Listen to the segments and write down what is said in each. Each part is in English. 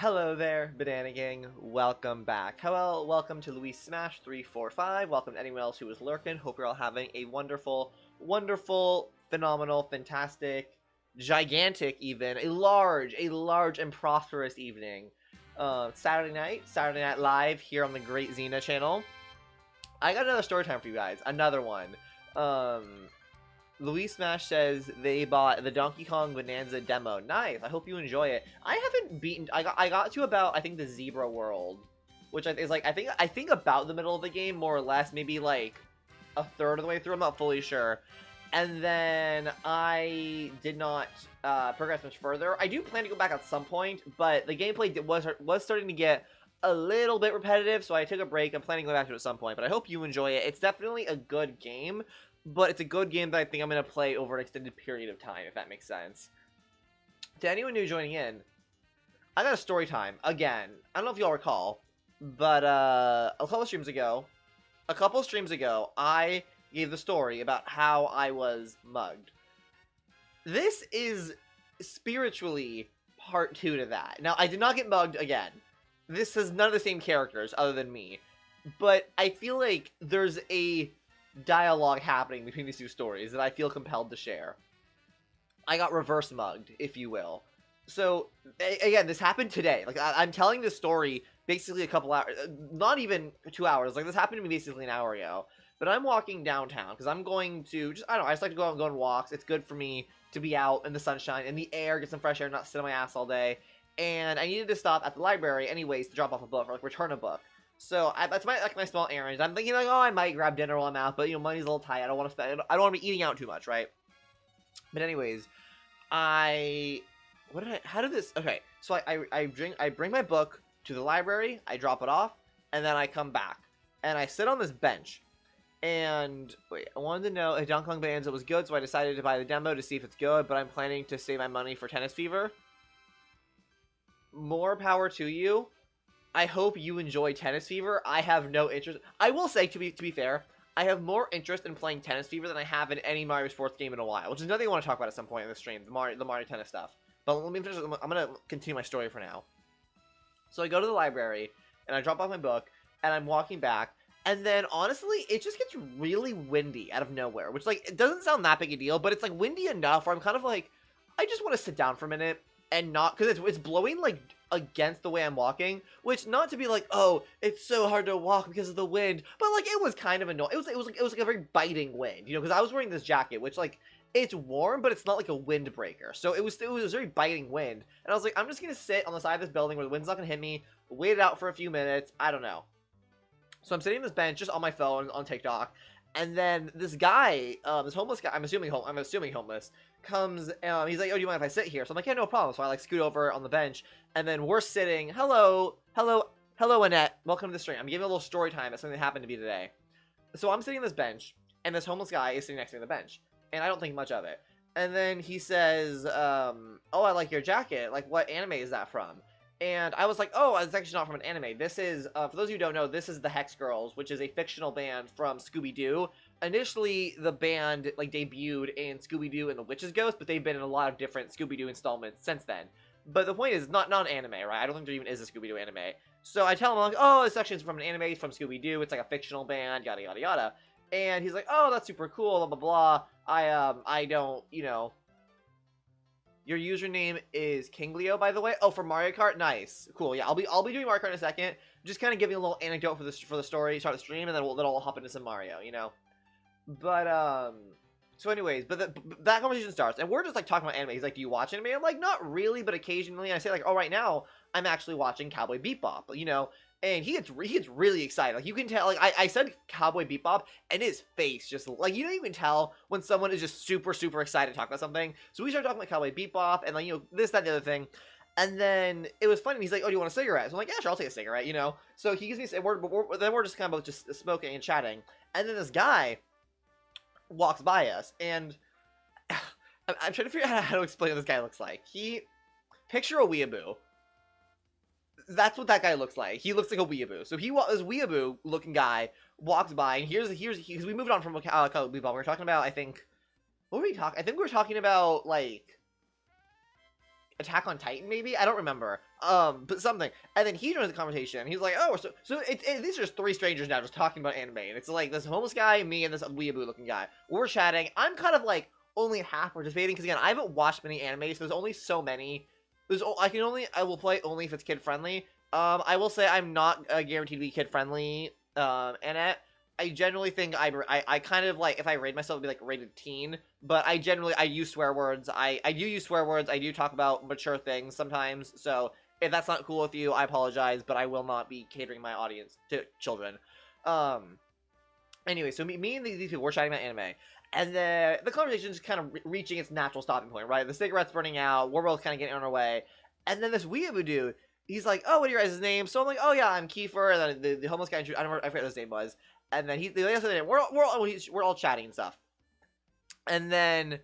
Hello there, Banana Gang. Welcome back. Hello, welcome to Luis Smash 345. Welcome to anyone else who is lurking. Hope you're all having a wonderful, wonderful, phenomenal, fantastic, gigantic even, a large and prosperous evening. Saturday Night Live here on the GreatZina channel. I got another story time for you guys. Another one. Luis Smash says they bought the Donkey Kong Bonanza demo. Nice. I hope you enjoy it. I haven't beaten. I got to about I think the Zebra World, which is like I think about the middle of the game more or less, maybe like a third of the way through. I'm not fully sure. And then I did not progress much further. I do plan to go back at some point, but the gameplay was starting to get a little bit repetitive, so I took a break. I'm planning to go back to it at some point, but I hope you enjoy it. It's definitely a good game. But it's a good game that I think I'm going to play over an extended period of time, if that makes sense. To anyone new joining in, I got a story time, again. I don't know if y'all recall, but a couple streams ago, I gave the story about how I was mugged. This is spiritually part 2 to that. Now, I did not get mugged again. This has none of the same characters other than me. But I feel like there's a dialogue happening between these two stories that I feel compelled to share. I got reverse mugged, if you will. So, again, this happened today. Like, I'm telling this story basically a couple hours, not even 2 hours. Like, this happened to me basically an hour ago. But I'm walking downtown, because I'm going to, I don't know, I just like to go out and go on walks. It's good for me to be out in the sunshine, in the air, get some fresh air, not sit on my ass all day. And I needed to stop at the library anyways to drop off a book, or like return a book. So that's my small errand. I'm thinking like, oh, I might grab dinner while I'm out, but you know, money's a little tight. I don't want to spend. I don't want to be eating out too much, right? But anyways, how did this? Okay, so I bring my book to the library. I drop it off, and then I come back and I sit on this bench. And wait, I wanted to know if Donkey Kong Bonanza was good, so I decided to buy the demo to see if it's good. But I'm planning to save my money for Tennis Fever. More power to you. I hope you enjoy Tennis Fever. I have no interest. I will say, to be fair, I have more interest in playing Tennis Fever than I have in any Mario Sports game in a while, which is another thing I want to talk about at some point in the stream, the Mario Tennis stuff. But let me finish. I'm going to continue my story for now. So I go to the library, and I drop off my book, and I'm walking back, and then, honestly, it just gets really windy out of nowhere, which, like, it doesn't sound that big a deal, but it's, like, windy enough where I'm kind of like, I just want to sit down for a minute and not, because it's blowing, like, against the way I'm walking, which not to be like, oh, it's so hard to walk because of the wind, but like it was kind of annoying. It was like a very biting wind, you know, because I was wearing this jacket, which like it's warm, but it's not like a windbreaker. So it was a very biting wind, and I was like, I'm just gonna sit on the side of this building where the wind's not gonna hit me, wait it out for a few minutes. I don't know. So I'm sitting on this bench just on my phone on TikTok, and then this guy, this homeless guy, I'm assuming homeless, comes, he's like, oh, do you mind if I sit here? So I'm like, yeah, no problem. So I like scoot over on the bench, and then we're sitting, hello, Annette, welcome to the stream. I'm giving a little story time at something that happened to me today. So I'm sitting on this bench, and this homeless guy is sitting next to me on the bench, and I don't think much of it. And then he says, oh, I like your jacket. Like, what anime is that from? And I was like, oh, it's actually not from an anime. This is, for those of you who don't know, this is the Hex Girls, which is a fictional band from Scooby-Doo. Initially, the band, like, debuted in Scooby-Doo and the Witch's Ghost, but they've been in a lot of different Scooby-Doo installments since then. But the point is, not an anime, right? I don't think there even is a Scooby-Doo anime. So I tell him, like, oh, this section is from an anime, from Scooby-Doo. It's like a fictional band, yada, yada, yada. And he's like, oh, that's super cool, blah, blah, blah. I don't, you know... Your username is Kinglio, by the way. Oh, for Mario Kart, nice, cool. Yeah, I'll be doing Mario Kart in a second. Just kind of giving a little anecdote for the story, start the stream, and then we'll hop into some Mario, you know. But so anyways, that conversation starts, and we're just like talking about anime. He's like, "Do you watch anime?" I'm like, "Not really, but occasionally." And I say like, "Oh, right now I'm actually watching Cowboy Bebop," you know. And he gets really excited. Like, you can tell, like, I said Cowboy Bebop, and his face just, like, you don't even tell when someone is just super, super excited to talk about something. So we started talking about Cowboy Bebop, and, like, you know, this, that, and the other thing. And then it was funny. He's like, oh, do you want a cigarette? So I'm like, yeah, sure, I'll take a cigarette, you know. So he gives me, then we're just kind of just smoking and chatting. And then this guy walks by us, and I'm trying to figure out how to explain what this guy looks like. Picture a weeaboo. That's what that guy looks like. He looks like a weeaboo. So this weeaboo looking guy walks by, and here's because we moved on from Cowboy Bebop. We were talking about, I think, what were we talking? I think we were talking about like Attack on Titan, maybe? I don't remember. But something. And then he joins the conversation. He's like, oh, these are just three strangers now just talking about anime. And it's like this homeless guy, me, and this weeaboo looking guy. We're chatting. I'm kind of like only half participating because again, I haven't watched many anime, so there's only so many. I will play only if it's kid friendly. I will say I'm not guaranteed to be kid friendly. In it. I generally think I kind of like if I rate myself, it'd be like rated teen. But I use swear words. I do use swear words. I do talk about mature things sometimes. So if that's not cool with you, I apologize. But I will not be catering my audience to children. Anyway, so me and these people were chatting about anime. And the conversation is kind of reaching its natural stopping point, right? The cigarette's burning out. We're both kind of getting on our way. And then this weeaboo dude, he's like, oh, what are your guys' names? So I'm like, oh, yeah, I'm Kiefer. And then the homeless guy, I forget what his name was. And then the other name, we're all chatting and stuff. And then,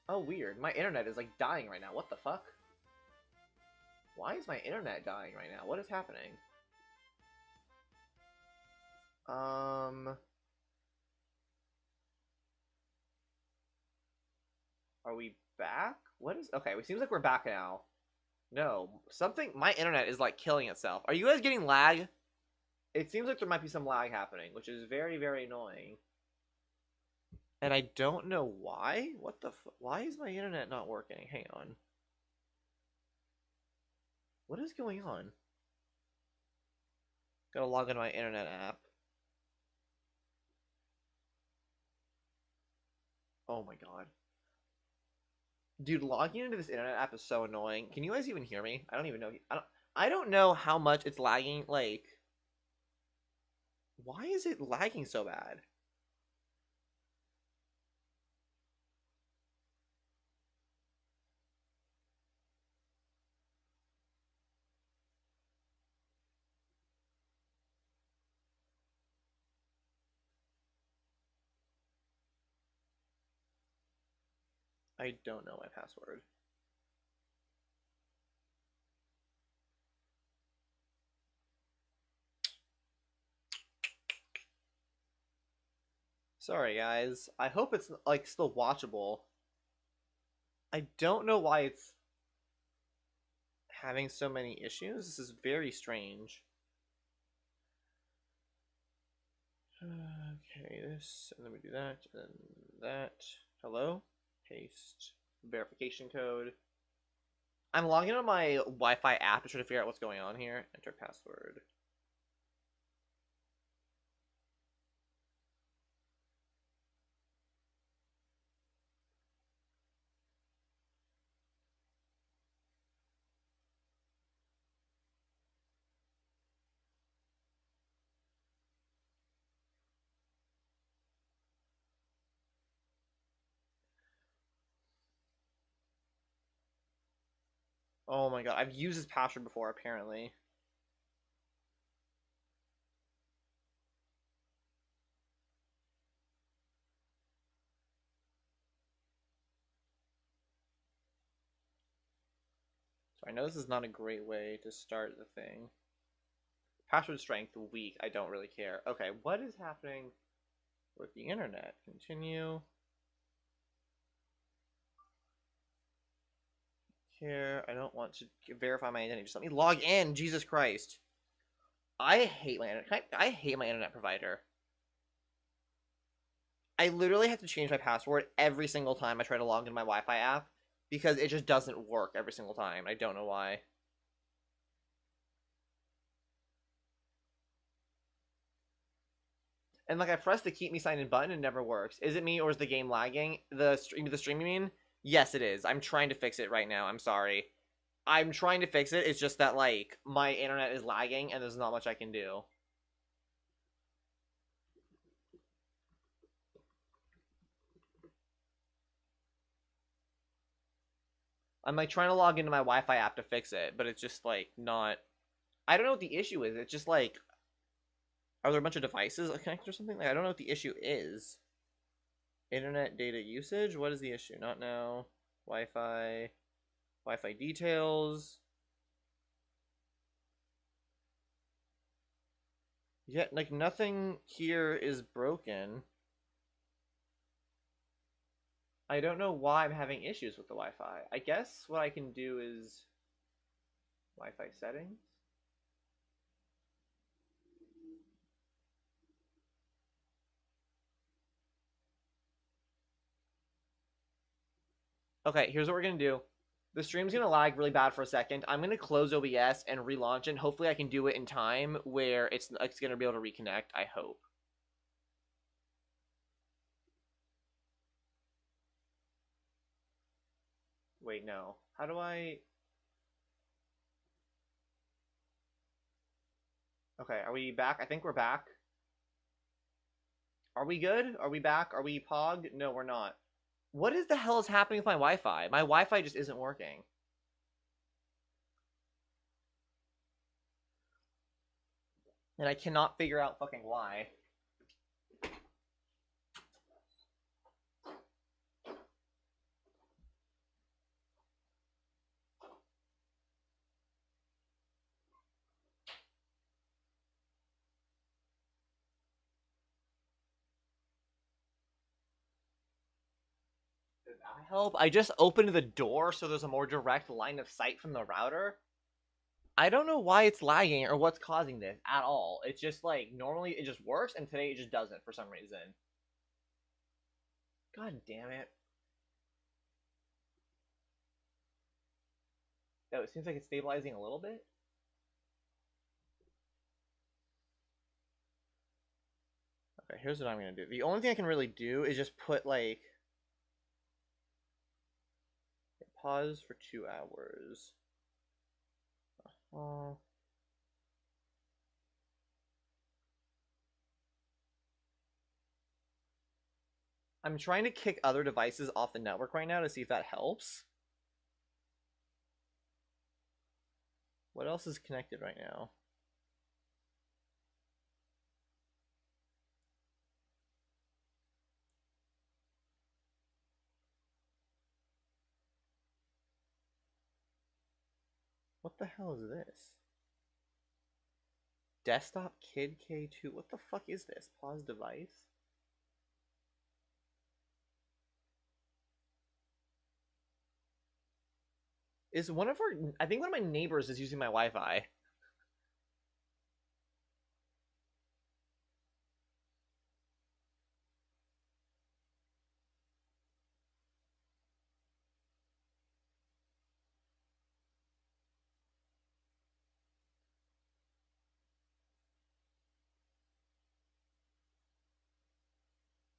oh, weird. My internet is, like, dying right now. What the fuck? Why is my internet dying right now? What is happening? Are we back? What is... Okay, it seems like we're back now. No, my internet is, like, killing itself. Are you guys getting lag? It seems like there might be some lag happening, which is very, very annoying. And I don't know why. What the why is my internet not working? Hang on. What is going on? Gotta log into my internet app. Oh my god. Dude, logging into this internet app is so annoying. Can you guys even hear me? I don't even know. I don't know how much it's lagging. Like, why is it lagging so bad? I don't know my password. Sorry, guys. I hope it's, like, still watchable. I don't know why it's having so many issues. This is very strange. Okay, this, and then we do that, and then that. Hello? Paste. Verification code. I'm logging on my Wi-Fi app to try to figure out what's going on here. Enter password. Oh my god, I've used this password before, apparently. So I know this is not a great way to start the thing. Password strength weak, I don't really care. Okay, what is happening with the internet? Continue. Care, I don't want to verify my identity. Just let me log in, Jesus Christ. I hate my internet. I hate my internet provider. I literally have to change my password every single time I try to log into my Wi-Fi app because it just doesn't work every single time. I don't know why. And like I press the keep me signed in button and it never works. Is it me or is the game lagging? The stream you mean? Yes, it is. I'm trying to fix it right now. I'm sorry. I'm trying to fix it. It's just that like my internet is lagging and there's not much I can do. I'm like trying to log into my Wi-Fi app to fix it, but it's just like not. I don't know what the issue is. It's just like, are there a bunch of devices connected or something? Like I don't know what the issue is. Internet data usage. What is the issue? Not now. Wi-Fi. Wi-Fi details. Yet like nothing here is broken. I don't know why I'm having issues with the Wi-Fi. I guess what I can do is Wi-Fi settings. Okay, here's what we're gonna do. The stream's gonna lag really bad for a second. I'm gonna close OBS and relaunch it. And hopefully, I can do it in time where it's gonna be able to reconnect. I hope. Wait, no. How do I? Okay, are we back? I think we're back. Are we good? Are we back? Are we pogged? No, we're not. What is the hell is happening with my Wi-Fi? My Wi-Fi just isn't working. And I cannot figure out fucking why. Does that help? I just opened the door so there's a more direct line of sight from the router. I don't know why it's lagging or what's causing this at all. It's just like normally it just works and today it just doesn't for some reason. God damn it. Oh, it seems like it's stabilizing a little bit. Okay, here's what I'm gonna do. The only thing I can really do is just put like pause for 2 hours. I'm trying to kick other devices off the network right now to see if that helps. What else is connected right now? What the hell is this? Desktop Kid K2. What the fuck is this? Pause device? Is one of our... I think one of my neighbors is using my Wi-Fi.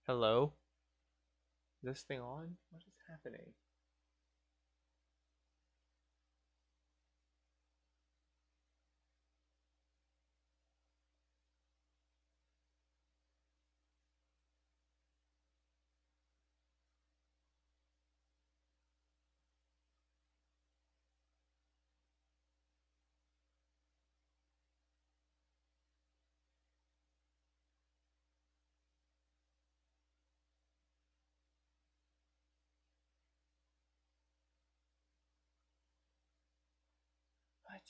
Hello? Is this thing on? What is happening? What?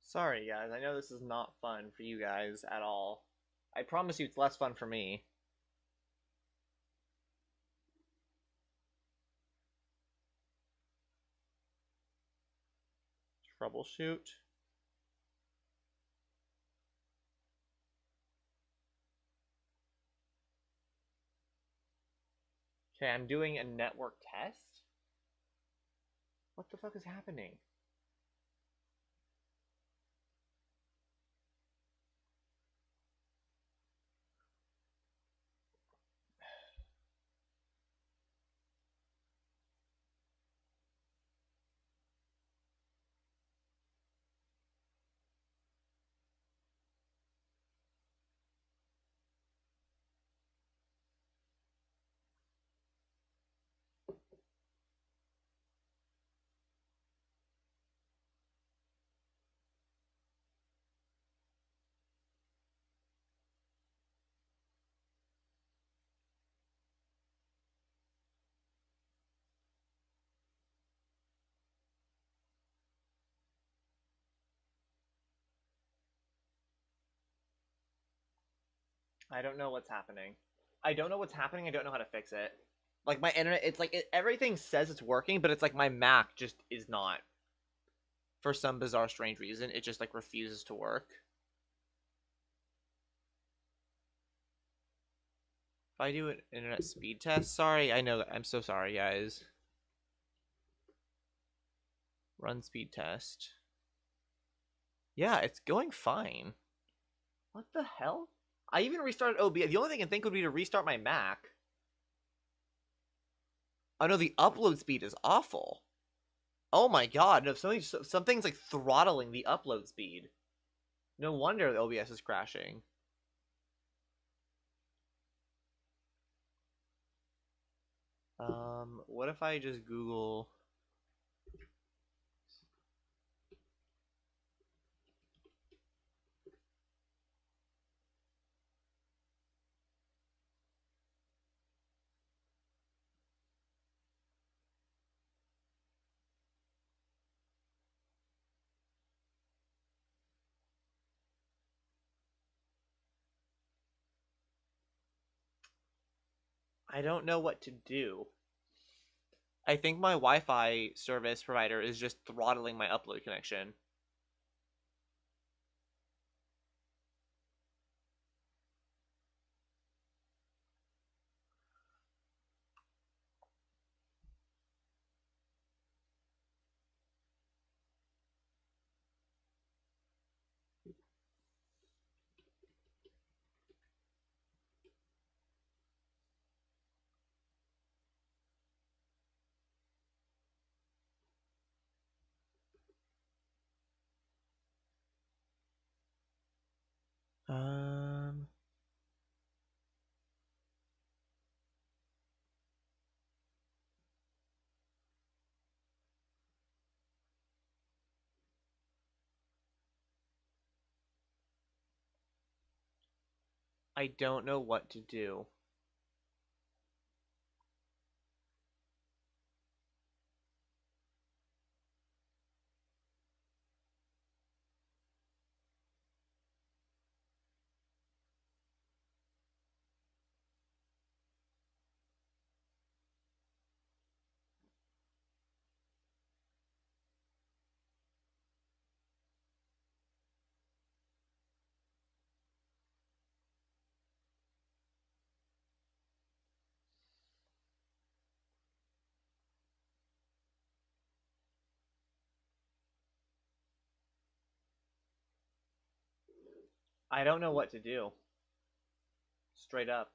Sorry, guys. I know this is not fun for you guys at all. I promise you it's less fun for me. Troubleshoot. Okay, I'm doing a network test. What the fuck is happening? I don't know what's happening. I don't know what's happening. I don't know how to fix it. Like my internet, it's like everything says it's working, but it's like my Mac just is not. For some bizarre, strange reason, it just like refuses to work. If I do an internet speed test, sorry, I know that. I'm so sorry, guys. Run speed test. Yeah, it's going fine. What the hell? I even restarted OBS. The only thing I can think would be to restart my Mac. Oh no, the upload speed is awful. Oh my god, no, something's like throttling the upload speed. No wonder the OBS is crashing. What if I just Google... I don't know what to do. I think my Wi-Fi service provider is just throttling my upload connection. Um, I don't know what to do. I don't know what to do. Straight up.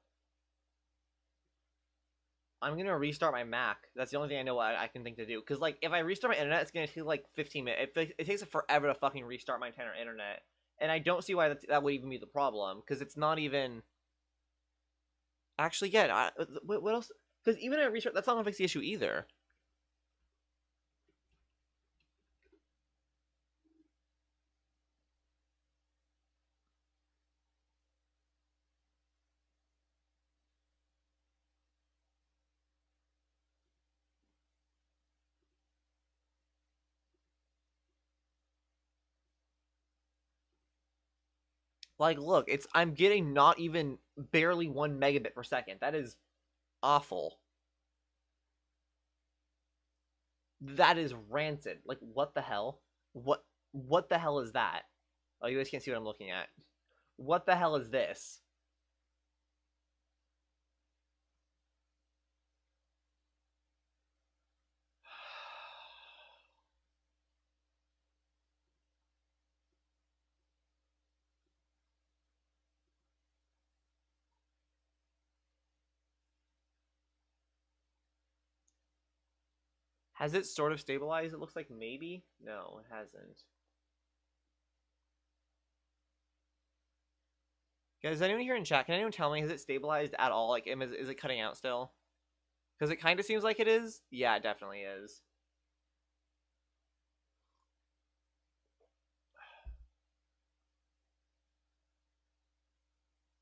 I'm gonna restart my Mac. That's the only thing I know what I can think to do. Cause like if I restart my internet, it's gonna take like 15 minutes. It takes it forever to fucking restart my entire internet, and I don't see why that would even be the problem. Cause it's not even. Actually, yeah. What else? Because even if I restart, that's not gonna fix the issue either. Like, look, I'm getting not even barely 1 megabit per second. That is awful. That is rancid. Like, what the hell? What the hell is that? Oh, you guys can't see what I'm looking at. What the hell is this? Has it sort of stabilized? It looks like maybe? No, it hasn't. Guys, is anyone here in chat? Can anyone tell me, has it stabilized at all? Like, is it cutting out still? Because it kind of seems like it is. Yeah, it definitely is.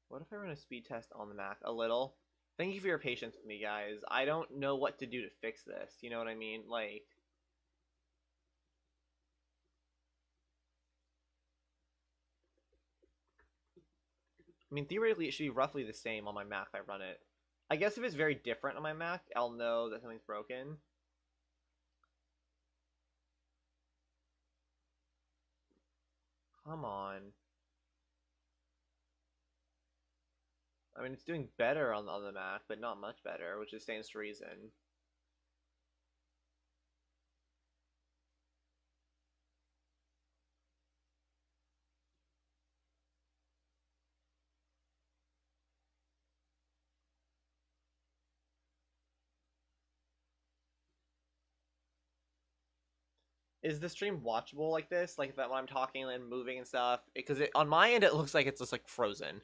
What if I run a speed test on the Mac a little? Thank you for your patience with me, guys. I don't know what to do to fix this. You know what I mean? Like, mean, theoretically, it should be roughly the same on my Mac if I run it. I guess if it's very different on my Mac, I'll know that something's broken. Come on. I mean, it's doing better on the Mac, but not much better, which stands to reason. Is the stream watchable like this? Like that when I'm talking and moving and stuff? Because on my end, it looks like it's just like frozen.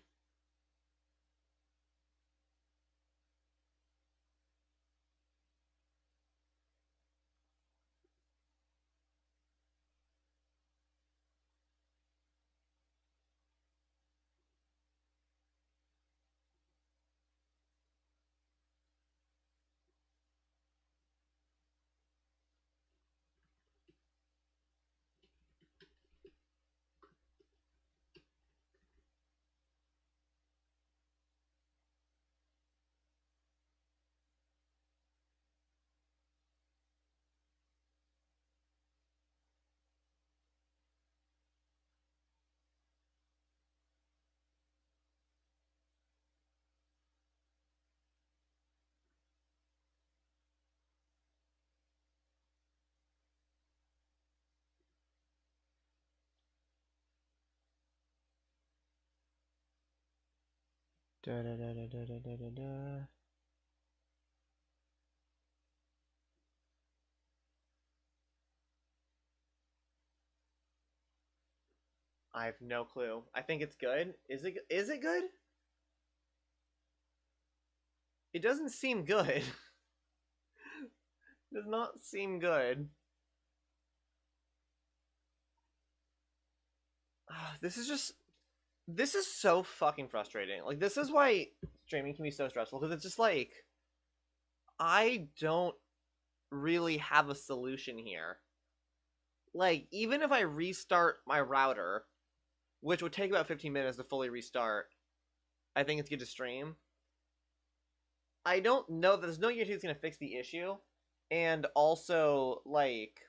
Da, da, da, da, da, da, da, da. I have no clue. I think it's good. Is it? Is it good? It doesn't seem good. It does not seem good. This is just. This is so fucking frustrating. Like, this is why streaming can be so stressful, because it's just like. I don't really have a solution here. Like, even if I restart my router, which would take about 15 minutes to fully restart, I think it's good to stream. I don't know. There's no guarantee it's going to fix the issue. And also, like,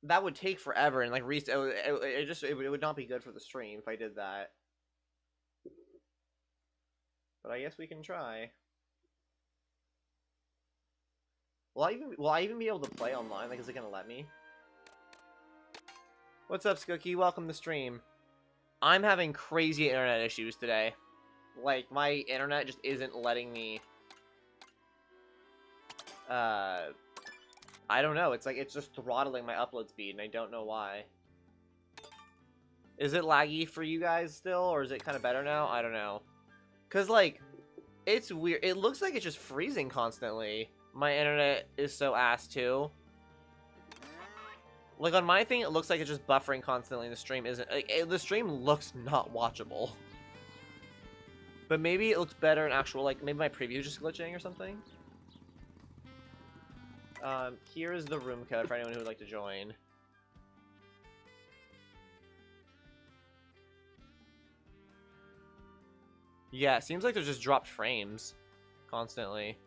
that would take forever, and like it would not be good for the stream if I did that. But I guess we can try. Will I even be able to play online? Like, is it gonna let me? What's up, Skookie? Welcome to stream. I'm having crazy internet issues today. Like, my internet just isn't letting me. I don't know. It's like it's just throttling my upload speed, and I don't know why. Is it laggy for you guys still, or is it kind of better now? I don't know. Cause like, it's weird. It looks like it's just freezing constantly. My internet is so ass too. Like on my thing, it looks like it's just buffering constantly. The stream isn't. Like, the stream looks not watchable. But maybe it looks better in actual. Like maybe my preview is just glitching or something. Here is the room code for anyone who would like to join. Yeah, it seems like there's just dropped frames constantly.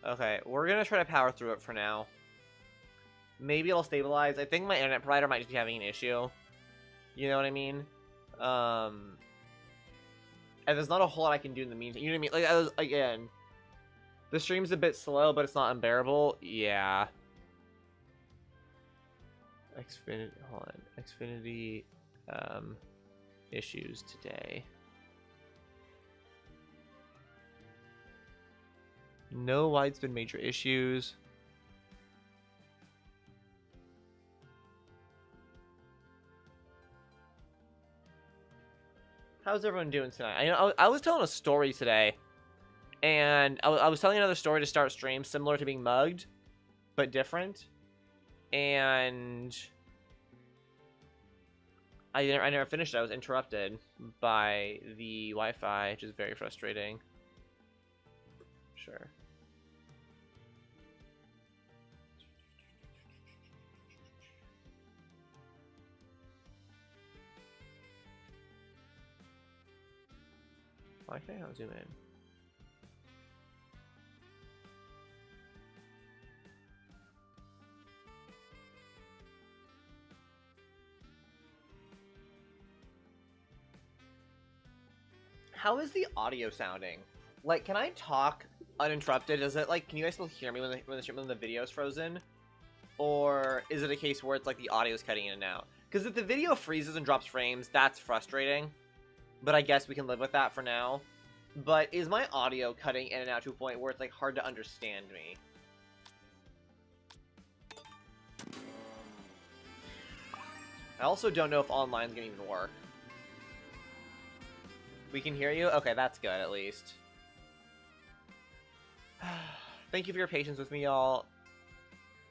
Okay, we're gonna try to power through it for now. Maybe it'll stabilize. I think my internet provider might just be having an issue. You know what I mean? And there's not a whole lot I can do in the meantime. You know what I mean? Like, again, the stream's a bit slow, but it's not unbearable. Yeah. Hold on. Xfinity, issues today. No widespread major issues. How's everyone doing tonight? I was telling a story today, and I was telling another story to start stream, similar to being mugged, but different. And I never finished it. I was interrupted by the Wi-Fi, which is very frustrating. Sure. Why can't I not zoom in? How is the audio sounding? Like, can I talk uninterrupted? Is it like, can you guys still hear me when the video is frozen? Or is it a case where it's like the audio is cutting in and out? Because if the video freezes and drops frames, that's frustrating. But I guess we can live with that for now. But is my audio cutting in and out to a point where it's like hard to understand me? I also don't know if online's gonna even work. We can hear you? Okay, that's good, at least. Thank you for your patience with me, y'all.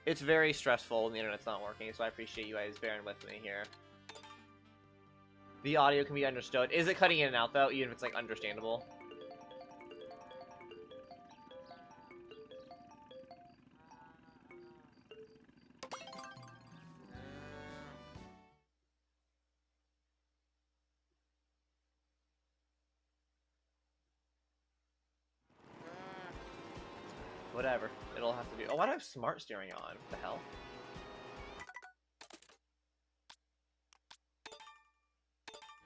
It's very stressful when the internet's not working, so I appreciate you guys bearing with me here. The audio can be understood. Is it cutting in and out, though, even if it's, like, understandable? Whatever. It'll have to do. Oh, why do I have smart steering on? What the hell?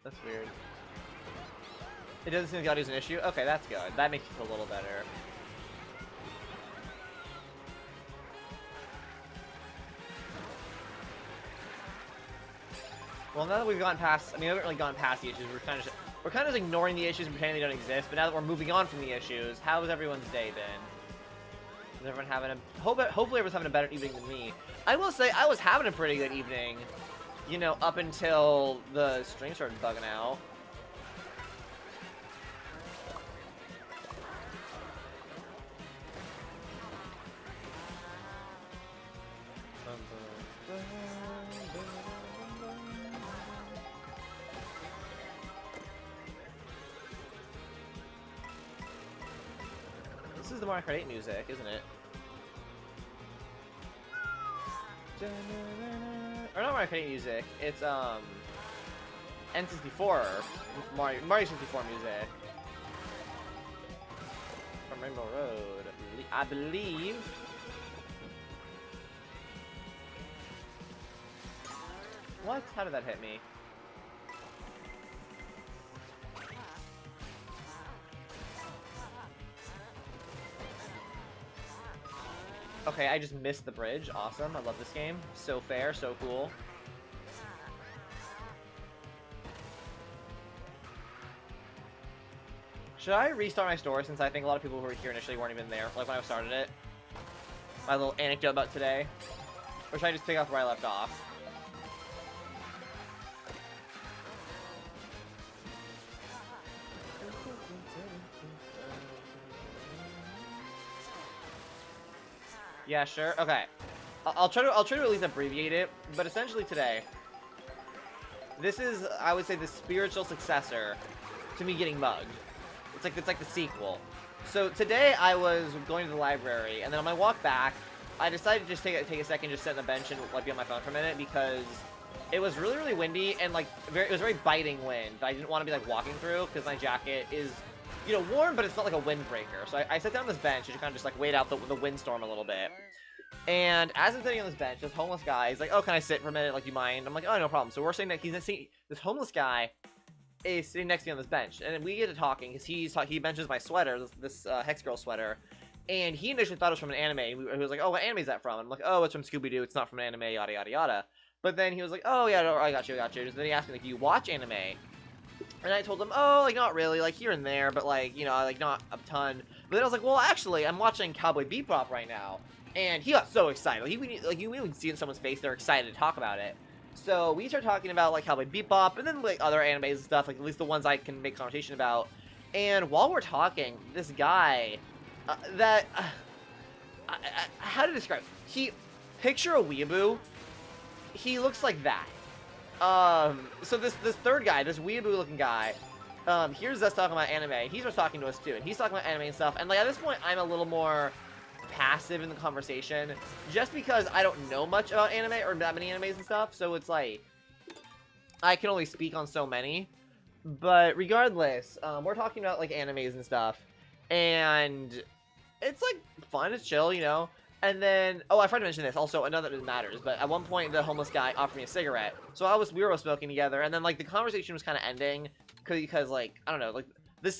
That's weird. It doesn't seem like the audio's an issue? Okay, that's good. That makes it feel a little better. Well, now that we've gone past, I mean, we haven't really gone past the issues. We're kind of ignoring the issues and pretending they don't exist. But now that we're moving on from the issues, how has everyone's day been? Is everyone having a... Hopefully everyone's having a better evening than me. I will say, I was having a pretty good evening. You know, up until the stream started bugging out. This is the Mario Kart 8 music, isn't it? Or not Mario Kart 8 music, it's N64, Mario 64 music. From Rainbow Road, I believe. What? How did that hit me? Okay, I just missed the bridge. Awesome. I love this game. So fair, so cool. Should I restart my story since I think a lot of people who were here initially weren't even there, like when I started it? My little anecdote about today? Or should I just pick up where I left off? Yeah, sure. Okay. I'll try to at least abbreviate it, but essentially today, this is, I would say, the spiritual successor to me getting mugged. It's like the sequel. So today I was going to the library, and then on my walk back, I decided to just take a second, just sit on the bench and like be on my phone for a minute because it was really, really windy and like it was very biting wind. I didn't want to be like walking through because my jacket is, you know, warm, but it's not like a windbreaker. So I sat down on this bench and just kind of just like wait out the windstorm a little bit. And as I'm sitting on this bench, this homeless guy, he's like, "Oh, can I sit for a minute? Like, you mind?" I'm like, "Oh, no problem." So we're sitting next. This homeless guy is sitting next to me on this bench, and we get to talking because he mentions my sweater, this Hex Girl sweater, and he initially thought it was from an anime. He was like, "Oh, what anime is that from?" And I'm like, "Oh, it's from Scooby-Doo. It's not from an anime. Yada yada yada." But then he was like, "Oh yeah, no, I got you. So then he asked me like, "Do you watch anime?" And I told him, "Oh, like not really, like here and there, but like you know, like not a ton." But then I was like, "Well, actually, I'm watching Cowboy Bebop right now." And he got so excited. Like you can see in someone's face they're excited to talk about it. So we started talking about like Cowboy Bebop and then like other animes and stuff, like at least the ones I can make conversation about. And while we're talking, this guy, how to describe it? Picture a weeaboo. He looks like that. So this third guy, this weeaboo-looking guy, hears us talking about anime. He starts talking to us too, and he's talking about anime and stuff. And like at this point, I'm a little more passive in the conversation just because I don't know much about anime or that many animes and stuff, so it's like I can only speak on so many. But regardless, we're talking about like animes and stuff, and it's like fun, it's chill, you know. And then, oh, I forgot to mention this. Also, another that matters. But at one point, the homeless guy offered me a cigarette, so we were smoking together, and then like the conversation was kind of ending because like I don't know, like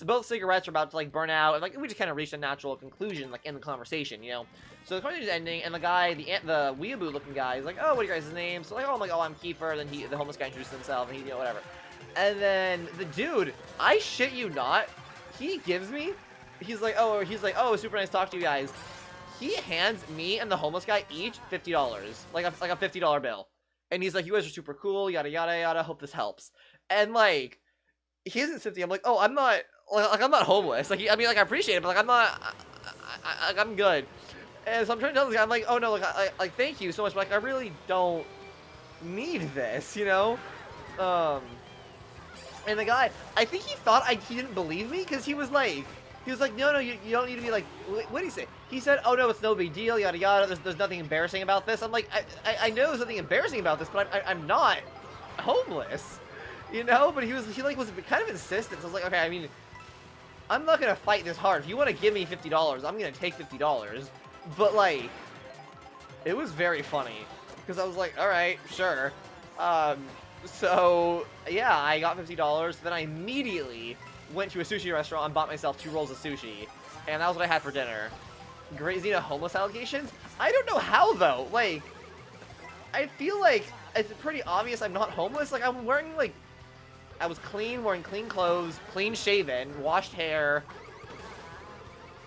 both cigarettes are about to like burn out, and like we just kind of reached a natural conclusion like in the conversation, you know. So the conversation is ending, and the guy, the weeaboo looking guy, is like, oh, what are your guys' names? So like, oh, I'm like, oh, I'm Kiefer. Then the homeless guy introduces himself, and he, you know, whatever. And then the dude, I shit you not, he gives me, he's like, oh, super nice to talk to you guys. He hands me and the homeless guy each $50, like a $50 bill, and he's like, you guys are super cool, yada yada yada. Hope this helps. And like, he isn't 50. I'm like, oh, I'm not I'm not homeless. Like, I mean, like I appreciate it, but like I'm not, I'm good. And so I'm trying to tell this guy, I'm like, oh no, like thank you so much, but like I really don't need this, you know. And the guy, I think he thought he didn't believe me, because he was like, no, you don't need to be like, what did he say? He said, oh no, it's no big deal, yada yada, there's nothing embarrassing about this. I'm like, I know there's nothing embarrassing about this, but I'm not homeless, you know? But he was kind of insistent, so I was like, okay, I mean, I'm not gonna fight this hard. If you want to give me $50, I'm gonna take $50. But like, it was very funny, because I was like, alright, sure. So, yeah, I got $50, then I immediately went to a sushi restaurant and bought myself 2 rolls of sushi, and that was what I had for dinner. GreatZina homeless allegations? I don't know how, though. Like, I feel like it's pretty obvious I'm not homeless. Like, I'm wearing, like, I was clean, wearing clean clothes, clean shaven, washed hair.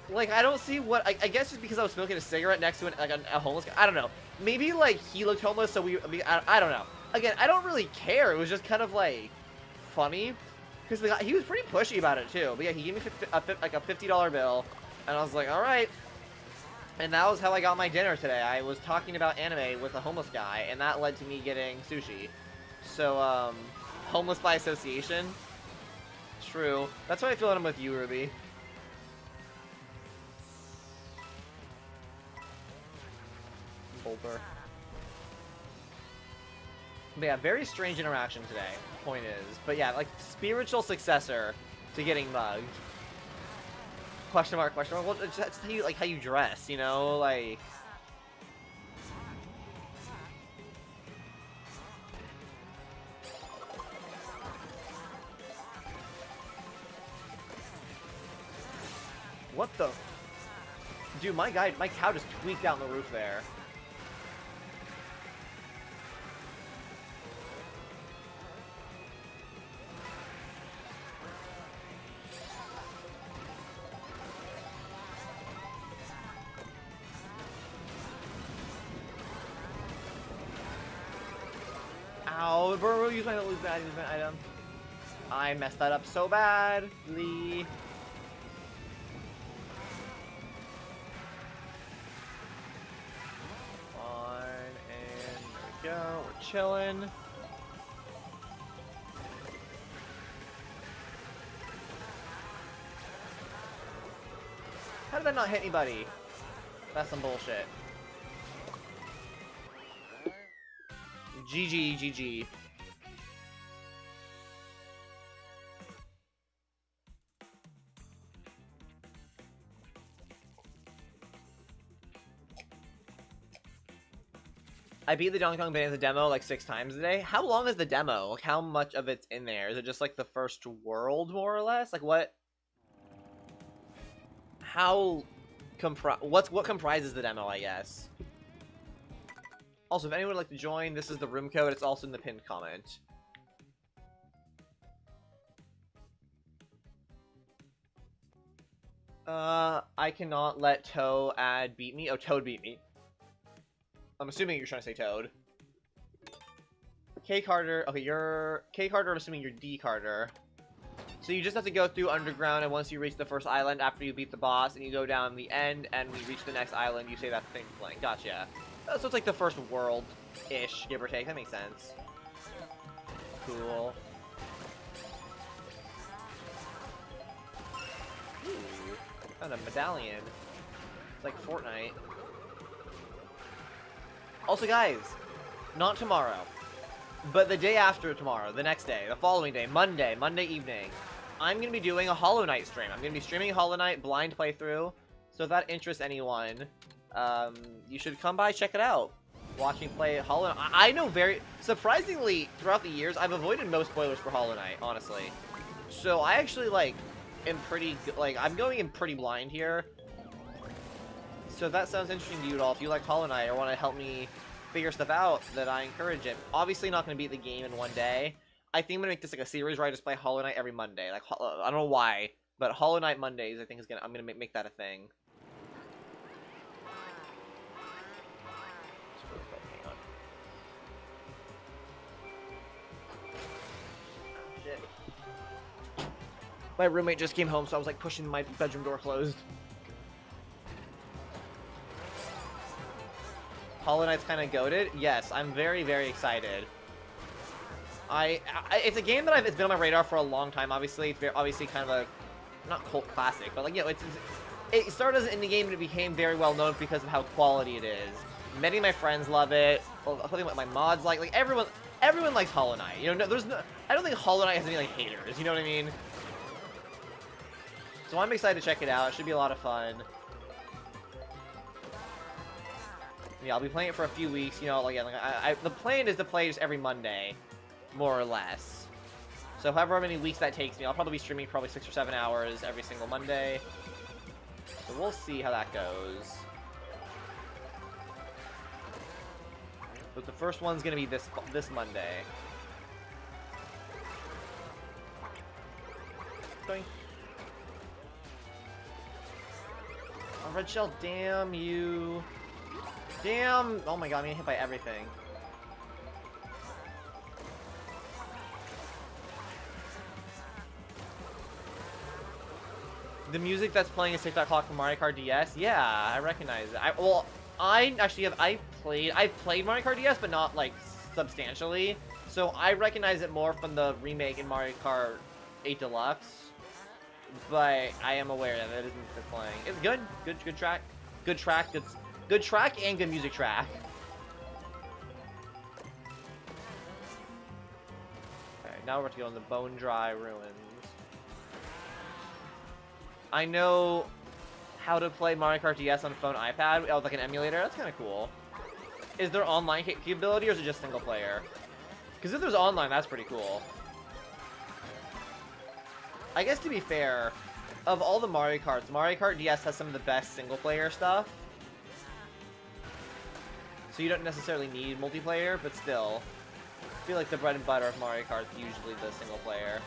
Like, I don't see what, I guess just because I was smoking a cigarette next to a homeless guy. I don't know. Maybe, like, he looked homeless, so I don't know. Again, I don't really care. It was just kind of, like, funny. Because the guy, he was pretty pushy about it, too. But yeah, he gave me like a $50 bill. And I was like, alright. And that was how I got my dinner today. I was talking about anime with a homeless guy, and that led to me getting sushi. So, homeless by association. True. That's how I feel when I'm with you, Ruby. Boulder. But yeah, very strange interaction today, point is. But yeah, like, spiritual successor to getting mugged. Question mark, question mark. Well, that's how you, like, how you dress, you know? Like... What the... Dude, my cow just tweaked down the roof there. Ow, bro, use my item. I messed that up so badly. Fine, and there we go. We're chilling. How did that not hit anybody? That's some bullshit. GG, GG. I beat the Donkey Kong Bonanza demo like 6 times today. How long is the demo? Like, how much of it's in there? Is it just like the first world, more or less? Like, what? How what comprises the demo, I guess? Also, if anyone would like to join, this is the room code. It's also in the pinned comment. I cannot let Toad beat me. Oh, Toad beat me. I'm assuming you're trying to say Toad. K Carter. Okay, you're K Carter. I'm assuming you're D Carter. So you just have to go through underground, and once you reach the first island, after you beat the boss, and you go down the end, and we reach the next island, you say that thing blank. Gotcha. So it's like the first world-ish, give or take. That makes sense. Cool. Ooh, found a medallion. It's like Fortnite. Also, guys, not tomorrow. But the day after tomorrow, the next day, the following day, Monday evening, I'm going to be doing a Hollow Knight stream. I'm going to be streaming Hollow Knight blind playthrough. So if that interests anyone, you should come by, check it out. Watch me play Hollow Knight. I know surprisingly, throughout the years, I've avoided most spoilers for Hollow Knight, honestly. So I actually, like, am pretty, like, I'm going in pretty blind here. So if that sounds interesting to you at all, if you like Hollow Knight or want to help me figure stuff out, then I encourage it. Obviously not going to beat the game in one day. I think I'm going to make this like a series where I just play Hollow Knight every Monday. Like, I don't know why, but Hollow Knight Mondays, I think I'm going to make that a thing. Hang on. Oh, shit. My roommate just came home, so I was like pushing my bedroom door closed. Hollow Knight's kind of goated. Yes, I'm very, very excited. It's a game that it's been on my radar for a long time. Obviously, it's obviously kind of a not cult classic, but like, you know, it started as an indie game and it became very well known because of how quality it is. Many of my friends love it. Something my mods like everyone likes Hollow Knight. You know, I don't think Hollow Knight has any like haters. You know what I mean? So I'm excited to check it out. It should be a lot of fun. Yeah, I'll be playing it for a few weeks, you know, like the plan is to play just every Monday, more or less. So however many weeks that takes me, I'll probably be streaming probably 6 or 7 hours every single Monday. So we'll see how that goes. But the first one's gonna be this Monday. Going. Oh, red shell, damn you. Damn! Oh my god, I'm getting hit by everything. The music that's playing is TikTok Clock from Mario Kart DS? Yeah, I recognize it. I've played Mario Kart DS, but not, like, substantially. So I recognize it more from the remake in Mario Kart 8 Deluxe. But I am aware that it isn't playing. It's good. Good track. Good track. Good track and good music track. Okay, now we're to go in the Bone Dry Ruins. I know how to play Mario Kart DS on phone iPad. Oh, like an emulator? That's kind of cool. Is there online capability or is it just single player? Because if there's online, that's pretty cool. I guess to be fair, of all the Mario Karts, Mario Kart DS has some of the best single player stuff. So you don't necessarily need multiplayer, but still. I feel like the bread and butter of Mario Kart is usually the single player.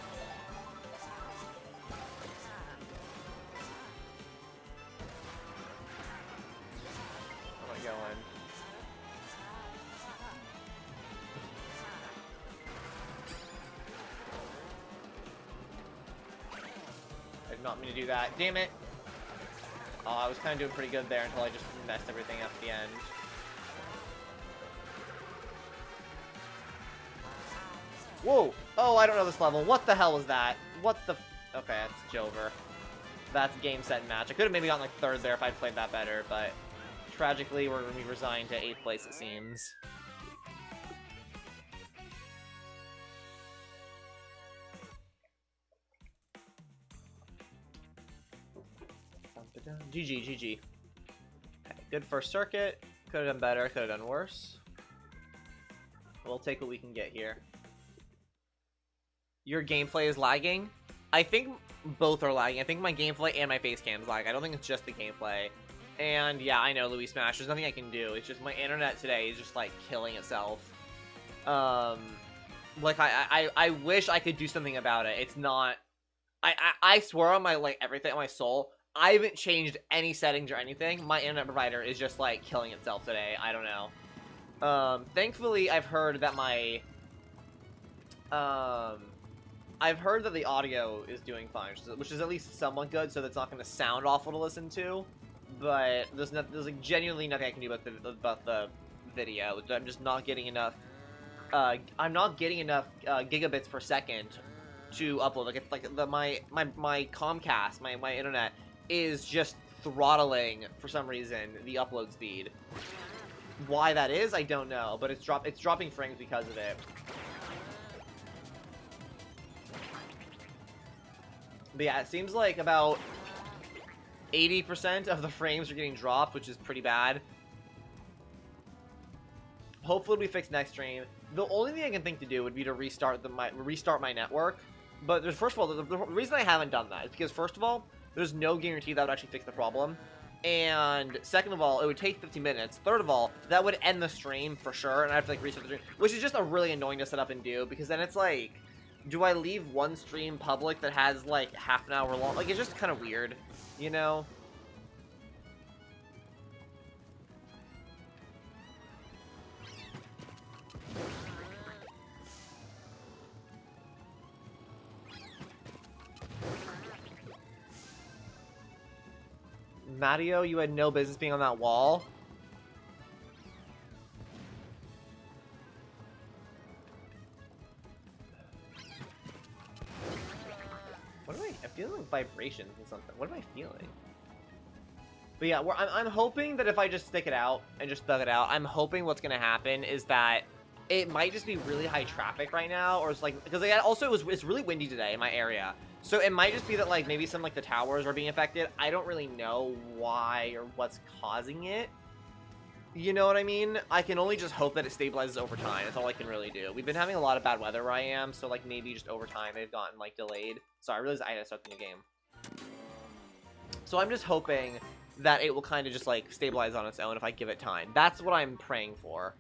Where am I going? I did not mean to do that. Damn it! Oh, I was kind of doing pretty good there until I just messed everything up at the end. Whoa! Oh, I don't know this level. What the hell was that? What the... Okay, that's Jover. That's game, set, and match. I could have maybe gotten like 3rd there if I'd played that better, but... Tragically, we're going to be resigned to 8th place, it seems. GG. Okay, good first circuit. Could have done better, could have done worse. We'll take what we can get here. Your gameplay is lagging? I think both are lagging. I think my gameplay and my face cam's lag. I don't think it's just the gameplay. And yeah, I know, Louis Smash. There's nothing I can do. It's just my internet today is just like killing itself. Like I wish I could do something about it. It's not. I swear on my everything on my soul. I haven't changed any settings or anything. My internet provider is just like killing itself today. I don't know. Thankfully, I've heard that I've heard that the audio is doing fine, which is at least somewhat good, so that's not going to sound awful to listen to. But there's like genuinely nothing I can do about the video. I'm just not getting enough. I'm not getting enough gigabits per second to upload. My Comcast, my internet is just throttling for some reason the upload speed. Why that is, I don't know, but it's dropping frames because of it. But yeah, it seems like about 80% of the frames are getting dropped, which is pretty bad. Hopefully it'll be fixed next stream. The only thing I can think to do would be to restart my network. But first of all, the reason I haven't done that is because, first of all, there's no guarantee that would actually fix the problem. And second of all, it would take 50 minutes. Third of all, that would end the stream for sure, and I have to like restart the stream, which is just a really annoying to set up and do, because then it's like, do I leave one stream public that has like half an hour long? Like, it's just kind of weird, you know? Matteo, you had no business being on that wall. What am I'm feeling like vibrations and something. What am I feeling? But yeah, I'm hoping that if I just stick it out and just thug it out, I'm hoping what's gonna happen is that it might just be really high traffic right now, or it's like, because like, also it's really windy today in my area. So it might just be that like maybe some like the towers are being affected. I don't really know why or what's causing it. You know what I mean? I can only just hope that it stabilizes over time. That's all I can really do. We've been having a lot of bad weather where I am, so like maybe just over time they've gotten like delayed. Sorry, I realized I had to start the new game. So I'm just hoping that it will kind of just like stabilize on its own if I give it time. That's what I'm praying for.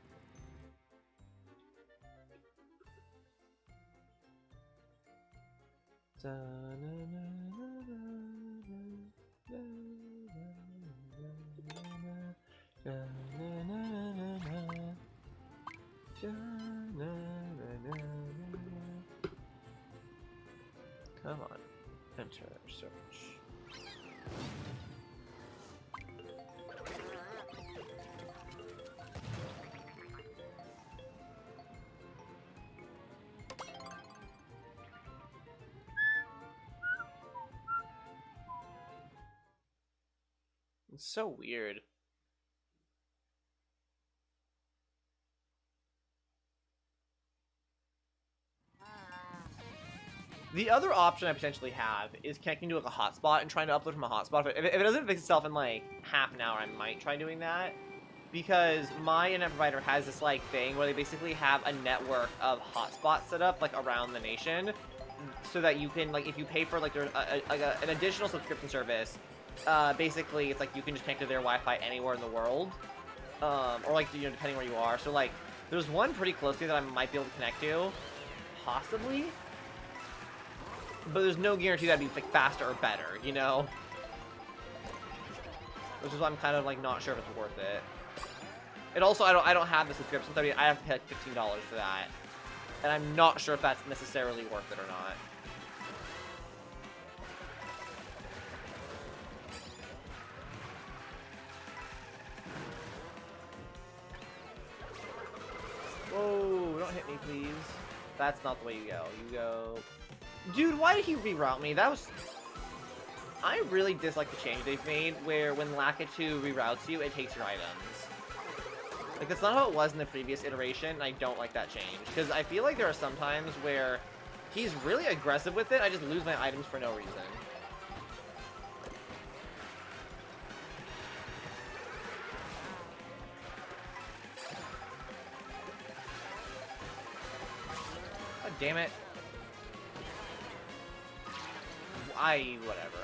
Come on, enter search. It's so weird. The other option I potentially have is connecting to like a hotspot and trying to upload from a hotspot. If it doesn't fix itself in like half an hour, I might try doing that. Because my internet provider has this like thing where they basically have a network of hotspots set up like around the nation, so that you can like, if you pay for like an additional subscription service, basically it's like you can just connect to their Wi-Fi anywhere in the world, or like, you know, depending where you are. So like there's one pretty close to me that I might be able to connect to, possibly. But there's no guarantee that'd be like faster or better, you know? Which is why I'm kind of like not sure if it's worth it. And also I don't have the subscription, so I mean I have to pay like $15 for that. And I'm not sure if that's necessarily worth it or not. Whoa, don't hit me please. That's not the way you go. You go... Dude, why did he reroute me? That was... I really dislike the change they've made, where when Lakitu reroutes you, it takes your items. Like, that's not how it was in the previous iteration, and I don't like that change. Because I feel like there are some times where he's really aggressive with it, I just lose my items for no reason. God damn it. Whatever.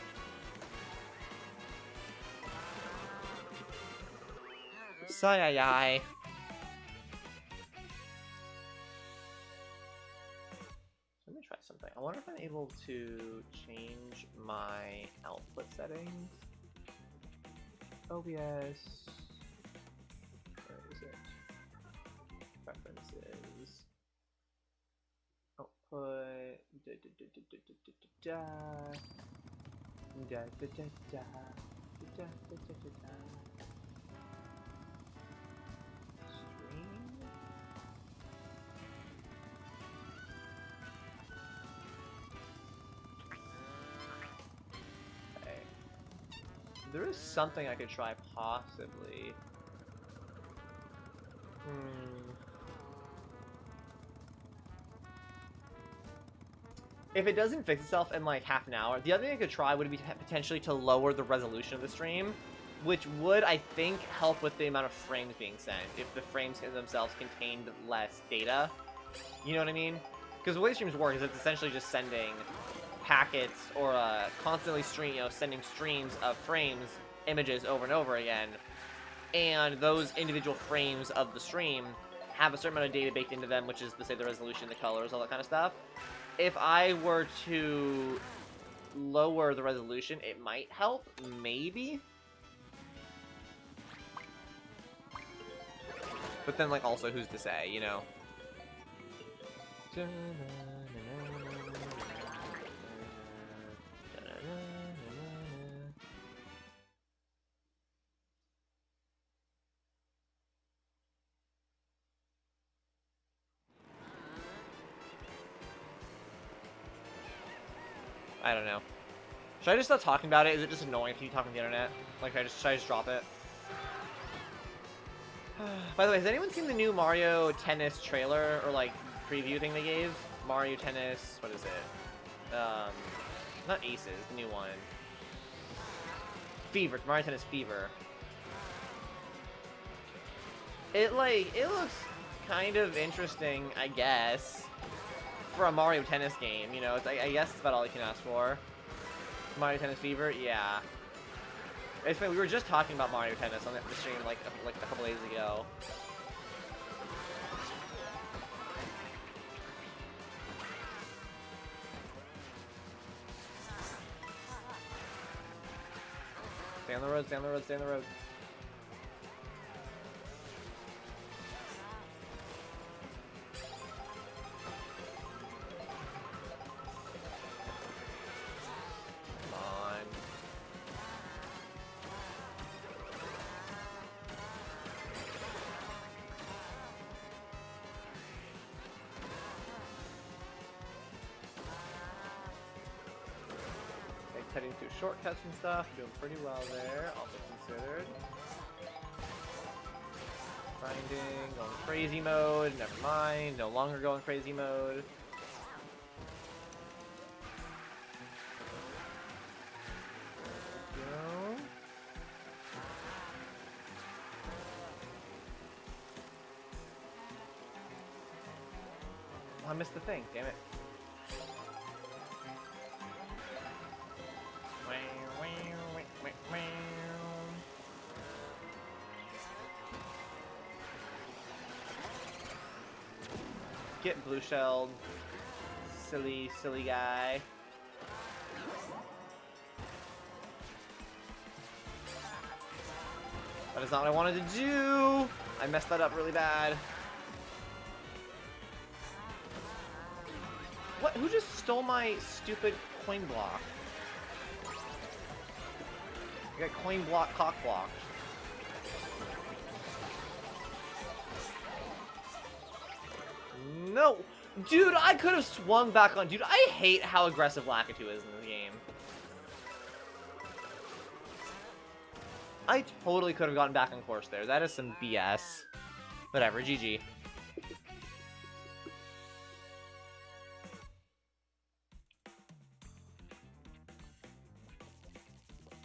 Sigh. Let me try something. I wonder if I'm able to change my output settings. OBS. Where is it? Preferences. Output. Stream. Okay. There is something I could try possibly. If it doesn't fix itself in like half an hour, the other thing I could try would be potentially to lower the resolution of the stream, which would, I think, help with the amount of frames being sent, if the frames themselves contained less data. You know what I mean? Because the way streams work is it's essentially just sending packets or constantly sending streams of frames, images over and over again, and those individual frames of the stream have a certain amount of data baked into them, which is, say, the resolution, the colors, all that kind of stuff. If I were to lower the resolution, it might help, maybe? But then, like, also, who's to say, you know? I don't know. Should I just stop talking about it? Is it just annoying if you talk on the internet? Like, should I just drop it? By the way, has anyone seen the new Mario Tennis trailer or like preview thing they gave? Mario Tennis, what is it? Not Aces, the new one. Fever, Mario Tennis Fever. It looks kind of interesting, I guess, for a Mario Tennis game. You know, I guess it's about all you can ask for. Mario Tennis Fever, yeah. It's funny, we were just talking about Mario Tennis on the stream like a couple days ago. Stay on the road, stay on the road, stay on the road. Heading through shortcuts and stuff, doing pretty well there, all things considered. Grinding, going crazy mode, never mind, no longer going crazy mode. Go. Oh, I missed the thing, damn it. Get blue shelled. Silly, silly guy. That is not what I wanted to do. I messed that up really bad. What? Who just stole my stupid coin block? I got coin block cock blocked. No! Dude, I could have swung back on. Dude, I hate how aggressive Lakitu is in this game. I totally could have gotten back on course there. That is some BS. Whatever, GG.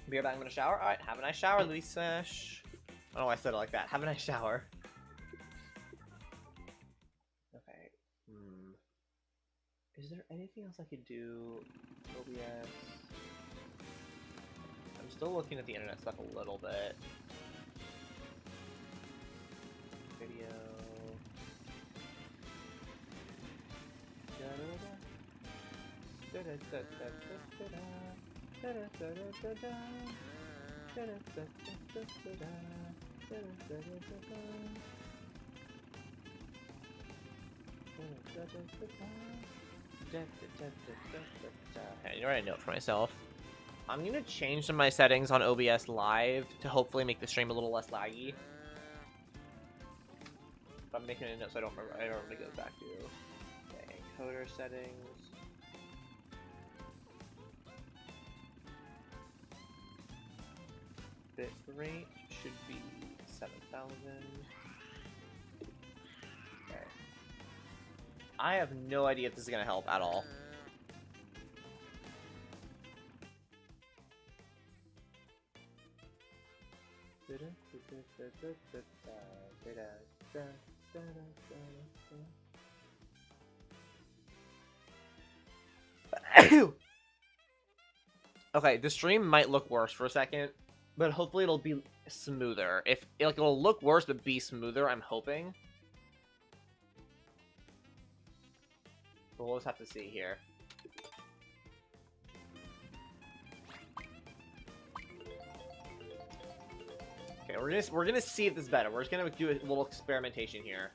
Be right back, I'm gonna shower. Alright, have a nice shower, Lisa. I don't know why I said it like that. Have a nice shower. Okay. Is there anything else I could do? OBS. I'm still looking at the internet stuff a little bit. Video. Hey, you know what I note for myself? I'm gonna change some of my settings on OBS Live to hopefully make the stream a little less laggy. But I'm making a note so I don't remember. I don't really go back to. Okay, encoder settings. Bit rate should be 7,000. Okay. I have no idea if this is gonna help at all. Okay, the stream might look worse for a second, but hopefully it'll be smoother. If like it'll look worse but be smoother, I'm hoping. But we'll just have to see here. Okay, we're gonna see if this is better. We're just gonna do a little experimentation here.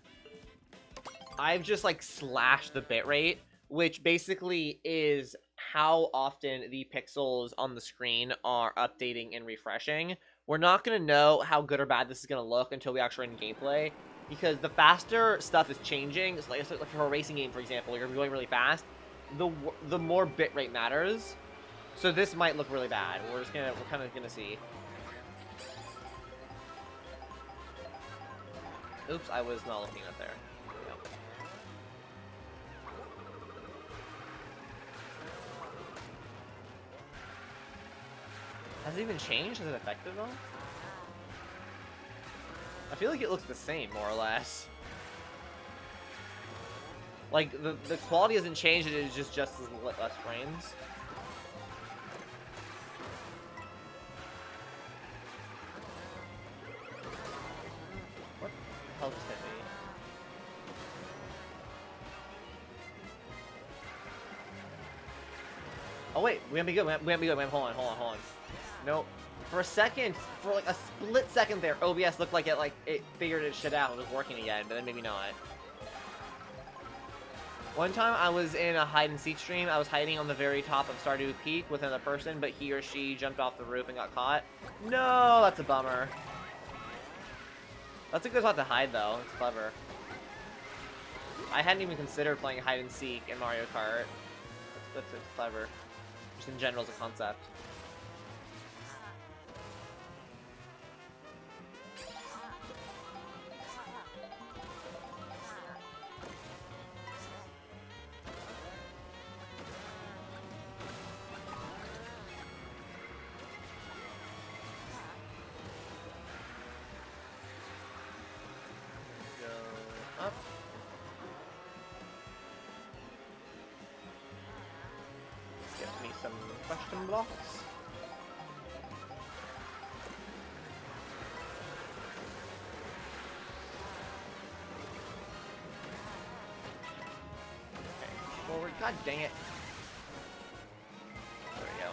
I've just like slashed the bitrate, which basically is how often the pixels on the screen are updating and refreshing. We're not going to know how good or bad this is going to look until we actually run gameplay, because the faster stuff is changing, like for a racing game, for example, you're going really fast, the more bitrate matters. So this might look really bad. We're kind of gonna see. Oops, I was not looking up there. Has it even changed? Has it affected at all? I feel like it looks the same, more or less. Like, the quality hasn't changed, it is just as less frames. What the hell just hit me? Oh wait, we have to be good, we have to be good, hold on. Nope. For a second, for like a split second there, OBS looked like it figured its shit out and was working again, but then maybe not. One time I was in a hide and seek stream, I was hiding on the very top of Stardew Peak with another person, but he or she jumped off the roof and got caught. No, that's a bummer. That's a good spot to hide though, it's clever. I hadn't even considered playing hide and seek in Mario Kart. That's clever. Just in general as a concept. Question blocks. Okay, forward. God dang it. There we go.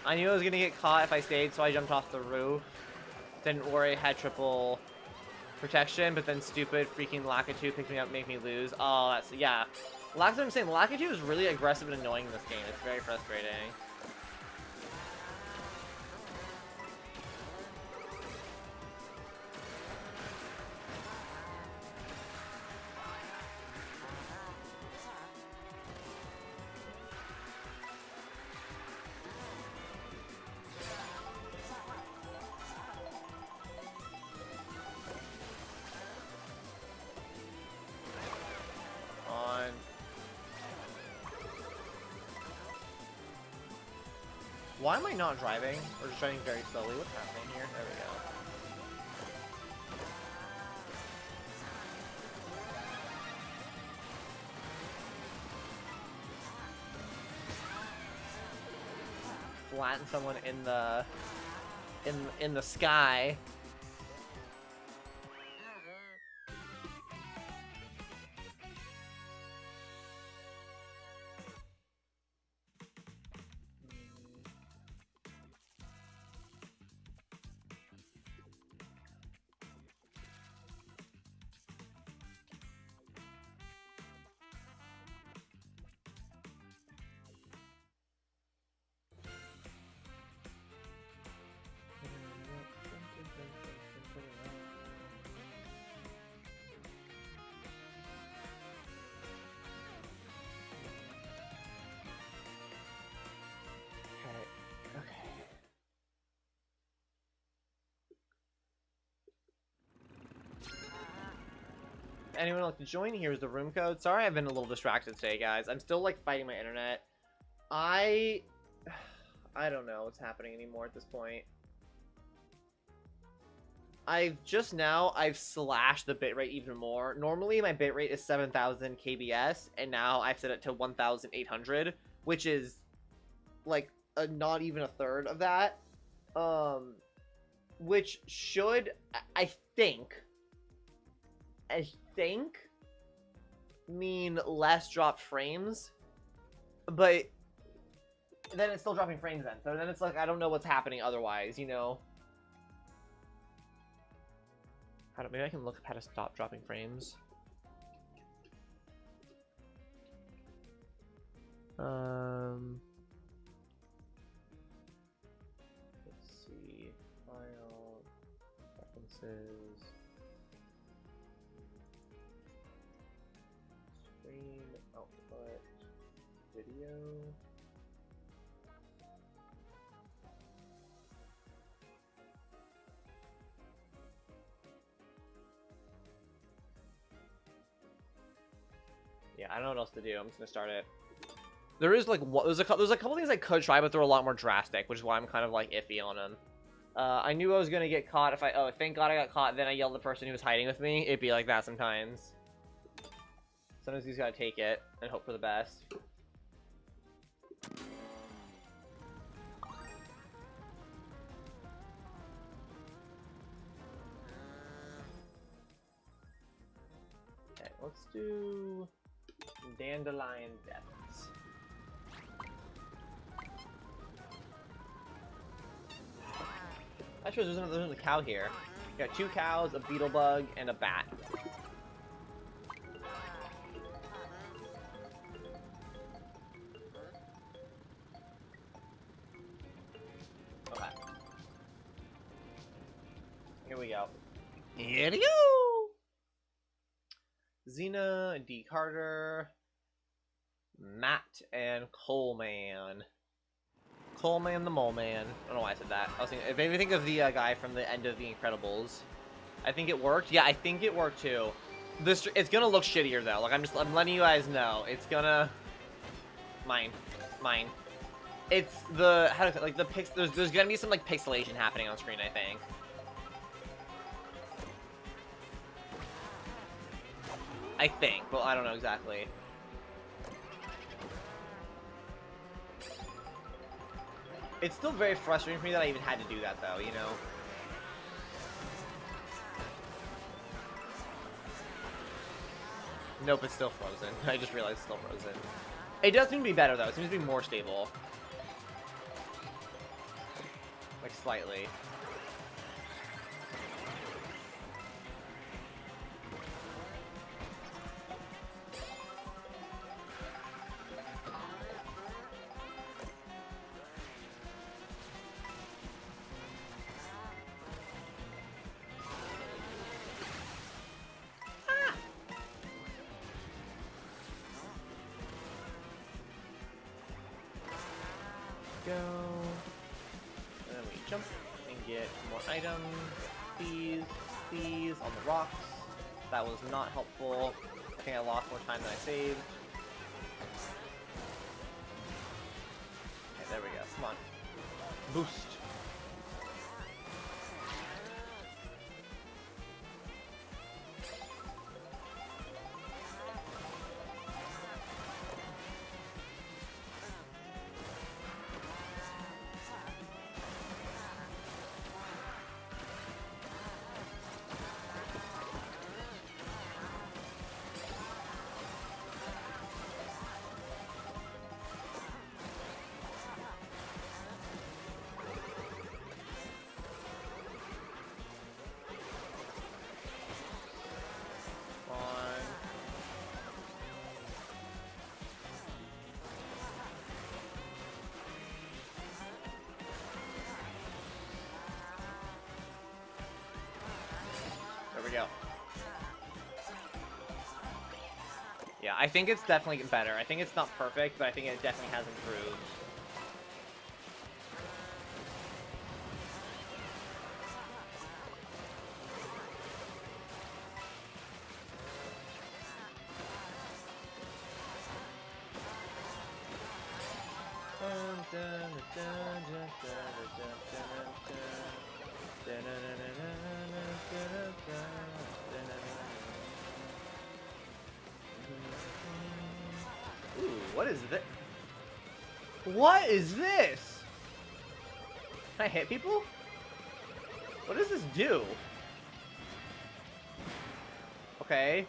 I knew I was gonna get caught if I stayed, so I jumped off the roof. Didn't worry, I had triple protection, but then stupid freaking Lakitu picked me up, make me lose. Oh, that's, yeah. I'm saying, Lakitu is really aggressive and annoying in this game. It's very frustrating. Why am I not driving? Or just driving very slowly? What's happening here? There we go. Flatten someone in the sky. anyone would like to join, here's the room code. Sorry I've been a little distracted today, guys. I'm still, like, fighting my internet. I don't know what's happening anymore at this point. I've slashed the bitrate even more. Normally, my bitrate is 7,000 kbs, and now I've set it to 1,800, which is, like, not even a third of that. Which should, I think, mean less dropped frames, but then it's still dropping frames then. So then it's like, I don't know what's happening otherwise, you know? Maybe I can look up how to stop dropping frames. Let's see. File, preferences, screen, output, video. Yeah, I don't know what else to do. I'm just gonna start it. There is like there's a couple things I could try, but they're a lot more drastic, which is why I'm kind of like iffy on them. I knew I was gonna get caught if oh, thank God I got caught. Then I yelled at the person who was hiding with me. It'd be like that sometimes. Sometimes you just gotta take it and hope for the best. Okay, let's do dandelion depths. Actually, there's a cow here. We got 2 cows, a beetle bug, and a bat. Okay. Here we go. Here we go! Zina, D. Carter, Matt, and Coleman. Coleman the Mole Man. I don't know why I said that. I was thinking, if maybe think of the guy from the end of The Incredibles. I think it worked. Yeah, I think it worked too. It's gonna look shittier though. Like I'm letting you guys know. It's gonna mine. It's the like the there's gonna be some like pixelation happening on screen, I think. But I don't know exactly. It's still very frustrating for me that I even had to do that, though, you know? Nope, it's still frozen. I just realized it's still frozen. It does seem to be better, though. It seems to be more stable. Like, slightly. Go. And then we jump and get more items. These on the rocks. That was not helpful. I think I lost more time than I saved. Okay, there we go. Come on. Boost. Go. Yeah, I think it's definitely better. I think it's not perfect, but I think it definitely has improved. Ooh, what is this? What is this? Can I hit people? What does this do? Okay.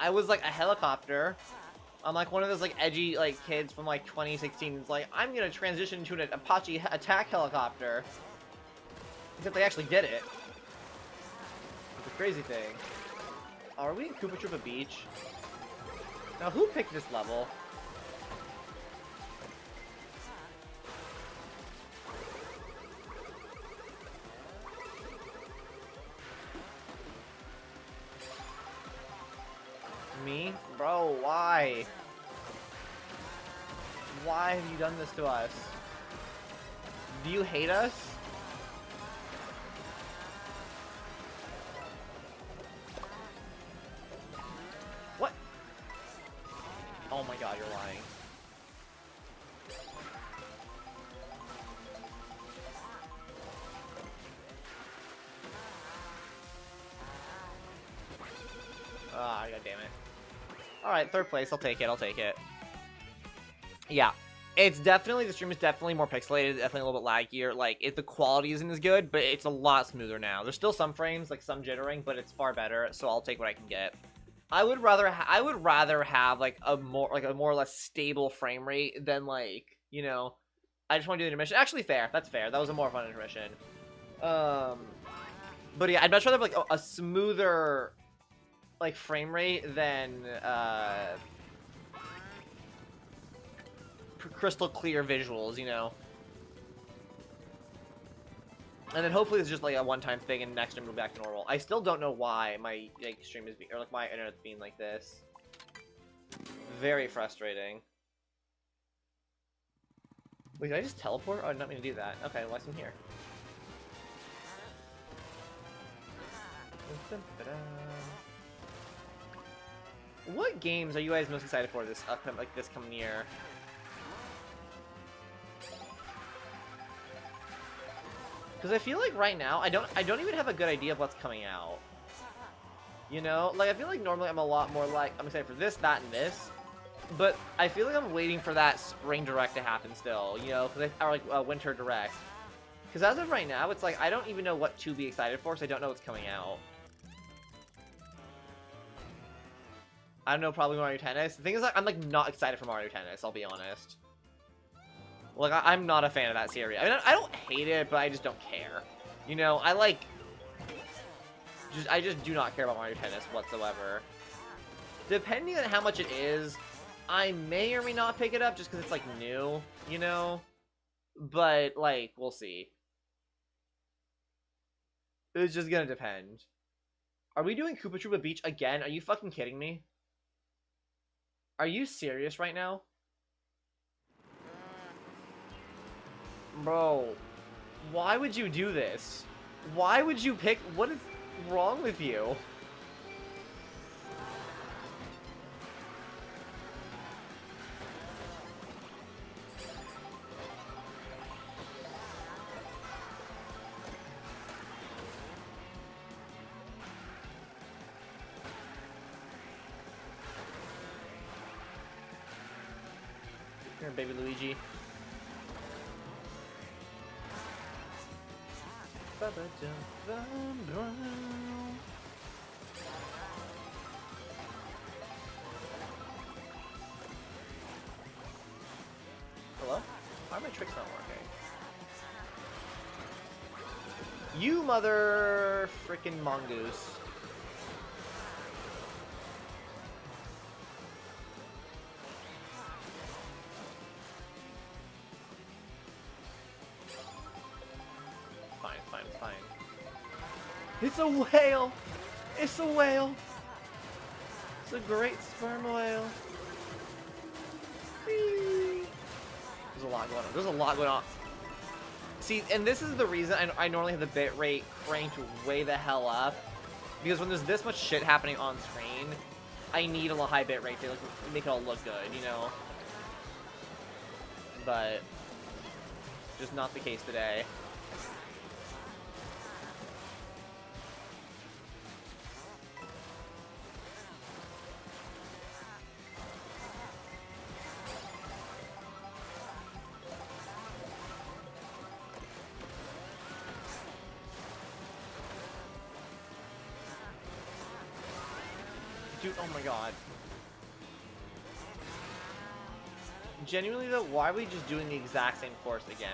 I was like a helicopter. I'm like one of those like edgy like kids from like 2016. It's like, I'm gonna transition to an Apache attack helicopter. Except they actually did it. It's a crazy thing. Oh, are we in Koopa Troopa Beach? Now who picked this level? Me? Bro, why? Why have you done this to us? Do you hate us? What? Oh my god, you're lying. Ah, god damn it. Alright, third place. I'll take it. I'll take it. Yeah. It's definitely, the stream is definitely more pixelated, definitely a little bit laggier. Like, the quality isn't as good, but it's a lot smoother now. There's still some frames, like some jittering, but it's far better, so I'll take what I can get. I would rather have like a more or less stable frame rate than like, you know, I just want to do the intermission. Actually, fair. That's fair. That was a more fun intermission. But yeah, I'd much rather have like a smoother like frame rate than crystal clear visuals, you know. And then hopefully it's just like a one-time thing, and next stream will be back to normal. I still don't know why my like stream is or like my internet's being like this. Very frustrating. Wait, did I just teleport? Oh, I did not mean to do that. Okay, well, I'm here. What games are you guys most excited for this coming year? Because I feel like right now I don't even have a good idea of what's coming out. You know, like I feel like normally I'm a lot more like I'm excited for this, that, and this, but I feel like I'm waiting for that spring direct to happen still. You know, or like winter direct. Because as of right now, it's like I don't even know what to be excited for, because I don't know what's coming out. I don't know, probably Mario Tennis. The thing is, like, I'm like not excited for Mario Tennis. I'll be honest. Like, I'm not a fan of that series. I mean, I don't hate it, but I just don't care. You know, I just do not care about Mario Tennis whatsoever. Depending on how much it is, I may or may not pick it up just because it's, like, new, you know? But, like, we'll see. It's just gonna depend. Are we doing Koopa Troopa Beach again? Are you fucking kidding me? Are you serious right now? Bro, why would you do this? Why would you pick? What is wrong with you? Here, baby Luigi. Hello? Why are my tricks not working? You mother frickin' mongoose. It's a whale! It's a whale! It's a great sperm whale. Whee! There's a lot going on. There's a lot going on. See, and this is the reason I normally have the bit rate cranked way the hell up. Because when there's this much shit happening on screen, I need a high bit rate to make it all look good, you know? but just not the case today. Dude, oh my god. Genuinely though, why are we just doing the exact same course again?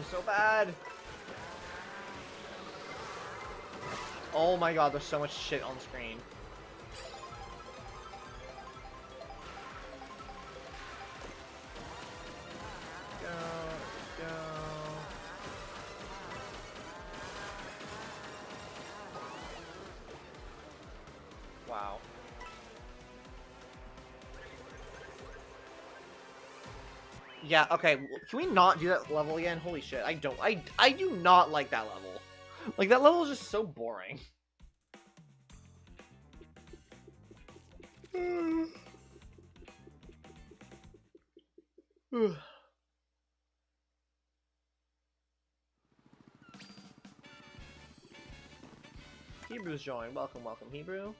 So bad. Oh my god, there's so much shit on screen. Go, go. Wow. Yeah, okay, can we not do that level again? Holy shit, I do not like that level. Like, that level is just so boring. Hebrew's joined. Welcome, welcome, Hebrew.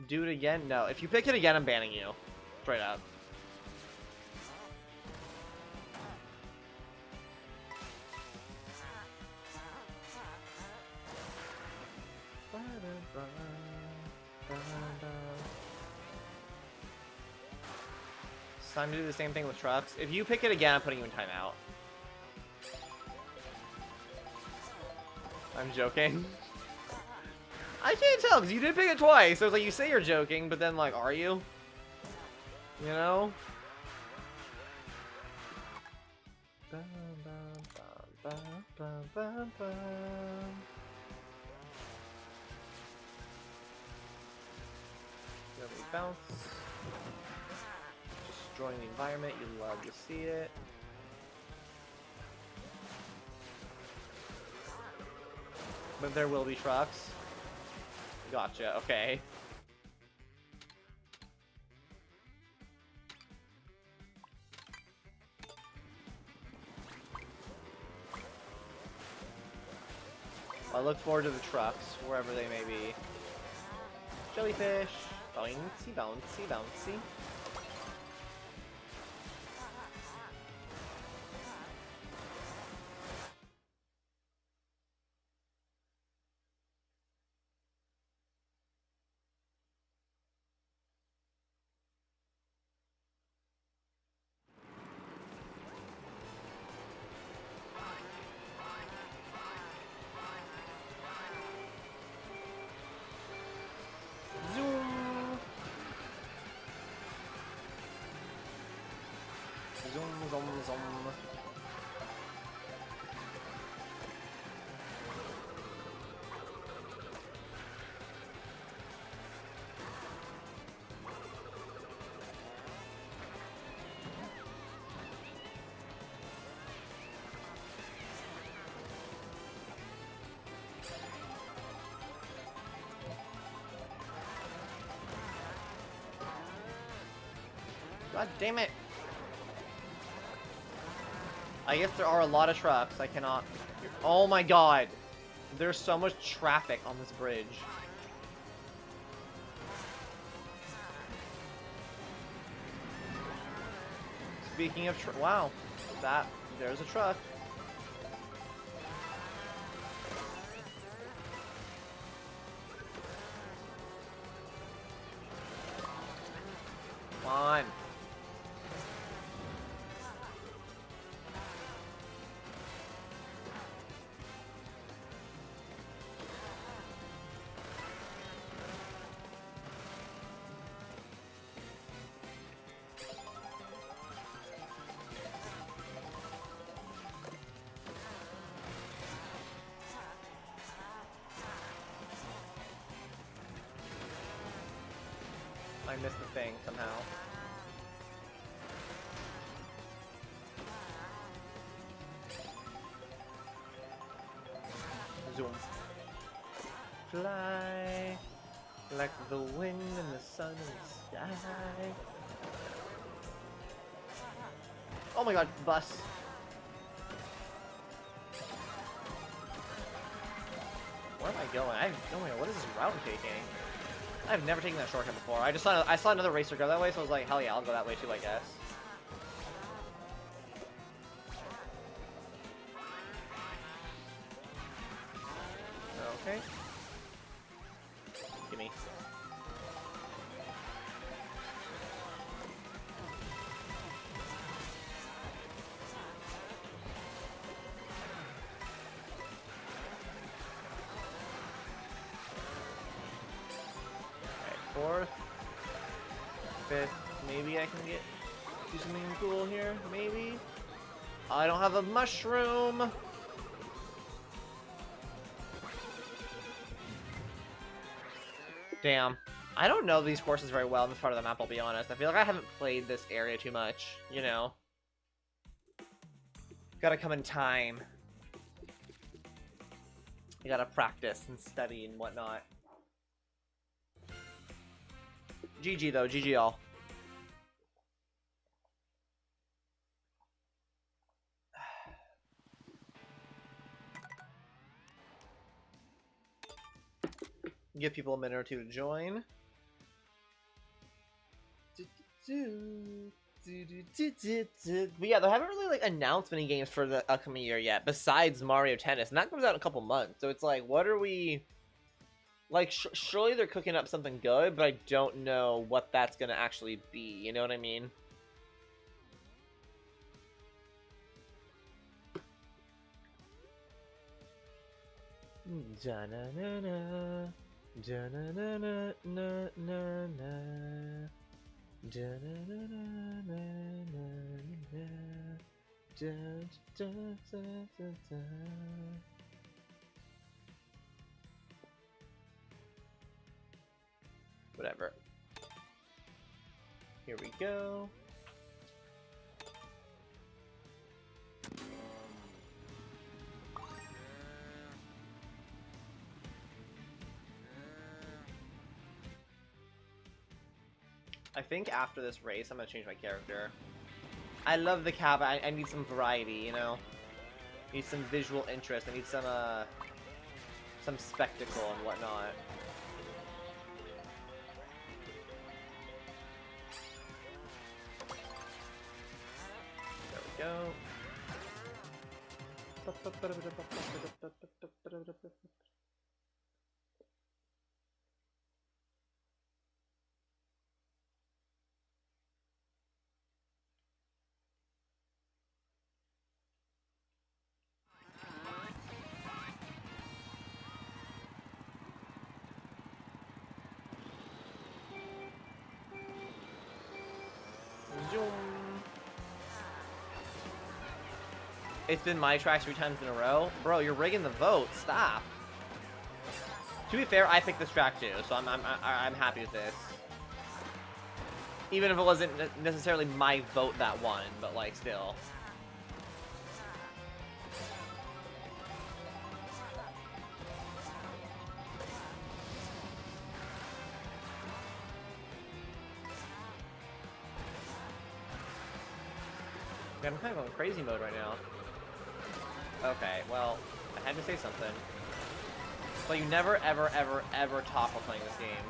Do it again? No. If you pick it again, I'm banning you. Straight up. It's time to do the same thing with trucks. If you pick it again, I'm putting you in timeout. I'm joking. I can't tell, because you did pick it twice, so it's like, you say you're joking, but then, like, are you? You know? Lovely bounce. Destroying the environment, you love to see it. But there will be trucks. Gotcha, okay. I look forward to the trucks, wherever they may be. Jellyfish! Bouncy, bouncy, bouncy. God damn it! I guess there are a lot of trucks. I cannot... Oh my god! There's so much traffic on this bridge. Speaking of wow. There's a truck. Come on. I missed the thing somehow. Zoom. Fly like the wind and the sun and the sky. Oh my god, bus. Where am I going? I have no idea. What is this route I'm taking? I've never taken that shortcut before. I saw another racer go that way, so I was like, hell yeah, I'll go that way too, I guess. Okay. Gimme. Fourth, fifth, maybe I can do something cool here, maybe? I don't have a mushroom! Damn. I don't know these courses very well in this part of the map, I'll be honest. I feel like I haven't played this area too much, you know? Gotta come in time. You gotta practice and study and whatnot. GG though, GG all. Give people a minute or two to join. But yeah, they haven't really like announced many games for the upcoming year yet, besides Mario Tennis, and that comes out in a couple months. So it's like, what are we? Like, surely they're cooking up something good, but I don't know what that's gonna actually be. You know what I mean? Da-na-na-na, da-na-na-na-na-na-na, da-na-na-na-na-na-na, da-da-da-da-da-da. Whatever. Here we go. I think after this race, I'm gonna change my character. I love the cab. I need some variety, you know? I need some visual interest. I need some spectacle and whatnot. There we go. It's been my tracks 3 times in a row. Bro, you're rigging the vote. Stop. To be fair, I picked this track too, so I'm happy with this. Even if it wasn't necessarily my vote that won, but like still. I'm kind of on crazy mode right now. Okay, well, I had to say something. But you never, ever, ever, ever talk while playing this game.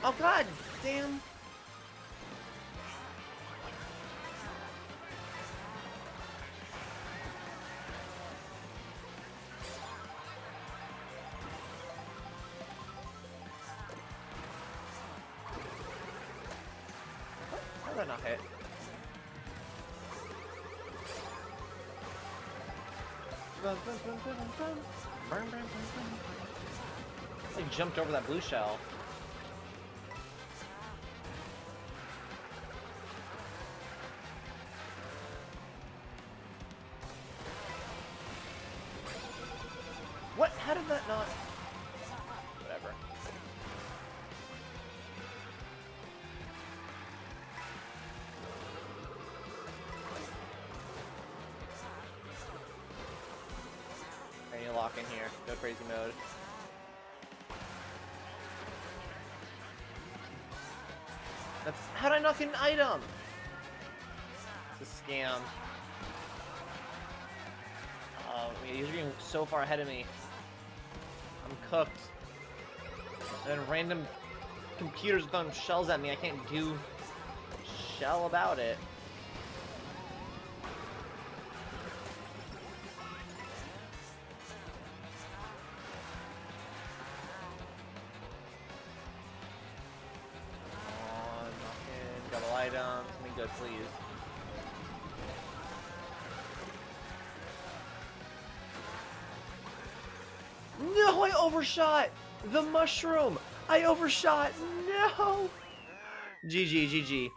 Oh god, damn. How did that not hit? I jumped over that blue shell. How did that not... Whatever. I need to lock in here. Go crazy mode. That's... How did I not get an item? It's a scam. Oh, you're getting so far ahead of me. I'm cooked. And random computers throwing shells at me. I can't do shell about it. Oh, knocking. Double items. Something good, please. No, I overshot! The mushroom! I overshot! No! GG, GG.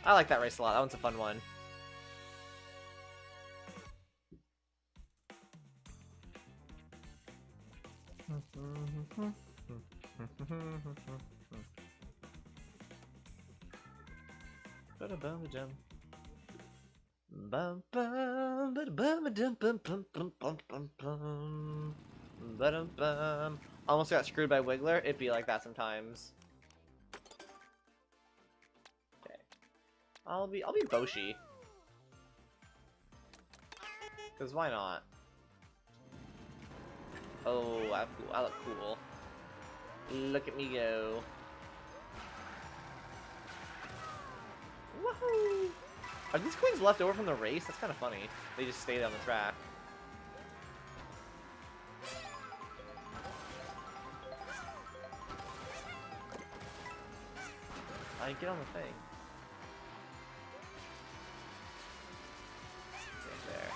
I like that race a lot. That one's a fun one. Almost got screwed by Wiggler. It'd be like that sometimes. Okay. I'll be Boshi. Cause why not? Oh, I look cool. Look at me go. Woohoo! Are these coins left over from the race? That's kind of funny. They just stayed on the track. I get on the thing. Right there.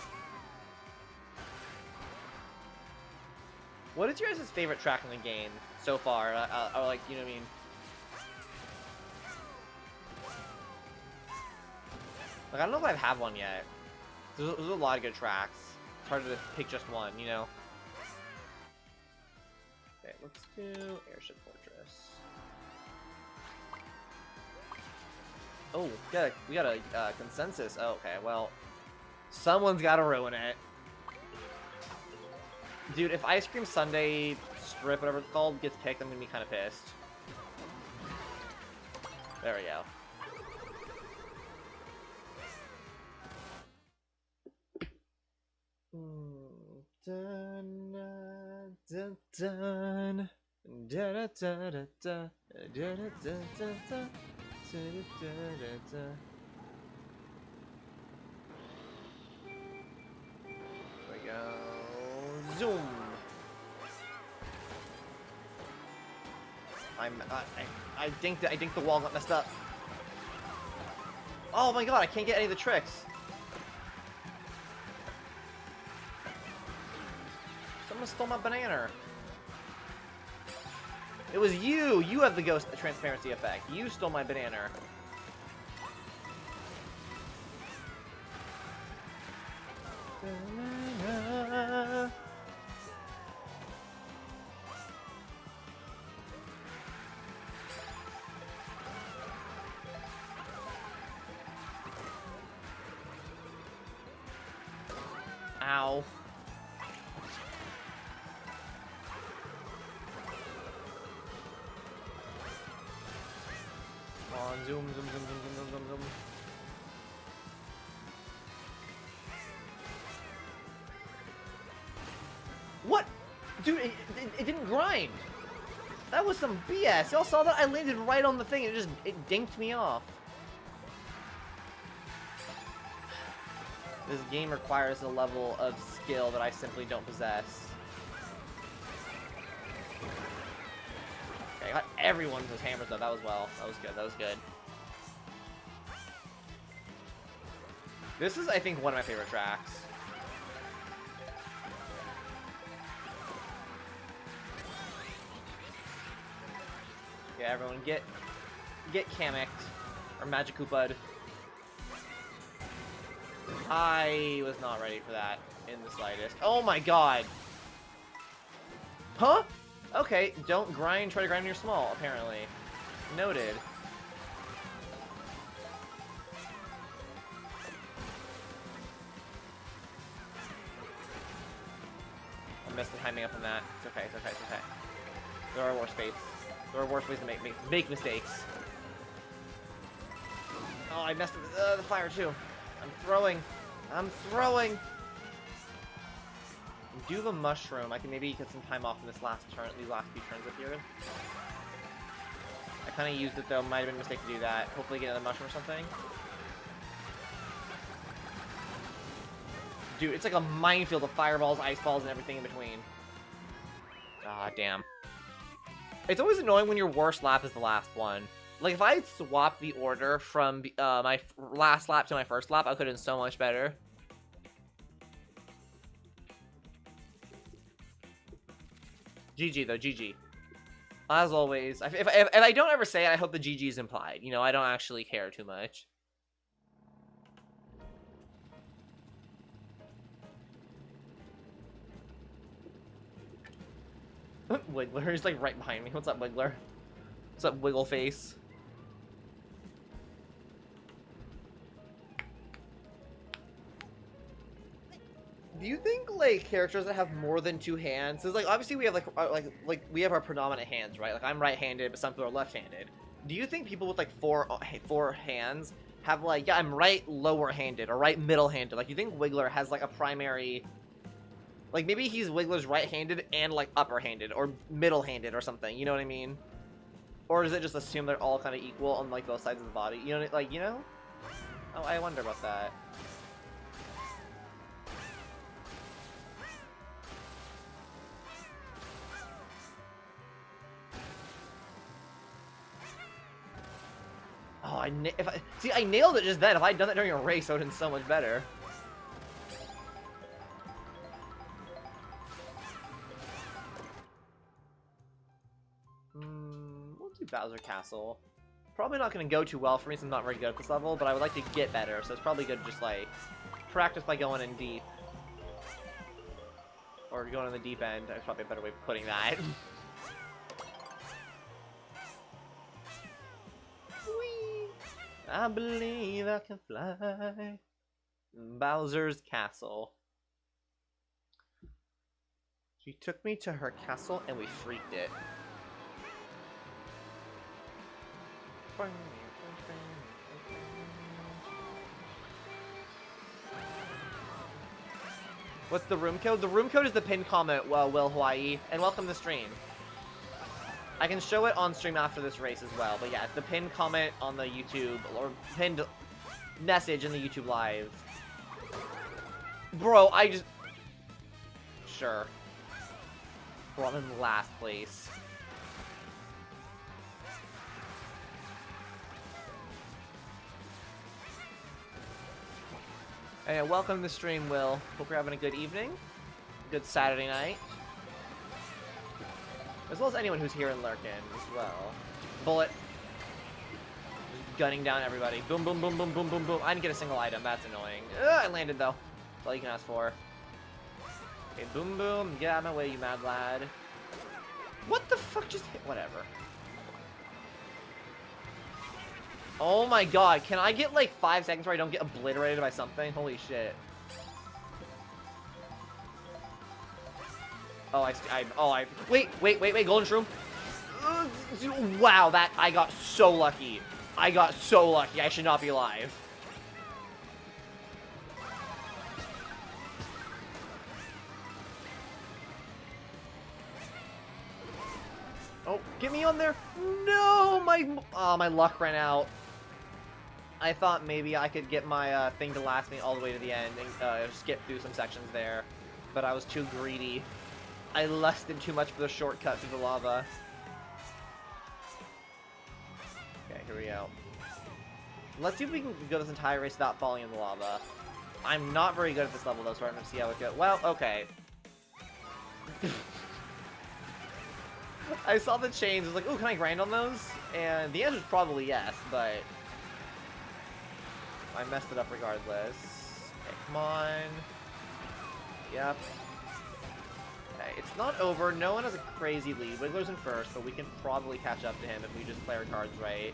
What is your guys' favorite track in the game so far? Or like, you know what I mean? Like, I don't know if I have one yet. There's a lot of good tracks. It's hard to pick just one, you know? Okay, let's do Airship Fortress. Oh, we got a consensus. Oh, okay, well, someone's got to ruin it. Dude, if Ice Cream Sundae Strip, whatever it's called, gets picked, I'm gonna be kind of pissed. There we go. Dun, dun, dun, dun, dun, dun, dun, dun, dun, dun. There we go. Zoom. I think the wall got messed up. Oh my god, I can't get any of the tricks. Someone stole my banana. It was you! You have the ghost transparency effect. You stole my banana. Ow. On, zoom, zoom, zoom, zoom, zoom, zoom, zoom. What? Dude, it didn't grind. That was some BS. Y'all saw that? I landed right on the thing and it dinked me off. This game requires a level of skill that I simply don't possess. Okay, I got everyone with hammers though. That was good. That was good. This is, I think, one of my favorite tracks. Yeah, everyone get Kamek or Magikoopa. I was not ready for that in the slightest. Oh my god! Huh? Okay, don't try to grind when you're small, apparently. Noted. I missed the timing up on that. It's okay, it's okay, it's okay. There are worse fates. There are worse ways to make mistakes. Oh, I messed with the fire too. I'm throwing. I'm throwing. Do the mushroom. I can maybe get some time off in this last turn, these last few turns of here. I kind of used it though. Might have been a mistake to do that. Hopefully get another mushroom or something. Dude, it's like a minefield of fireballs, ice balls, and everything in between. Ah, damn. It's always annoying when your worst lap is the last one. Like, if I had swapped the order from my last lap to my first lap, I could have done so much better. GG, though. GG. As always, if I don't ever say it, I hope the GG is implied. You know, I don't actually care too much. Wiggler is like right behind me. What's up, Wiggler? What's up, Wiggle Face? Do you think like characters that have more than two hands? Because like obviously we have like we have our predominant hands, right? Like I'm right-handed, but some people are left-handed. Do you think people with like four hands have like, yeah, I'm right lower-handed or right middle-handed? Like you think Wiggler has like a primary, like maybe he's Wiggler's right-handed and like upper-handed or middle-handed or something? You know what I mean? Or is it just assume they're all kind of equal on like both sides of the body? You know, like you know? Oh, I wonder about that. Oh, see, I nailed it just then. If I'd done that during a race, I would have been so much better. We'll do Bowser Castle. Probably not going to go too well for me since I'm not very good at this level, but I would like to get better, so it's probably good to just, like, practice by going in deep. Or going in the deep end. That's probably a better way of putting that. I believe I can fly. Bowser's Castle. She took me to her castle and we freaked it. What's the room code? The room code is the pinned comment, Will Hawaii, and welcome to the stream. I can show it on stream after this race as well, but yeah, it's the pinned comment on the YouTube, or pinned message in the YouTube live. Bro, I just... Sure. Bro, I'm in last place. Hey, welcome to the stream, Will. Hope you're having a good evening. Good Saturday night. As well as anyone who's here in Lurkin as well. Bullet. Just gunning down everybody. Boom, boom, boom, boom, boom, boom, boom. I didn't get a single item. That's annoying. I landed, though. That's all you can ask for. Okay, boom, boom. Get out of my way, you mad lad. What the fuck just hit? Whatever. Oh my god. Can I get, like, 5 seconds where I don't get obliterated by something? Holy shit. Wait, golden shroom. Wow, I got so lucky. I got so lucky. I should not be alive. Oh, get me on there. No, my luck ran out. I thought maybe I could get my thing to last me all the way to the end and skip through some sections there, but I was too greedy. I lusted too much for the shortcut through the lava. Okay, here we go. Let's see if we can go this entire race without falling in the lava. I'm not very good at this level, though, so I'm going to see how it goes. Well, okay. I saw the chains. I was like, ooh, can I grind on those? And the answer is probably yes, but I messed it up regardless. Okay, come on. Yep. Okay, it's not over. No one has a crazy lead. Wiggler's in first, but we can probably catch up to him if we just play our cards right.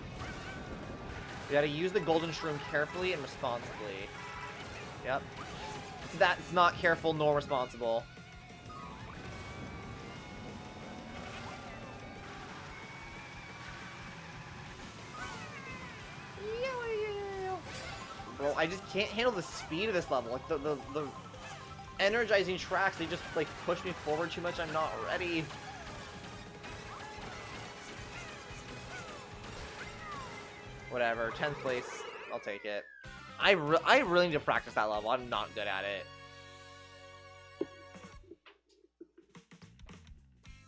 We gotta use the golden shroom carefully and responsibly. Yep. That's not careful nor responsible. Bro, I just can't handle the speed of this level. Like, the energizing tracks, they just, like, push me forward too much. I'm not ready. Whatever, 10th place, I'll take it. I really need to practice that level. I'm not good at it.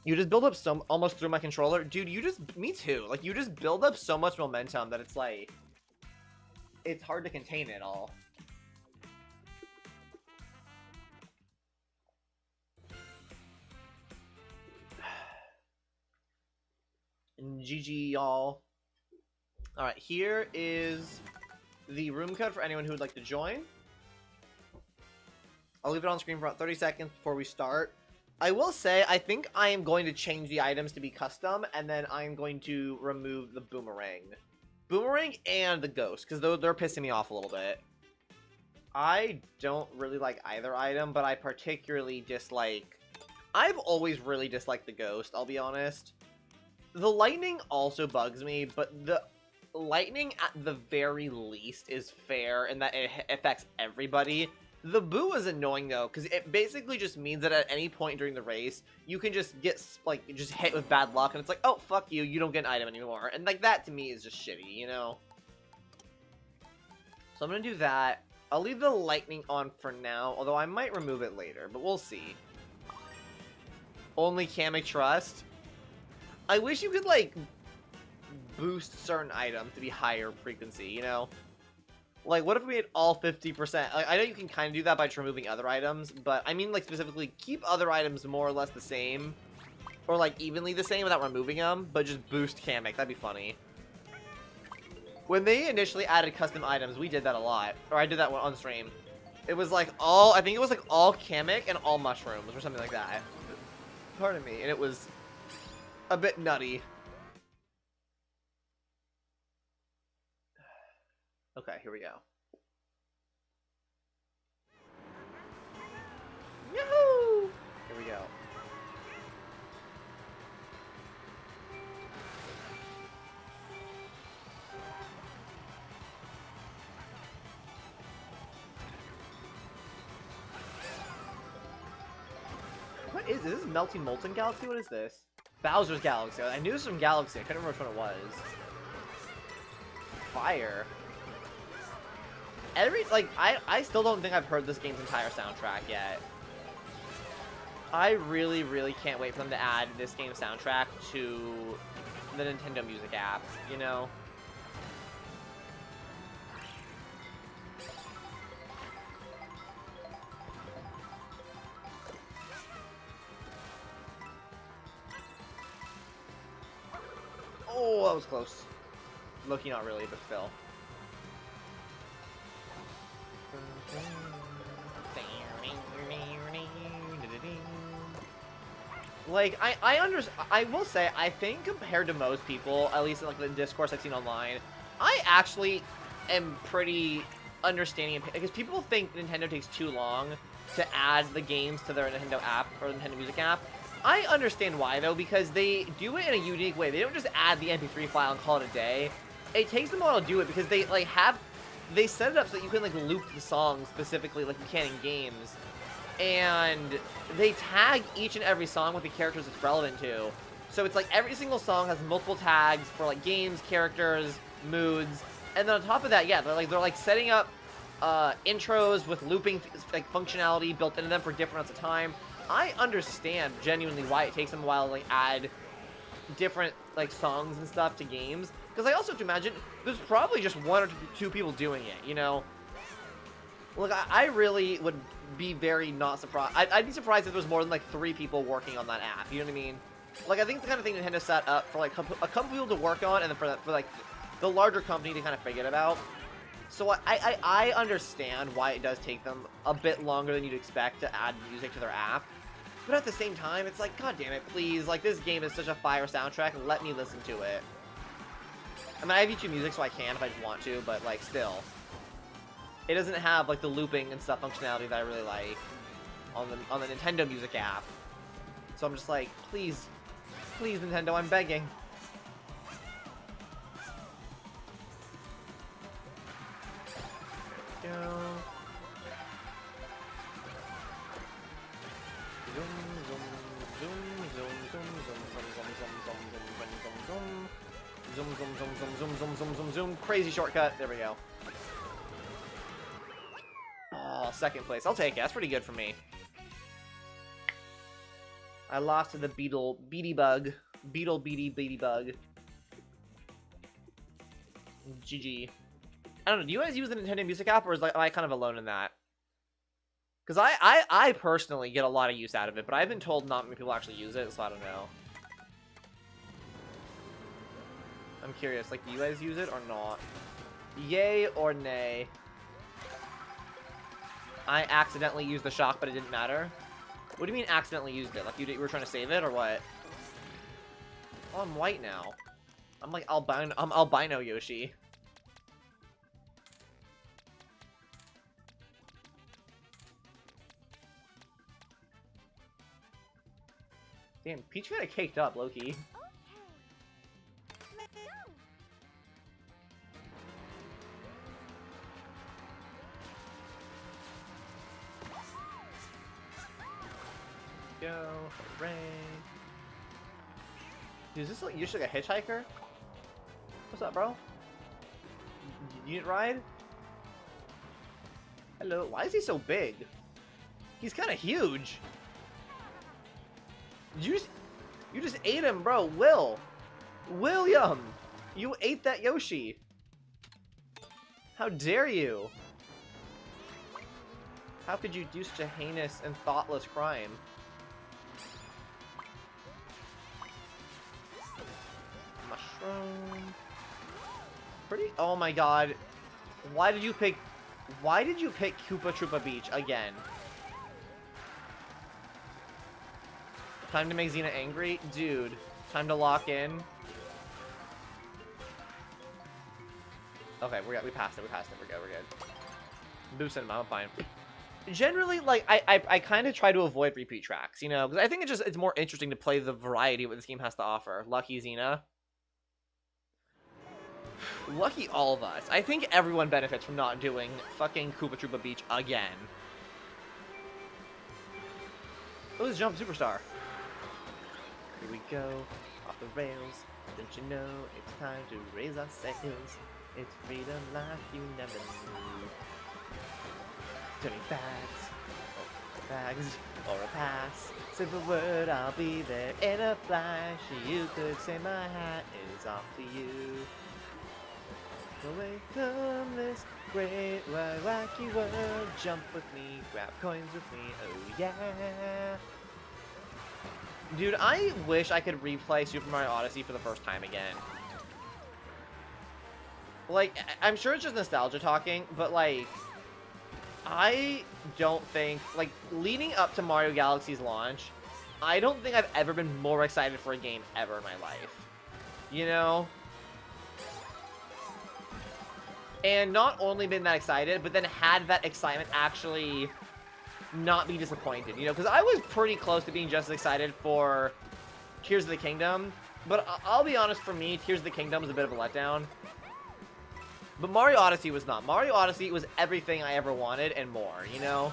You just build up so almost through my controller. Dude, you just, me too. Like, you just build up so much momentum that it's like, it's hard to contain it all. GG, y'all. Alright, here is the room code for anyone who would like to join. I'll leave it on screen for about 30 seconds before we start. I will say, I think I am going to change the items to be custom, and then I'm going to remove the boomerang. Boomerang and the ghost, because they're pissing me off a little bit. I don't really like either item, but I particularly dislike... I've always really disliked the ghost, I'll be honest. The lightning also bugs me, but the lightning at the very least is fair in that it affects everybody. The boo is annoying though, because it basically just means that at any point during the race, you can just get, like, just hit with bad luck, and it's like, oh, fuck you, you don't get an item anymore. And, like, that to me is just shitty, you know? So I'm gonna do that. I'll leave the lightning on for now, although I might remove it later, but we'll see. Only Kamek Trust. I wish you could, like, boost certain items to be higher frequency, you know? Like, what if we had all 50%? Like, I know you can kind of do that by just removing other items, but I mean, like, specifically, keep other items more or less the same. Or, like, evenly the same without removing them, but just boost Kamek. That'd be funny. When they initially added custom items, we did that a lot. Or I did that one on stream. It was, like, all... I think it was, like, all Kamek and all mushrooms, or something like that. Pardon me. And it was a bit nutty. Okay, here we go. Yahoo! Here we go. What is this? Is this Melting Molten Galaxy? What is this? Bowser's Galaxy. I knew this was from Galaxy. I couldn't remember which one it was. Fire. I still don't think I've heard this game's entire soundtrack yet. I really, really can't wait for them to add this game's soundtrack to the Nintendo Music app, you know? Oh, that was close. Loki, not really, but still. Like, I will say, I think compared to most people, at least in, like, the discourse I've seen online, I actually am pretty understanding, because people think Nintendo takes too long to add the games to their Nintendo app, or Nintendo Music app. I understand why, though, because they do it in a unique way. They don't just add the MP3 file and call it a day. It takes them a while to do it, because they, like, they set it up so that you can, like, loop the songs specifically like you can in games. And they tag each and every song with the characters it's relevant to. So it's like every single song has multiple tags for, like, games, characters, moods. And then on top of that, yeah, they're like setting up intros with looping, like, functionality built into them for different amounts of time. I understand genuinely why it takes them a while to, like, add different, like, songs and stuff to games. Because I also have to imagine there's probably just one or two people doing it, you know? Look, I really would be very not surprised. I'd be surprised if there was more than, like, 3 people working on that app, you know what I mean? Like, I think the kind of thing Nintendo set up for, like, a couple people to work on, and then for like, the larger company to kind of figure it out. So I understand why it does take them a bit longer than you'd expect to add music to their app. But at the same time, it's like, god damn it, please, like, this game is such a fire soundtrack, let me listen to it. I mean, I have YouTube Music, so I can if I just want to, but, like, still. It doesn't have, like, the looping and stuff functionality that I really like on the Nintendo Music app. So I'm just like, please, please, Nintendo, I'm begging. Go. Zoom. Crazy shortcut. There we go. Oh, second place. I'll take it. That's pretty good for me. I lost to the beady bug. Beady bug. GG. I don't know. Do you guys use the Nintendo Music app, or am I kind of alone in that? Because I personally get a lot of use out of it, but I've been told not many people actually use it, so I don't know. I'm curious, like, do you guys use it or not? Yay or nay? I accidentally used the shock, but it didn't matter. What do you mean accidentally used it? Like, you were trying to save it, or what? Oh, I'm white now. I'm like albino Yoshi. Damn, Peach got it caked up, Loki. Go, hooray. Dude, is this like, you're just like a hitchhiker? What's up, bro? Unit ride? Hello, why is he so big? He's kind of huge. You just ate him, bro. William, you ate that Yoshi. How dare you? How could you do such a heinous and thoughtless crime? Mushroom. Pretty. Oh my god. Why did you pick Koopa Troopa Beach again? Time to make Zina angry? Dude, time to lock in. Okay, we passed it, we're good. Boost him, I'm fine. Generally, like, I kind of try to avoid repeat tracks, you know? Because I think it's more interesting to play the variety of what this game has to offer. Lucky Zina. Lucky all of us. I think everyone benefits from not doing fucking Koopa Troopa Beach again. Oh, this Jump Superstar. Here we go, off the rails. Don't you know it's time to raise our sails? It's freedom life you never knew. Turning bags or a pass. Simple word, I'll be there in a flash. You could say my hat is off to you. Away from this great wide wacky world. Jump with me, grab coins with me, oh yeah. Dude, I wish I could replay Super Mario Odyssey for the first time again. Like, I'm sure it's just nostalgia talking, but, like, I don't think, like, leading up to Mario Galaxy's launch, I don't think I've ever been more excited for a game ever in my life. You know? And not only been that excited, but then had that excitement actually not be disappointed, you know, because I was pretty close to being just as excited for Tears of the Kingdom, but I'll be honest, for me, Tears of the Kingdom was a bit of a letdown. But Mario Odyssey was not. Mario Odyssey was everything I ever wanted and more, you know?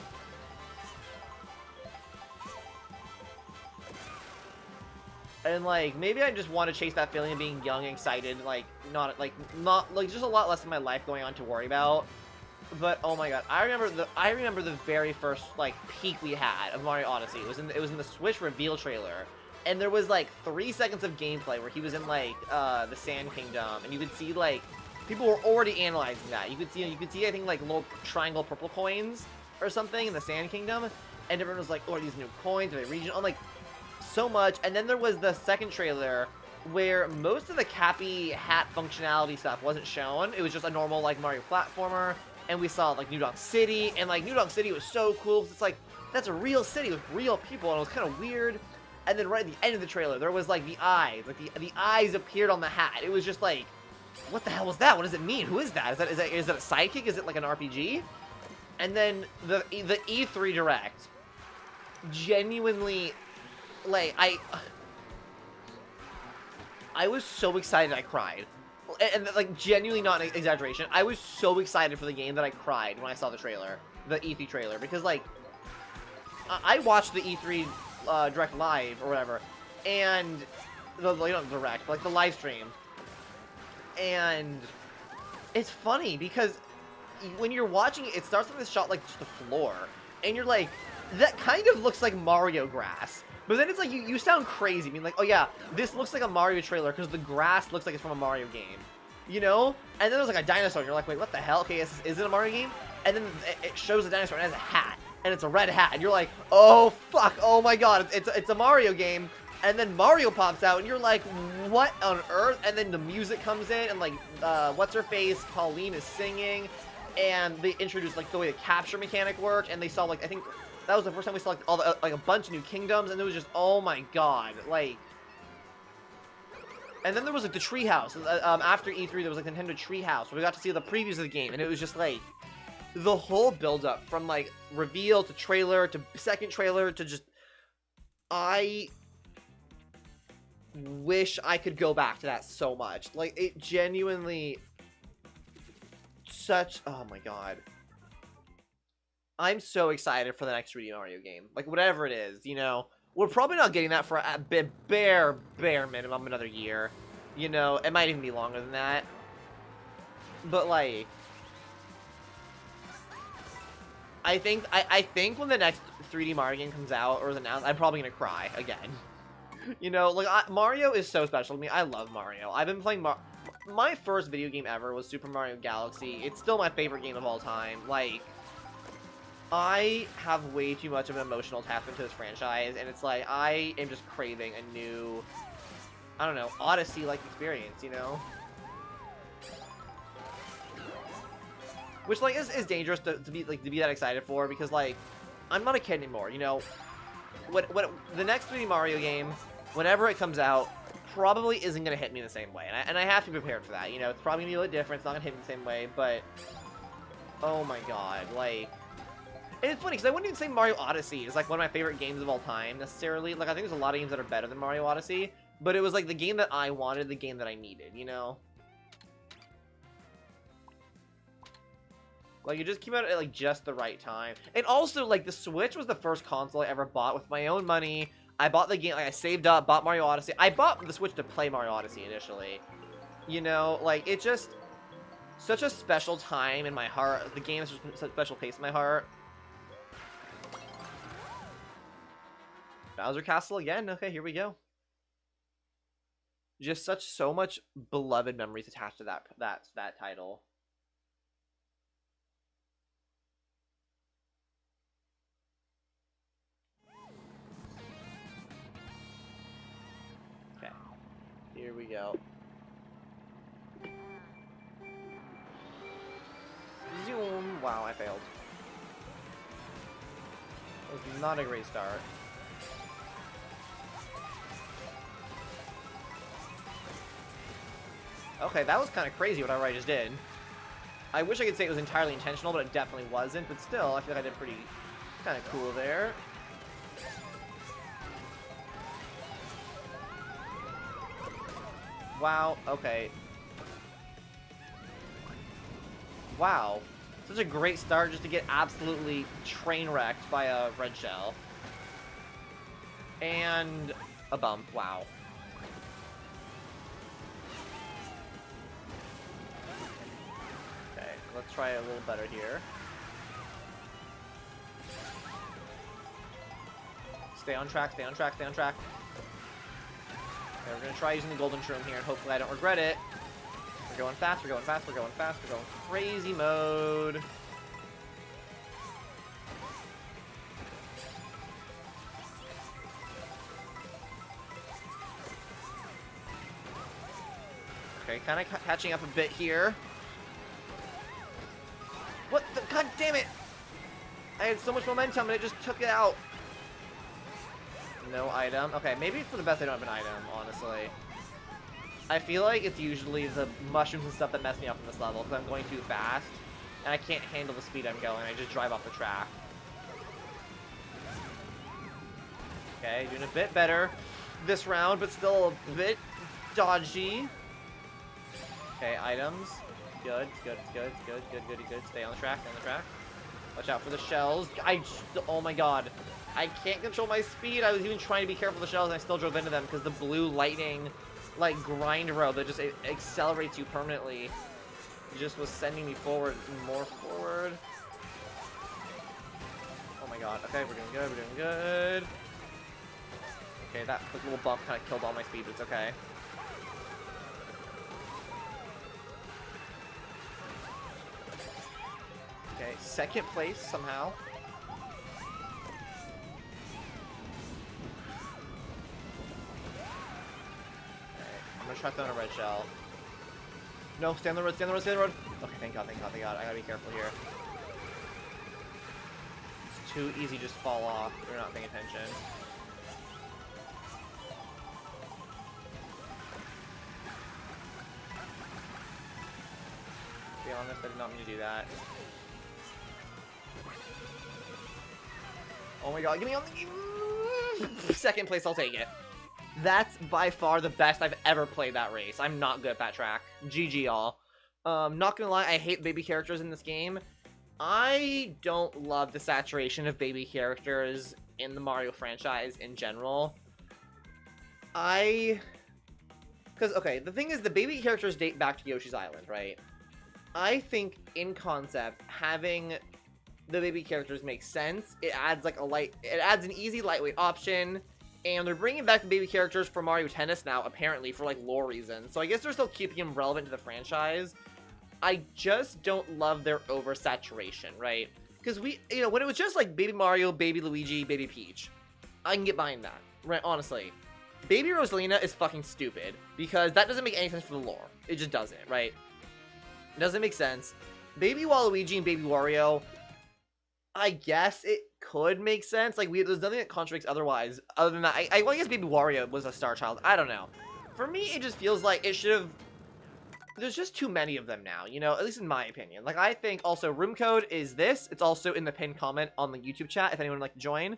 And, like, maybe I just want to chase that feeling of being young and excited, like, not just a lot less in my life going on to worry about. But oh my god, I remember the very first, like, peak we had of Mario Odyssey. It was in the Switch reveal trailer, and there was like 3 seconds of gameplay where he was in like the Sand Kingdom, and you could see like people were already analyzing that. You could see I think like little triangle purple coins or something in the Sand Kingdom, and everyone was like, "Oh, are these new coins? Are they regional?" I'm like, so much. And then there was the second trailer where most of the Cappy hat functionality stuff wasn't shown. It was just a normal like Mario platformer. and we saw like New Donk City, and like New Donk City was so cool because it's like that's a real city with real people, and it was kind of weird. And then right at the end of the trailer, there was like the eyes, like the eyes appeared on the hat. It was just like, what the hell was that? What does it mean? Who is that? Is that a sidekick? Is it like an RPG? And then the E3 Direct, genuinely, like I was so excited I cried. And like, genuinely not an exaggeration. I was so excited for the game that I cried when I saw the trailer. The E3 trailer. Because, like, I watched the E3 Direct live, or whatever. And, not Direct, but, like, the live stream. And it's funny, because when you're watching it, it starts with this shot, like, just the floor. And you're like, that kind of looks like Mario grass. But then it's like, you sound crazy. I mean, like, oh yeah, this looks like a Mario trailer because the grass looks like it's from a Mario game. You know? And then there's like a dinosaur, and you're like, wait, what the hell? Okay, is it a Mario game? And then it shows the dinosaur, and it has a hat. And it's a red hat. And you're like, oh, fuck. Oh, my God. It's a Mario game. And then Mario pops out, and you're like, what on earth? And then the music comes in, and like, what's-her-face, Pauline is singing. And they introduced, like, the way the capture mechanic worked. And they saw, like, I think that was the first time we saw, like, all the, like, a bunch of new kingdoms. And it was just, oh, my God. Like, and then there was, like, the treehouse. After E3, there was, like, Nintendo Treehouse, where we got to see the previews of the game. And it was just, like, the whole build-up from, like, reveal to trailer to second trailer to just... I wish I could go back to that so much. Like, it genuinely... Oh, my God. I'm so excited for the next 3D Mario game. Like, whatever it is, you know? We're probably not getting that for a bare minimum another year. You know, it might even be longer than that. But, like... I think when the next 3D Mario game comes out or is announced, I'm probably gonna cry again. You know, like, Mario is so special to me. I love Mario. I've been playing my first video game ever was Super Mario Galaxy. It's still my favorite game of all time. Like, I have way too much of an emotional attachment to this franchise, and it's like, I am just craving a new, I don't know, Odyssey-like experience, you know? Which, like, is dangerous to be that excited for, because, like, I'm not a kid anymore, you know? What the next 3D Mario game, whenever it comes out, probably isn't going to hit me in the same way, and I have to be prepared for that, you know? It's probably going to be a little different, it's not going to hit me the same way, but, oh my God, like... And it's funny, because I wouldn't even say Mario Odyssey is, like, one of my favorite games of all time, necessarily. Like, I think there's a lot of games that are better than Mario Odyssey, but it was, like, the game that I wanted, the game that I needed, you know? Like, it just came out at, like, just the right time. And also, like, the Switch was the first console I ever bought with my own money. I bought the game, like, I saved up, bought Mario Odyssey. I bought the Switch to play Mario Odyssey initially. You know, like, it just... Such a special time in my heart. The game is just such a special place in my heart. Bowser Castle again? Okay, here we go. Just so much beloved memories attached to that title. Okay, here we go. Zoom! Wow, I failed. That was not a great start. Okay, that was kind of crazy whatever I just did. I wish I could say it was entirely intentional, but it definitely wasn't. But still, I feel like I did pretty kind of cool there. Wow, okay. Wow. Such a great start just to get absolutely train wrecked by a red shell. And a bump, wow. Let's try a little better here. Stay on track, stay on track, stay on track. Okay, we're gonna try using the golden shroom here, and hopefully I don't regret it. We're going fast, we're going fast, we're going fast, we're going crazy mode. Okay, kind of catching up a bit here. What? Damn it! I had so much momentum and it just took it out. No item. Okay, maybe for the best I don't have an item, honestly. I feel like it's usually the mushrooms and stuff that mess me up in this level because I'm going too fast and I can't handle the speed I'm going. I just drive off the track. Okay, doing a bit better this round, but still a bit dodgy. Okay, items. Good, good, good, good, good, good, good. Stay on the track, on the track. Watch out for the shells. Oh my god. I can't control my speed. I was even trying to be careful of the shells and I still drove into them because the blue lightning, like, grind row that just accelerates you permanently just was sending me forward, more forward. Oh my god. Okay, we're doing good, we're doing good. Okay, that little bump kind of killed all my speed, but it's okay. Okay, second place somehow. Okay, I'm gonna try throwing a red shell. No, stay on the road, stay on the road, stay on the road. Okay, thank god, thank god, thank god. I gotta be careful here. It's too easy to just fall off if you're not paying attention. To be honest, I did not mean to do that. Oh my god, give me on the second place, I'll take it. That's by far the best I've ever played that race. I'm not good at that track. GG, y'all. Not gonna lie, I hate baby characters in this game. I don't love the saturation of baby characters in the Mario franchise in general. Because, okay, the thing is, the baby characters date back to Yoshi's Island, right? I think, in concept, having the baby characters makes sense. It adds, like, it adds an easy, lightweight option. And they're bringing back the baby characters for Mario Tennis now, apparently, for, like, lore reasons. So I guess they're still keeping them relevant to the franchise. I just don't love their oversaturation, right? Because when it was just, like, Baby Mario, Baby Luigi, Baby Peach, I can get behind that, right? Honestly. Baby Rosalina is fucking stupid, because that doesn't make any sense for the lore. It just doesn't, right? It doesn't make sense. Baby Waluigi and Baby Wario, I guess it could make sense. Like, there's nothing that contradicts otherwise. Other than that, I guess Baby Wario was a star child. I don't know. For me, it just feels like it should have... There's just too many of them now, you know? At least in my opinion. Like, I think also room code is this. It's also in the pinned comment on the YouTube chat if anyone would like to join.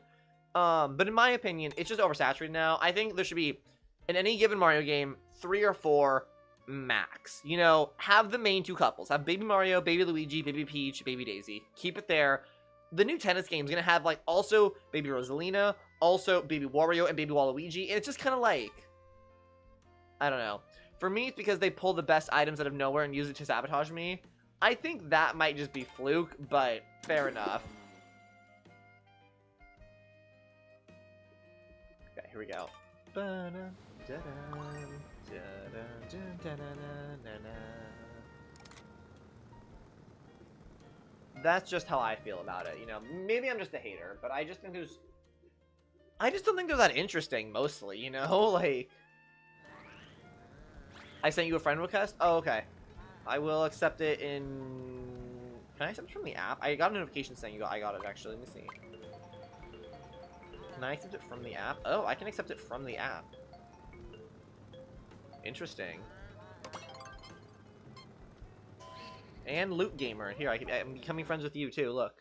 But in my opinion, it's just oversaturated now. I think there should be, in any given Mario game, 3 or 4 max. You know, have the main 2 couples. Have Baby Mario, Baby Luigi, Baby Peach, Baby Daisy. Keep it there. The new tennis game is going to have, like, also Baby Rosalina, also Baby Wario, and Baby Waluigi. And it's just kind of like... I don't know. For me, it's because they pull the best items out of nowhere and use it to sabotage me. I think that might just be fluke, but fair enough. Okay, here we go. That's just how I feel about it, you know. Maybe I'm just a hater, but I just think there's... I just don't think they're that interesting, mostly, you know? Like... I sent you a friend request? Oh, okay. I will accept it in... Can I accept it from the app? I got a notification saying I got it, actually. Let me see. Can I accept it from the app? Oh, I can accept it from the app. Interesting. And Loot Gamer. Here, I'm becoming friends with you, too. Look.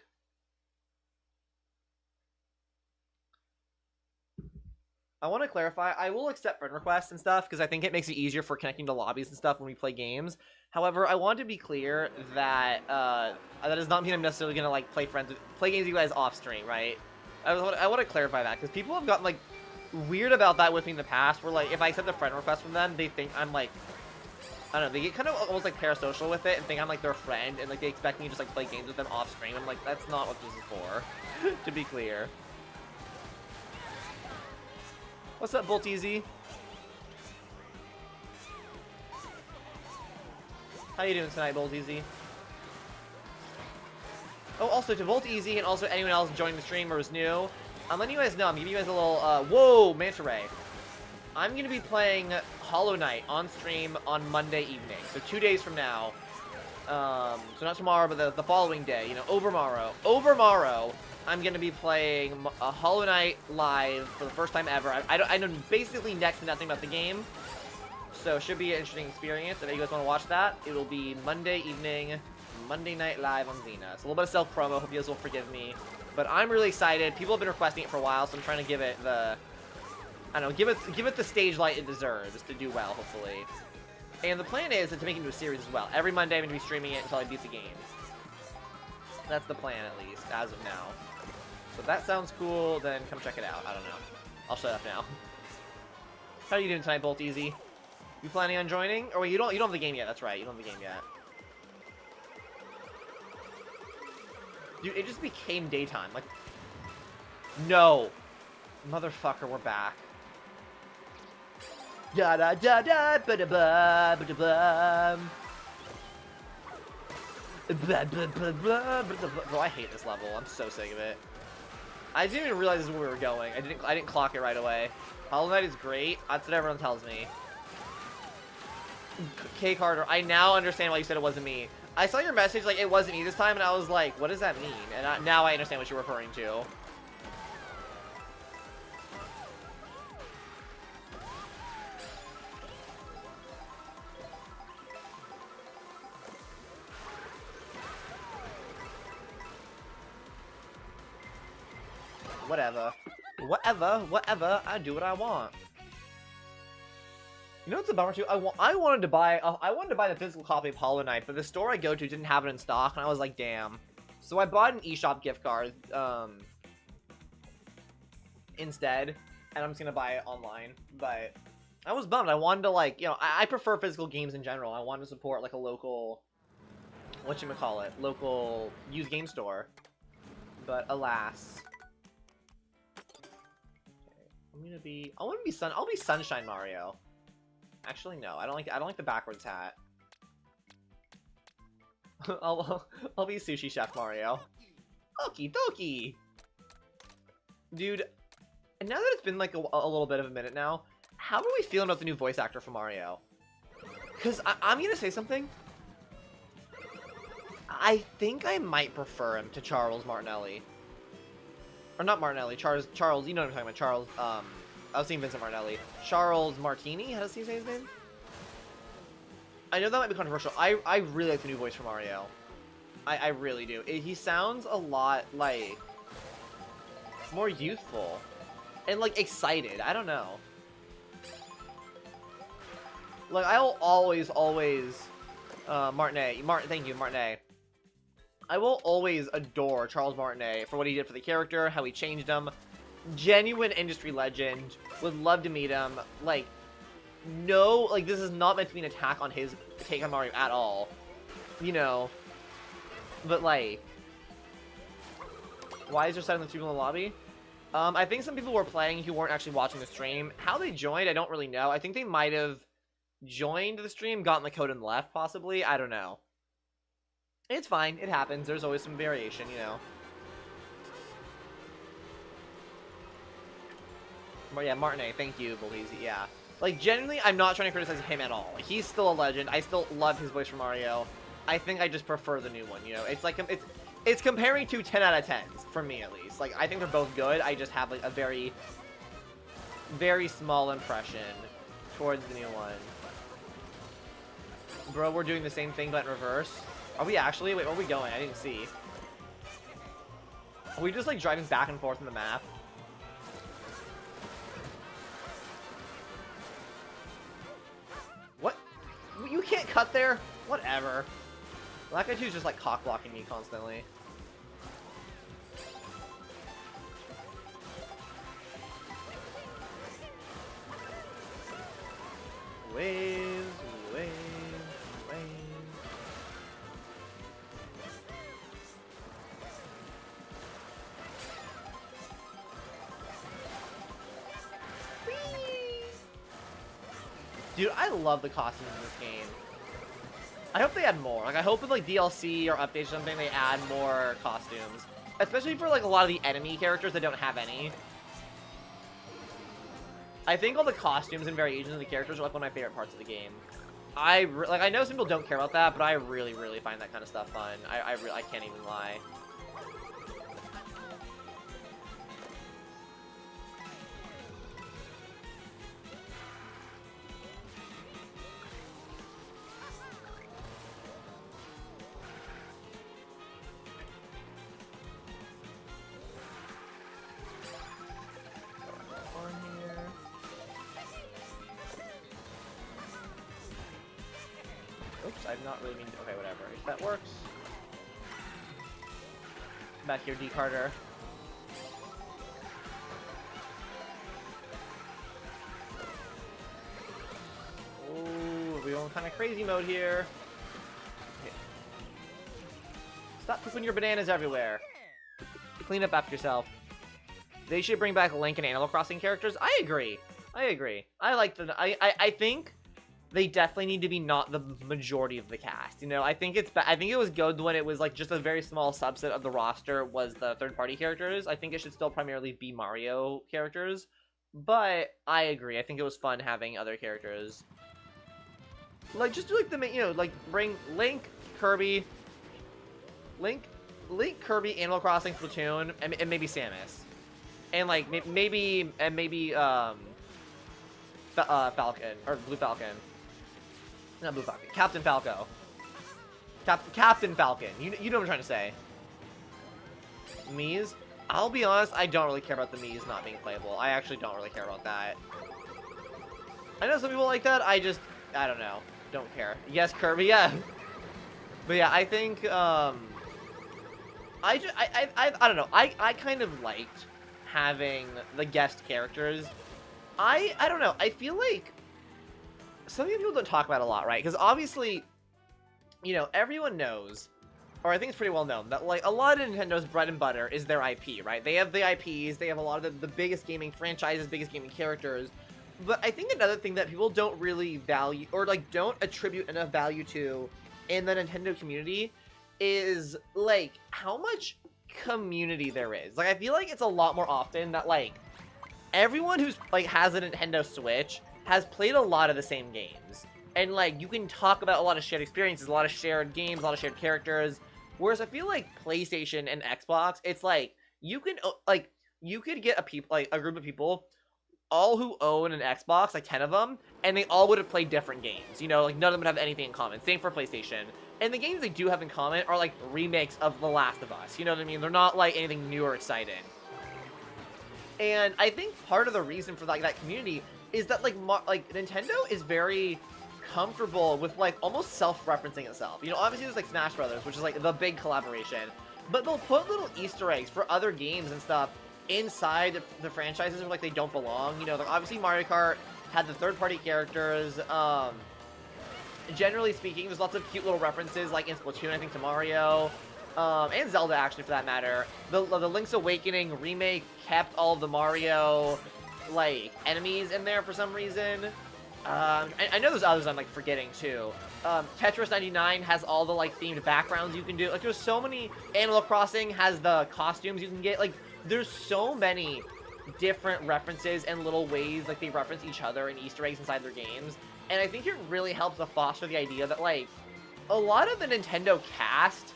I want to clarify, I will accept friend requests and stuff, because I think it makes it easier for connecting to lobbies and stuff when we play games. However, I want to be clear that that does not mean I'm necessarily going to, like, play games with you guys off stream, right? I want to clarify that, because people have gotten, like, weird about that with me in the past, where, like, if I accept a friend request from them, they think I'm, like, I don't know, they get kind of almost, like, parasocial with it, and think I'm, like, their friend, and, like, they expect me to just, like, play games with them off stream. I'm like, that's not what this is for, to be clear. What's up, Bolt Easy? How you doing tonight, Bolt Easy? Oh, also to Bolt Easy and also anyone else joining the stream or is new, I'm letting you guys know, I'm giving you guys a little, whoa, Manta Ray. I'm going to be playing Hollow Knight on stream on Monday evening, so 2 days from now. So not tomorrow, but the following day, you know, overmorrow, I'm gonna be playing a Hollow Knight live for the first time ever. I know basically next to nothing about the game, so it should be an interesting experience. If you guys want to watch that, it will be Monday evening, Monday night live on Zina. It's a little bit of self-promo, hope you guys will forgive me. But I'm really excited. People have been requesting it for a while, so I'm trying to give it the, I don't know, give it the stage light it deserves to do well, hopefully. And the plan is to make it into a series as well. Every Monday I'm going to be streaming it until I beat the game. That's the plan, at least, as of now. So if that sounds cool, then come check it out. I don't know. I'll shut up now. How are you doing tonight, Bolt Easy? You planning on joining? Or wait, you don't have the game yet. That's right, you don't have the game yet. Dude, it just became daytime. Like, no. Motherfucker, we're back. Da da da da ba da ba ba da ba. Bro, I hate this level. I'm so sick of it. I didn't even realize this is where we were going. I didn't clock it right away. Hollow Knight is great. That's what everyone tells me. K Carter, I now understand why you said it wasn't me. I saw your message like it wasn't me this time, and I was like, what does that mean? And now I understand what you're referring to. Whatever, I do what I want. You know what's a bummer too? I wanted to buy the physical copy of Hollow Knight, but the store I go to didn't have it in stock, and I was like, damn. So I bought an eShop gift card instead, and I'm just gonna buy it online. But I was bummed. I wanted to, like, you know, I prefer physical games in general. I wanted to support like a local, whatchamacallit, local used game store. But alas. I'll be Sunshine Mario. Actually, no. I don't like the backwards hat. I'll be Sushi Chef Mario. Okie dokie. Dude, and now that it's been like a little bit of a minute now, how are we feeling about the new voice actor for Mario? Because I'm gonna say something. I think I might prefer him to Charles Martinelli. Or not Martinelli, Charles, you know what I'm talking about, Charles, I was saying Vincent Martinelli. Charles Martini, how does he say his name? I know that might be controversial. I really like the new voice for Mario. I really do. He sounds a lot, like, more youthful. And, like, excited. I don't know. Like, I'll always, thank you, Martinet. I will always adore Charles Martinet for what he did for the character, how he changed him. Genuine industry legend. Would love to meet him. Like, no, like, this is not meant to be an attack on his take on Mario at all. You know. But, like, why is there 7 people in the lobby? I think some people were playing who weren't actually watching the stream. How they joined, I don't really know. I think they might have joined the stream, gotten the code and left, possibly. I don't know. It's fine. It happens. There's always some variation, you know. Yeah, Martinet, thank you, Belize. Yeah. Like, genuinely, I'm not trying to criticize him at all. Like, he's still a legend. I still love his voice for Mario. I think I just prefer the new one, you know? It's like, it's comparing to 10 out of 10s, for me at least. Like, I think they're both good. I just have, like, a very, very small impression towards the new one. Bro, we're doing the same thing, but in reverse. Are we actually? Wait, where are we going? I didn't see. Are we just, like, driving back and forth in the map? What? You can't cut there? Whatever. Black Guy 2 is just, like, cock-blocking me constantly. Waves, waves, waves. Dude, I love the costumes in this game. I hope they add more. Like, I hope with, like, DLC or updates or something, they add more costumes. Especially for, like, a lot of the enemy characters that don't have any. I think all the costumes and variations of the characters are, like, one of my favorite parts of the game. I know some people don't care about that, but I really find that kind of stuff fun. I can't even lie. Oops, I've not really mean to... Okay, whatever. If that works. Back here, D. Carter. Ooh, we're going kind of crazy mode here. Okay. Stop pooping your bananas everywhere. Clean up after yourself. They should bring back Link and Animal Crossing characters. I agree. I agree. I like the... I think... they definitely need to be not the majority of the cast. You know, I think it was good when it was like just a very small subset of the roster was the third-party characters. I think it should still primarily be Mario characters, but I agree. I think it was fun having other characters. Like just do like the you know like bring Link, Kirby, Kirby, Animal Crossing, Splatoon, and maybe Samus, and like maybe Falcon or Blue Falcon. Not Blue Falcon. Captain Falco. Captain Falcon. You know what I'm trying to say. Mii's? I'll be honest, I don't really care about the Mii's not being playable. I actually don't really care about that. I know some people like that. I don't know. Don't care. Yes, Kirby, yeah. But yeah, I think, I don't know. I kind of liked having the guest characters. I don't know. I feel like something people don't talk about a lot, right? Because obviously, you know, everyone knows, or I think it's pretty well known, that like a lot of Nintendo's bread and butter is their IP, right? They have the IPs, they have a lot of the biggest gaming franchises, biggest gaming characters. But I think another thing that people don't really value, or like don't attribute enough value to in the Nintendo community is like how much community there is. Like I feel like it's a lot more often that like everyone who's like has a Nintendo Switch has played a lot of the same games. And like you can talk about a lot of shared experiences, a lot of shared games, a lot of shared characters. Whereas I feel like PlayStation and Xbox, it's like you could get a group of people all who own an Xbox, like 10 of them, and they all would have played different games. You know, like none of them would have anything in common. Same for PlayStation. And the games they do have in common are like remakes of The Last of Us. You know what I mean? They're not like anything new or exciting. And I think part of the reason for like that community is that like Nintendo is very comfortable with like almost self-referencing itself. You know, obviously there's like Smash Brothers, which is like the big collaboration, but they'll put little Easter eggs for other games and stuff inside the franchises where like they don't belong. You know, like obviously Mario Kart had the third-party characters. Generally speaking, there's lots of cute little references like in Splatoon, I think, to Mario. And Zelda, actually, for that matter. The Link's Awakening remake kept all of the Mario, like, enemies in there for some reason. I know there's others I'm, like, forgetting, too. Tetris 99 has all the, like, themed backgrounds you can do. Like, there's so many... Animal Crossing has the costumes you can get. Like, there's so many different references and little ways, like, they reference each other and Easter eggs inside their games. And I think it really helps to foster the idea that, like, a lot of the Nintendo cast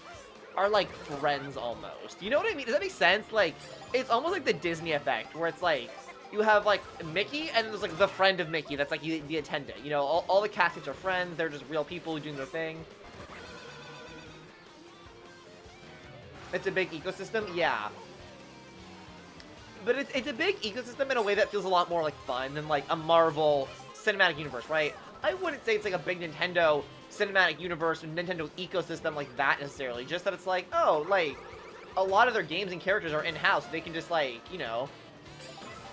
are like friends almost. You know what I mean? Does that make sense? Like, it's almost like the Disney effect, where it's like, you have like Mickey, and then there's like the friend of Mickey that's like the attendant. You know, all the castmates are friends, they're just real people doing their thing. It's a big ecosystem, yeah. But it's a big ecosystem in a way that feels a lot more like fun than like a Marvel cinematic universe, right? I wouldn't say it's like a big Nintendo cinematic universe and Nintendo ecosystem like that necessarily, just that it's like, oh, like a lot of their games and characters are in-house. They can just like, you know,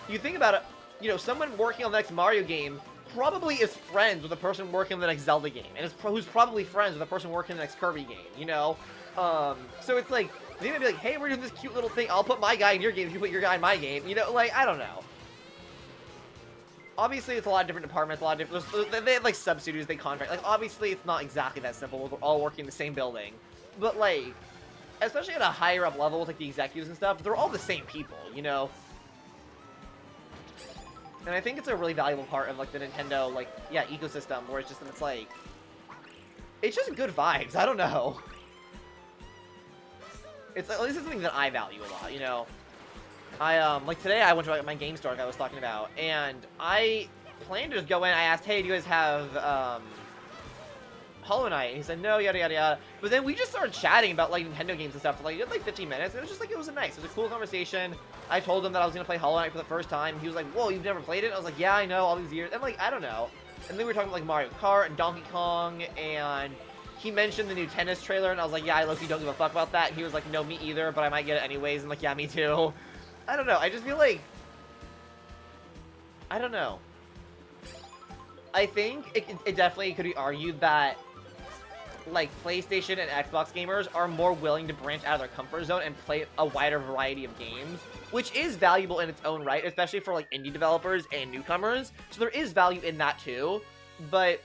you think about it, you know, someone working on the next Mario game probably is friends with the person working on the next Zelda game, and who's probably friends with the person working on the next Kirby game, you know? So it's like, they might be like, hey, we're doing this cute little thing, I'll put my guy in your game if you put your guy in my game, you know, like, I don't know. Obviously, it's a lot of different departments, a lot of different... They have, like, sub-studios they contract. Like, obviously, it's not exactly that simple. We're all working in the same building. But, like, especially at a higher-up level with, like, the executives and stuff, they're all the same people, you know? And I think it's a really valuable part of, like, the Nintendo, like, yeah, ecosystem, where it's just, it's like, It's just good vibes. I don't know. It's at least it's something that I value a lot, you know. Like today I went to my game store like I was talking about, and I planned to just go in. I asked, hey, do you guys have Hollow Knight? And he said no, yada yada yada. But then we just started chatting about like Nintendo games and stuff for like 15 minutes. And it was just like it was nice. It was a cool conversation. I told him that I was gonna play Hollow Knight for the first time. He was like, whoa, you've never played it? I was like, yeah, I know, all these years. And like I don't know. And then we were talking about like Mario Kart and Donkey Kong, and he mentioned the new tennis trailer, and I was like, yeah, I low-key don't give a fuck about that. And he was like, no, me either, but I might get it anyways. And like, yeah, me too. I don't know. I just feel like... I don't know. I think it definitely could be argued that, like, PlayStation and Xbox gamers are more willing to branch out of their comfort zone and play a wider variety of games, which is valuable in its own right, especially for, like, indie developers and newcomers. So there is value in that, too. But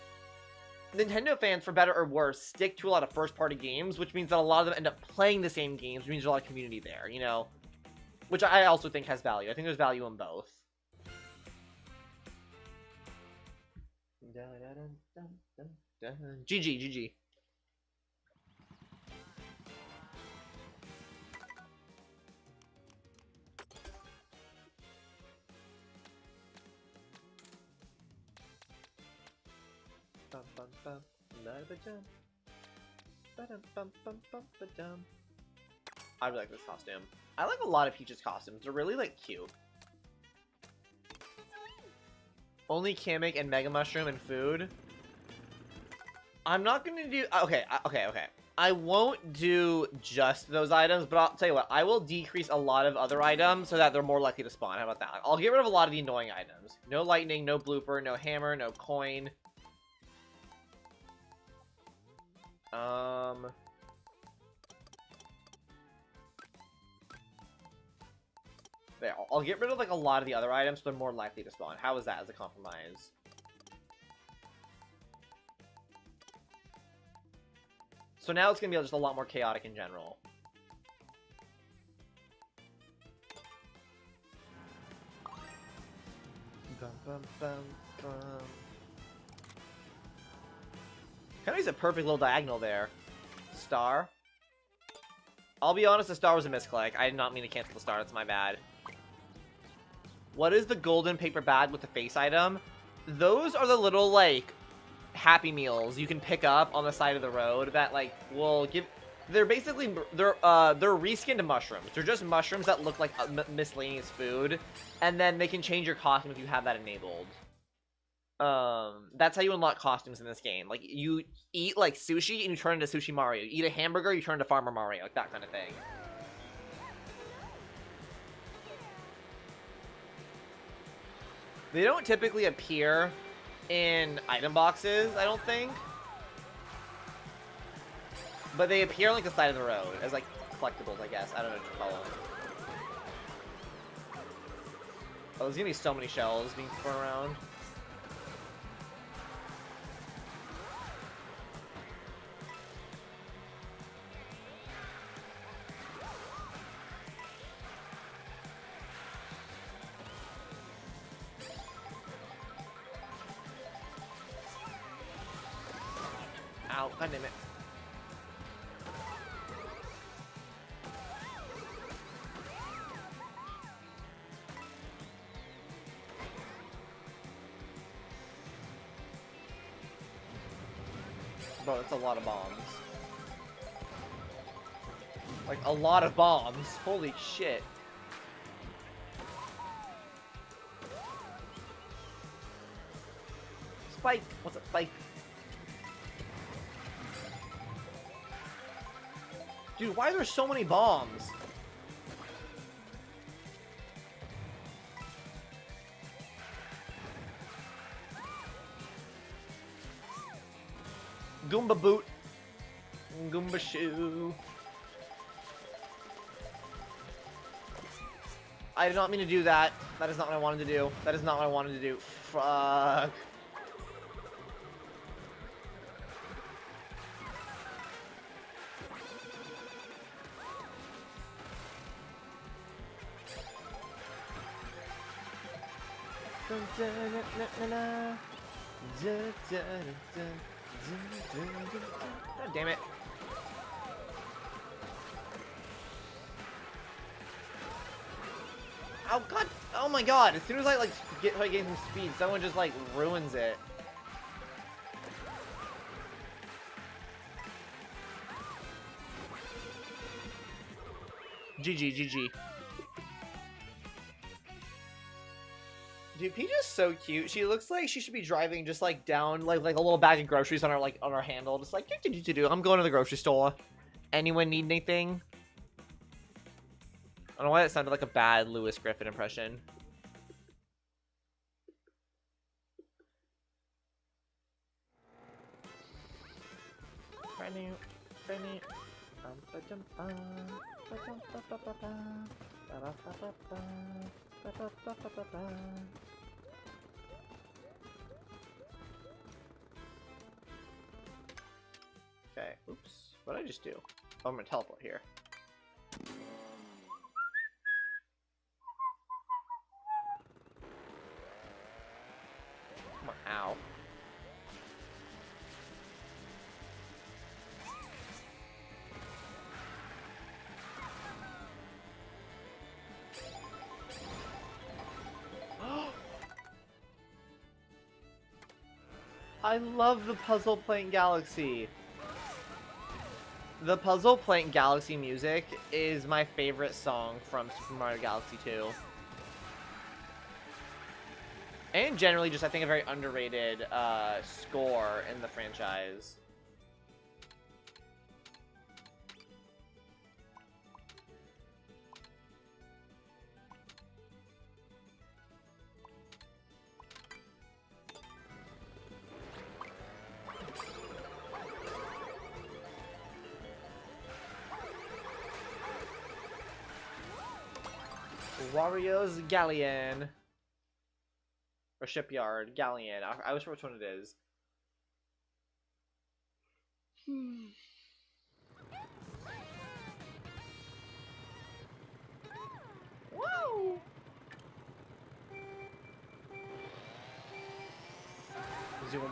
Nintendo fans, for better or worse, stick to a lot of first-party games, which means that a lot of them end up playing the same games, which means there's a lot of community there, you know? Which I also think has value. I think there's value in both. GG. I really like this costume. I like a lot of Peach's costumes. They're really, like, cute. Only Kamek and Mega Mushroom and food. I'm not gonna do... Okay. I won't do just those items, but I'll tell you what. I will decrease a lot of other items so that they're more likely to spawn. How about that? I'll get rid of a lot of the annoying items. No lightning, no blooper, no hammer, no coin. There, I'll get rid of, like, a lot of the other items so they're more likely to spawn. How is that as a compromise? So now it's gonna be just a lot more chaotic in general. Kind of use a perfect little diagonal there. Star. I'll be honest, the star was a misclick. I did not mean to cancel the star. That's my bad. What is the golden paper bag with the face item? Those are the little, like, Happy Meals you can pick up on the side of the road that, like, will give... They're basically... They're reskinned mushrooms. They're just mushrooms that look like miscellaneous food. And then they can change your costume if you have that enabled. That's how you unlock costumes in this game. Like, you eat, like, sushi and you turn into Sushi Mario. You eat a hamburger, you turn into Farmer Mario. Like, that kind of thing. They don't typically appear in item boxes, I don't think. But they appear on, like, the side of the road as, like, collectibles, I guess. I don't know what to call them. Oh, there's gonna be so many shells being thrown around. Ow, god damn it. Bro, that's a lot of bombs. Like, a lot of bombs. Holy shit. Spike! What's up, Spike? Dude, why are there so many bombs? Goomba boot. Goomba shoe. I did not mean to do that. That is not what I wanted to do. That is not what I wanted to do. Fuck. God damn it. Oh god! Oh my god! As soon as I like gain some speed, someone just like ruins it. GG, GG. Dude, Peach is so cute. She looks like she should be driving just like down like a little bag of groceries on her handle, just like do. I'm going to the grocery store. Anyone need anything? I don't know why that sounded like a bad Lewis Griffin impression. Okay, oops. What did I just do? Oh, I'm gonna teleport here. Come on, ow. I love the Puzzle Plank Galaxy. The Puzzle Plank Galaxy music is my favorite song from Super Mario Galaxy 2. And generally just, I think, a very underrated score in the franchise. Wario's Galleon. Or Shipyard. Galleon. I wish which one it is. Whoa! Zoom.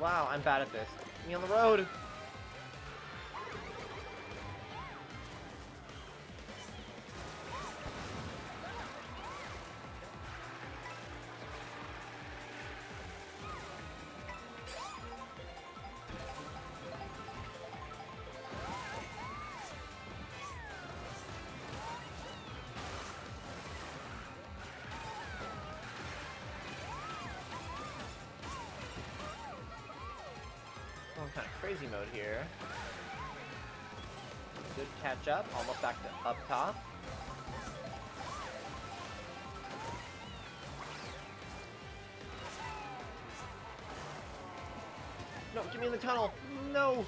Wow, I'm bad at this. Get me on the road! Kind of crazy mode here. Good catch up, almost back to up top. No, get me in the tunnel! No!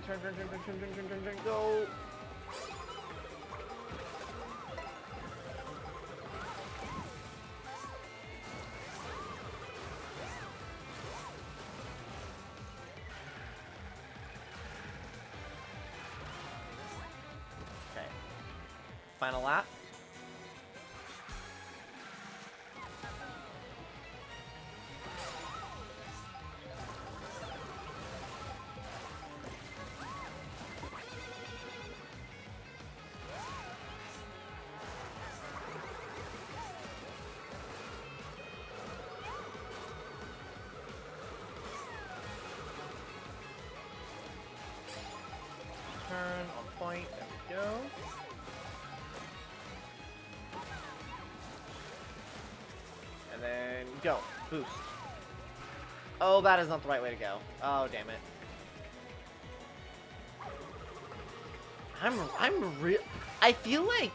Turn, go! Okay. Final lap. Turn on point, there we go. And then go, boost. Oh, that is not the right way to go. Oh, damn it. I feel like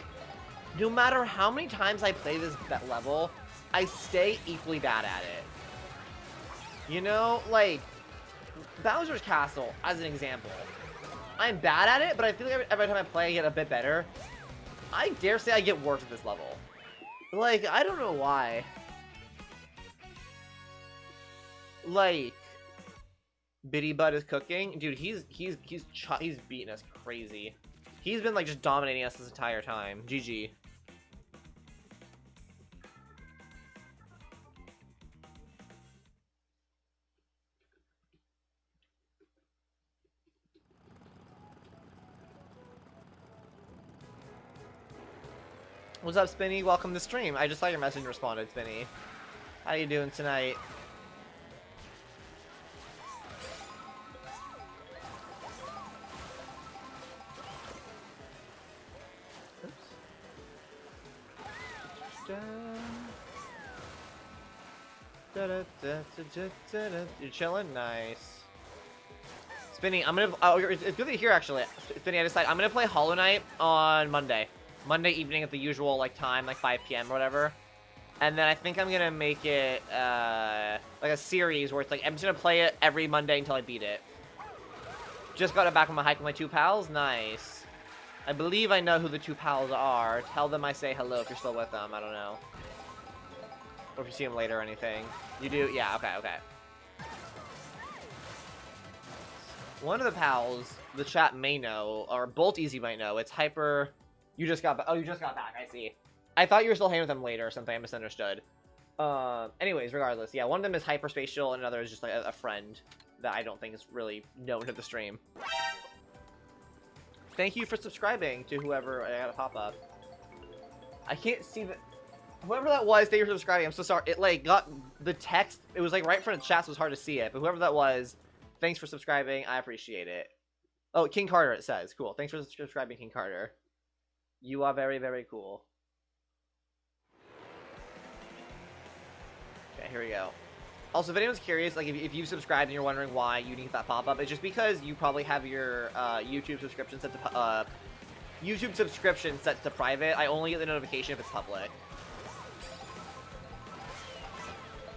no matter how many times I play that level, I stay equally bad at it. You know, like Bowser's Castle, as an example. I'm bad at it, but I feel like every time I play, I get a bit better. I dare say I get worse at this level. Like, I don't know why. Like, Bitty Bud is cooking. Dude, he's beating us crazy. He's been, like, just dominating us this entire time. GG. What's up, Spinny? Welcome to the stream. I just saw your message and responded, Spinny. How you doing tonight? You're chilling? Nice. Spinny, I'm gonna... Oh, it's good to hear, actually. Spinny, I decided I'm gonna play Hollow Knight on Monday. Monday evening at the usual, like, time, like 5 p.m. or whatever. And then I think I'm gonna make it, like a series where it's like, I'm just gonna play it every Monday until I beat it. Just got it back on my hike with my 2 pals. Nice. I believe I know who the 2 pals are. Tell them I say hello if you're still with them. I don't know. Or if you see them later or anything. You do? Yeah, okay, okay. One of the pals, the chat may know, or Bolt Easy might know, it's Hyper... You just got back. Oh, you just got back, I see. I thought you were still hanging with them later or something, I misunderstood. Anyways, regardless, yeah, one of them is Hyperspatial, and another is just like a friend that I don't think is really known to the stream. Thank you for subscribing to whoever I got a pop-up. I can't see the... Whoever that was, thank you for subscribing. I'm so sorry. It, like, got the text. It was, like, right in front of chat, so it was hard to see it. But whoever that was, thanks for subscribing. I appreciate it. Oh, King Carter, it says. Cool. Thanks for subscribing, King Carter. You are very, very cool. Okay, here we go. Also, if anyone's curious, like, if you've subscribed and you're wondering why you didn't get that pop-up, it's just because you probably have your YouTube subscription set to private. I only get the notification if it's public.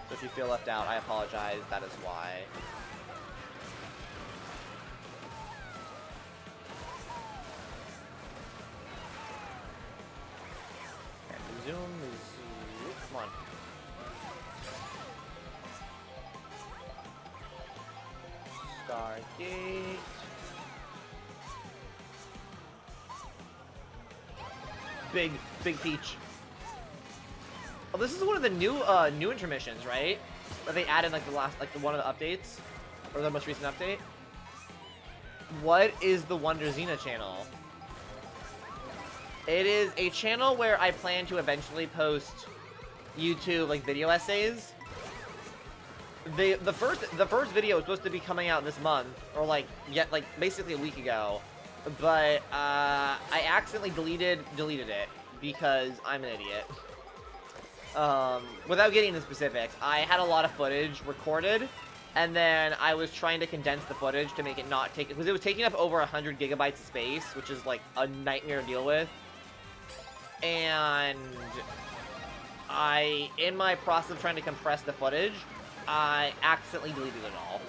So if you feel left out, I apologize. That is why. Okay, zoom. Come on. Stargate. Big Peach. Oh, this is one of the new intermissions, right? That they added like one of the updates, or the most recent update. What is the Wonder Zina channel? It is a channel where I plan to eventually post YouTube like video essays. The first video was supposed to be coming out this month, or like basically a week ago, but I accidentally deleted it because I'm an idiot. Without getting into specifics, I had a lot of footage recorded, and then I was trying to condense the footage to make it not take, because it was taking up over 100 gigabytes of space, which is like a nightmare to deal with. And in my process of trying to compress the footage, I accidentally deleted it all.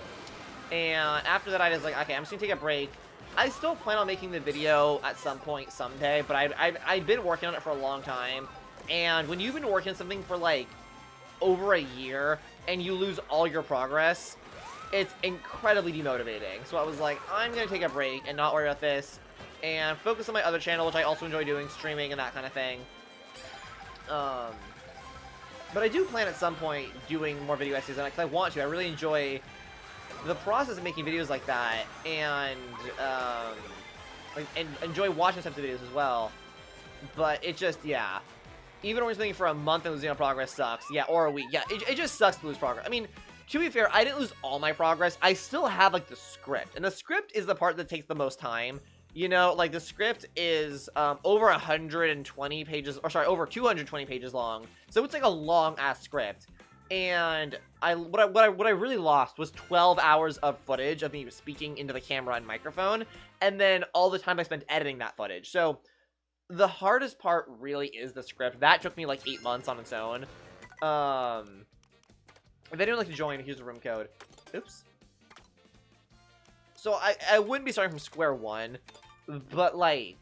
And after that, I was like, okay, I'm just gonna take a break. I still plan on making the video at some point someday, but I've been working on it for a long time. And when you've been working on something for like over a year and you lose all your progress, it's incredibly demotivating. So I was like, I'm gonna take a break and not worry about this and focus on my other channel, which I also enjoy doing, streaming and that kind of thing. But I do plan at some point doing more video essays, and I want to. I really enjoy the process of making videos like that, and enjoy watching types of videos as well. But it just, yeah. Even when something for a month and losing on progress sucks. Yeah, or a week. Yeah, it just sucks to lose progress. I mean, to be fair, I didn't lose all my progress. I still have, like, the script. And the script is the part that takes the most time. You know, like, the script is over 120 pages, or sorry, over 220 pages long. So it's, like, a long-ass script. And what I really lost was 12 hours of footage of me speaking into the camera and microphone, and then all the time I spent editing that footage. So the hardest part really is the script. That took me like 8 months on its own. If anyone would like to join, here's the room code. Oops. So I wouldn't be starting from square one, but like,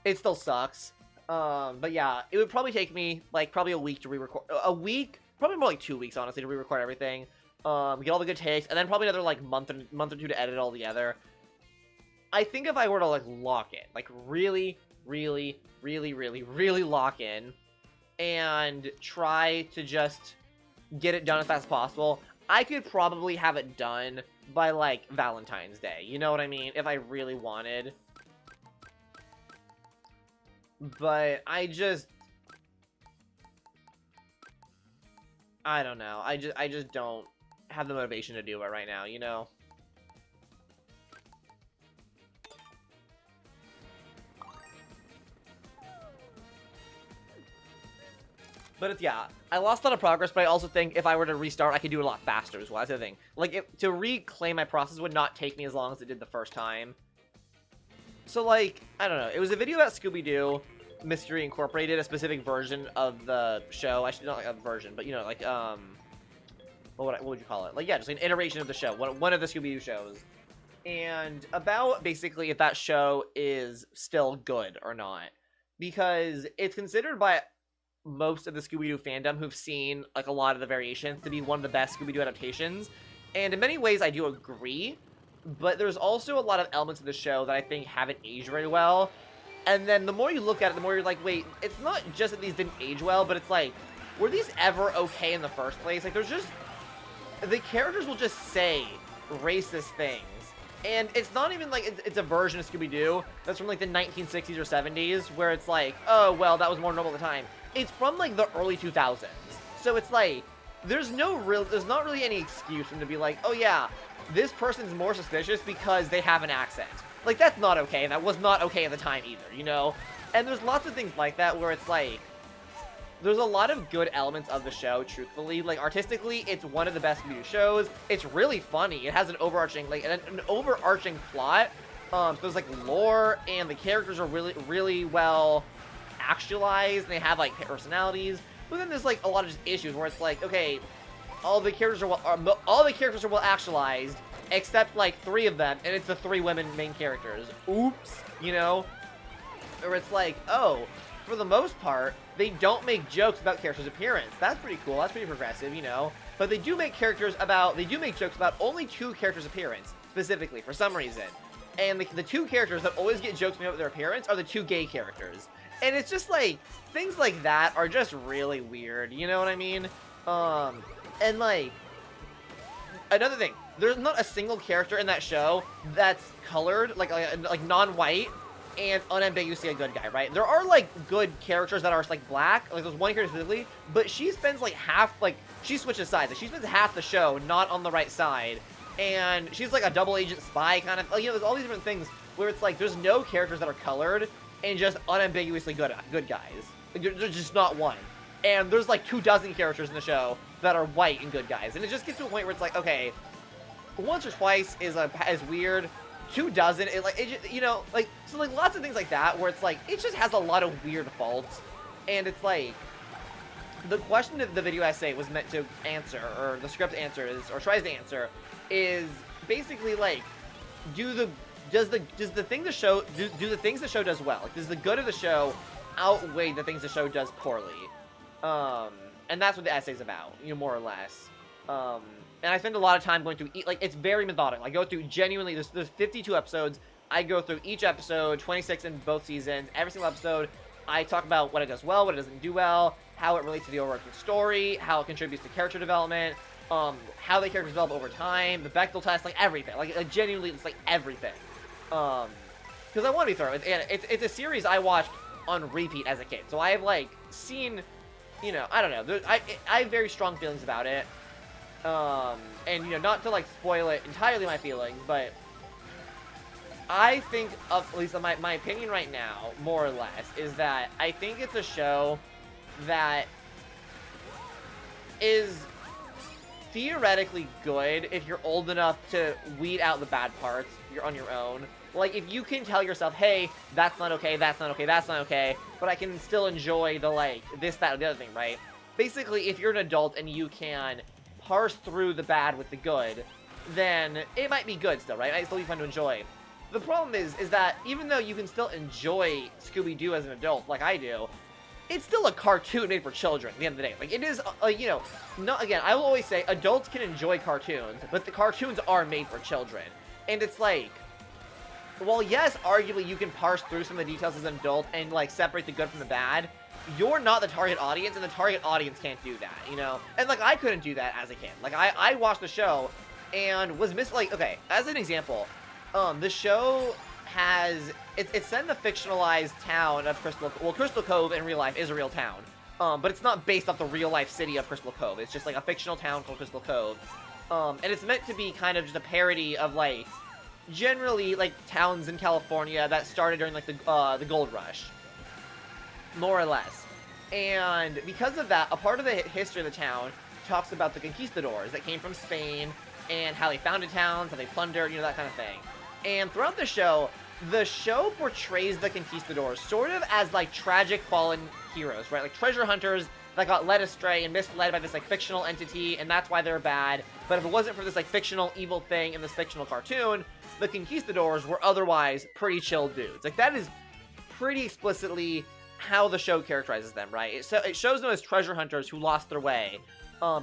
it still sucks. But yeah, it would probably take me like probably a week to re-record. A week, probably more like 2 weeks honestly to re-record everything. Get all the good takes, and then probably another like month or two to edit it all together. I think if I were to like lock in, like really lock in, and try to just get it done as fast as possible, I could probably have it done by like Valentine's Day. You know what I mean? If I really wanted. But I don't know. I just don't have the motivation to do it right now, you know? But it's, yeah, I lost a lot of progress, but I also think if I were to restart, I could do it a lot faster as well. That's the thing. Like, to reclaim my process would not take me as long as it did the first time. So, like, I don't know. It was a video about Scooby-Doo Mystery Incorporated, a specific version of the show. Actually, not like a version, but, you know, like, what would you call it? Like, yeah, just like an iteration of the show. One of the Scooby-Doo shows. And about, basically, if that show is still good or not. Because it's considered by most of the Scooby-Doo fandom who've seen, like, a lot of the variations to be one of the best Scooby-Doo adaptations. And in many ways, I do agree. But there's also a lot of elements of the show that I think haven't aged very well. And then the more you look at it, the more you're like, wait, it's not just that these didn't age well, but it's like, were these ever okay in the first place? Like, there's just, the characters will just say racist things. And it's not even like it's a version of Scooby-Doo that's from like the 1960s or 70s, where it's like, oh, well, that was more normal at the time. It's from like the early 2000s. So it's like, there's not really any excuse for them to be like, oh yeah, this person's more suspicious because they have an accent. Like, that's not okay, and that was not okay at the time either, you know? And there's lots of things like that where it's like, there's a lot of good elements of the show, truthfully. Like, artistically, it's one of the best Scooby-Doo shows. It's really funny. It has an overarching, like, an overarching plot. So there's, like, lore, and the characters are really well actualized, and they have, like, personalities. But then there's, like, a lot of just issues where it's like, okay, all the characters are well actualized, except like 3 of them, and it's the 3 women main characters. Oops, you know? Or it's like, oh, for the most part, they don't make jokes about characters' appearance. That's pretty cool. That's pretty progressive, you know? But they do make jokes about only 2 characters' appearance, specifically, for some reason. And the 2 characters that always get jokes made about their appearance are the 2 gay characters. And it's just like, things like that are just really weird, you know what I mean? And like, another thing, there's not a single character in that show that's colored, like non-white, and unambiguously a good guy, right? There are, like, good characters that are, like, black, like, there's one character specifically, but she spends, like, she switches sides, like, she spends half the show not on the right side, and she's, like, a double agent spy kind of, like, you know, there's all these different things where it's, like, there's no characters that are colored, and just unambiguously good guys. Like, there's just not one. And there's, like, 24 characters in the show that are white and good guys, and it just gets to a point where it's like, okay, once or twice is weird. 24, you know, like, so, like, lots of things like that, where it's like, it just has a lot of weird faults, and it's like, the question that the video essay was meant to answer, or the script answers, or tries to answer, is basically, like, do the things the show does well, like, does the good of the show outweigh the things the show does poorly, and that's what the essay's about, you know, more or less, and I spend a lot of time going through, like, it's very methodical. I go through, genuinely, there's 52 episodes. I go through each episode, 26 in both seasons. Every single episode, I talk about what it does well, what it doesn't do well, how it relates to the overarching story, how it contributes to character development, how the characters develop over time, the Bechdel test, like, everything. Like genuinely, it's, like, everything. Because I want to be thorough. It's a series I watched on repeat as a kid. So I have, like, seen, you know, I don't know. I have very strong feelings about it. And, you know, not to, like, spoil it entirely my feelings, but I think, at least my opinion right now, more or less, is that I think it's a show that is theoretically good if you're old enough to weed out the bad parts. You're on your own. Like, if you can tell yourself, hey, that's not okay, that's not okay, that's not okay, but I can still enjoy the, like, this, that, or the other thing, right? Basically, if you're an adult and you can parse through the bad with the good, then it might be good still, right? It might still be fun to enjoy. The problem is that even though you can still enjoy Scooby-Doo as an adult, like I do, it's still a cartoon made for children at the end of the day. Like, it is, you know, not, again, I will always say, adults can enjoy cartoons, but the cartoons are made for children. And it's like, well, yes, arguably you can parse through some of the details as an adult and, like, separate the good from the bad. You're not the target audience, and the target audience can't do that, you know? And, like, I couldn't do that as a kid. Like, I watched the show and was like, okay, as an example, the show has, it's set in the fictionalized town of Crystal Cove in real life is a real town. But it's not based off the real life city of Crystal Cove. It's just, like, a fictional town called Crystal Cove. And it's meant to be kind of just a parody of, like, generally, like, towns in California that started during, like, the Gold Rush. More or less. And because of that, a part of the history of the town talks about the conquistadors that came from Spain and how they founded towns, how they plundered, you know, that kind of thing. And throughout the show portrays the conquistadors sort of as, like, tragic fallen heroes, right? Like, treasure hunters that got led astray and misled by this, like, fictional entity, and that's why they're bad. But if it wasn't for this, like, fictional evil thing in this fictional cartoon, the conquistadors were otherwise pretty chill dudes. Like, that is pretty explicitly how the show characterizes them, right? It shows them as treasure hunters who lost their way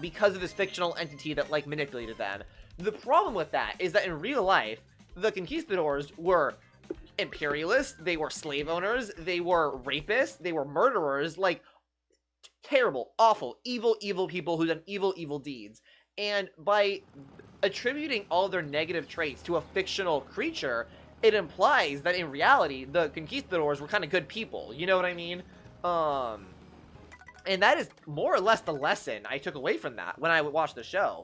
because of this fictional entity that, like, manipulated them. The problem with that is that in real life, the conquistadors were imperialists, they were slave owners, they were rapists, they were murderers, like, terrible, awful, evil people who done evil deeds. And by attributing all their negative traits to a fictional creature, it implies that in reality, the conquistadors were kind of good people. You know what I mean? And that is more or less the lesson I took away from that when I watched the show.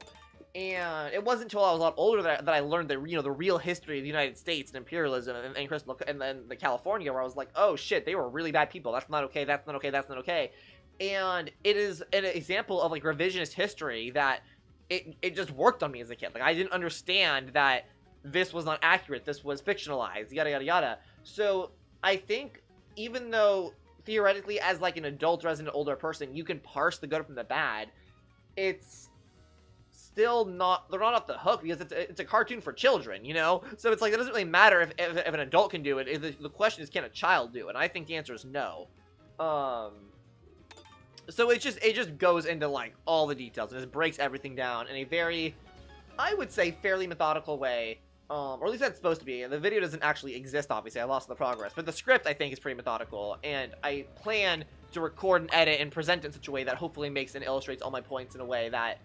And it wasn't until I was a lot older that I learned the, you know, the real history of the United States and imperialism and Crystal and then the California, where I was like, oh shit, they were really bad people. That's not okay. That's not okay. That's not okay. And it is an example of, like, revisionist history that it just worked on me as a kid. Like, I didn't understand that this was not accurate. This was fictionalized. Yada yada yada. So I think even though theoretically, as, like, an adult or as an older person, you can parse the good from the bad, it's still not, they're not off the hook because it's a cartoon for children, you know? So it's like, it doesn't really matter if an adult can do it. The question is, can a child do it? And I think the answer is no. So it just goes into, like, all the details and just breaks everything down in a very, I would say, fairly methodical way. Or at least that's supposed to be. The video doesn't actually exist, obviously. I lost the progress. But the script, I think, is pretty methodical. And I plan to record and edit and present it in such a way that hopefully makes and illustrates all my points in a way that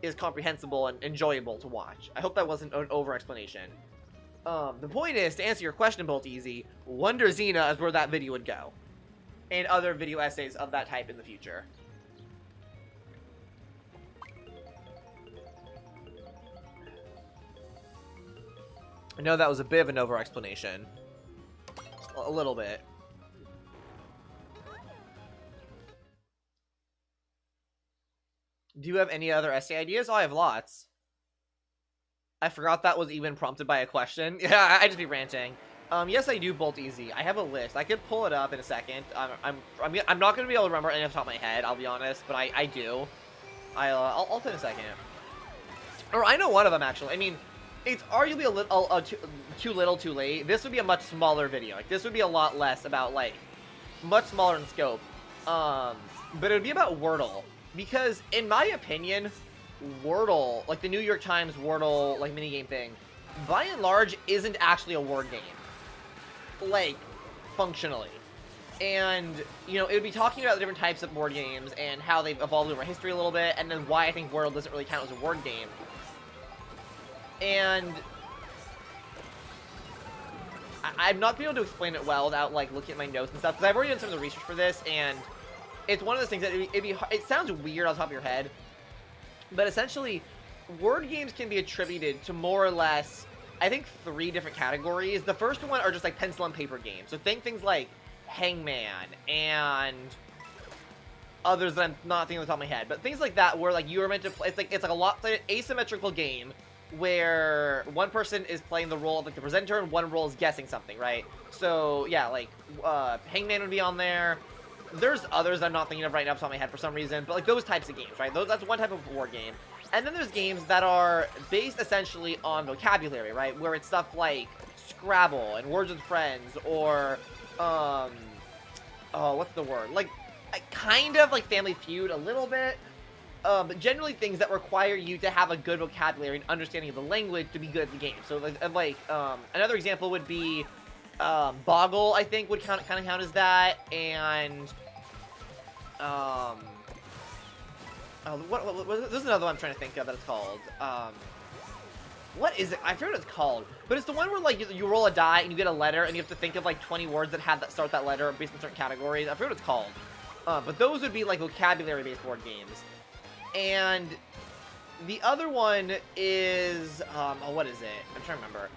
is comprehensible and enjoyable to watch. I hope that wasn't an over-explanation. The point is, to answer your question, Bolt Easy, Wonder Zina is where that video would go. And other video essays of that type in the future. I know that was a bit of an over-explanation. A little bit. Do you have any other essay ideas? Oh, I have lots. I forgot that was even prompted by a question. Yeah, I just be ranting. Yes, I do, Bolt Easy. I have a list. I could pull it up in a second. I'm not gonna be able to remember any off the top of my head, I'll be honest, but I do. I'll in a second. Or I know one of them, actually. I mean, it's arguably a little too little, too late. This would be a much smaller video. Like, this would be a lot less about, like, much smaller in scope. But it would be about Wordle. Because, in my opinion, Wordle, like the New York Times Wordle, like, minigame thing, by and large, isn't actually a word game. Like, functionally. And, you know, it would be talking about the different types of board games and how they've evolved over history a little bit, and then why I think Wordle doesn't really count as a word game. And I'm not being able to explain it well without, like, looking at my notes and stuff, because I've already done some of the research for this, and it's one of those things that it sounds weird on top of your head, but essentially, word games can be attributed to more or less, I think, 3 different categories. The first one are just, like, pencil and paper games. So think things like Hangman and others that I'm not thinking off the top of my head, but things like that where like you are meant to play. It's like a lot like an asymmetrical game where one person is playing the role of like the presenter and one role is guessing something, right? So yeah, like Hangman would be on there. There's others I'm not thinking of right now off the top of my head for some reason, but like those types of games, right? That's one type of war game. And then there's games that are based essentially on vocabulary, right? Where it's stuff like Scrabble and Words with Friends, or oh, what's the word? Like kind of like Family Feud a little bit. But generally things that require you to have a good vocabulary and understanding of the language to be good at the game. So like another example would be Boggle, I think, would kind of count as that, and there's another one I'm trying to think of that it's called. What is it? I forget what it's called, but it's the one where like you roll a die and you get a letter and you have to think of like 20 words that have that start that letter based on certain categories. I forget what it's called. But those would be like vocabulary-based board games. And the other one is oh, what is it? I'm trying to remember.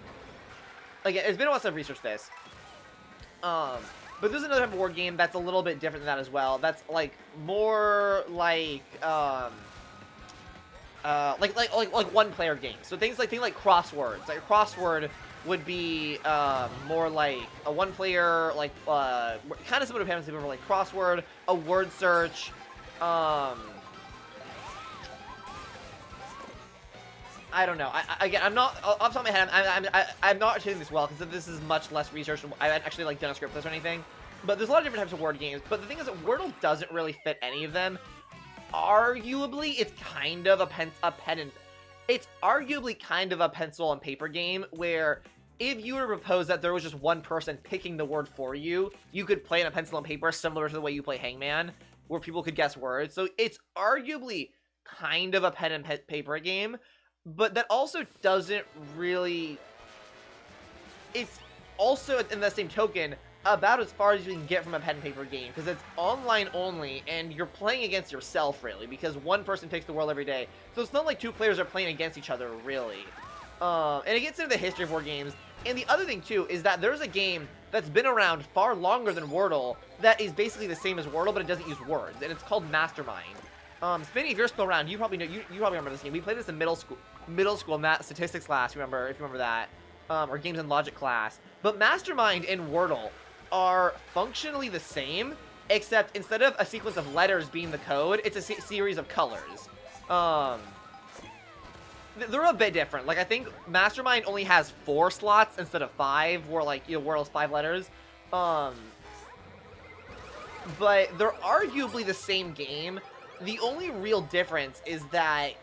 Again, it's been a while since I've researched this. But there's another type of board game that's a little bit different than that as well. That's like more like one-player games. So things like crosswords. Like a crossword would be more like a one-player, like kind of similar to Panel like crossword, a word search. I don't know. Again, I'm not off the top of my head. I'm not articulating this well because this is much less research. I haven't actually like done a script for this or anything. But there's a lot of different types of word games. But the thing is that Wordle doesn't really fit any of them. Arguably, it's kind of it's arguably kind of a pencil and paper game where if you were to propose that there was just one person picking the word for you, you could play in a pencil and paper similar to the way you play Hangman, where people could guess words. So it's arguably kind of a pen and paper game. But that also doesn't really... It's also, in the same token, about as far as you can get from a pen and paper game, because it's online only, and you're playing against yourself, really, because one person picks the world every day. So it's not like two players are playing against each other, really. And it gets into the history of war games. And the other thing, too, is that there's a game that's been around far longer than Wordle that is basically the same as Wordle, but it doesn't use words, and it's called Mastermind. Spinny, if you're still around, you probably know. You probably remember this game. We played this in middle school math statistics class. If you remember that, or games and logic class. But Mastermind and Wordle are functionally the same, except instead of a sequence of letters being the code, it's a series of colors. They're a bit different. Like I think Mastermind only has 4 slots instead of 5, where like Wordle's 5 letters. But they're arguably the same game. The only real difference is that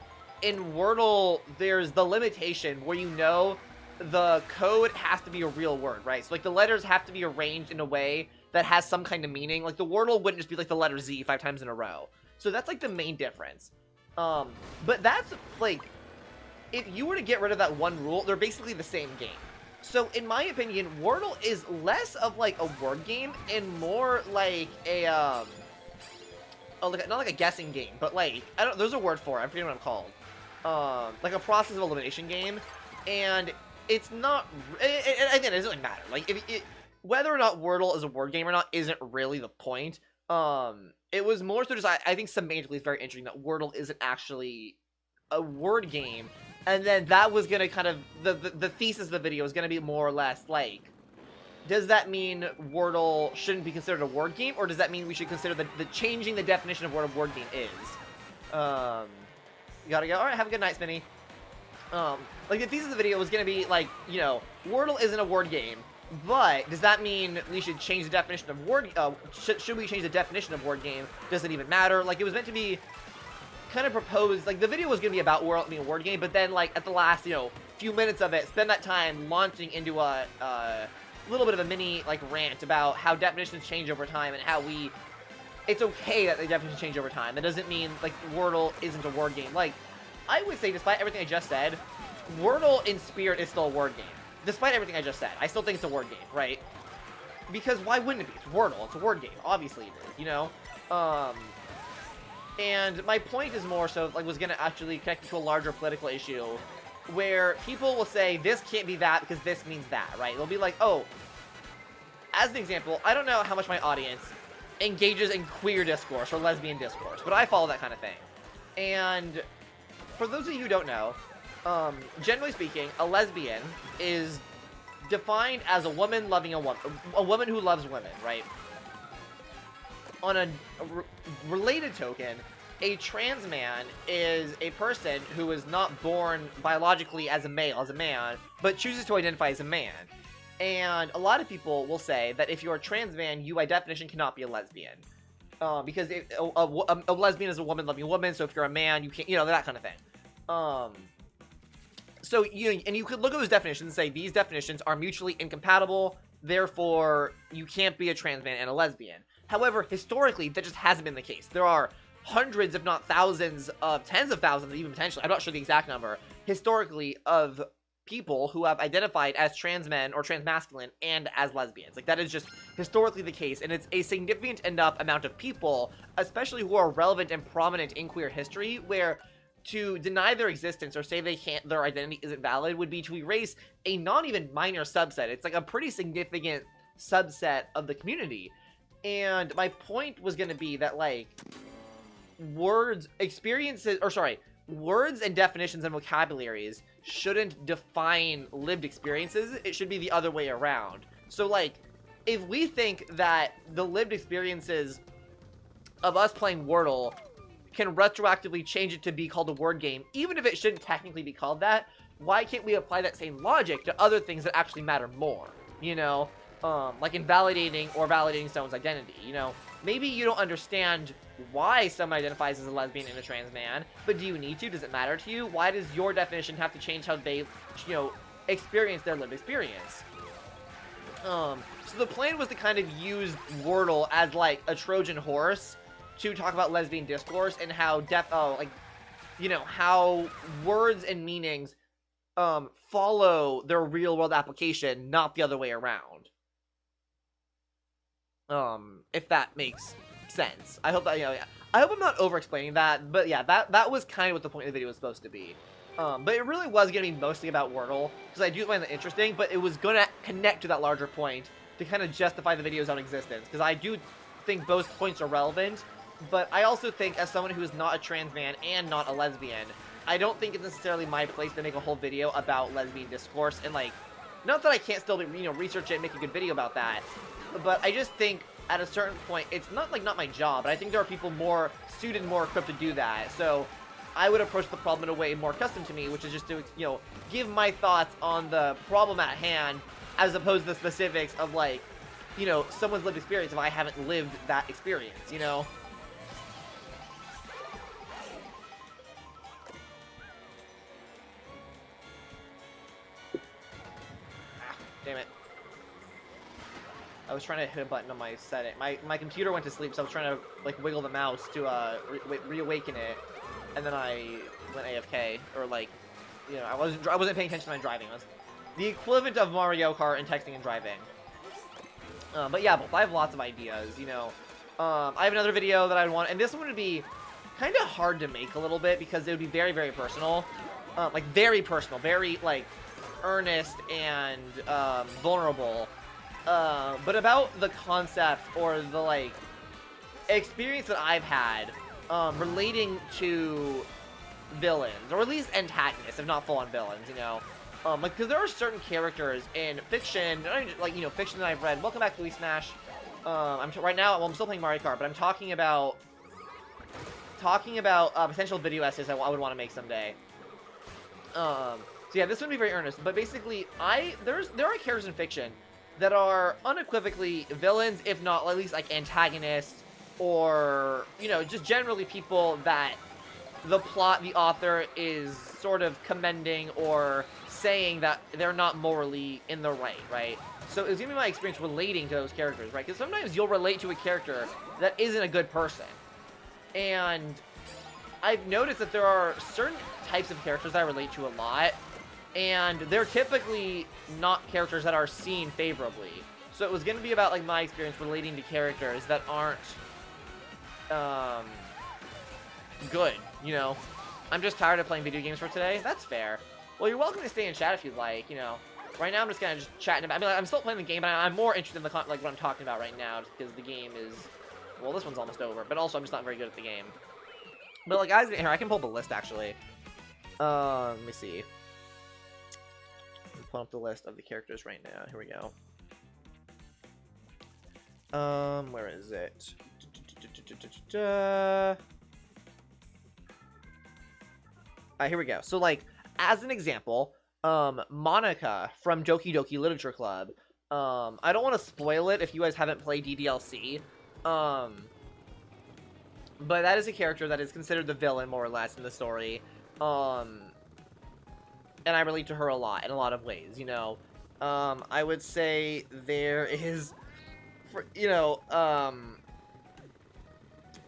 in Wordle, there's the limitation where the code has to be a real word, right? So, like, the letters have to be arranged in a way that has some kind of meaning. Like, the Wordle wouldn't just be, like, the letter Z 5 times in a row. So that's, like, the main difference. But that's, like, if you were to get rid of that one rule, they're basically the same game. So, in my opinion, Wordle is less of, like, a word game and more like a, not like a guessing game, but like, there's a word for it, I forget what I'm called. Like a process of elimination game, and it's not, again, it doesn't really matter. Like, whether or not Wordle is a word game or not isn't really the point. It was more so just, I think semantically it's very interesting that Wordle isn't actually a word game, and then that was gonna kind of, the thesis of the video is gonna be more or less like, does that mean Wordle shouldn't be considered a word game, or does that mean we should consider the changing the definition of what a word game is? You gotta go. All right, have a good night, Spinny. Like the thesis of the video was gonna be like, Wordle isn't a word game, but does that mean we should change the definition of word? Should we change the definition of word game? Does it even matter? Like it was meant to be kind of proposed. Like the video was gonna be about Wordle being a word game, but then like at the last few minutes of it, spend that time launching into a little bit of a mini like rant about how definitions change over time and how it's okay that the definitions change over time. That doesn't mean like Wordle isn't a word game. Like I would say, despite everything I just said, Wordle in spirit is still a word game. Despite everything I just said, I still think it's a word game, right? Because why wouldn't it be? It's Wordle. It's a word game. Obviously it is, And my point is more so like was gonna actually connect it to a larger political issue, where people will say, this can't be that because this means that, right? They'll be like, oh, as an example, I don't know how much my audience engages in queer discourse or lesbian discourse, but I follow that kind of thing. And for those of you who don't know, generally speaking, a lesbian is defined as a woman loving a woman who loves women, right? On a related token, a trans man is a person who is not born biologically as a male, as a man, but chooses to identify as a man. And a lot of people will say that if you're a trans man, you by definition cannot be a lesbian. Because a lesbian is a woman loving a woman, so if you're a man, you can't, that kind of thing. So, and you could look at those definitions and say, these definitions are mutually incompatible, therefore, you can't be a trans man and a lesbian. However, historically, that just hasn't been the case. There are hundreds, if not thousands, of tens of thousands, even potentially, I'm not sure the exact number, historically, of people who have identified as trans men or trans masculine and as lesbians. Like, that is just historically the case, and it's a significant enough amount of people, especially who are relevant and prominent in queer history, where to deny their existence or say their identity isn't valid would be to erase a not even minor subset. It's like a pretty significant subset of the community. And my point was going to be that, like, words and definitions and vocabularies shouldn't define lived experiences. It should be the other way around. So, like, if we think that the lived experiences of us playing Wordle can retroactively change it to be called a word game, even if it shouldn't technically be called that, why can't we apply that same logic to other things that actually matter more? Like invalidating or validating someone's identity, Maybe you don't understand why someone identifies as a lesbian and a trans man, but do you need to? Does it matter to you? Why does your definition have to change how they, experience their lived experience? So the plan was to kind of use Wordle as, like, a Trojan horse to talk about lesbian discourse and how how words and meanings follow their real world application, not the other way around. If that makes sense. I hope that, I hope I'm not over-explaining that, but yeah, that was kind of what the point of the video was supposed to be. But it really was going to be mostly about Wordle, because I do find that interesting, but it was going to connect to that larger point to kind of justify the video's own existence, because I do think both points are relevant, but I also think, as someone who is not a trans man and not a lesbian, I don't think it's necessarily my place to make a whole video about lesbian discourse, and, like, not that I can't still, research it and make a good video about that, but I just think, at a certain point, it's not my job, but I think there are people more suited and more equipped to do that, so I would approach the problem in a way more custom to me, which is just to, give my thoughts on the problem at hand, as opposed to the specifics of, like, someone's lived experience if I haven't lived that experience, Damn it. I was trying to hit a button on my setting. My computer went to sleep, so I was trying to, like, wiggle the mouse to reawaken it, and then I went AFK, or, like, I wasn't paying attention to my driving. It was the equivalent of Mario Kart and texting and driving. But yeah, I have lots of ideas. I have another video that I want, and this one would be kind of hard to make a little bit because it would be very, very personal, like very personal, very, like, earnest and vulnerable. But about the concept or the, like, experience that I've had relating to villains, or at least antagonists, if not full-on villains, like, because there are certain characters in fiction, like, fiction that I've read. Welcome back to Louis Smash. Right now, I'm still playing Mario Kart, but I'm talking about potential video essays I would want to make someday. So yeah, this would be very earnest, but basically, there are characters in fiction that are unequivocally villains, if not at least, like, antagonists, or, just generally people that the author is sort of commending or saying that they're not morally in the right? So it's gonna be my experience relating to those characters, right? Because sometimes you'll relate to a character that isn't a good person. And I've noticed that there are certain types of characters that I relate to a lot, and they're typically not characters that are seen favorably. So it was going to be about, like, my experience relating to characters that aren't good, I'm just tired of playing video games for today. That's fair. Well, you're welcome to stay in chat if you'd like, Right now I'm just kind of chatting about, I'm still playing the game, but I'm more interested in what I'm talking about right now, just because the game is Well, this one's almost over, but also I'm just not very good at the game. But, like, guys, here, I can pull up a list, actually. Let me see. I'm pulling up the list of the characters right now. Here we go. Where is it? Here we go. So, like, as an example, Monica from Doki Doki Literature Club. I don't want to spoil it if you guys haven't played DDLC. But that is a character that is considered the villain, more or less, in the story. And I relate to her a lot, in a lot of ways, you know. I would say there is,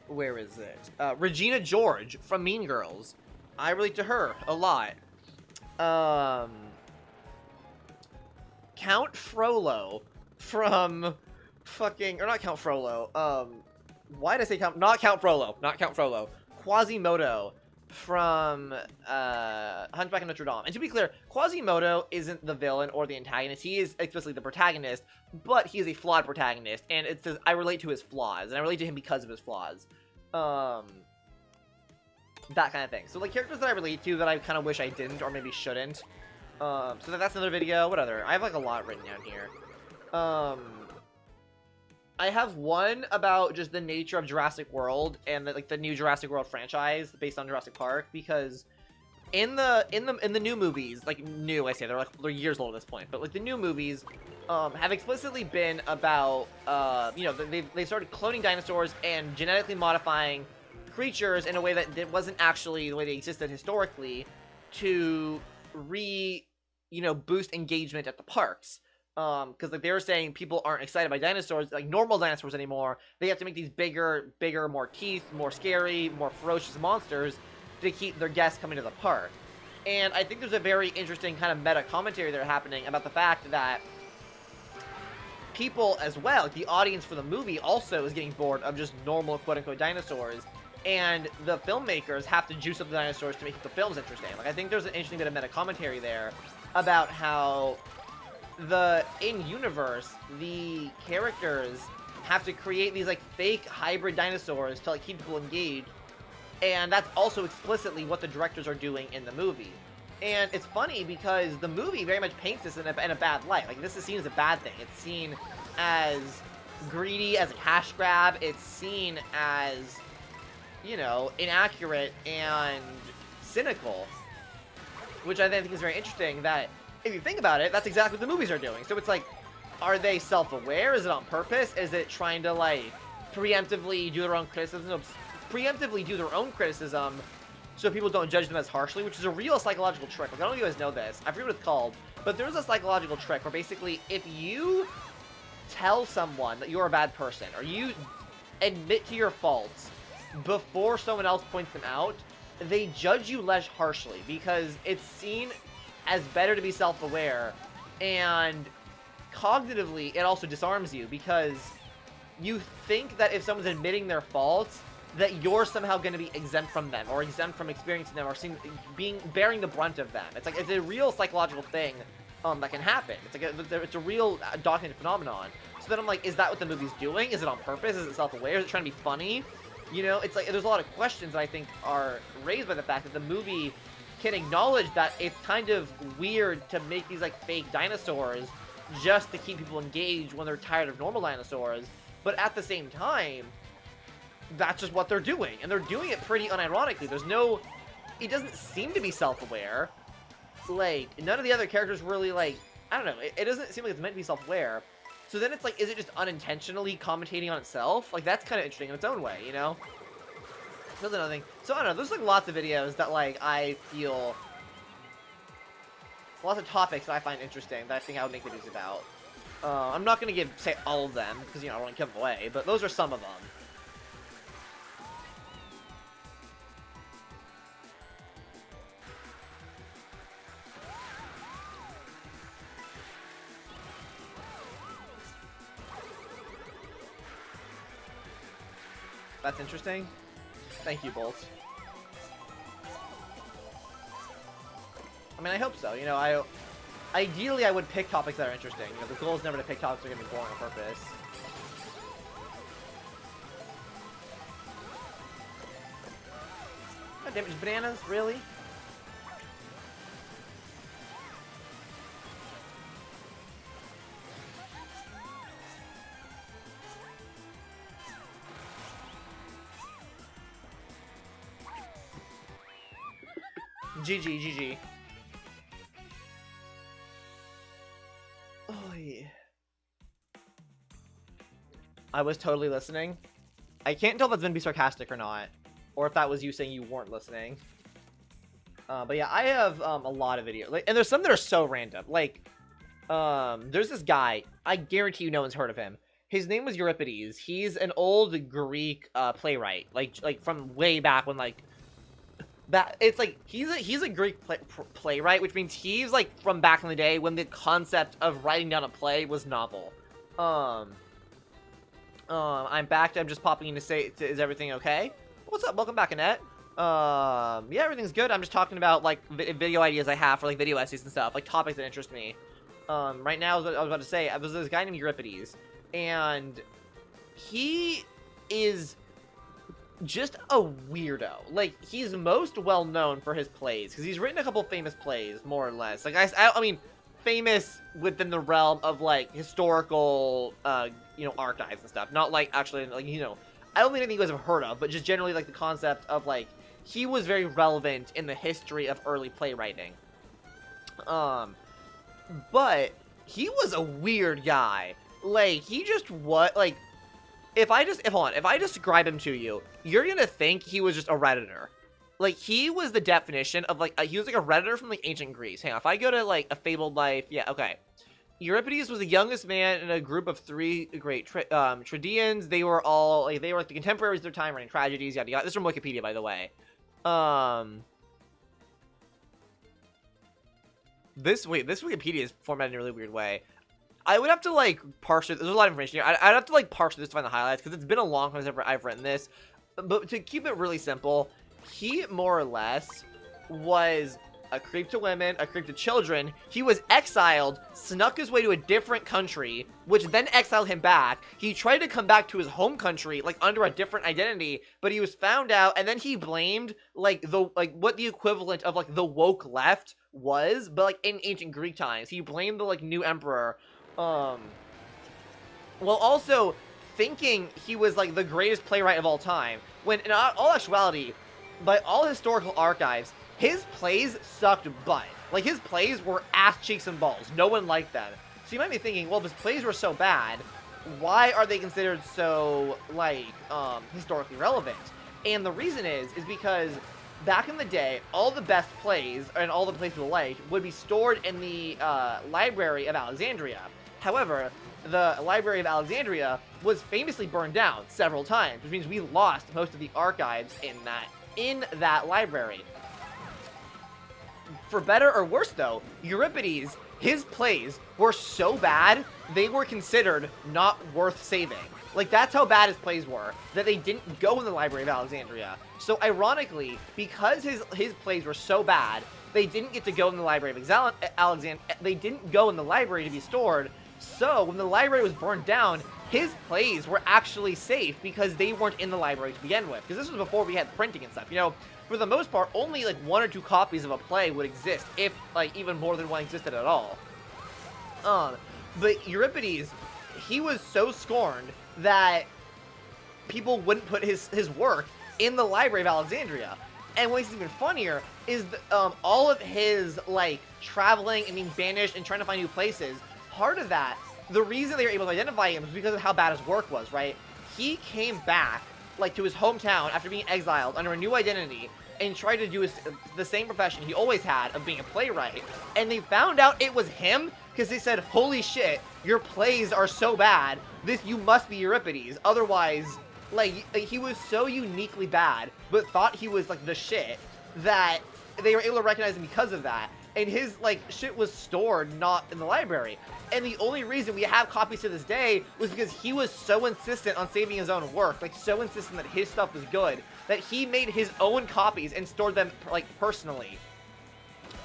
where is it? Regina George from Mean Girls. I relate to her a lot. Count Frollo from fucking, or not Count Frollo, why did I say not Count Frollo, Quasimodo from, Hunchback of Notre Dame. And to be clear, Quasimodo isn't the villain or the antagonist, he is explicitly the protagonist, but he is a flawed protagonist, and it says, I relate to his flaws, and I relate to him because of his flaws. That kind of thing. So, like, characters that I relate to that I kind of wish I didn't, or maybe shouldn't. So that's another video. What other? I have, like, a lot written down here. I have one about just the nature of Jurassic World and the new Jurassic World franchise based on Jurassic Park, because in the new movies, like, new, I say, they're years old at this point, but, like, the new movies have explicitly been about, you know, they started cloning dinosaurs and genetically modifying creatures in a way that wasn't actually the way they existed historically to boost engagement at the parks. Because, like, they were saying people aren't excited by dinosaurs, like normal dinosaurs anymore. They have to make these bigger, more teeth, more scary, more ferocious monsters to keep their guests coming to the park. And I think there's a very interesting kind of meta commentary there happening about the fact that people as well, like the audience for the movie, also is getting bored of just normal quote-unquote dinosaurs. And the filmmakers have to juice up the dinosaurs to make the films interesting. Like, I think there's an interesting bit of meta commentary there about how in-universe, the characters have to create these, like, fake hybrid dinosaurs to, like, keep people engaged. And that's also explicitly what the directors are doing in the movie. And it's funny because the movie very much paints this in a bad light. Like, this is seen as a bad thing. It's seen as greedy, as a cash grab. It's seen as, you know, inaccurate and cynical, which I think is very interesting. That if you think about it, that's exactly what the movies are doing. So it's like, are they self-aware? Is it on purpose? Is it trying to, like, preemptively do their own criticism so people don't judge them as harshly, which is a real psychological trick. Like, I don't know if you guys know this, I forget what it's called, but there's a psychological trick where basically if you tell someone that you're a bad person, or you admit to your faults before someone else points them out, they judge you less harshly, because it's seen as better to be self-aware, and cognitively it also disarms you, because you think that if someone's admitting their faults, that you're somehow going to be exempt from them, or exempt from experiencing them, or bearing the brunt of them. It's like, it's a real psychological thing that can happen. It's like it's a real documented phenomenon. So then I'm like, is that what the movie's doing? Is it on purpose? Is it self-aware? Is it trying to be funny? You know, it's like, there's a lot of questions that I think are raised by the fact that the movie can acknowledge that it's kind of weird to make these, like, fake dinosaurs just to keep people engaged when they're tired of normal dinosaurs, but at the same time, that's just what they're doing, and they're doing it pretty unironically. There's no, it doesn't seem to be self-aware. Like, none of the other characters really, like, I don't know, it doesn't seem like it's meant to be self-aware. So then it's like, is it just unintentionally commentating on itself? Like, that's kind of interesting in its own way, you know? That's another thing. So, I don't know, there's, like, lots of videos that, like, I feel, lots of topics that I find interesting that I think I would make videos about. I'm not going to say all of them, because, you know, I don't want to give them away, but those are some of them. That's interesting. Thank you, Bolt. I mean, I hope so. You know, ideally I would pick topics that are interesting. You know, the goal is never to pick topics that are going to be boring on purpose. Damn it, just bananas? Really? GG, GG. Oh, yeah. I was totally listening. I can't tell if that's meant to be sarcastic or not. Or if that was you saying you weren't listening. But yeah, I have a lot of videos. Like, and there's some that are so random. Like, there's this guy. I guarantee you no one's heard of him. His name was Euripides. He's an old Greek playwright. Like from way back when, like, that it's like he's a Greek playwright, which means he's like from back in the day when the concept of writing down a play was novel. I'm back. I'm just popping in to say, is everything okay? What's up? Welcome back, Annette. Yeah, everything's good. I'm just talking about like video ideas I have for like video essays and stuff, like topics that interest me. Right now, I was about to say, there's this guy named Euripides, and he is just a weirdo. Like, he's most well known for his plays because he's written a couple famous plays, more or less. Like, I mean, famous within the realm of like historical, you know, archives and stuff. Not like actually, like, you know, I don't think anything you guys have heard of, but just generally like the concept of like he was very relevant in the history of early playwriting. But he was a weird guy. Like, he just like. If I describe him to you, you're gonna think he was just a Redditor. Like, he was the definition of, like, he was like a Redditor from, like, ancient Greece. Hang on, if I go to, like, A Fabled Life, yeah, okay. Euripides was the youngest man in a group of 3 great tragedians. They were all, like, they were, like, the contemporaries of their time, writing tragedies, yada, yada. This is from Wikipedia, by the way. This Wikipedia is formatted in a really weird way. I would have to, like, parse it. There's a lot of information here. I'd have to, like, parse this to find the highlights, because it's been a long time since I've written this. But to keep it really simple, he, more or less, was a creep to women, a creep to children. He was exiled, snuck his way to a different country, which then exiled him back. He tried to come back to his home country, like, under a different identity, but he was found out, and then he blamed, like, what the equivalent of, like, the woke left was, but, like, in ancient Greek times. He blamed the, like, new emperor, while also thinking he was, like, the greatest playwright of all time, when in all actuality, by all historical archives, his plays sucked butt. Like, his plays were ass cheeks and balls. No one liked them. So you might be thinking, well, if his plays were so bad, why are they considered so, like, historically relevant? And the reason is because back in the day, all the best plays, and all the plays people liked, would be stored in the Library of Alexandria. However, the Library of Alexandria was famously burned down several times, which means we lost most of the archives in that library. For better or worse, though, Euripides, his plays were so bad, they were considered not worth saving. Like, that's how bad his plays were, that they didn't go in the Library of Alexandria. So, ironically, because his plays were so bad, they didn't get to go in the Library of Alexandria. They didn't go in the library to be stored. So, when the library was burned down, his plays were actually safe because they weren't in the library to begin with. Because this was before we had printing and stuff. You know, for the most part, only, like, 1 or 2 copies of a play would exist, if, like, even more than one existed at all. But Euripides, he was so scorned that people wouldn't put his work in the Library of Alexandria. And what's even funnier is all of his, like, traveling and being banished and trying to find new places. Part of that, the reason they were able to identify him was because of how bad his work was, right? He came back, like, to his hometown after being exiled under a new identity and tried to do the same profession he always had of being a playwright. And they found out it was him because they said, holy shit, your plays are so bad. You must be Euripides. Otherwise, like, he was so uniquely bad, but thought he was, like, the shit, that they were able to recognize him because of that. And his, like, shit was stored not in the library. And the only reason we have copies to this day was because he was so insistent on saving his own work, like, so insistent that his stuff was good, that he made his own copies and stored them, like, personally.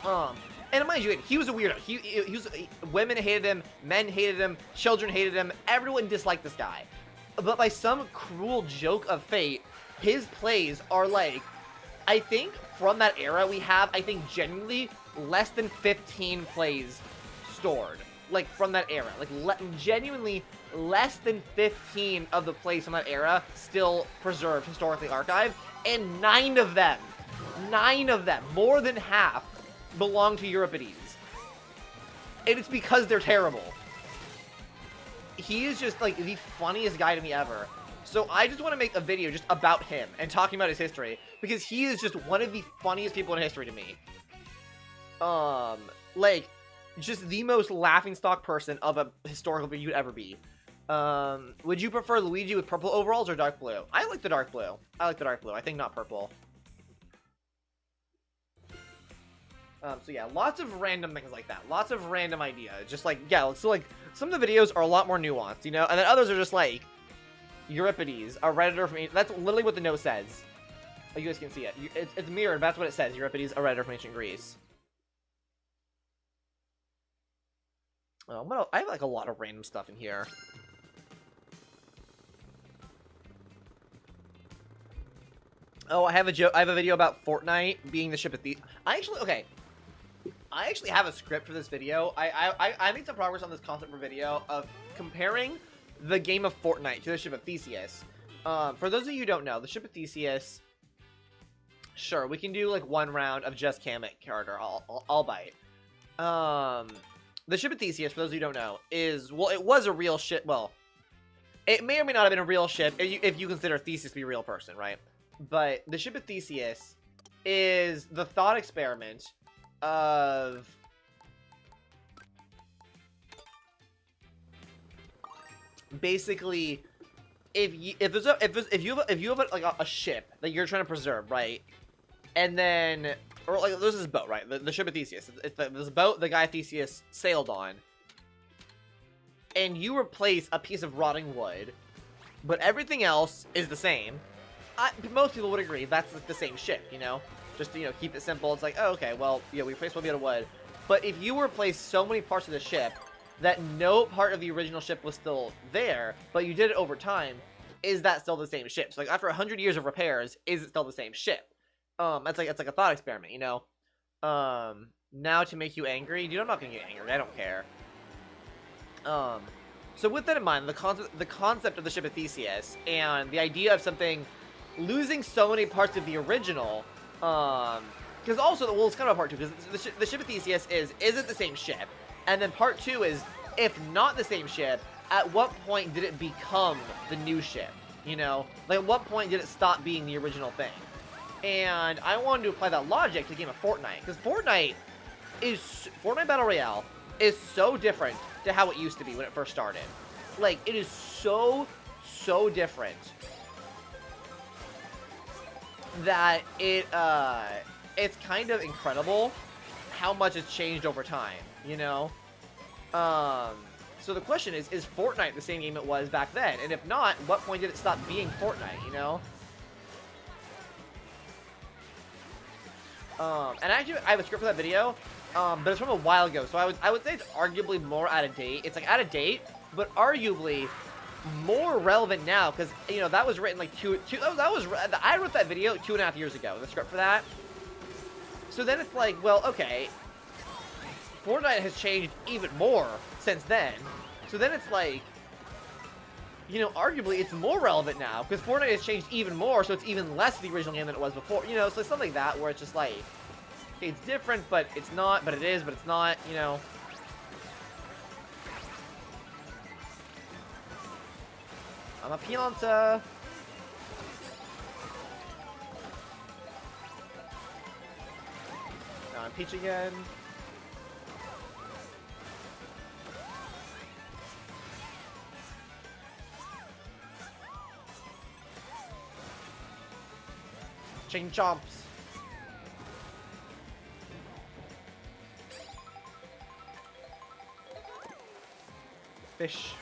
And mind you, he was a weirdo. Women hated him, men hated him, children hated him, everyone disliked this guy. But by some cruel joke of fate, his plays are, like, I think from that era we have, I think, genuinely less than 15 plays stored. Like, from that era. Like, genuinely less than 15 of the plays from that era still preserved, historically archived. And 9 of them, more than half, belong to Euripides. And it's because they're terrible. He is just, like, the funniest guy to me ever. So I just want to make a video just about him and talking about his history, because he is just one of the funniest people in history to me. Like, just the most laughingstock person of a historical figure you'd ever be. Would you prefer Luigi with purple overalls or dark blue? I like the dark blue. I think not purple. So yeah, lots of random things like that. Lots of random ideas. Just like, yeah, so like, some of the videos are a lot more nuanced, you know? And then others are just like, Euripides, a redditor from... That's literally what the note says. Oh, you guys can see it. It's mirrored, but that's what it says. Euripides, a redditor from ancient Greece. I have like a lot of random stuff in here. Oh, I have a video about Fortnite being the ship of thieves. I actually have a script for this video. I made some progress on this concept for video of comparing the game of Fortnite to the ship of Theseus. For those of you who don't know, the ship of Theseus, sure, we can do like one round of just Kamek character. I'll bite. The ship of Theseus, for those of you who don't know, is, well, it was a real ship. Well, it may or may not have been a real ship if you consider Theseus to be a real person, right? But the ship of Theseus is the thought experiment of basically if you have like a ship that you're trying to preserve, right? And then, or like, there's this boat, right? The ship of Theseus. This boat the guy Theseus sailed on. And you replace a piece of rotting wood, but everything else is the same. Most people would agree that's the same ship, you know? Just to, you know, keep it simple. It's like, oh, okay, well, yeah, we replaced one bit of wood. But if you replace so many parts of the ship that no part of the original ship was still there, but you did it over time, is that still the same ship? So, like, after 100 years of repairs, is it still the same ship? It's like a thought experiment, you know? Now to make you angry? Dude, I'm not gonna get angry. I don't care. So with that in mind, the concept of the ship of Theseus and the idea of something losing so many parts of the original, because also, well, it's kind of a part two, because the ship of Theseus is it the same ship? And then part two is, if not the same ship, at what point did it become the new ship? You know? Like, at what point did it stop being the original thing? And I wanted to apply that logic to the game of Fortnite, because Fortnite Battle Royale is so different to how it used to be when it first started. Like, it is so different that it's kind of incredible how much it's changed over time, you know? So the question is Fortnite the same game it was back then? And if not, what point did it stop being Fortnite, you know? And actually, I have a script for that video, but it's from a while ago, so I would say it's arguably more out of date. It's like out of date, but arguably more relevant now, because, you know, that was written like I wrote that video 2.5 years ago, the script for that. So then it's like, well, okay, Fortnite has changed even more since then. So then it's like, you know, arguably it's more relevant now, because Fortnite has changed even more, so it's even less the original game than it was before. You know, so it's something like that, where it's just like, okay, it's different, but it's not, but it is, but it's not, you know. I'm a Pianta. Now I'm Peach again. Ching chomps. Fish.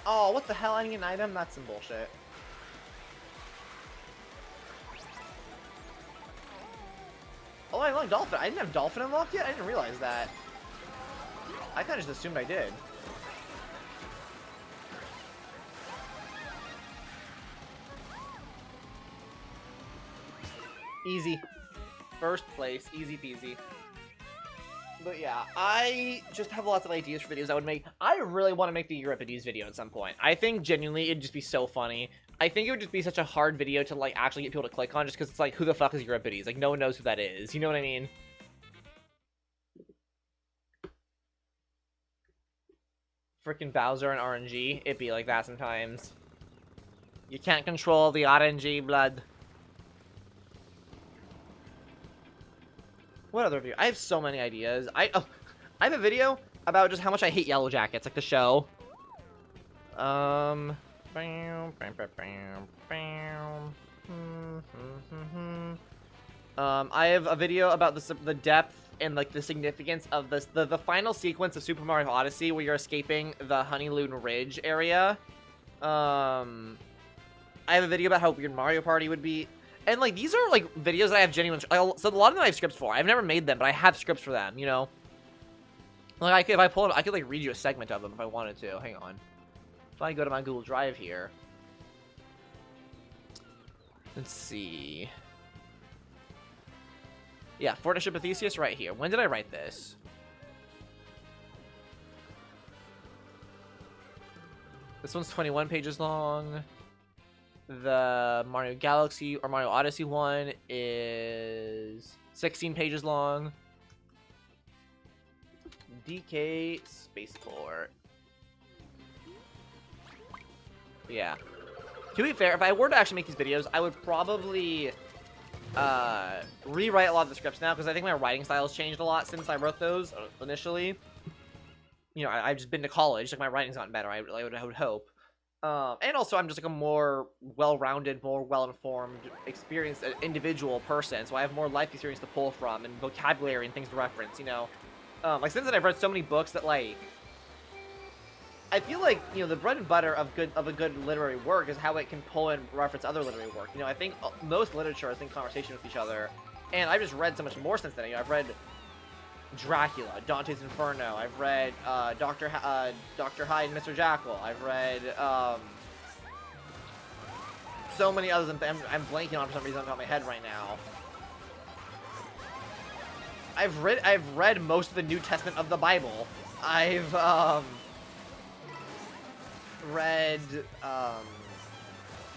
Oh, what the hell? I need an item? That's some bullshit. Oh, I unlocked Dolphin. I didn't have Dolphin unlocked yet? I didn't realize that. I kind of just assumed I did. Easy. First place. Easy peasy. But yeah, I just have lots of ideas for videos I would make. I really want to make the Euripides video at some point. I think genuinely it'd just be so funny. I think it would just be such a hard video to like actually get people to click on, just because it's like, who the fuck is Euripides? Like, no one knows who that is. You know what I mean? Freaking Bowser and RNG. It'd be like that sometimes. You can't control the RNG blood. What other video? I have so many ideas. I have a video about just how much I hate Yellow Jackets, like the show. I have a video about the depth and like the significance of the final sequence of Super Mario Odyssey where you're escaping the Honeyloon Ridge area. I have a video about how weird Mario Party would be. And, like, these are, like, videos that I have genuine... so a lot of them I have scripts for. I've never made them, but I have scripts for them, you know? Like, if I pull it, I could, like, read you a segment of them if I wanted to. Hang on. If I go to my Google Drive here... Let's see... Yeah, Fortnite Ship of Theseus right here. When did I write this? This one's 21 pages long. The Mario Galaxy or Mario Odyssey one is 16 pages long. DK Spaceport. Yeah. To be fair, if I were to actually make these videos, I would probably rewrite a lot of the scripts now, because I think my writing style has changed a lot since I wrote those initially. You know, I've just been to college, like my writing's gotten better, I would hope. And also, I'm just like a more well-rounded, more well-informed, experienced individual person, so I have more life experience to pull from, and vocabulary and things to reference, you know? Like, since then, I've read so many books that, like... I feel like, you know, the bread and butter of a good literary work is how it can pull and reference other literary work. You know, I think most literature is in conversation with each other, and I've just read so much more since then. You know, I've read Dracula, Dante's Inferno. I've read Dr. Hyde and Mr. Jekyll. I've read so many others. I'm blanking on for some reason on top of my head right now. I've read most of the New Testament of the Bible. I've read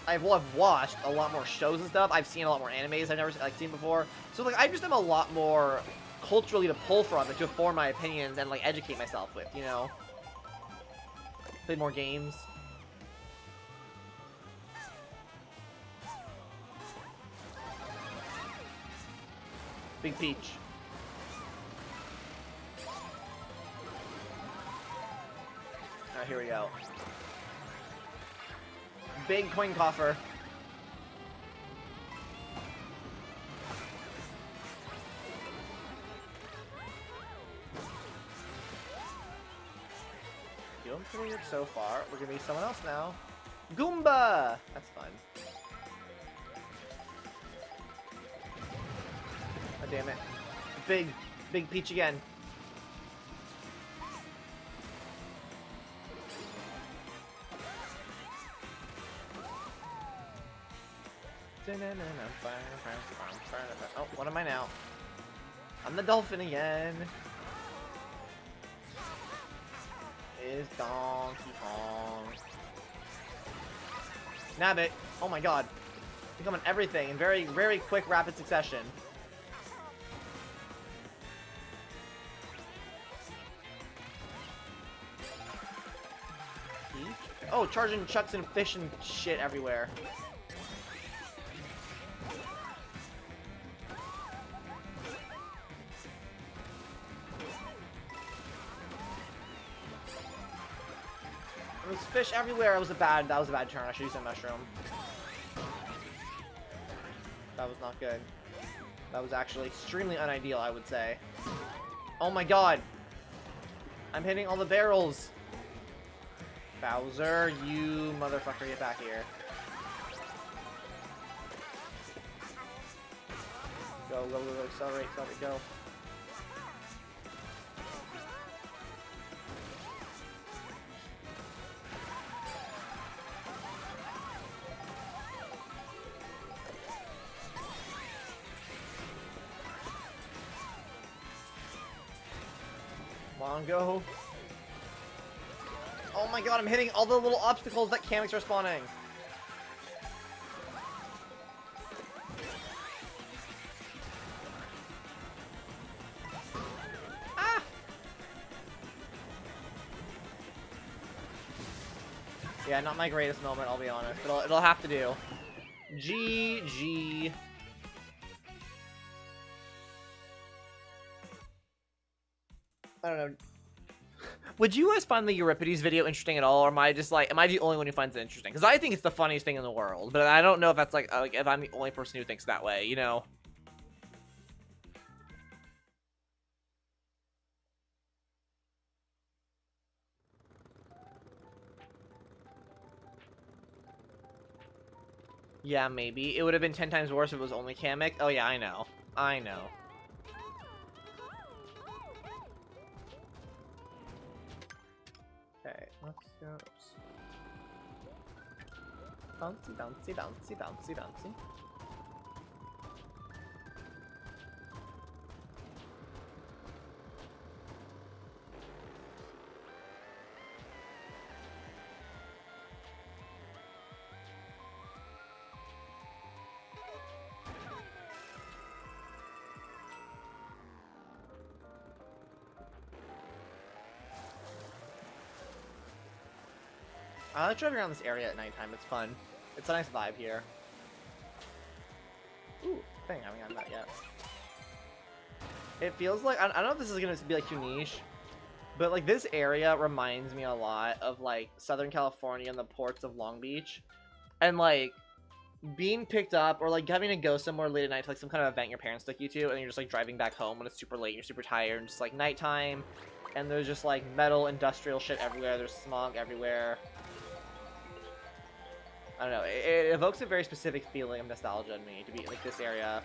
I've watched a lot more shows and stuff. I've seen a lot more animes I've never seen before. So like I just am a lot more culturally to pull from and to form my opinions and like educate myself with, you know. Play more games. Big Peach. Alright, here we go. Big coin coffer. Doing pretty good so far. We're gonna be someone else now. Goomba! That's fun. Oh, damn it. Big Peach again. Oh, what am I now? I'm the dolphin again. Is Donkey Kong. Nab it. Oh my god. Becoming everything in very, very quick, rapid succession. Oh, charging chucks and fish and shit everywhere. There was fish everywhere. That was a bad turn. I should use a mushroom. That was not good. That was actually extremely unideal, I would say. Oh my god. I'm hitting all the barrels. Bowser, you motherfucker, get back here. Go, go, go, go, accelerate, accelerate, go. Come on, go. Oh my god, I'm hitting all the little obstacles that Kameks are spawning. Ah! Yeah, not my greatest moment, I'll be honest, but it'll have to do. GG. I don't know. Would you guys find the Euripides video interesting at all, or am I just like, am I the only one who finds it interesting? Because I think it's the funniest thing in the world, but I don't know if that's like if I'm the only person who thinks that way, you know? Yeah, maybe. It would have been 10 times worse if it was only Kamek. Oh yeah, I know. I know. Okay, let's go. Bouncy, bouncy, bouncy, bouncy, bouncy. I like driving around this area at nighttime. It's fun. It's a nice vibe here. Ooh, dang, I haven't gotten that yet. It feels like, I don't know if this is going to be like too niche, but like this area reminds me a lot of like Southern California and the ports of Long Beach. And like being picked up or like having to go somewhere late at night to like some kind of event your parents took you to, and you're just like driving back home when it's super late and you're super tired and just like nighttime, and there's just like metal industrial shit everywhere. There's smog everywhere. I don't know, it evokes a very specific feeling of nostalgia in me to be like this area.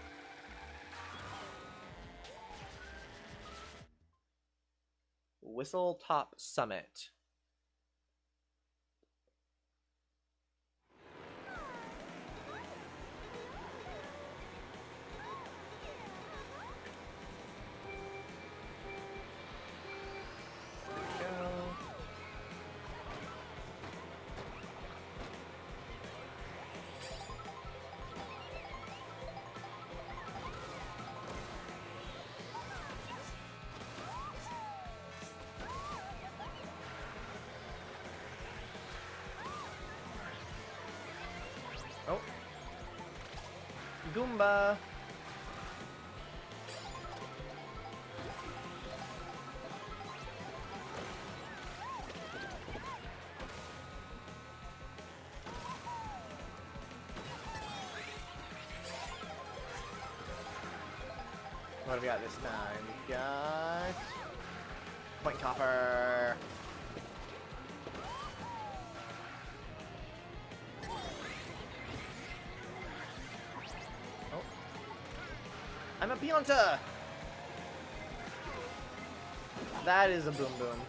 Whistle Top Summit. Oh. Goomba. What do we got this time? We got Point Copper. Oh. I'm a Beyonce! That is a boom boom.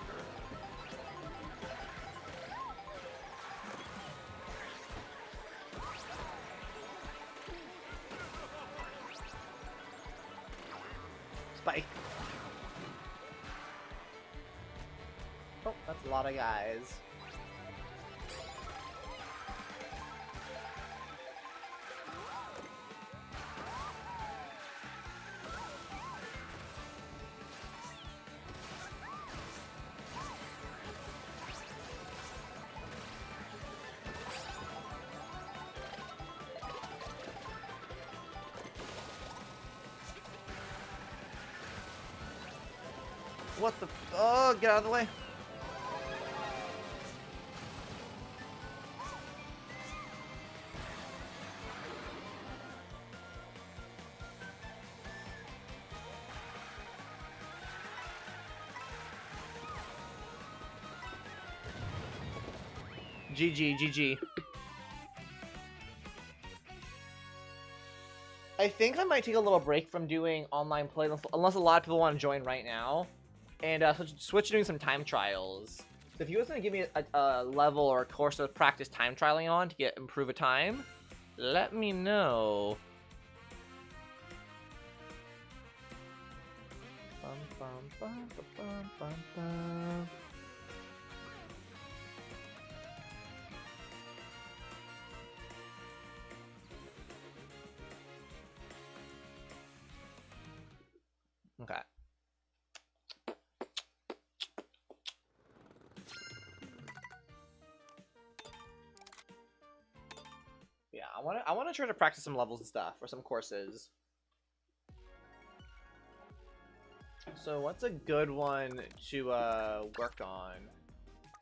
Spike. Oh, that's a lot of guys. What the? Oh, get out of the way. GG, GG. I think I might take a little break from doing online play, unless a lot of people want to join right now, and switch to doing some time trials. So if you guys want to give me a level or a course to practice time trialing on to improve a time, let me know. Okay. Yeah, I wanna try to practice some levels and stuff or some courses. So what's a good one to work on?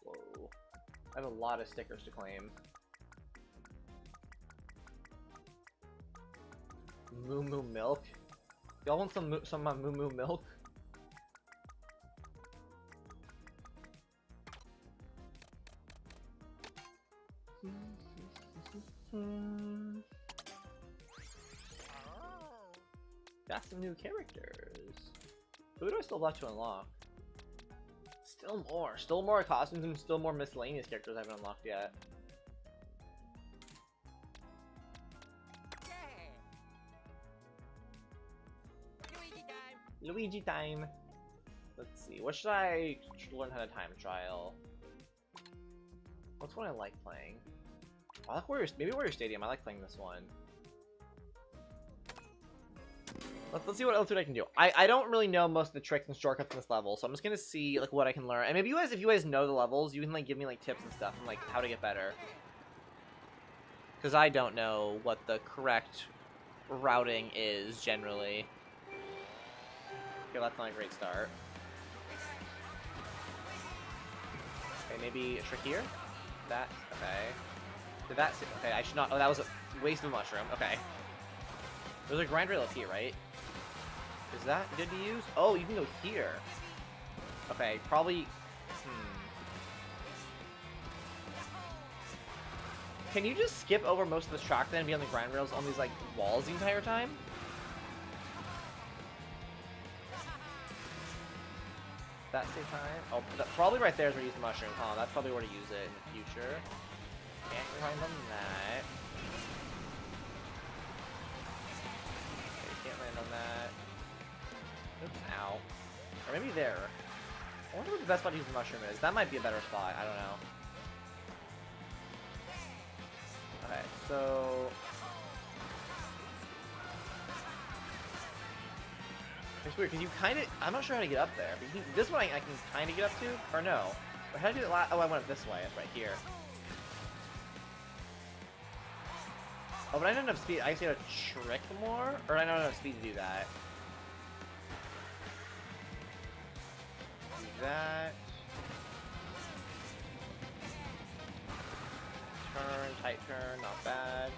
Whoa. I have a lot of stickers to claim. Moo Moo Milk? Y'all want some Moo Moo Milk? Got some new characters. Who do I still have to unlock? Still more costumes and still more miscellaneous characters I haven't unlocked yet. Luigi time. Let's see. What should I learn how to time trial? What's one I like playing? I like maybe Warrior Stadium. I like playing this one. Let's see what else I can do. I don't really know most of the tricks and shortcuts in this level, so I'm just gonna see like what I can learn. And maybe if you guys know the levels, you can like give me like tips and stuff and like how to get better. Because I don't know what the correct routing is generally. Okay, that's not a great start. Okay, maybe a trick here. That okay. Did that? Okay, I should not. Oh, that was a waste of a mushroom. Okay. There's a grind rail up here, right? Is that good to use? Oh, you can go here. Okay, probably... Can you just skip over most of this track then and be on the grind rails on these, like, walls the entire time? That save time? Oh, probably right there is where you use the mushroom. Oh, that's probably where to use it in the future. Can't grind on that. Can't land on that. Oops, ow. Or maybe there. I wonder what the best spot to use the mushroom is. That might be a better spot. I don't know. Okay, so... It's weird, because you kind of... I'm not sure how to get up there. But this one I can kind of get up to? Or no? Or how did I do it last... Oh, I went up this way. That's right here. Oh, but I don't have enough speed. I guess you have to trick more? Or I don't have enough speed to do that. Do that. Turn, tight turn, not bad.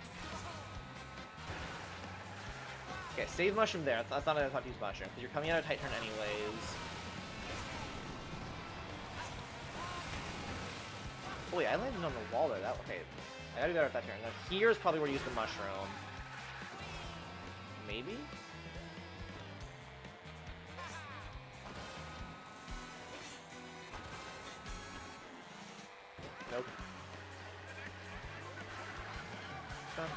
Okay, save mushroom there. That's not enough to use mushroom, because you're coming out of tight turn anyways. Oh wait, I landed on the wall there. That okay. I gotta do that at that turn. Now here's probably where you use the mushroom. Maybe? Nope. Let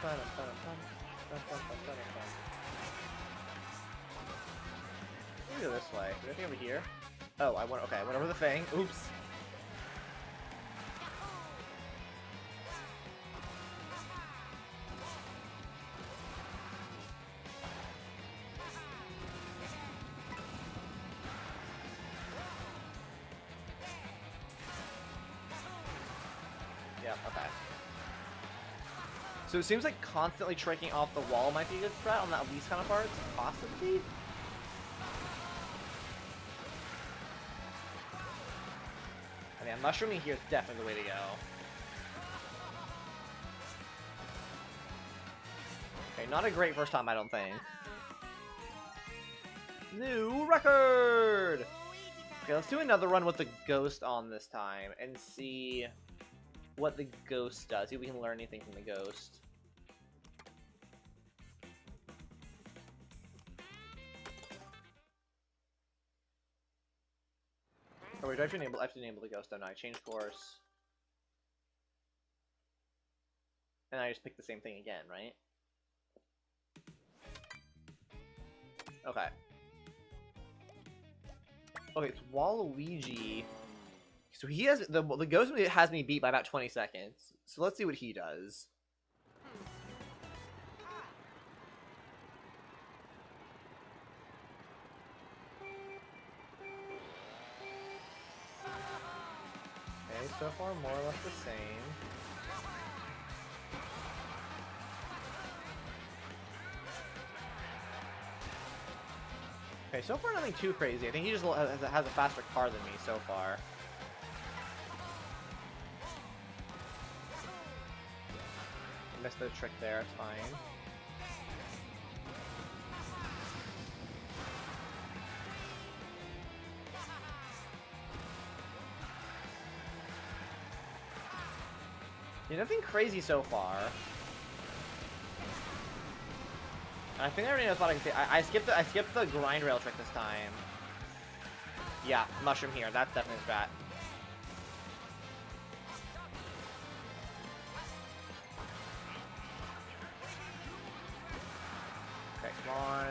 me go this way. Is there anything over here? Oh, I went over the thing. Oops. Yeah, okay. So it seems like constantly tricking off the wall might be a good strat on these kind of parts. Possibly? I mean, mushrooming here is definitely the way to go. Okay, not a great first time, I don't think. New record! Okay, let's do another run with the ghost on this time and see what the ghost does. See if we can learn anything from the ghost. Oh, wait, do I have to enable the ghost, don't I? Change course. And I just pick the same thing again, right? Okay. Okay, it's Waluigi. So he has the ghost has me beat by about 20 seconds. So let's see what he does. Okay, so far more or less the same. Okay, so far nothing too crazy. I think he just has a faster car than me so far. Missed the trick there, it's fine. Yeah, nothing crazy so far. And I think I already know what I can say. I skipped the grind rail trick this time. Yeah, mushroom here. That's definitely a strat. Okay, come on.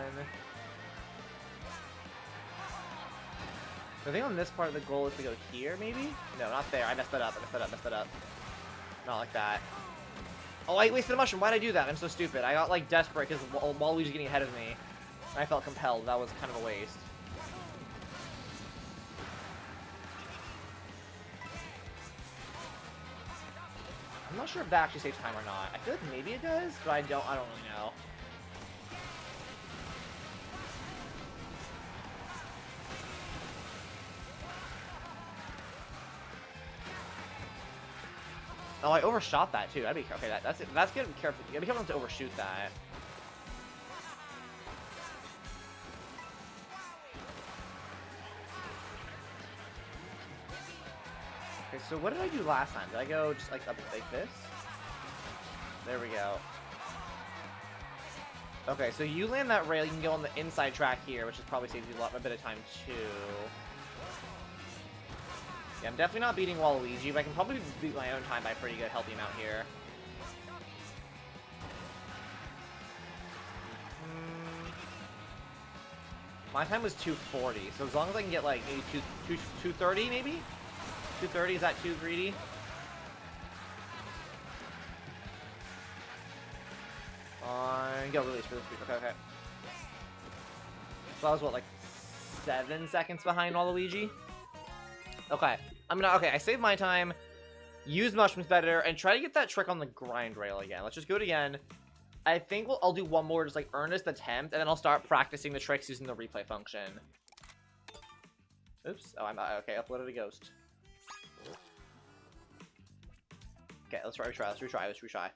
I think on this part the goal is to go here, maybe? No, not there. I messed that up. Messed that up. Not like that. Oh, I wasted a mushroom. Why'd I do that? I'm so stupid. I got, like, desperate because Waluigi's getting ahead of me. And I felt compelled. That was kind of a waste. I'm not sure if that actually saves time or not. I feel like maybe it does, but I don't really know. Oh, I overshot that too. That'd be okay. That's good. Careful. You gotta be careful not to overshoot that. Okay, so what did I do last time? Did I go just like up like this? There we go. Okay, so you land that rail, you can go on the inside track here, which is probably saves you a bit of time too. Yeah, I'm definitely not beating Waluigi, but I can probably beat my own time by a pretty good healthy amount here. My time was 240, so as long as I can get like maybe 230 maybe? 230, is that too greedy? Go release for this week. Okay. So I was what, like 7 seconds behind Waluigi? Okay. I saved my time, use mushrooms better, and try to get that trick on the grind rail again. Let's just do it again. I think I'll do one more just like earnest attempt, and then I'll start practicing the tricks using the replay function. Oops. Oh, okay, uploaded a ghost. Okay, let's retry.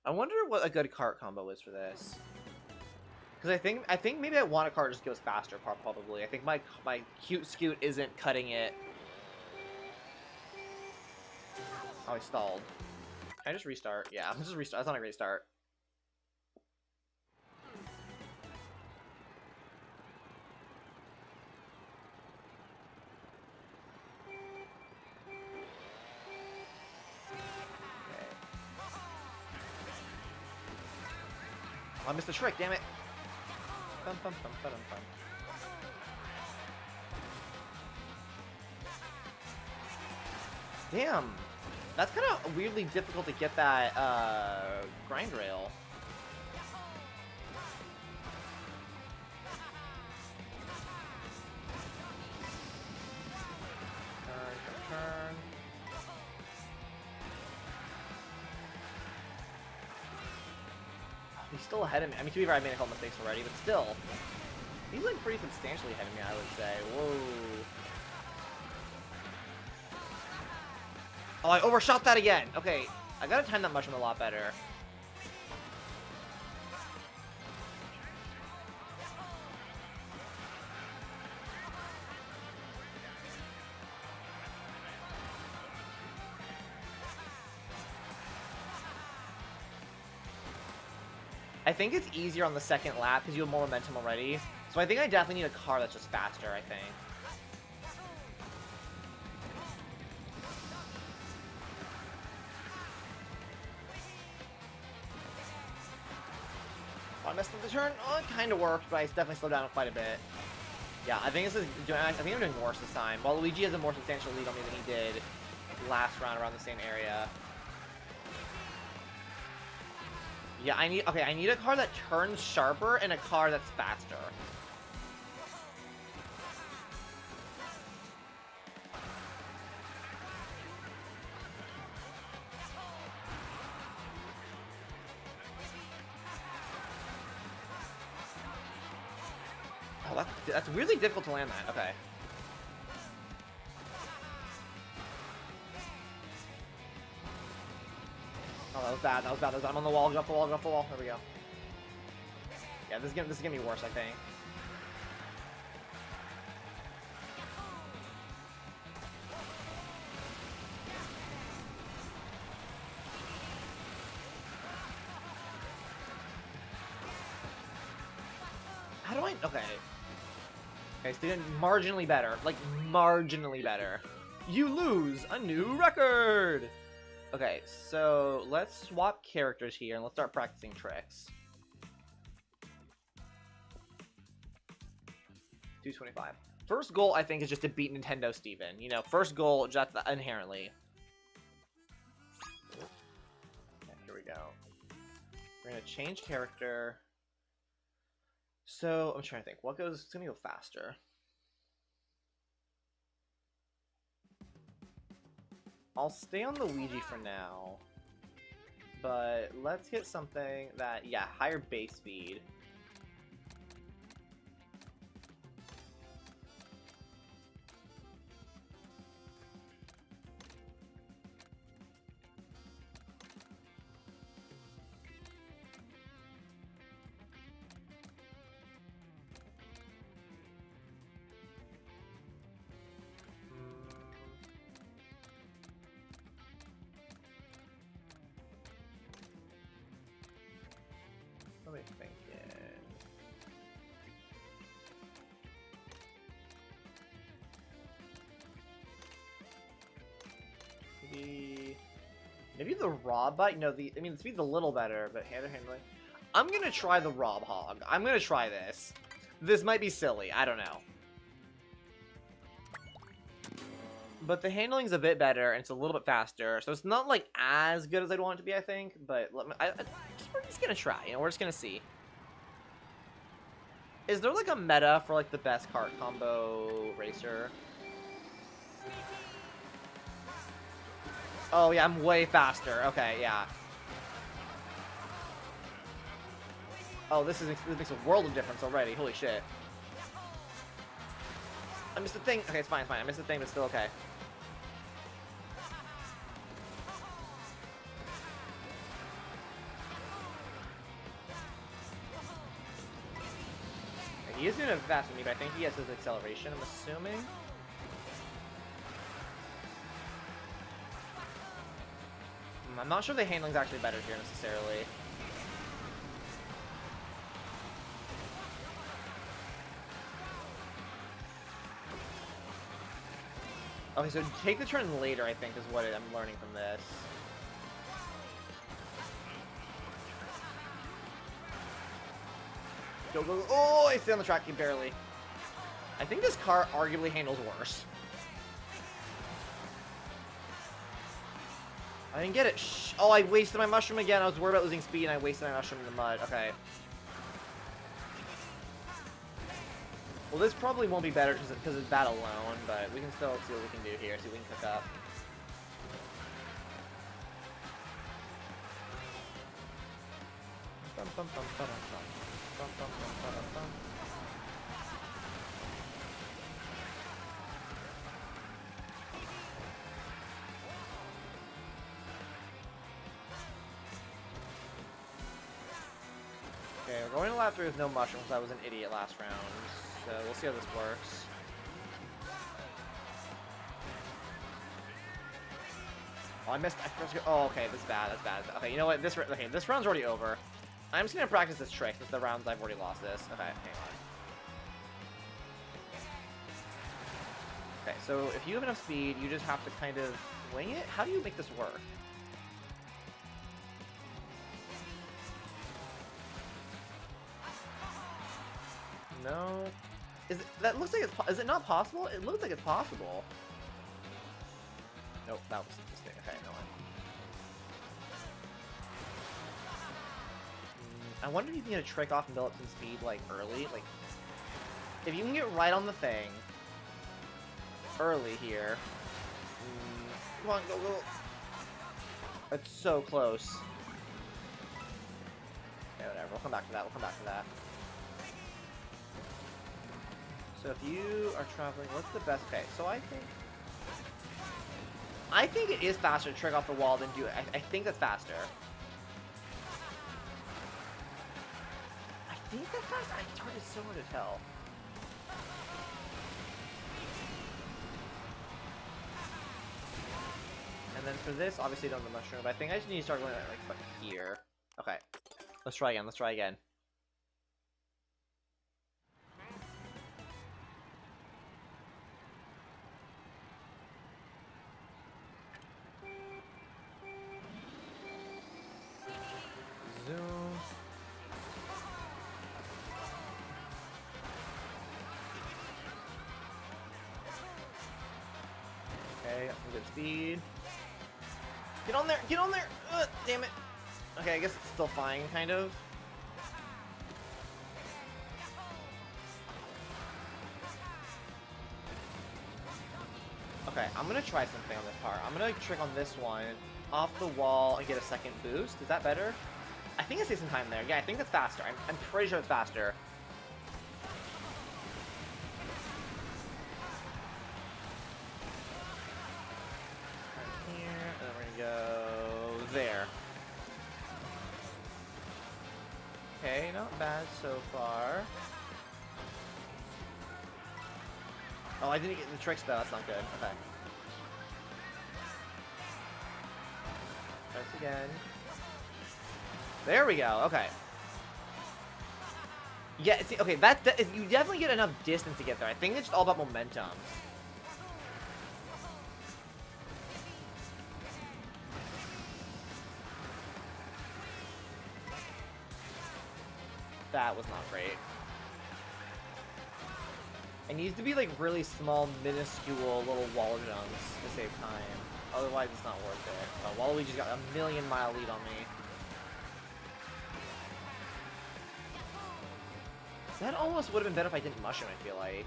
I wonder what a good cart combo is for this. Because I think maybe I want a cart just goes faster, probably. I think my cute scoot isn't cutting it. Oh, I stalled. Can I just restart? Yeah, I'm just restart. That's not a great start. Okay. Oh, I missed the trick, damn it. Bum, bum, bum, bum, bum. Damn. That's kind of weirdly difficult to get that grind rail. Turn. He's still ahead of me. I mean, to be fair, I made a couple mistakes already, but still. He's like pretty substantially ahead of me, I would say. Whoa. Oh, I overshot that again. Okay, I gotta time that mushroom a lot better. I think it's easier on the second lap because you have more momentum already. So I think I definitely need a car that's just faster, I think. Oh, I messed up the turn. Oh, it kind of worked, but I definitely slowed down quite a bit. Yeah, I think I think I'm doing worse this time. While Luigi has a more substantial lead on me than he did last round around the same area. Yeah, I need a car that turns sharper and a car that's faster. Oh, that's really difficult to land that. Okay. Oh, that was bad. That was bad. I'm on the wall. Get off the wall. Get off the wall. There we go. Yeah, this is gonna be worse, I think. How do I? Okay. Okay, so marginally better. Like, marginally better. You lose a new record! Okay, so let's swap characters here and let's start practicing tricks. 225. First goal, I think, is just to beat Nintendo Steven. You know, first goal, just inherently. Okay, here we go. We're gonna change character. So, I'm trying to think. It's gonna go faster. I'll stay on the Luigi for now. But let's get something that, yeah, higher base speed. Let me think. Maybe the Rob bite. No, the speed's a little better, but handling. I'm gonna try the Rob Hog. I'm gonna try this. This might be silly. I don't know. But the handling's a bit better, and it's a little bit faster, so it's not like as good as I'd want it to be, I think. But we're just gonna try. You know, we're just gonna see. Is there like a meta for like the best kart combo racer? Oh yeah, I'm way faster. Okay, yeah. Oh, this makes a world of difference already. Holy shit. I missed the thing. Okay, it's fine, it's fine. I missed the thing, but it's still okay. He is doing it faster than me, but I think he has his acceleration, I'm assuming. I'm not sure the handling's actually better here, necessarily. Okay, so take the turn later, I think, is what I'm learning from this. Go, go, go. Oh, I stay on the track barely. I think this car arguably handles worse. I didn't get it. Oh, I wasted my mushroom again. I was worried about losing speed, and I wasted my mushroom in the mud. Okay. Well, this probably won't be better because it's bad alone, but we can still see what we can do here. See what we can cook up. Bum, bum, bum, bum, bum. Bum, bum, bum, bum, bum. Okay, we're going to lap 3 with no mushrooms. I was an idiot last round, so we'll see how this works. Oh, I missed. Oh, okay, this is bad. That's bad. Okay, you know what? This round's already over. I'm just gonna practice this trick since the rounds I've already lost this. Okay, hang on. Okay, so if you have enough speed, you just have to kind of wing it? How do you make this work? No. That looks like it's... Is it not possible? It looks like it's possible. Nope, that was a mistake. Okay, no one. I wonder if you can get a trick off and build up some speed, like, early. Like, if you can get right on the thing early here. Come on, go, go. It's so close. Okay, whatever. We'll come back to that. We'll come back to that. So if you are traveling, what's the best? Okay, so I think it is faster to trick off the wall than do it. I think that's faster. I think that's faster. It's hard to so hard to tell. And then for this, obviously don't have the mushroom, but I think I just need to start going like here. Okay. Let's try again. Let's try again. Zoom. Okay, got some good speed. Get on there! Get on there! Damn it! Okay, I guess it's still fine, kind of. Okay, I'm gonna try something on this part. I'm gonna trick on this one off the wall and get a second boost. Is that better? I think I saved some time there. Yeah, I think that's faster. I'm pretty sure it's faster. Right here, and then we're gonna go there. Okay, not bad so far. Oh, I didn't get the tricks though. That's not good. Okay. Try this again. There we go. Okay. Yeah. See, okay. That is, you definitely get enough distance to get there. I think it's just all about momentum. That was not great. It needs to be like really small, minuscule little wall jumps to save time. Otherwise, it's not worth it. Waluigi's got a million-mile lead on me. That almost would have been better if I didn't mushroom, I feel like.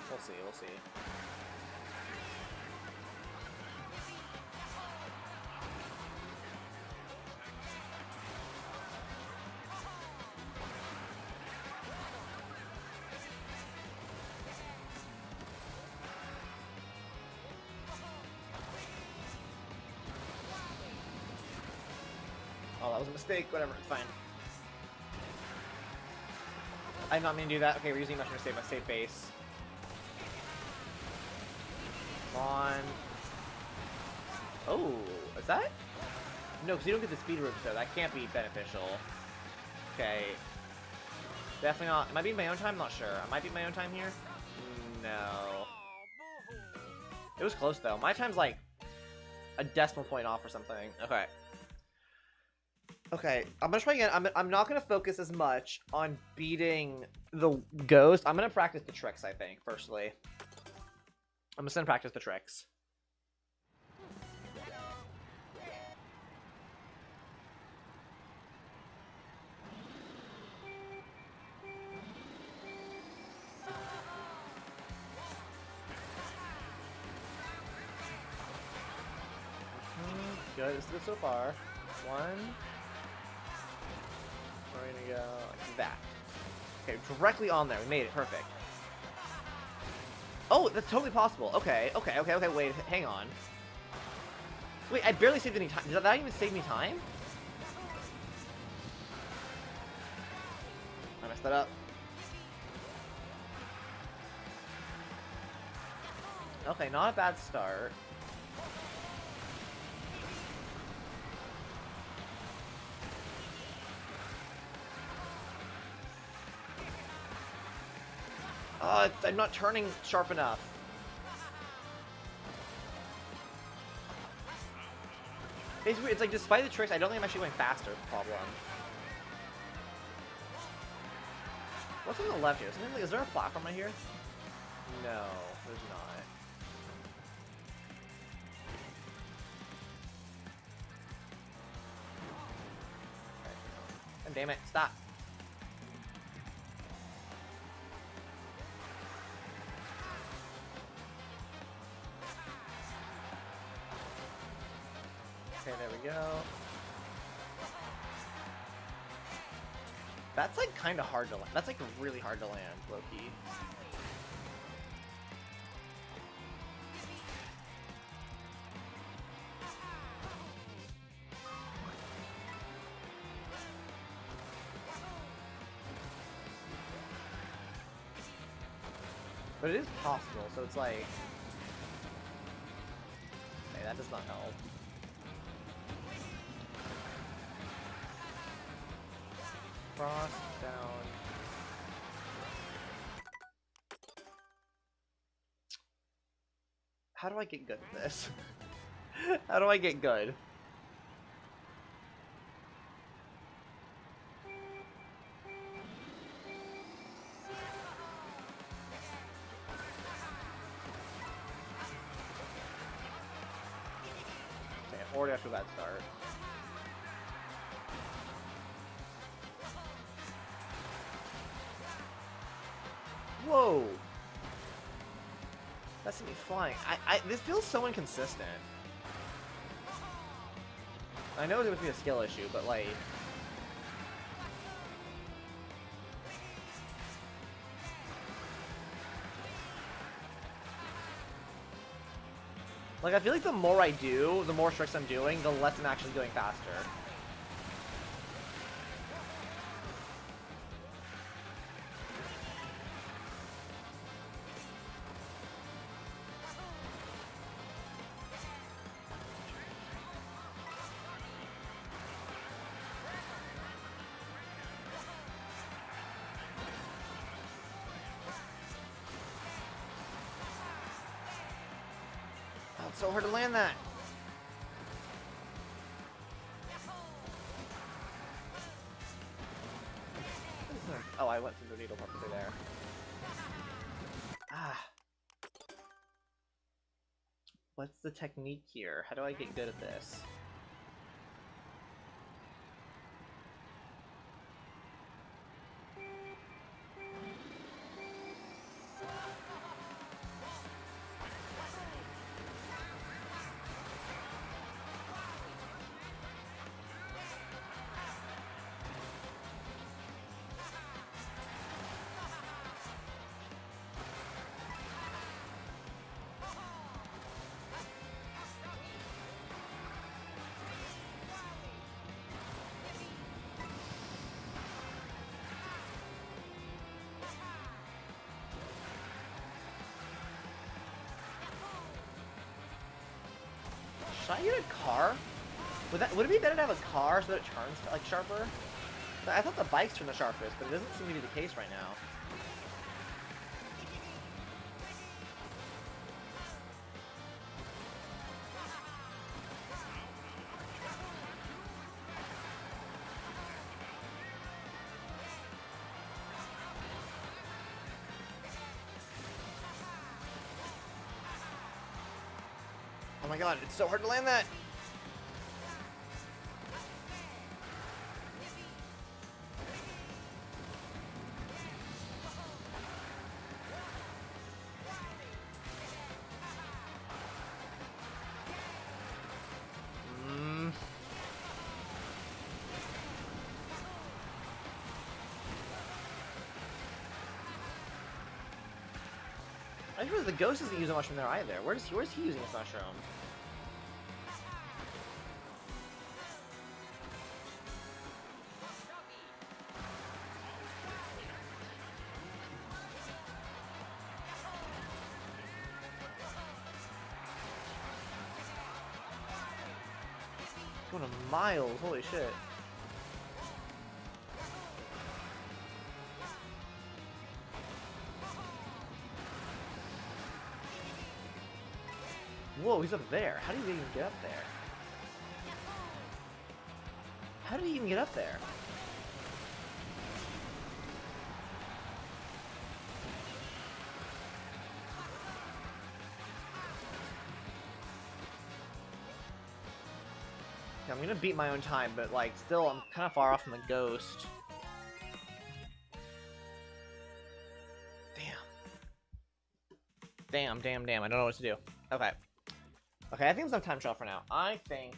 We'll see, we'll see. Oh, that was a mistake. Whatever, it's fine. I did not mean to do that. Okay, we're using mushroom to save my save base. Come on. Oh, is that? No, because you don't get the speed room, so that can't be beneficial. Okay. Definitely not. Am I beating my own time? I'm not sure. I might beat my own time here. No. It was close, though. My time's like a decimal point off or something. Okay. Okay, I'm gonna try again. I'm not gonna focus as much on beating the ghost. I'm gonna practice the tricks, I think, firstly. I'm just gonna practice the tricks. Good, this is good so far. One. We're gonna go like that. Okay, directly on there. We made it. Perfect. Oh, that's totally possible. Okay, okay, okay, okay. Wait, hang on. Wait, I barely saved any time. Did that even save me time? I messed that up. Okay, not a bad start. I'm not turning sharp enough. Basically, it's like, despite the tricks, I don't think I'm actually going faster, is the problem. What's on the left here? Is there a platform right here? No, there's not. God damn it, stop. Okay, there we go. That's like kind of hard to land. That's like really hard to land, low-key. But it is possible, so it's like... Okay, that does not help. Cross, down... How do I get good at this? How do I get good? Already after that start. Whoa! That's me flying. This feels so inconsistent. I know it would be a skill issue, but like... Like, I feel like the more I do, the more tricks I'm doing, the less I'm actually going faster. It's so hard to land that. Oh, I went through the needle pump there. Ah. What's the technique here? How do I get good at this? Should I get a car? Would it be better to have a car so that it turns like sharper? I thought the bikes turn the sharpest, but it doesn't seem to be the case right now. Oh my god, it's so hard to land that! I just realized the ghost isn't using a mushroom there either. Where's he using this mushroom? Going to miles, holy shit. Whoa, he's up there. How did he even get up there? How did he even get up there? I'm gonna beat my own time, but like, still, I'm kind of far off from the ghost. Damn. Damn. I don't know what to do. Okay. Okay, I think it's enough time trial for now. I think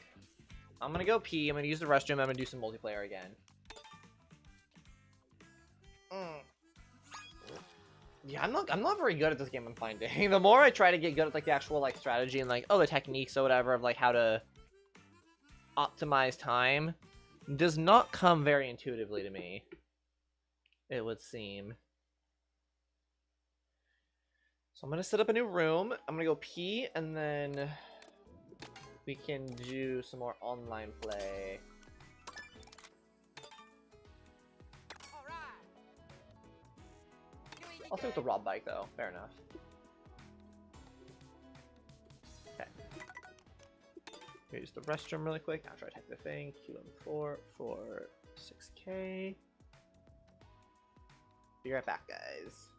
I'm gonna go pee. I'm gonna use the restroom. I'm gonna do some multiplayer again. Yeah, I'm not very good at this game, I'm finding. The more I try to get good at like the actual like strategy and like the techniques or whatever of like how to optimize time, does not come very intuitively to me, it would seem. So I'm gonna set up a new room. I'm gonna go pee, and then we can do some more online play. I'll stay with the Rob bike though. Fair enough. Okay. Use the restroom really quick. After I type the thing, QM4 for 6K. Be right back, guys.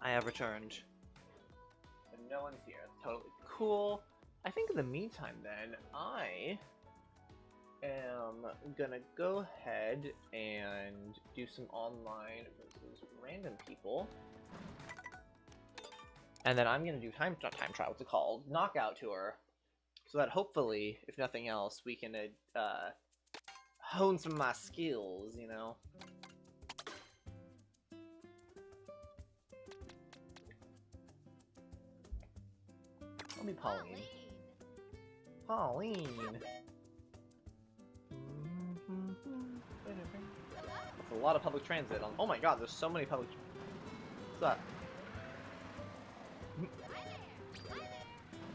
I have returned. But no one's here. It's totally cool. I think in the meantime then, I am gonna go ahead and do some online versus random people. And then I'm gonna do not time trial, what's it called? Knockout tour. So that hopefully, if nothing else, we can hone some of my skills, you know? Let me Pauline. Pauline! That's a lot of public transit. Oh my god, there's so many public... What's up?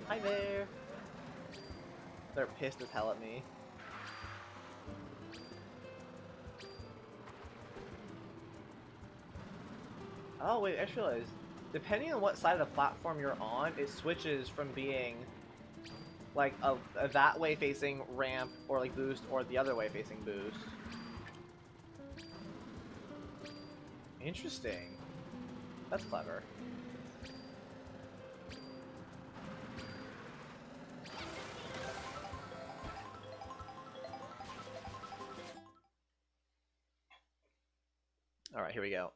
Hi there! They're pissed as hell at me. Oh wait, I just realized. Depending on what side of the platform you're on, it switches from being like a that way facing ramp or like boost, or the other way facing boost. Interesting. That's clever. Alright, here we go.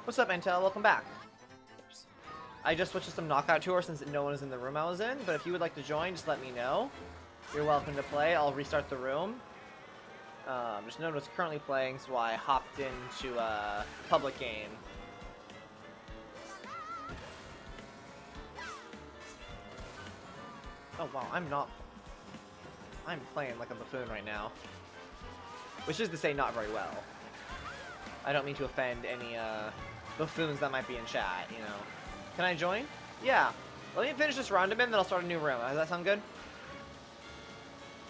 What's up, Intel? Welcome back. Oops. I just switched to some knockout tour since no one was in the room I was in, but if you would like to join, just let me know. You're welcome to play. I'll restart the room. Just no one was currently playing, so I hopped into a public game. Oh wow, I'm playing like a buffoon right now. Which is to say not very well. I don't mean to offend any buffoons that might be in chat, you know. Can I join? Yeah. Let me finish this round a bit, then I'll start a new room. Does that sound good?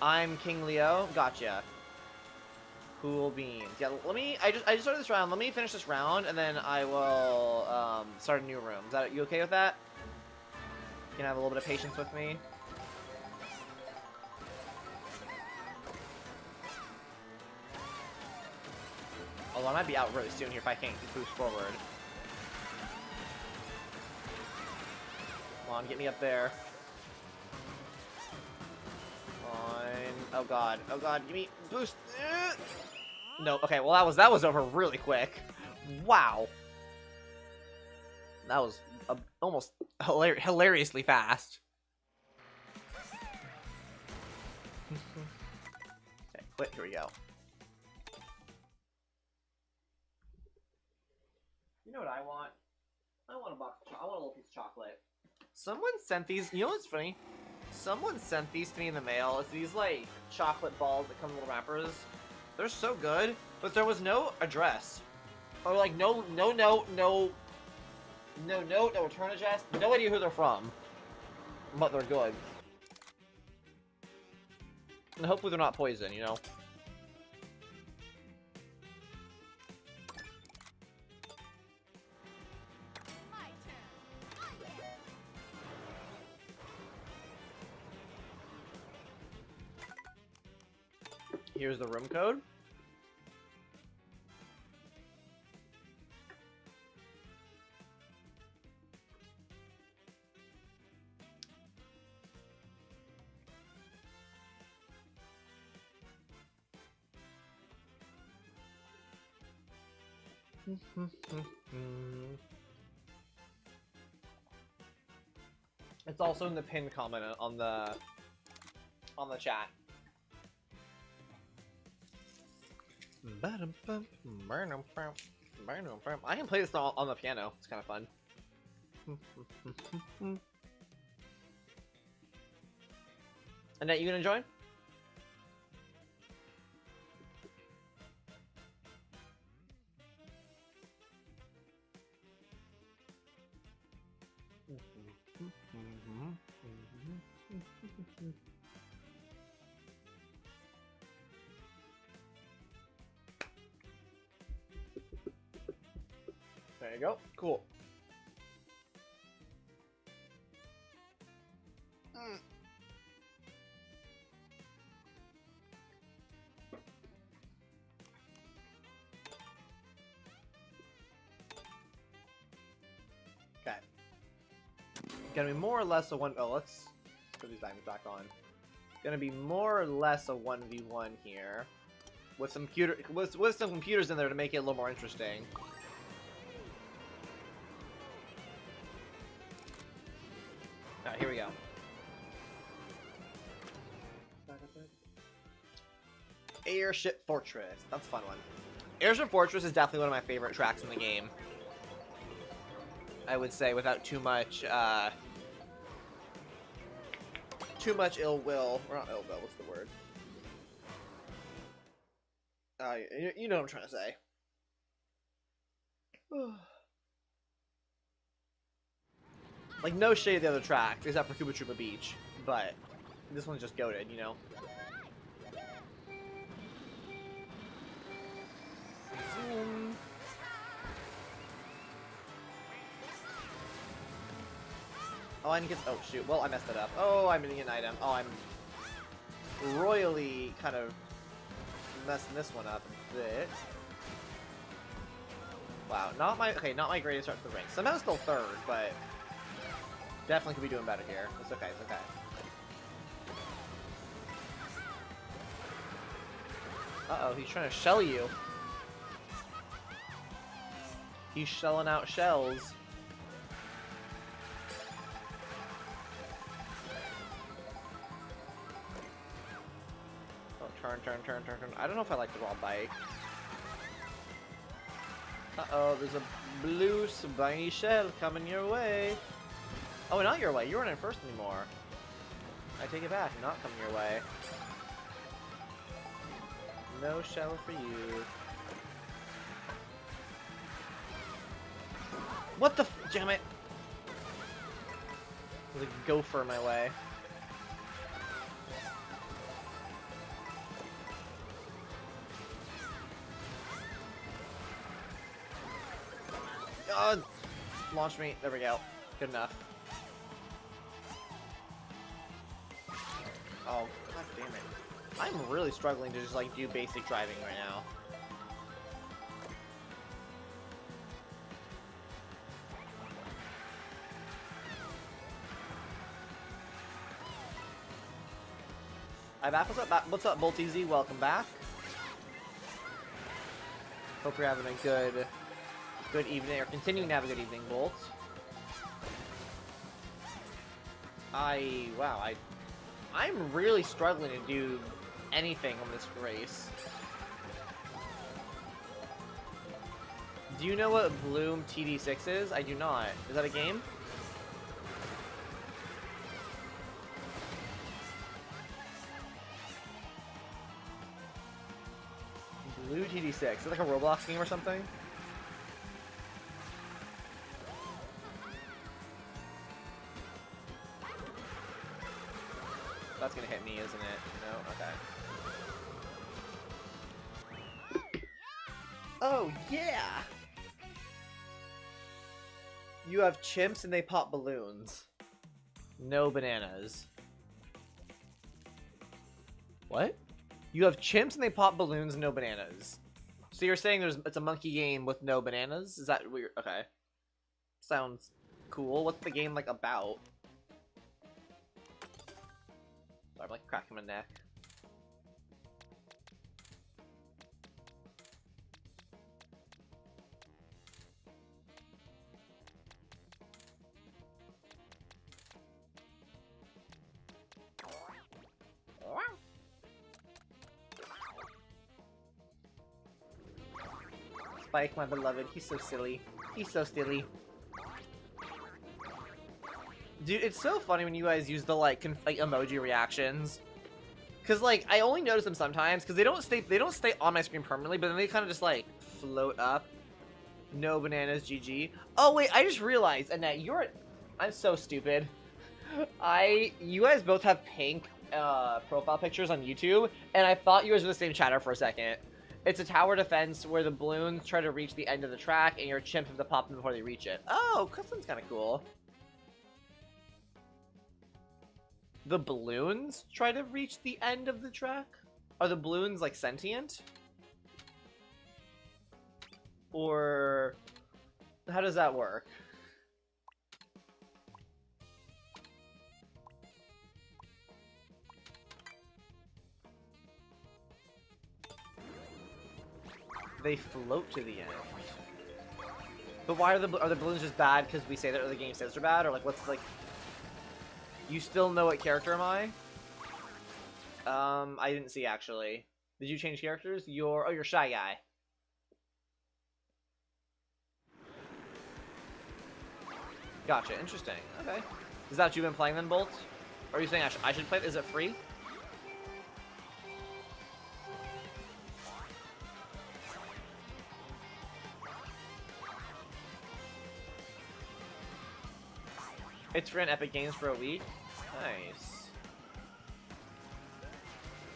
I'm King Leo. Gotcha. Cool beans. Yeah, let me. I just started this round. Let me finish this round, and then I will start a new room. Is that you okay with that? You can have a little bit of patience with me. Although I might be out really soon here if I can't boost forward. Come on, get me up there. Come on. Oh god. Oh god, give me boost. No, okay, well that was over really quick. Wow. That was almost hilariously fast. Okay, quit, here we go. You know what I want? I want a little piece of chocolate. Someone sent these, you know what's funny? Someone sent these to me in the mail. It's these, like, chocolate balls that come in little wrappers. They're so good, but there was no address. Or, like, no note, no return address. No idea who they're from. But they're good. And hopefully they're not poison, you know? Here's the room code. It's also in the pinned comment on the chat. I can play this on the piano. It's kind of fun. Annette, you gonna join? There you go. Cool. Okay. Gonna be more or less a one. Oh, let's put these items back on. Gonna be more or less a 1v1 here, with some some computers in there to make it a little more interesting. Alright, here we go. Airship Fortress. That's a fun one. Airship Fortress is definitely one of my favorite tracks in the game. I would say, without too much ill will. Or not ill will, what's the word? You know what I'm trying to say. Like, no shade of the other tracks, except for Koopa Troopa Beach. But this one's just goated, you know? Zoom. Oh, I didn't get. Oh, shoot. Well, I messed it up. Oh, I'm getting an item. Oh, I'm royally kind of messing this one up a bit. Wow, not my greatest start to the rank. Somehow still third, but definitely could be doing better here. It's okay, it's okay. Uh-oh, he's trying to shell you. He's shelling out shells. Oh, turn. I don't know if I like the raw bike. Uh-oh, there's a blue spiny shell coming your way. Oh, not your way. You weren't in first anymore. I take it back. I'm not coming your way. No shell for you. What the f- damn it! There's a gopher in my way. Oh, launch me. There we go. Good enough. Oh, god damn it. I'm really struggling to just, like, do basic driving right now. Hi, back. What's up, Bolty Z? Welcome back. Hope you're having a good evening, or continuing to have a good evening, Bolt. I'm really struggling to do anything on this race. Do you know what Bloom TD6 is? I do not. Is that a game? Blue TD6. Is it like a Roblox game or something? That's gonna hit me, isn't it? No? Okay. Oh, yeah! You have chimps and they pop balloons. No bananas. What? You have chimps and they pop balloons and no bananas. So you're saying it's a monkey game with no bananas? Is that weird? Okay. Sounds cool. What's the game like about? Sorry, I'm like cracking my neck. Spike, my beloved. He's so silly. He's so silly. Dude, it's so funny when you guys use the like emoji reactions. Cause like I only notice them sometimes because they don't stay on my screen permanently, but then they kind of just like float up. No bananas, GG. Oh wait, I just realized, Annette, I'm so stupid. You guys both have pink profile pictures on YouTube, and I thought you guys were the same chatter for a second. It's a tower defense where the balloons try to reach the end of the track, and your chimps have to pop them before they reach it. Oh, that sounds kind of cool. The balloons try to reach the end of the track? Are the balloons, like, sentient? Or how does that work? They float to the end. But why are the balloons just bad because we say that, or the game says they're bad, or like what's like? You still know what character am I? I didn't see actually. Did you change characters? You're Shy Guy. Gotcha. Interesting. Okay. Is that what you've been playing then, Bolt? Or are you saying I should play it? Is it free? It's free on Epic Games for a week. Nice.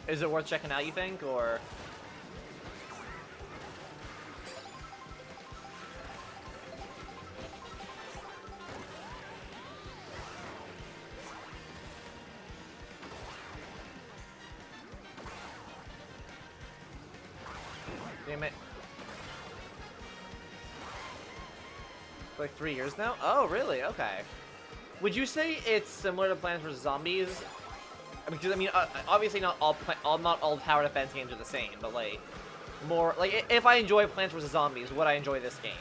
Is it worth checking out, you think, or? Damn it. For like 3 years now? Oh, really? Okay. Would you say it's similar to Plants vs. Zombies? Because I mean, obviously not all tower defense games are the same, but like, more like if I enjoy Plants vs. Zombies, would I enjoy this game?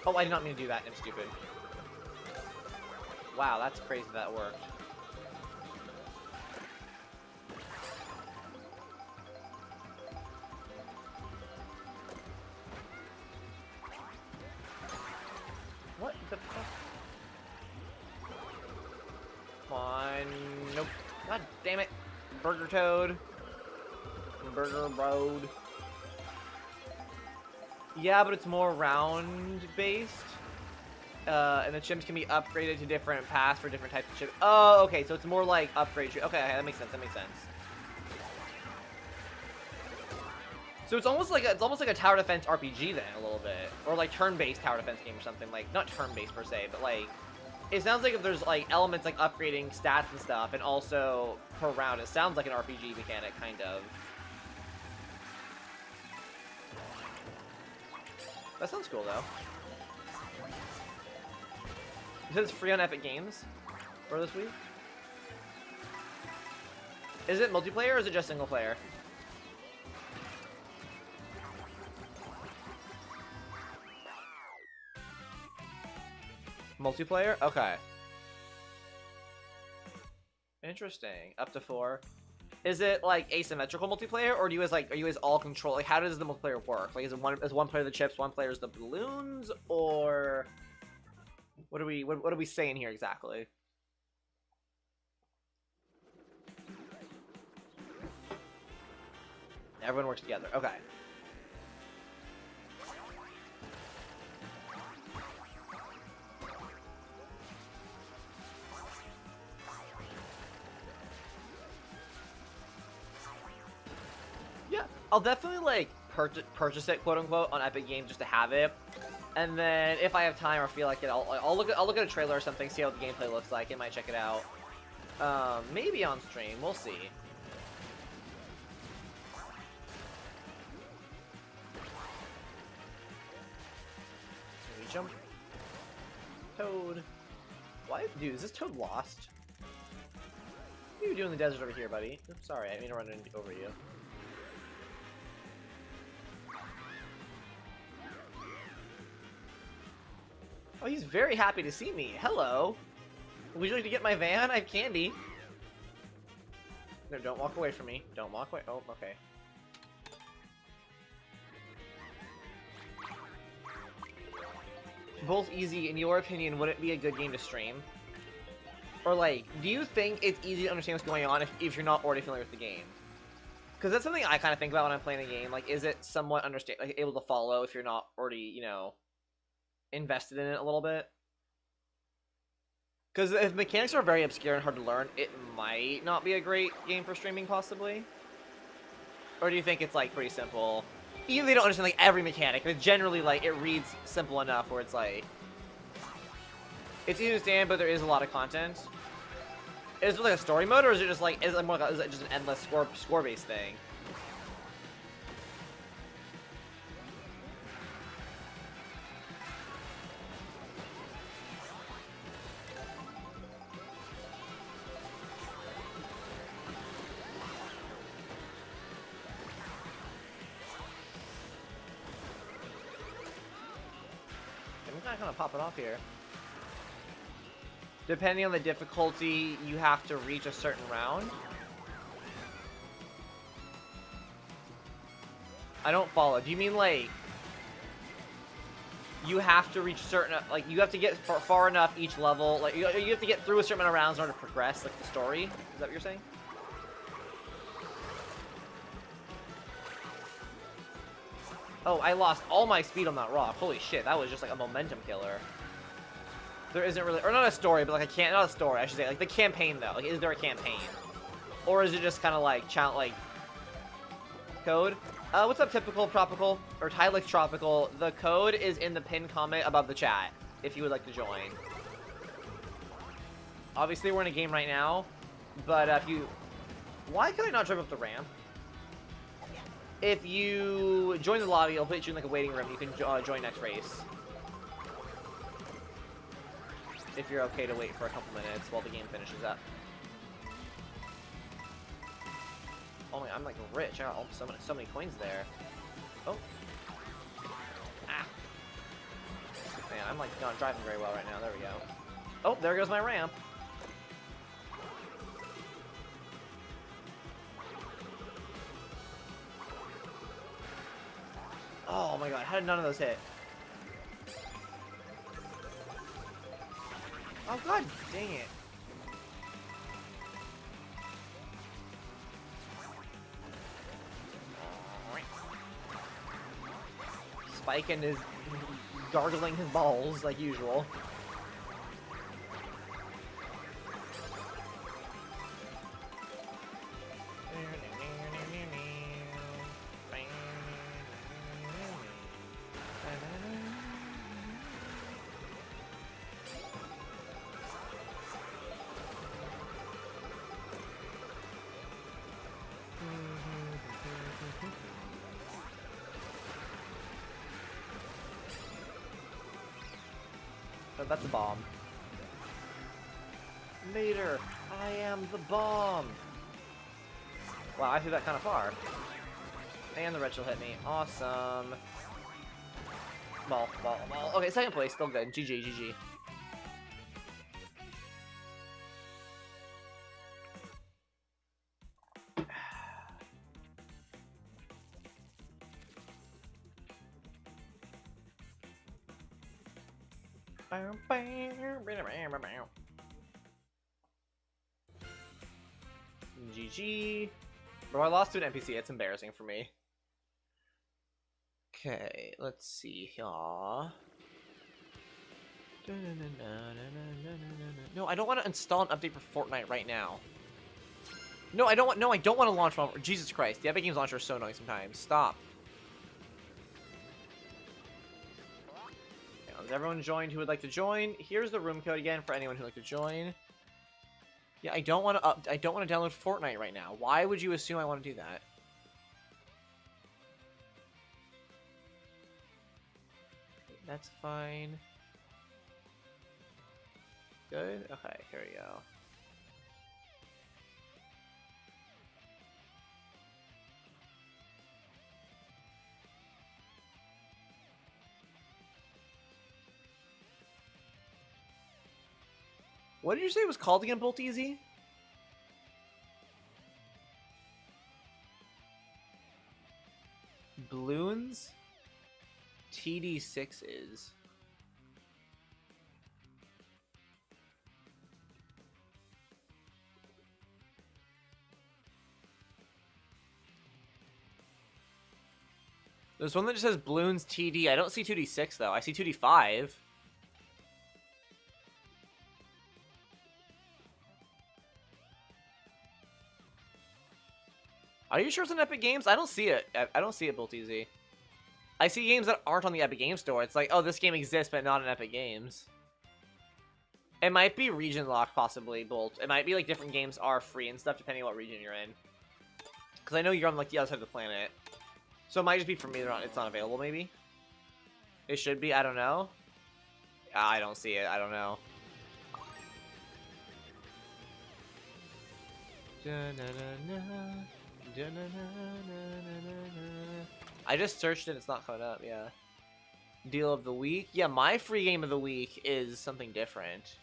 Oh, I did not mean to do that. I'm stupid. Wow, that's crazy that worked. Nope. God damn it. Burger Toad. Burger Road. Yeah, but it's more round-based. And the chips can be upgraded to different paths for different types of chips. Oh, okay, so it's more like upgrade. Okay, that makes sense. That makes sense. So it's almost like a tower defense RPG then, a little bit, or like turn-based tower defense game or something. Like not turn-based per se, but like it sounds like if there's like elements like upgrading stats and stuff, and also per round, it sounds like an RPG mechanic kind of. That sounds cool though. You said it's free on Epic Games for this week. Is it multiplayer or is it just single player? Multiplayer? Okay. Interesting. Up to 4. Is it like asymmetrical multiplayer, or do you guys like are you guys all control? Like, how does the multiplayer work? Like, is one player the chips, one player is the balloons, or what are we saying here exactly? Everyone works together. Okay. Yeah, I'll definitely like purchase it, quote unquote, on Epic Games just to have it, and then if I have time or feel like it, I'll look at a trailer or something, see how the gameplay looks like, and might check it out. Maybe on stream, we'll see. Can we jump? Toad. Why, dude? Is this Toad lost? What are you doing in the desert over here, buddy? Oops, sorry, I didn't mean to run over you. Oh, he's very happy to see me. Hello. Would you like to get my van? I have candy. No, don't walk away from me. Don't walk away. Oh, okay. Both easy. In your opinion, would it be a good game to stream? Or, like, do you think it's easy to understand what's going on if you're not already familiar with the game? Because that's something I kind of think about when I'm playing the game. Like, is it somewhat able to follow if you're not already, you know, invested in it a little bit? Because if mechanics are very obscure and hard to learn, it might not be a great game for streaming, possibly. Or do you think it's, like, pretty simple? Even if they don't understand, like, every mechanic, but generally, like, it reads simple enough where it's, like... It's easy to understand, but there is a lot of content. Is it, like, a story mode, or is it just, like, is it just an endless score-based thing? I'm kind of pop it off here. Depending on the difficulty, you have to reach a certain round. I don't follow. Do you mean, like, you have to reach certain, like, you have to get far enough each level, like, you have to get through a certain amount of rounds in order to progress, like, the story? Is that what you're saying? Oh, I lost all my speed on that rock. Holy shit, that was just, like, a momentum killer. There isn't really, or not a story, but like not a story, I should say. Like the campaign though. Like, is there a campaign, or is it just kind of like code? What's up, typical tropical or Tylix tropical? The code is in the pinned comment above the chat if you would like to join. Obviously, we're in a game right now, but if you, why can I not drive up the ramp? If you join the lobby, it'll put you in like a waiting room. You can join next race. If you're okay to wait for a couple minutes while the game finishes up. Oh my, I'm like rich. I got so many coins there. Oh. Ah. Man, I'm like not driving very well right now. There we go. Oh, there goes my ramp. Oh my god, how did none of those hit? Oh god dang it. Spike is gargling his balls like usual. That's a bomb. Later, I am the bomb. Wow, I threw that kind of far. And the red shell hit me. Awesome. Ball. Okay, second place, still good. GG. GG. Bro, I lost to an NPC. It's embarrassing for me. Okay, let's see here. No, I don't want to install an update for Fortnite right now. No, I don't want. No, I don't want to launch one. Jesus Christ, the Epic Games launcher is so annoying sometimes. Stop. Has everyone joined who would like to join? Here's the room code again for anyone who'd like to join. Yeah, I don't want to download Fortnite right now. Why would you assume I want to do that? That's fine. Good? Okay, here we go. What did you say it was called again, Bolt Easy? Balloons? TD6s. There's one that just says Balloons TD. I don't see 2D6 though. I see 2D5. Are you sure it's on Epic Games? I don't see it. I don't see it, Bolt Easy. I see games that aren't on the Epic Games Store. It's like, oh, this game exists, but not on Epic Games. It might be region locked, possibly, Bolt. It might be like different games are free and stuff, depending on what region you're in. Because I know you're on like the other side of the planet. So it might just be for me that it's not available, maybe? It should be, I don't know. I don't see it, I don't know. I just searched it, it's not coming up, yeah. Deal of the week? Yeah, my free game of the week is something different.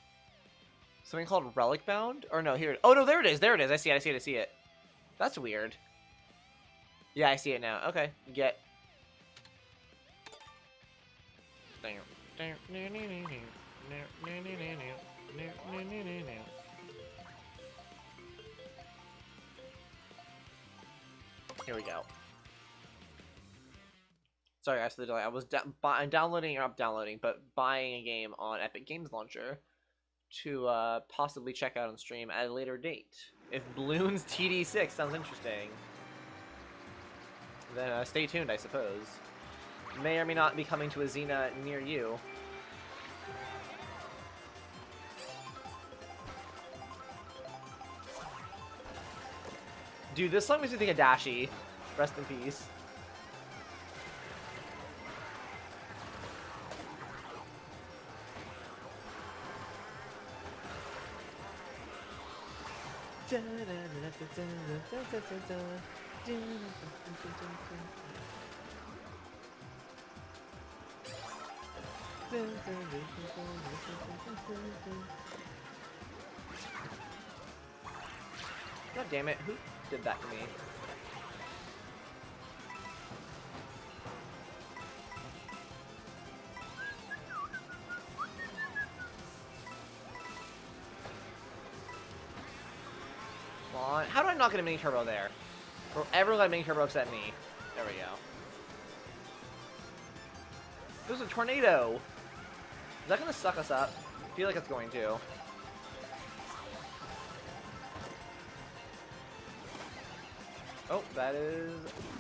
Something called Relic Bound? Or no, here. Oh no, there it is, there it is. I see it. That's weird. Yeah, I see it now. Okay, get. Here we go. Sorry guys for the delay. I was downloading, or not downloading, but buying a game on Epic Games Launcher to possibly check out on stream at a later date. If Balloons TD6 sounds interesting, then stay tuned, I suppose. May or may not be coming to a Zina near you. Dude, this song makes me think of Dashi. Rest in peace. God damn it, who did that to me? Come on. How do I not get a mini turbo there? Bro, everyone got a mini turbo except me. There we go. There's a tornado! Is that gonna suck us up? I feel like it's going to. Oh, that is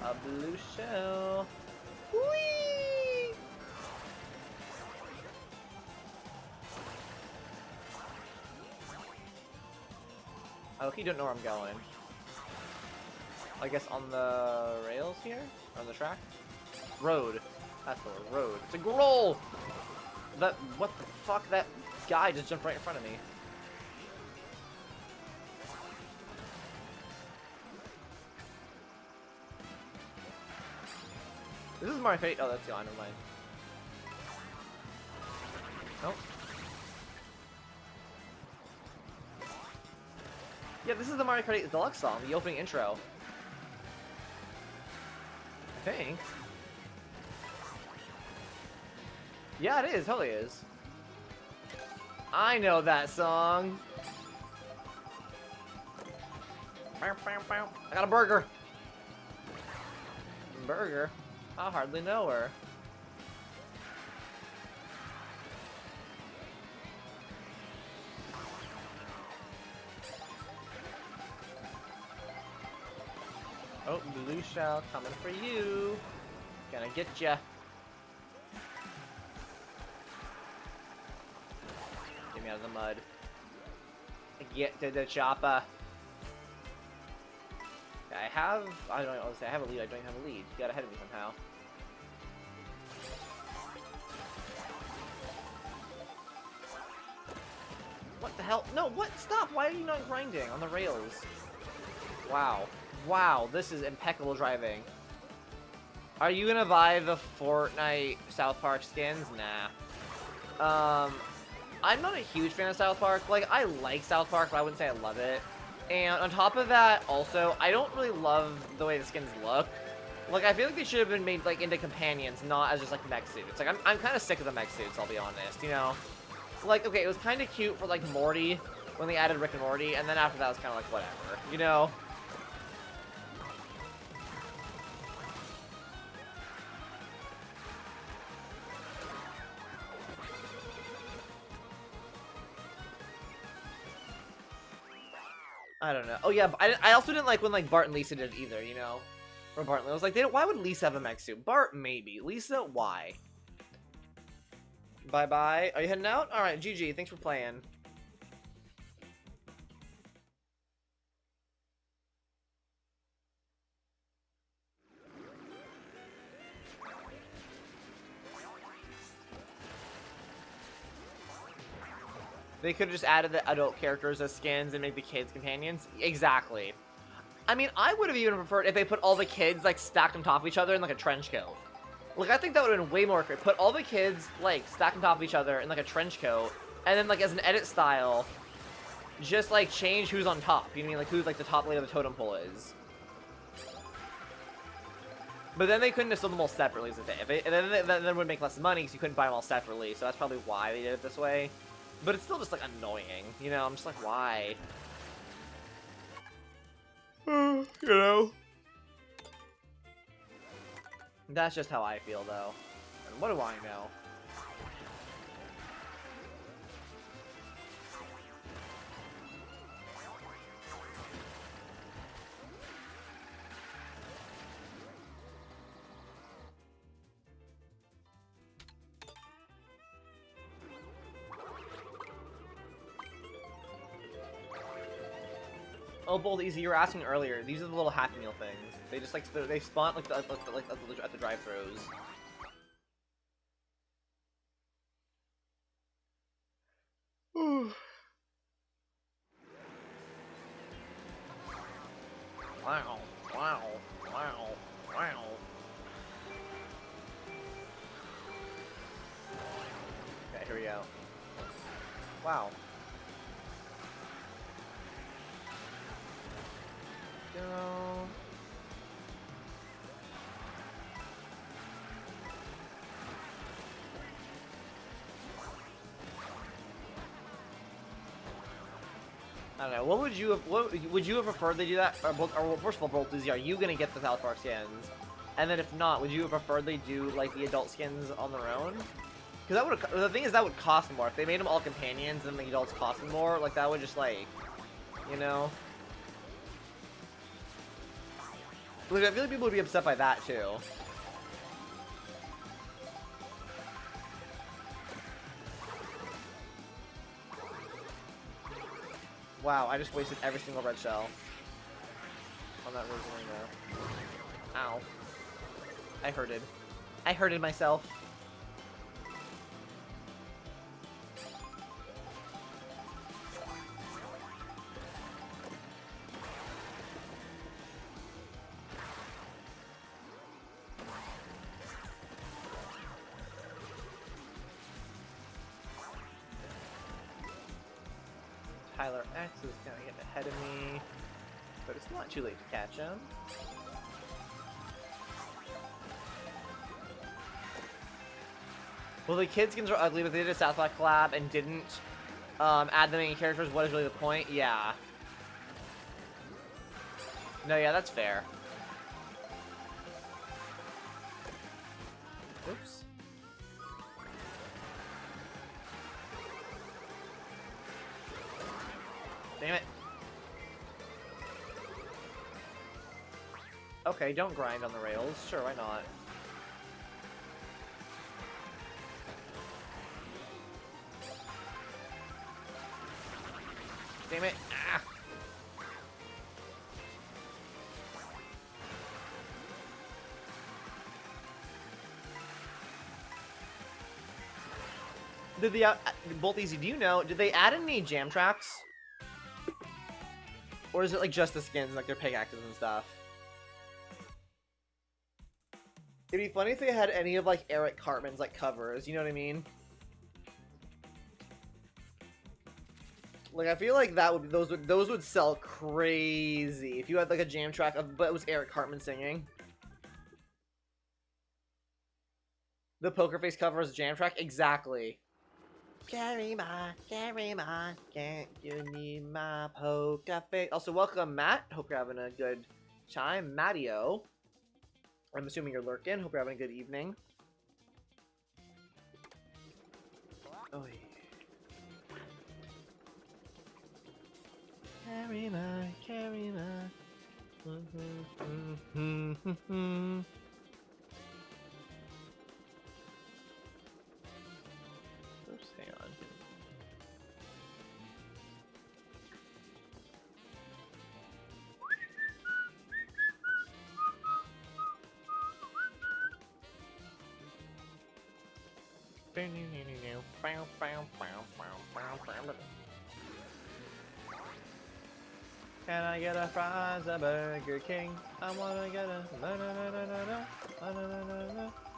a blue shell. Whee! I look, you don't know where I'm going. I guess on the rails here? On the track? Road. That's the word. Road. It's a growl! That, what the fuck? That guy just jumped right in front of me. This is Mario Kart. Oh, that's the line. Never mind. Nope. Yeah, this is the Mario Kart 8 Deluxe song, the opening intro. I think. Yeah, it is. Totally is. I know that song. I got a burger. Burger? I hardly know her. Oh, blue shell coming for you. Gonna get ya. Get me out of the mud. Get to the chopper. I don't know, I have a lead, I don't have a lead. You got ahead of me somehow. What the hell? No, what? Stop! Why are you not grinding on the rails? Wow. Wow, this is impeccable driving. Are you gonna buy the Fortnite South Park skins? Nah. I'm not a huge fan of South Park. Like, I like South Park, but I wouldn't say I love it. And on top of that, also, I don't really love the way the skins look. Like, I feel like they should have been made, like, into companions, not as just, like, mech suits. Like, I'm kind of sick of the mech suits, I'll be honest, you know? Like, okay, it was kind of cute for, like, Morty, when they added Rick and Morty, and then after that, it was kind of like, whatever, you know? I don't know. Oh yeah, I also didn't like when like Bart and Lisa did it either, you know? Or Bart and Lisa. I was like, why would Lisa have a mech suit? Bart, maybe. Lisa, why? Bye-bye. Are you heading out? Alright, GG. Thanks for playing. They could have just added the adult characters as skins and make the kids companions. Exactly. I mean, I would have even preferred if they put all the kids, like, stacked on top of each other in, like, a trench coat. Like, I think that would have been way more great. Put all the kids, like, stacked on top of each other in, like, a trench coat, and then, like, as an edit style, just, like, change who's on top. You know what I mean? Like, who, like, the top layer of the totem pole is. But then they couldn't have sold them all separately, then it would make less money because you couldn't buy them all separately, so that's probably why they did it this way. But it's still just, like, annoying, you know? I'm just like, why? You know? That's just how I feel, though. And what do I know? Oh, Bold Easy, you were asking earlier. These are the little Happy Meal things. They just like they spawn like at the drive-throughs. Wow! Wow! Wow! Wow! Okay, here we go. Wow. Go. I don't know. What would you have preferred they do that? Or first of all, Bolt Dizzy, are you gonna get the South Park skins? And then if not, would you preferably do like the adult skins on their own? Because that would, the thing is, that would cost more. If they made them all companions and the adults costing more, like that would just like, you know. Like, I feel like people would be upset by that too. Wow, I just wasted every single red shell on that Rosalina. Ow. I hurted. I hurted myself. Tyler X is gonna get ahead of me, but it's not too late to catch him. Well, the kid skins are ugly, but they did a South Park collab and didn't add the main characters. What is really the point? Yeah. No, yeah, that's fair. Oops. Damn it. Okay, don't grind on the rails. Sure, why not? Damn it. Ah. Did the Bolt Easy, do you know, did they add any jam tracks? Or is it like just the skins, like their pickaxes and stuff? It'd be funny if they had any of like Eric Cartman's like covers, you know what I mean? Like I feel like that would those would sell crazy if you had like a jam track of, but it was Eric Cartman singing. The Poker Face cover is a jam track, exactly. Carry my, can't you need my poker face? Also, welcome, Matt. Hope you're having a good time. Mattio. I'm assuming you're lurking. Hope you're having a good evening. Oh, yeah. Carry my. Oops, hang on. Can I get a fries at Burger King? I wanna get a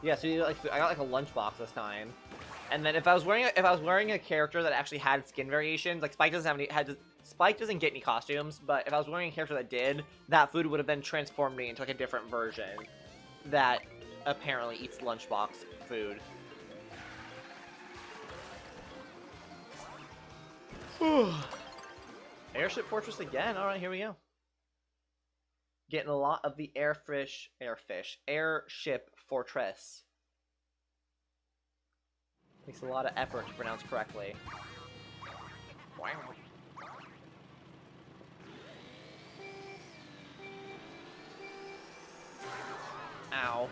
Yeah, so you like, I got like a lunchbox this time, and then if I was wearing a character that actually had skin variations, like Spike doesn't have any Spike doesn't get any costumes, but if I was wearing a character that did, that food would have then transformed me into like a different version that apparently eats lunchbox food. Airship Fortress again. All right, here we go. Getting a lot of the Airship Fortress. Takes a lot of effort to pronounce correctly. Wow. Ow.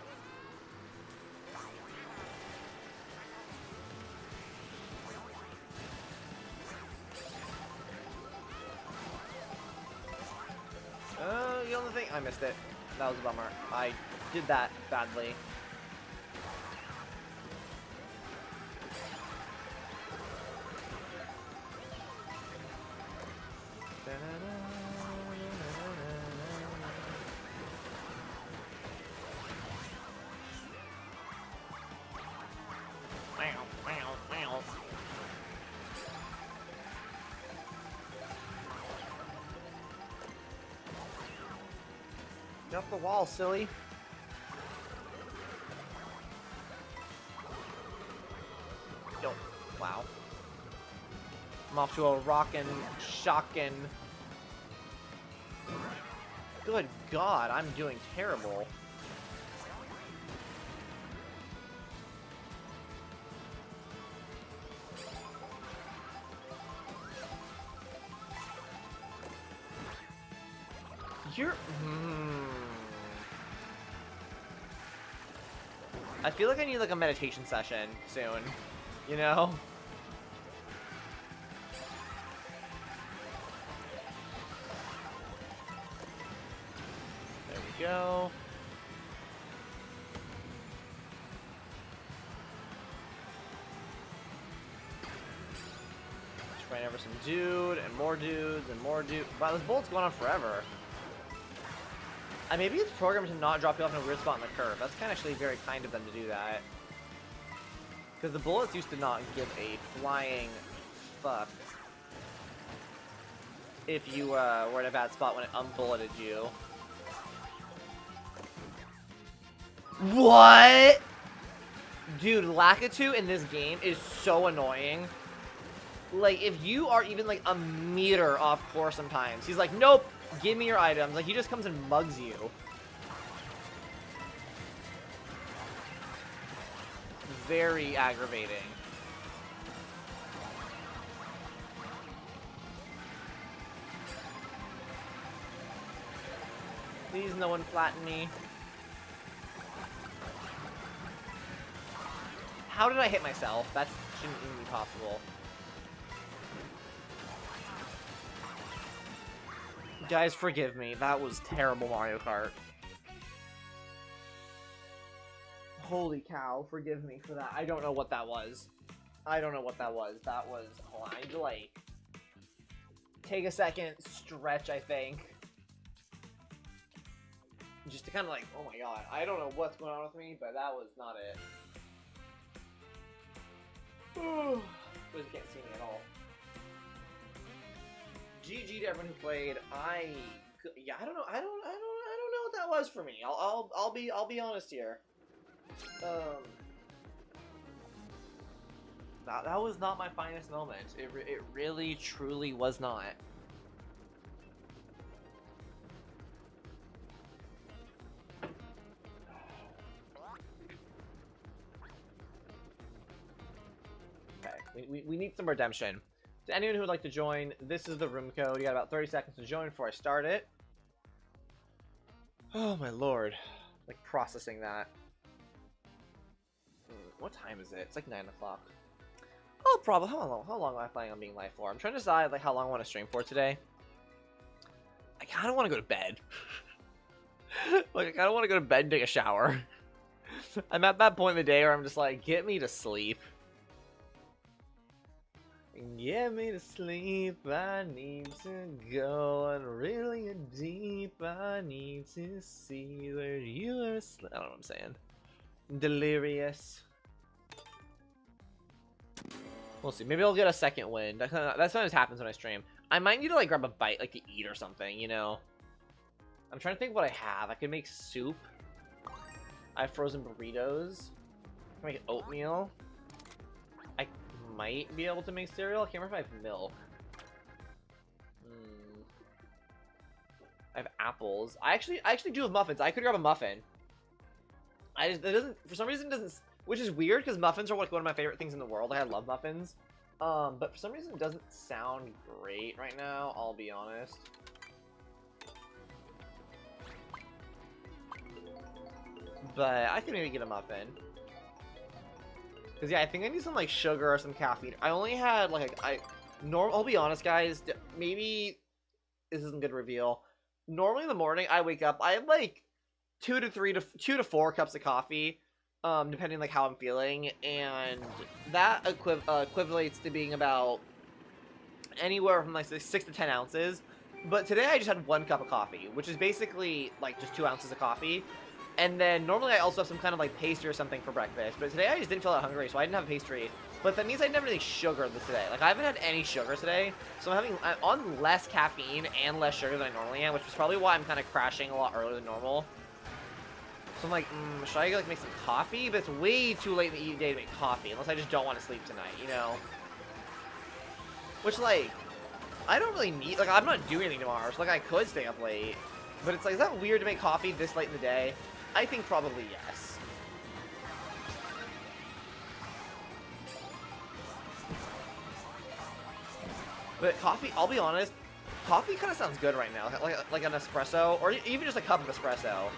The only thing, I missed it. That was a bummer. I did that badly. Get off the wall, silly. Yo, wow. I'm off to a rockin', shockin'. Good God, I'm doing terrible. You're... I feel like I need like a meditation session soon, you know? There we go. Just ran over some dude, and more dudes, and more dudes. Wow, this bullet's going on forever. Maybe it's programmed to not drop you off in a weird spot in the curve. That's kind of actually very kind of them to do that. Because the bullets used to not give a flying fuck if you were in a bad spot when it unbulleted you. What? Dude, Lakitu in this game is so annoying. Like, if you are even like a meter off course sometimes, he's like, nope, give me your items. Like, he just comes and mugs you. Very aggravating. Please, no one flatten me. How did I hit myself? That shouldn't even be possible. Guys, forgive me. That was terrible Mario Kart. Holy cow, forgive me for that. I don't know what that was. I don't know what that was. That was... Hold on, I need to, like... take a second, stretch, I think. Just to kind of like... Oh my god, I don't know what's going on with me, but that was not it. You can't see me at all. GG to everyone who played. Yeah, I don't know. I don't know what that was for me. I'll be honest here. That was not my finest moment. It really truly was not. Okay, we need some redemption. To anyone who would like to join, this is the room code. You got about 30 seconds to join before I start it. Oh my lord. Like, processing that. What time is it? It's like 9 o'clock. Oh, probably. How long am I planning on being live for? I'm trying to decide like how long I want to stream for today. I kind of want to go to bed. Like, I kind of want to go to bed and take a shower. I'm at that point in the day where I'm just like, get me to sleep. Get me to sleep, I need to go on really deep, I need to see where you are asleep. I don't know what I'm saying. Delirious. We'll see. Maybe I'll get a second win. That sometimes happens when I stream. I might need to like grab a bite like to eat or something, you know? I'm trying to think what I have. I could make soup. I have frozen burritos. I can make oatmeal. I might be able to make cereal. I can't remember if I have milk. I have apples. I actually do have muffins. I could grab a muffin. It doesn't, for some reason, it doesn't, which is weird because muffins are like one of my favorite things in the world. I love muffins. But for some reason it doesn't sound great right now, I'll be honest. But I could maybe get a muffin. Because, yeah, I think I need some, like, sugar or some caffeine. I only had, like, I'll be honest, guys. Maybe this isn't good to reveal. Normally in the morning, I wake up, I have, like, 2 to 4 cups of coffee, depending, like, how I'm feeling. And that equivalates to being about anywhere from, like, 6 to 10 ounces. But today I just had 1 cup of coffee, which is basically, like, just 2 ounces of coffee. And then normally I also have some kind of like pastry or something for breakfast, but today I just didn't feel that hungry, so I didn't have pastry. But that means I didn't have any sugar today. Like, I haven't had any sugar today, so I'm on less caffeine and less sugar than I normally am, which is probably why I'm kind of crashing a lot earlier than normal. So I'm like, should I like make some coffee? But it's way too late in the day to make coffee, unless I just don't want to sleep tonight, you know? Which, like, I don't really need, like, I'm not doing anything tomorrow, so like I could stay up late. But it's like, is that weird to make coffee this late in the day? I think probably yes. But coffee, I'll be honest, Coffee kind of sounds good right now, like an espresso, or even just a cup of espresso.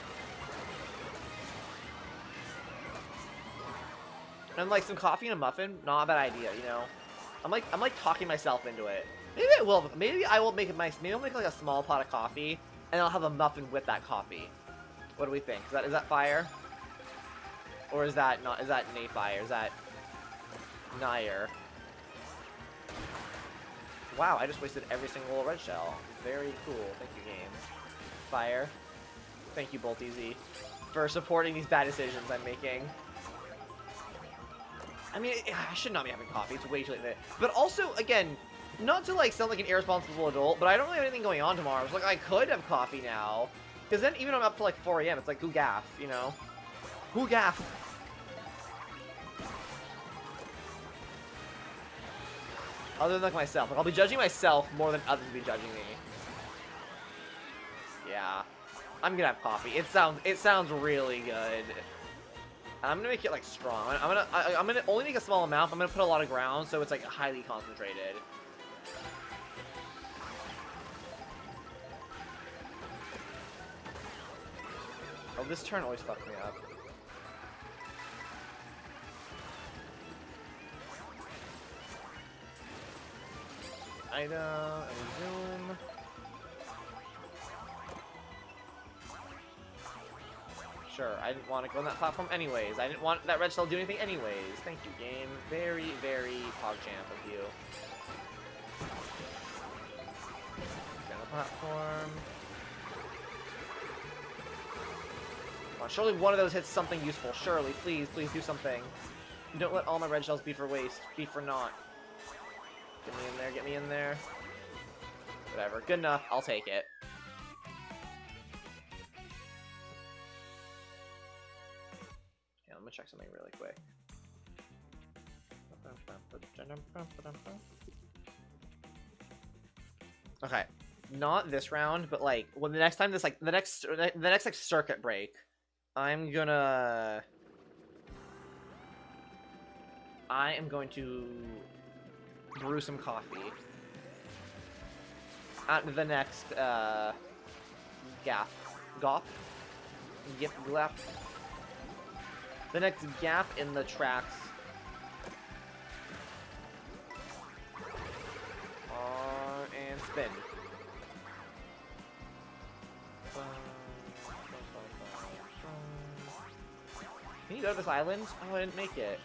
And like some coffee and a muffin, not a bad idea, you know. I'm like talking myself into it. Maybe I will. Maybe I will make it nice. Maybe I'll make like a small pot of coffee, and I'll have a muffin with that coffee. What do we think? Is that fire? Or is that not? Is that nay fire? Is that Nair? Wow, I just wasted every single red shell. Very cool. Thank you, game. Fire. Thank you, BoltEZ, for supporting these bad decisions I'm making. I mean, I should not be having coffee. It's way too late. But also, again, not to like sound like an irresponsible adult, but I don't really have anything going on tomorrow. So like, I could have coffee now, because then even if I'm up to like 4 a.m., it's like who gaff, you know? Who gaff? Other than like myself, like I'll be judging myself more than others will be judging me. Yeah, I'm gonna have coffee. It sounds really good. I'm gonna make it like strong. I'm gonna only make a small amount. I'm gonna put a lot of ground, so it's like highly concentrated. Oh, this turn always fucks me up. Item and zoom. Sure, I didn't want to go on that platform anyways. I didn't want that red shell to do anything anyways. Thank you, game. Very, very PogChamp of you. Down the platform. Come on, surely one of those hits something useful. Surely, please, please do something. Don't let all my red shells be for waste. Be for naught. Get me in there, get me in there. Whatever, good enough, I'll take it. Yeah, I'm gonna check something really quick. Okay, not this round, but like when the next time this like the next like circuit break, I am going to brew some coffee at the next the next gap in the tracks. And spin. Can you go to this island? Oh, I didn't make it.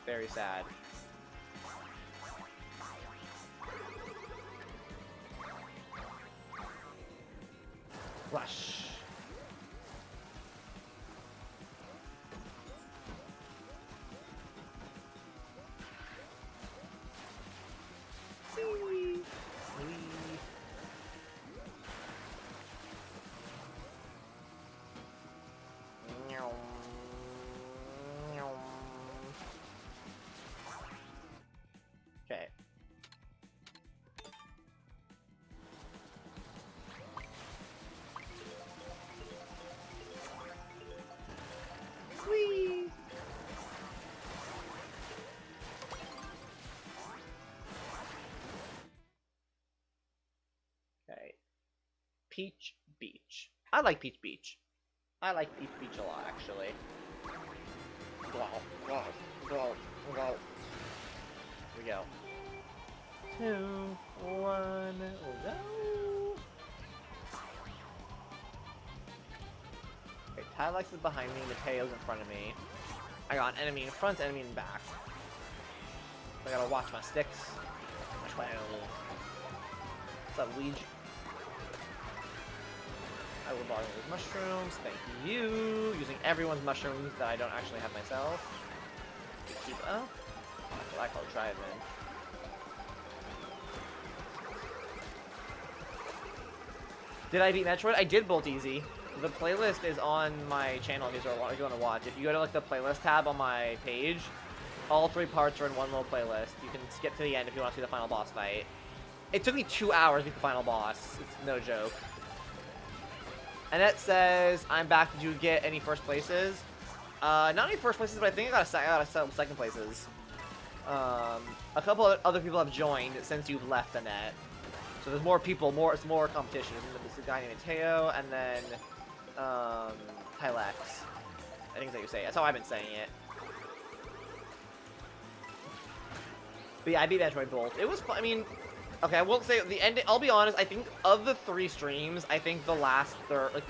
Very sad. Flush. Okay. Whee! Okay. Peach Beach. I like Peach Beach. I like Peach Beach a lot, actually. Wow. Wow. Wow. Wow. Here we go. 2, 1, go! Okay, Tylex is behind me, Mateo's in front of me. I got an enemy in front, enemy in back. I gotta watch my sticks. Watch my What's up, Weege? I will bother with mushrooms, thank you! Using everyone's mushrooms that I don't actually have myself. Keep up. That's what I call driving. Did I beat Metroid? I did BoltEZ. The playlist is on my channel if you want to watch. If you go to like the playlist tab on my page, all 3 parts are in one little playlist. You can skip to the end if you want to see the final boss fight. It took me 2 hours to beat the final boss. It's no joke. Annette says, I'm back. Did you get any first places? Not any first places, but I think I got some second places. A couple of other people have joined since you've left, Annette. So there's more people, it's more competition. There's a guy named Mateo, and then Tylex. I think that's how you say it. That's how I've been saying it. But yeah, I beat Metroid Bolt. It was fun. I mean, okay, I won't say the ending. I'll be honest. I think of the 3 streams, I think the last third, like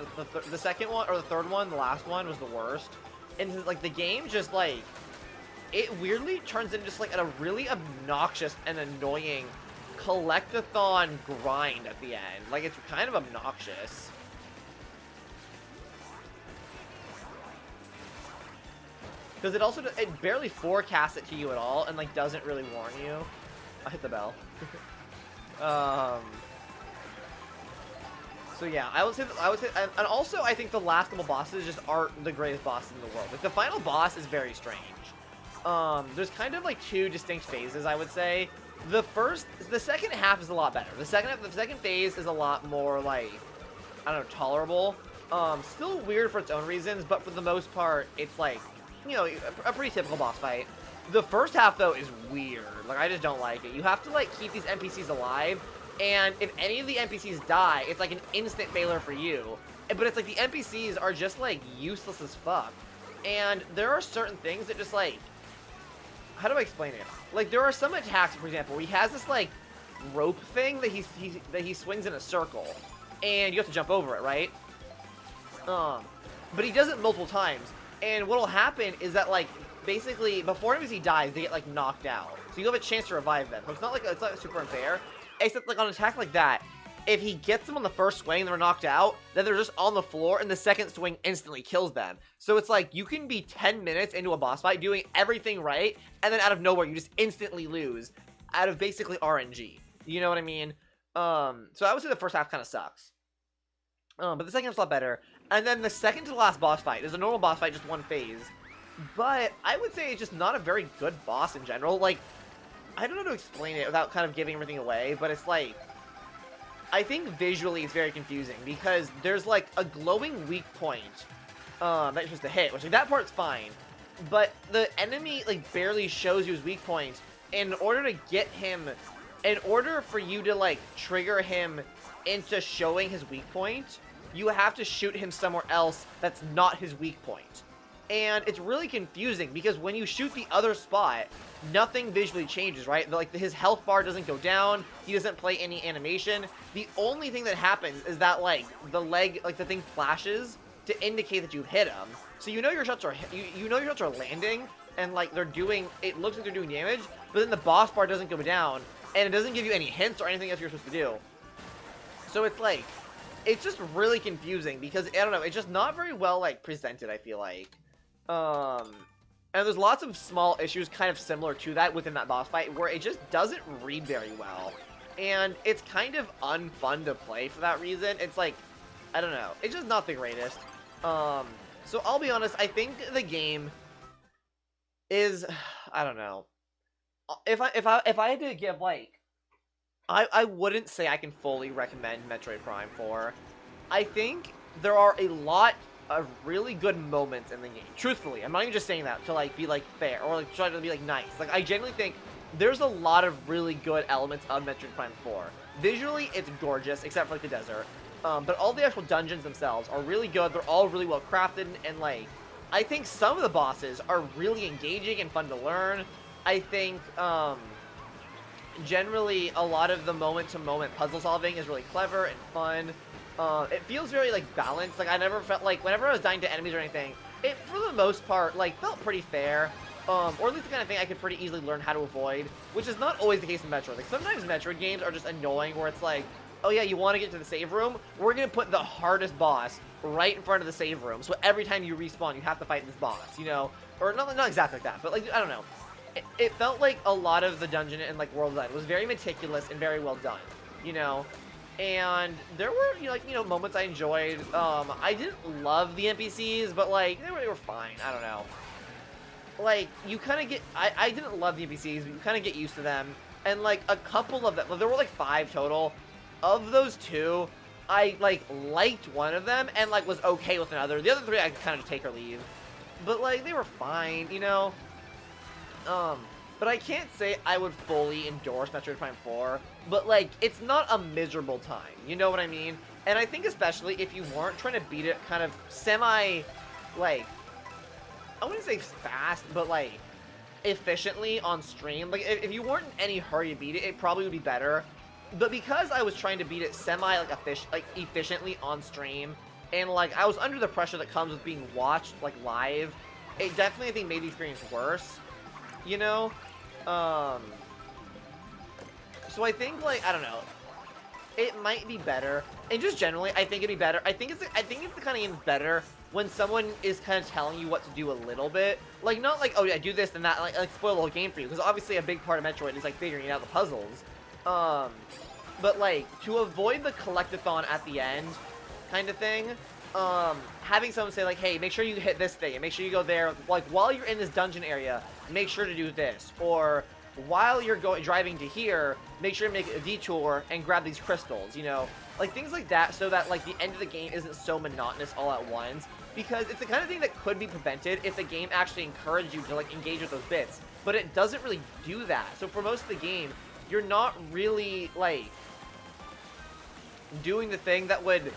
the second one or the third one, the last one was the worst. And like the game just like, it weirdly turns into just like a really obnoxious and annoying collectathon grind at the end. Like it's kind of obnoxious. Because it also, it barely forecasts it to you at all, and like doesn't really warn you. I hit the bell. So yeah, I would say, and also I think the last couple bosses just aren't the greatest bosses in the world. Like the final boss is very strange. There's kind of like 2 distinct phases, I would say. The second half is a lot better. The second phase is a lot more like, I don't know, tolerable. Still weird for its own reasons, but for the most part, it's like, you know, a pretty typical boss fight. The first half, though, is weird. Like, I just don't like it. You have to, like, keep these NPCs alive, and if any of the NPCs die, it's like an instant failure for you. But it's like the NPCs are just, like, useless as fuck. And there are certain things that just, like, how do I explain it? Like, there are some attacks, for example, where he has this, like, rope thing that he swings in a circle, and you have to jump over it, right? But he does it multiple times. And what'll happen is that, like, basically, before an NPC dies, they get, like, knocked out. So you have a chance to revive them. So it's not super unfair. Except, like, on an attack like that, if he gets them on the first swing and they're knocked out, then they're just on the floor, and the second swing instantly kills them. So it's like, you can be 10 minutes into a boss fight doing everything right, and then out of nowhere, you just instantly lose out of basically RNG. You know what I mean? So I would say the first half kind of sucks. But the second half's a lot better. And then the second to the last boss fight is a normal boss fight, just one phase. But I would say it's just not a very good boss in general. Like, I don't know how to explain it without kind of giving everything away, but it's like, I think visually it's very confusing because there's like a glowing weak point that you're supposed to hit, which like that part's fine. But the enemy like barely shows you his weak point. In order to get him, in order for you to like trigger him into showing his weak point, you have to shoot him somewhere else that's not his weak point. And it's really confusing because when you shoot the other spot, nothing visually changes, right? Like his health bar doesn't go down, he doesn't play any animation. The only thing that happens is that like the leg, like the thing flashes to indicate that you've hit him. So you know your shots are you know your shots are landing and like they're doing, it looks like they're doing damage, but then the boss bar doesn't go down and it doesn't give you any hints or anything else you're supposed to do. So it's like, it's just really confusing because, I don't know, it's just not very well, like, presented, I feel like. And there's lots of small issues kind of similar to that within that boss fight where it just doesn't read very well. And it's kind of unfun to play for that reason. It's like, I don't know, it's just not the greatest. So I'll be honest, I think the game is, I don't know. If I had to give, like, I wouldn't say I can fully recommend Metroid Prime 4. I think there are a lot of really good moments in the game. Truthfully, I'm not even just saying that to like be like fair or like try to be like nice. Like I genuinely think there's a lot of really good elements of Metroid Prime 4. Visually, it's gorgeous, except for like the desert. But all the actual dungeons themselves are really good. They're all really well crafted, and like I think some of the bosses are really engaging and fun to learn. I think generally a lot of the moment-to-moment puzzle solving is really clever and fun. It feels very like balanced. Like I never felt like whenever I was dying to enemies or anything, it for the most part like felt pretty fair. Or at least the kind of thing I could pretty easily learn how to avoid, which is not always the case in Metroid. Like sometimes Metroid games are just annoying where it's like, oh yeah, you want to get to the save room? We're gonna put the hardest boss right in front of the save room, so every time you respawn, you have to fight this boss, you know? Or not exactly like that, but like I don't know. It felt like a lot of the dungeon and like world design was very meticulous and very well done, you know. And there were moments I enjoyed. I didn't love the NPCs, but like they were fine. I don't know. Like you kind of get. I didn't love the NPCs, but you kind of get used to them. And like a couple of them, there were like 5 total. Of those 2, I like liked one of them and like was okay with another. The other 3 I could kind of take or leave, but like they were fine, you know. But I can't say I would fully endorse Metroid Prime 4, but, like, it's not a miserable time, you know what I mean? And I think especially if you weren't trying to beat it kind of semi, like, I wouldn't say fast, but, like, efficiently on stream, like, if you weren't in any hurry to beat it, it probably would be better. But because I was trying to beat it semi, like, efficiently on stream, and, like, I was under the pressure that comes with being watched, like, live, it definitely, I think, made the experience worse, you know? So I think, like, I don't know, it might be better, and just generally, I think it'd be better. I think it's the kind of game better when someone is kind of telling you what to do a little bit, like, not like, oh yeah, do this and that, like spoil the whole game for you, because obviously a big part of Metroid is, like, figuring out the puzzles, but, like, to avoid the collectathon at the end, kind of thing, having someone say, like, hey, make sure you hit this thing, and make sure you go there, like, while you're in this dungeon area, make sure to do this, or while you're driving to here, make sure to make a detour and grab these crystals, you know? Like, things like that, so that, like, the end of the game isn't so monotonous all at once, because it's the kind of thing that could be prevented if the game actually encouraged you to, like, engage with those bits, but it doesn't really do that. So for most of the game, you're not really, like, doing the thing that would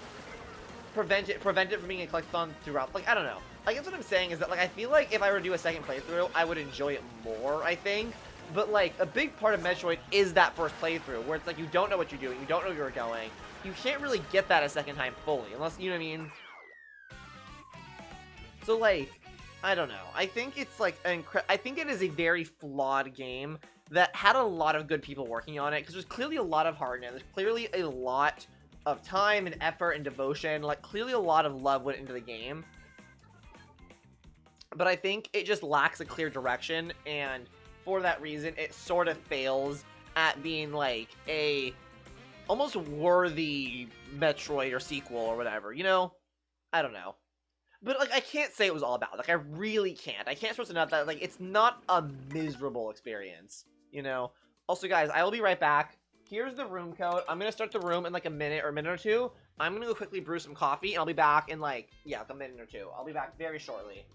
prevent it from being a collectathon throughout. Like, I don't know. I guess what I'm saying is that, like, I feel like if I were to do a second playthrough, I would enjoy it more, I think. But, like, a big part of Metroid is that first playthrough, where it's like you don't know what you're doing, you don't know where you're going. You can't really get that a second time fully, unless, you know what I mean? So, like, I don't know. I think it's, like, I think it is a very flawed game that had a lot of good people working on it, because there's clearly a lot of heart in it. There's clearly a lot of time and effort and devotion, like, clearly a lot of love went into the game. But I think it just lacks a clear direction, and for that reason, it sort of fails at being, like, a almost worthy Metroid or sequel or whatever, you know? I don't know. But, like, I can't say it was all bad. Like, I really can't. I can't stress enough that, like, it's not a miserable experience, you know? Also, guys, I will be right back. Here's the room code. I'm gonna start the room in, like, a minute or two. I'm gonna go quickly brew some coffee, and I'll be back in, like, yeah, like a minute or two. I'll be back very shortly.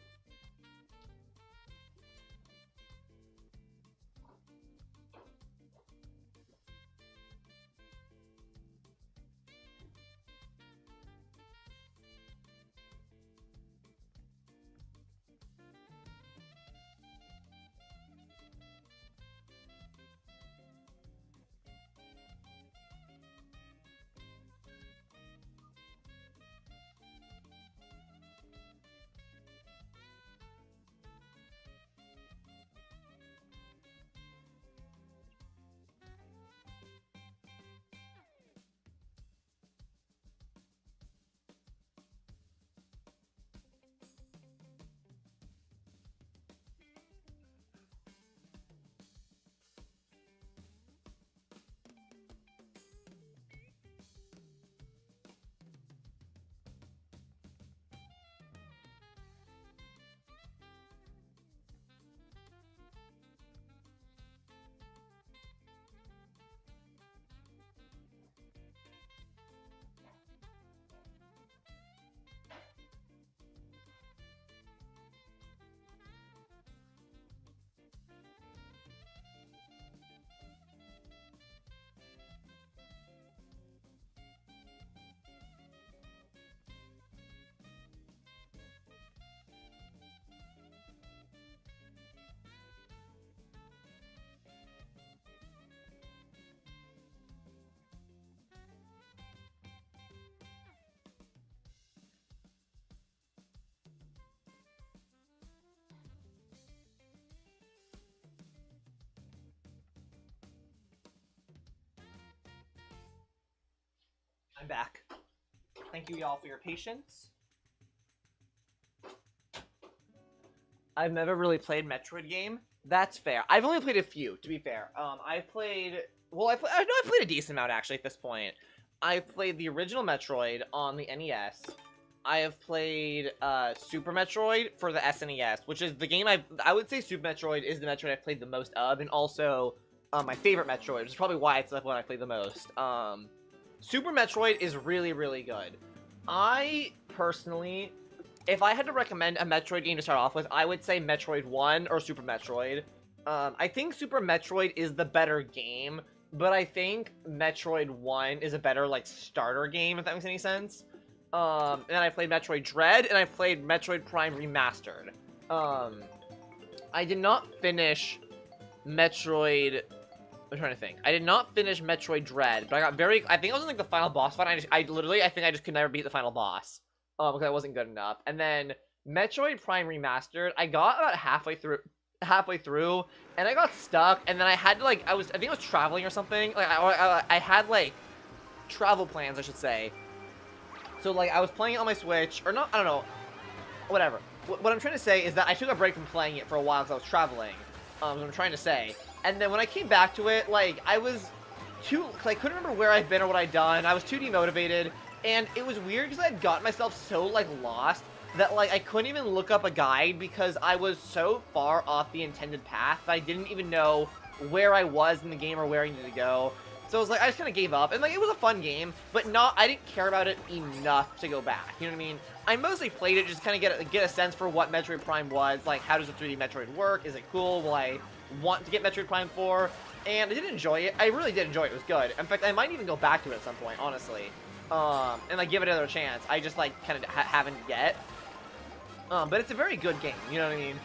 I'm back. Thank you, y'all, for your patience. I've never really played Metroid game. That's fair. I've only played a few, to be fair. I played... Well, I played a decent amount, actually, at this point. I've played the original Metroid on the NES. I have played Super Metroid for the SNES, which is the game I would say Super Metroid is the Metroid I've played the most of, and also my favorite Metroid, which is probably why it's the one I played the most. Super Metroid is really, really good. I, personally, if I had to recommend a Metroid game to start off with, I would say Metroid 1 or Super Metroid. I think Super Metroid is the better game, but I think Metroid 1 is a better, like, starter game, if that makes any sense. And I played Metroid Dread, and I played Metroid Prime Remastered. I did not finish Metroid... I'm trying to think. I did not finish Metroid Dread, but I got very... I think I was in, like, the final boss fight. I think I just could never beat the final boss. Because I wasn't good enough. And then Metroid Prime Remastered, I got about halfway through, and I got stuck, and then I had to, like, I think I was traveling or something. Like, I had, like, travel plans, I should say. So, like, I was playing it on my Switch, or not, I don't know. Whatever. What I'm trying to say is that I took a break from playing it for a while because I was traveling. Is what I'm trying to say. And then when I came back to it, like, I was too... Cause I couldn't remember where I'd been or what I'd done. I was too demotivated. And it was weird because I had gotten myself so, like, lost that, like, I couldn't even look up a guide because I was so far off the intended path that I didn't even know where I was in the game or where I needed to go. So I was like, I just kind of gave up. And, like, it was a fun game, but I didn't care about it enough to go back. You know what I mean? I mostly played it just kind of get a sense for what Metroid Prime was. Like, how does a 3D Metroid work? Is it cool? Will I want to get Metroid Prime 4? And I did enjoy it. I really did enjoy it. It was good. In fact, I might even go back to it at some point, honestly. And, like, give it another chance. I just, like, kind of haven't yet. But it's a very good game, you know what I mean?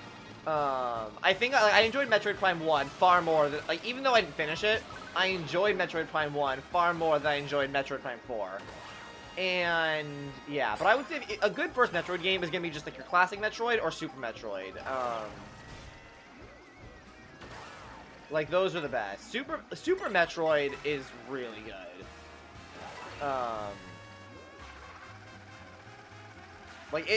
I think I enjoyed Metroid Prime 1 far more than, like, even though I didn't finish it, I enjoyed Metroid Prime 1 far more than I enjoyed Metroid Prime 4. And, yeah, but I would say a good first Metroid game is going to be just, like, your classic Metroid or Super Metroid. Like, those are the best. Super Metroid is really good. Like,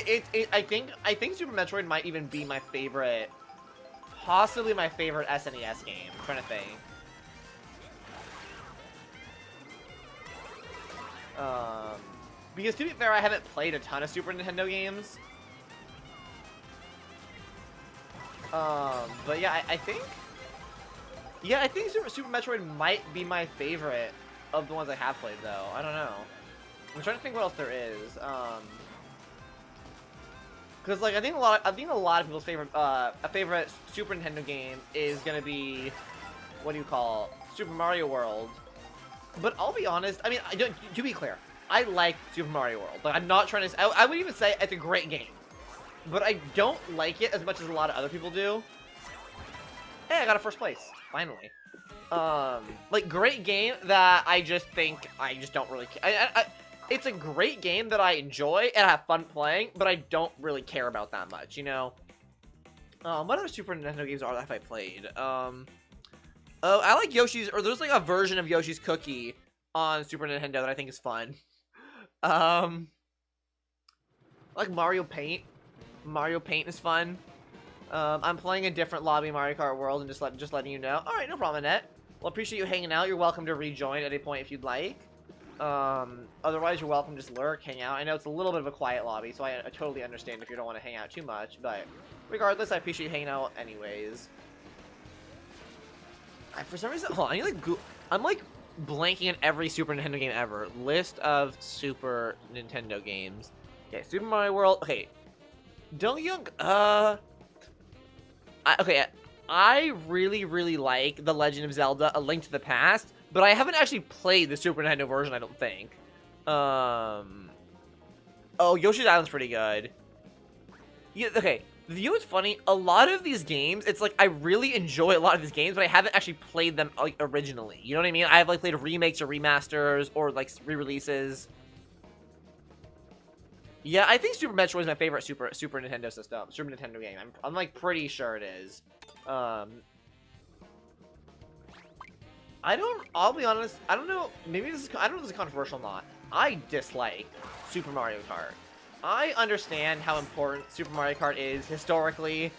I think Super Metroid might even be my favorite, possibly my favorite SNES game. I'm trying to think. Because to be fair, I haven't played a ton of Super Nintendo games. But yeah, I think Super Metroid might be my favorite of the ones I have played, though. I don't know. I'm trying to think what else there is. Because, like, I think a lot of people's favorite favorite Super Nintendo game is gonna be, what do you call, Super Mario World. But I'll be honest, I mean, to be clear, I like Super Mario World. Like, I'm not trying to... I would even say it's a great game. But I don't like it as much as a lot of other people do. Hey, I got a first place. Finally. Like, great game that I just think I just don't really... It's a great game that I enjoy and have fun playing, but I don't really care about that much, you know? What other Super Nintendo games have I played? Oh, I like Yoshi's, or there's like a version of Yoshi's Cookie on Super Nintendo that I think is fun. I like Mario Paint. Mario Paint is fun. I'm playing a different lobby Mario Kart World and just letting you know. Alright, no problem, Annette. Well, appreciate you hanging out. You're welcome to rejoin at any point if you'd like. Otherwise, you're welcome to just lurk, hang out. I know it's a little bit of a quiet lobby, so I totally understand if you don't want to hang out too much, but regardless, I appreciate you hanging out anyways. For some reason, hold on, I'm like blanking on every Super Nintendo game ever. List of Super Nintendo games. Okay, Super Mario World. Okay, Donkey Kong. Okay, I really like The Legend of Zelda: A Link to the Past, but I haven't actually played the Super Nintendo version, I don't think. Oh, Yoshi's Island's pretty good. Yeah, okay. You know what's funny? A lot of these games, it's like I really enjoy a lot of these games, but I haven't actually played them like originally. You know what I mean? I've like played remakes or remasters or like re-releases. Yeah, I think Super Metroid is my favorite Super Nintendo system, Super Nintendo game. I'm like pretty sure it is. I'll be honest, I don't know, maybe this is, I don't know if this is controversial or not. I dislike Super Mario Kart. I understand how important Super Mario Kart is historically,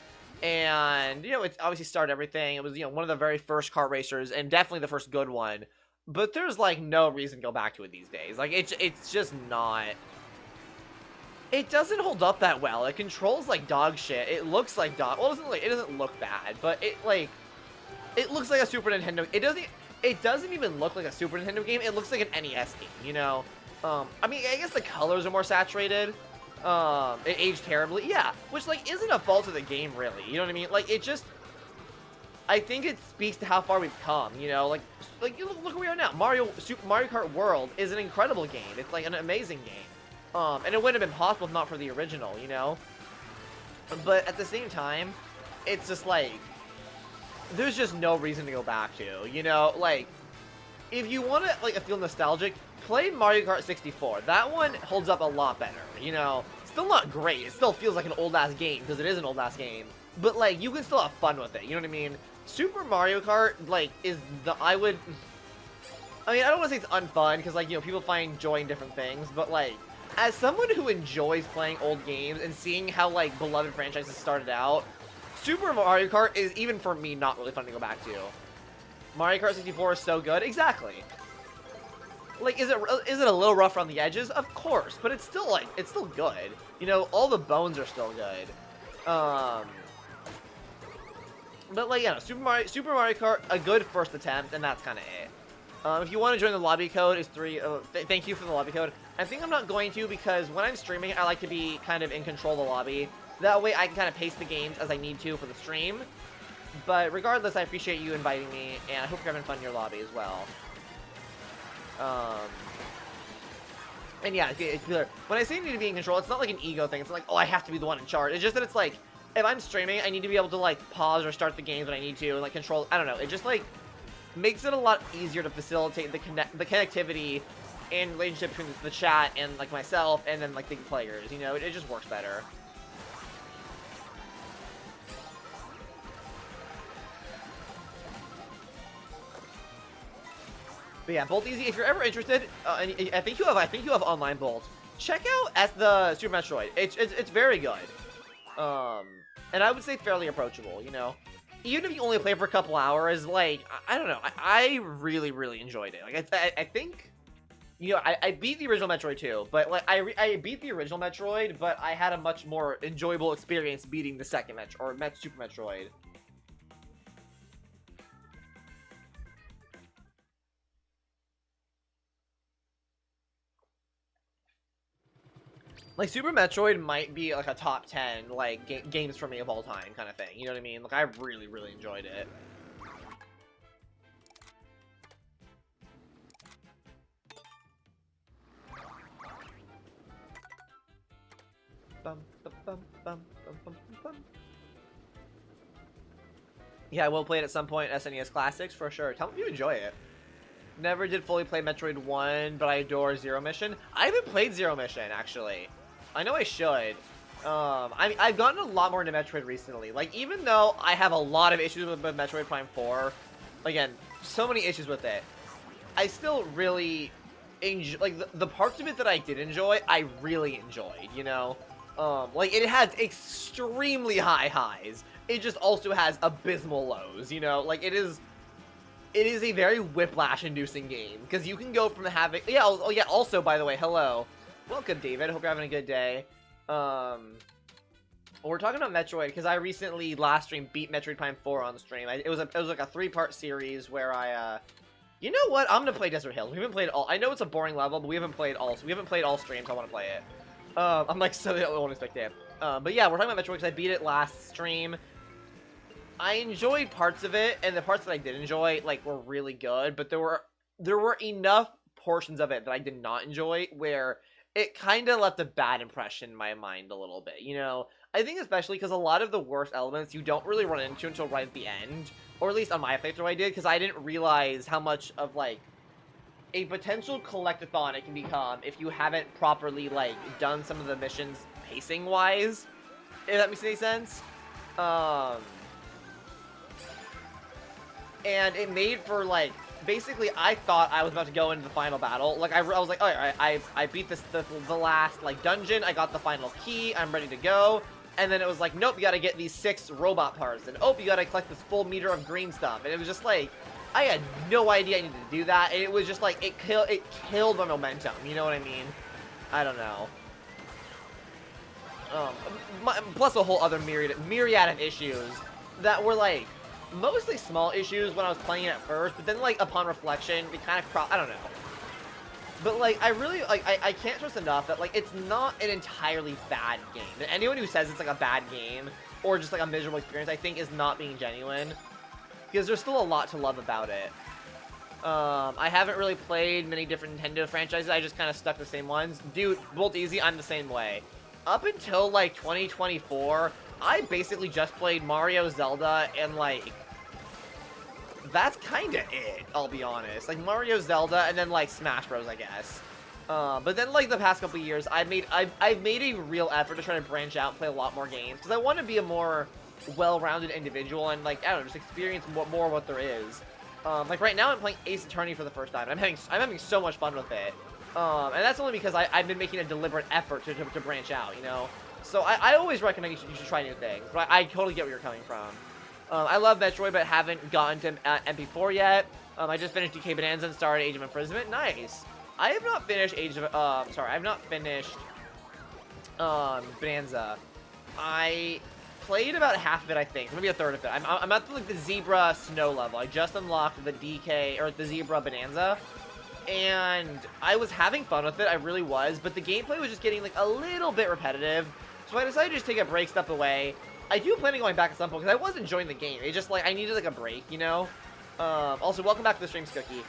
and, you know, it's obviously started everything. It was, you know, one of the very first kart racers, and definitely the first good one. But there's, like, no reason to go back to it these days. Like, it's just not... It doesn't hold up that well. It controls like dog shit. It looks like dog... Well, it doesn't look bad, but it, like... It looks like a Super Nintendo... It doesn't even look like a Super Nintendo game. It looks like an NES game, you know? I mean, I guess the colors are more saturated. It aged terribly. Yeah, which, like, isn't a fault of the game, really. You know what I mean? Like, it just... I think it speaks to how far we've come, you know, like you look where we are now. Super Mario Kart World is an incredible game. It's like an amazing game. And it wouldn't have been possible if not for the original, you know? But at the same time, it's just like, there's just no reason to go back to, you know? Like, if you want to, like, feel nostalgic, play Mario Kart 64. That one holds up a lot better, you know? Still not great. It still feels like an old-ass game, because it is an old-ass game. But, like, you can still have fun with it, you know what I mean? Super Mario Kart, like, is the, I mean, I don't want to say it's unfun, because, like, you know, people find joy in different things, but, like, as someone who enjoys playing old games and seeing how, like, beloved franchises started out, Super Mario Kart is, even for me, not really fun to go back to. Mario Kart 64 is so good. Exactly. Like, is it a little rough around the edges? Of course, but it's still, like, it's still good. You know, all the bones are still good. But, like, yeah, Super Mario Kart, a good first attempt, and that's kind of it. If you want to join the lobby code, it's 3. Thank you for the lobby code. I think I'm not going to, because when I'm streaming, I like to be kind of in control of the lobby. That way, I can kind of pace the games as I need to for the stream. But regardless, I appreciate you inviting me, and I hope you're having fun in your lobby as well. And yeah, it's clear. When I say I need to be in control, it's not like an ego thing. It's not like, oh, I have to be the one in charge. It's just that it's like, if I'm streaming, I need to be able to, like, pause or start the games when I need to, and, like, control. I don't know. It just, like, makes it a lot easier to facilitate the connectivity and relationship between the chat and, like, myself and then, like, the players. You know, it just works better. But yeah, Bolt Easy. If you're ever interested, and I think you have online Bolt. Check out the Super Metroid. It's very good. And I would say fairly approachable. You know, even if you only play for a couple hours, like I don't know, I really enjoyed it. Like I think, you know, I beat the original Metroid too, but like I beat the original Metroid, but I had a much more enjoyable experience beating the second Super Metroid. Like, Super Metroid might be, like, a top 10, like, games for me of all time kind of thing. You know what I mean? Like, I really enjoyed it. Yeah, I will play it at some point, SNES Classics, for sure. Tell me if you enjoy it. Never did fully play Metroid 1, but I adore Zero Mission. I haven't played Zero Mission, actually. I know I should. I've gotten a lot more into Metroid recently. Like, even though I have a lot of issues with Metroid Prime 4, again, so many issues with it, I still really enjoy, like, the parts of it that I did enjoy, I really enjoyed, you know? Like, it has extremely high highs. It just also has abysmal lows, you know? Like, it is a very whiplash-inducing game, because you can go from having... Yeah, oh yeah, also, by the way, hello. Welcome, David. Hope you're having a good day. We're talking about Metroid, because I recently, last stream, beat Metroid Prime 4 on the stream. It was like a 3-part series where I, you know what? I'm gonna play Desert Hills. We haven't played all... I know it's a boring level, but we haven't played all... So we haven't played all streams. I want to play it. I'm like, so I won't expect it. But yeah, we're talking about Metroid, because I beat it last stream. I enjoyed parts of it, and the parts that I did enjoy, like, were really good, but there were enough portions of it that I did not enjoy, where it kind of left a bad impression in my mind a little bit, you know? I think especially because a lot of the worst elements you don't really run into until right at the end, or at least on my playthrough I did, because I didn't realize how much of, like, a potential collectathon it can become if you haven't properly, like, done some of the missions pacing-wise, if that makes any sense. And it made for, like, basically, I thought I was about to go into the final battle. Like, I was like, alright, I beat the last, like, dungeon, I got the final key, I'm ready to go. And then it was like, nope, you gotta get these 6 robot parts. And, oh, you gotta collect this full meter of green stuff. And it was just like, I had no idea I needed to do that. And it was just like, it killed my momentum, you know what I mean? I don't know. Plus a whole other myriad of issues that were, like, mostly small issues when I was playing it at first, but then, like, upon reflection, it kind of I don't know. But, like, I really, like, I can't stress enough that, like, it's not an entirely bad game. And anyone who says it's, like, a bad game, or just, like, a miserable experience, I think is not being genuine. because there's still a lot to love about it. I haven't really played many different Nintendo franchises. I just kind of stuck to the same ones. Dude, Bolt Easy, I'm the same way. Up until, like, 2024, I basically just played Mario, Zelda, and, like, that's kind of it, I'll be honest. Like, Mario, Zelda, and then, like, Smash Bros, I guess. But then, like, the past couple years, I've made a real effort to try to branch out and play a lot more games, because I want to be a more well-rounded individual and, like, I don't know, just experience more of what there is. Like, right now I'm playing Ace Attorney for the first time, and I'm having so much fun with it. And that's only because I've been making a deliberate effort to branch out, you know? So I always recommend you should try new things, but I totally get where you're coming from. I love Metroid, but haven't gotten to MP4 yet. I just finished DK Bonanza and started Age of Imprisonment. Nice. I have not finished I've not finished Bonanza. I played about half of it, I think. Maybe a third of it. I'm at the, like, the Zebra Snow level. I just unlocked the DK, or the Zebra Bonanza. And I was having fun with it, I really was, but the gameplay was just getting, like, a little bit repetitive. So I decided to just take a break, step away. I do plan on going back at some point, because I was enjoying the game. It just, like, I needed, like, a break, you know? Also, welcome back to the stream, Skookie.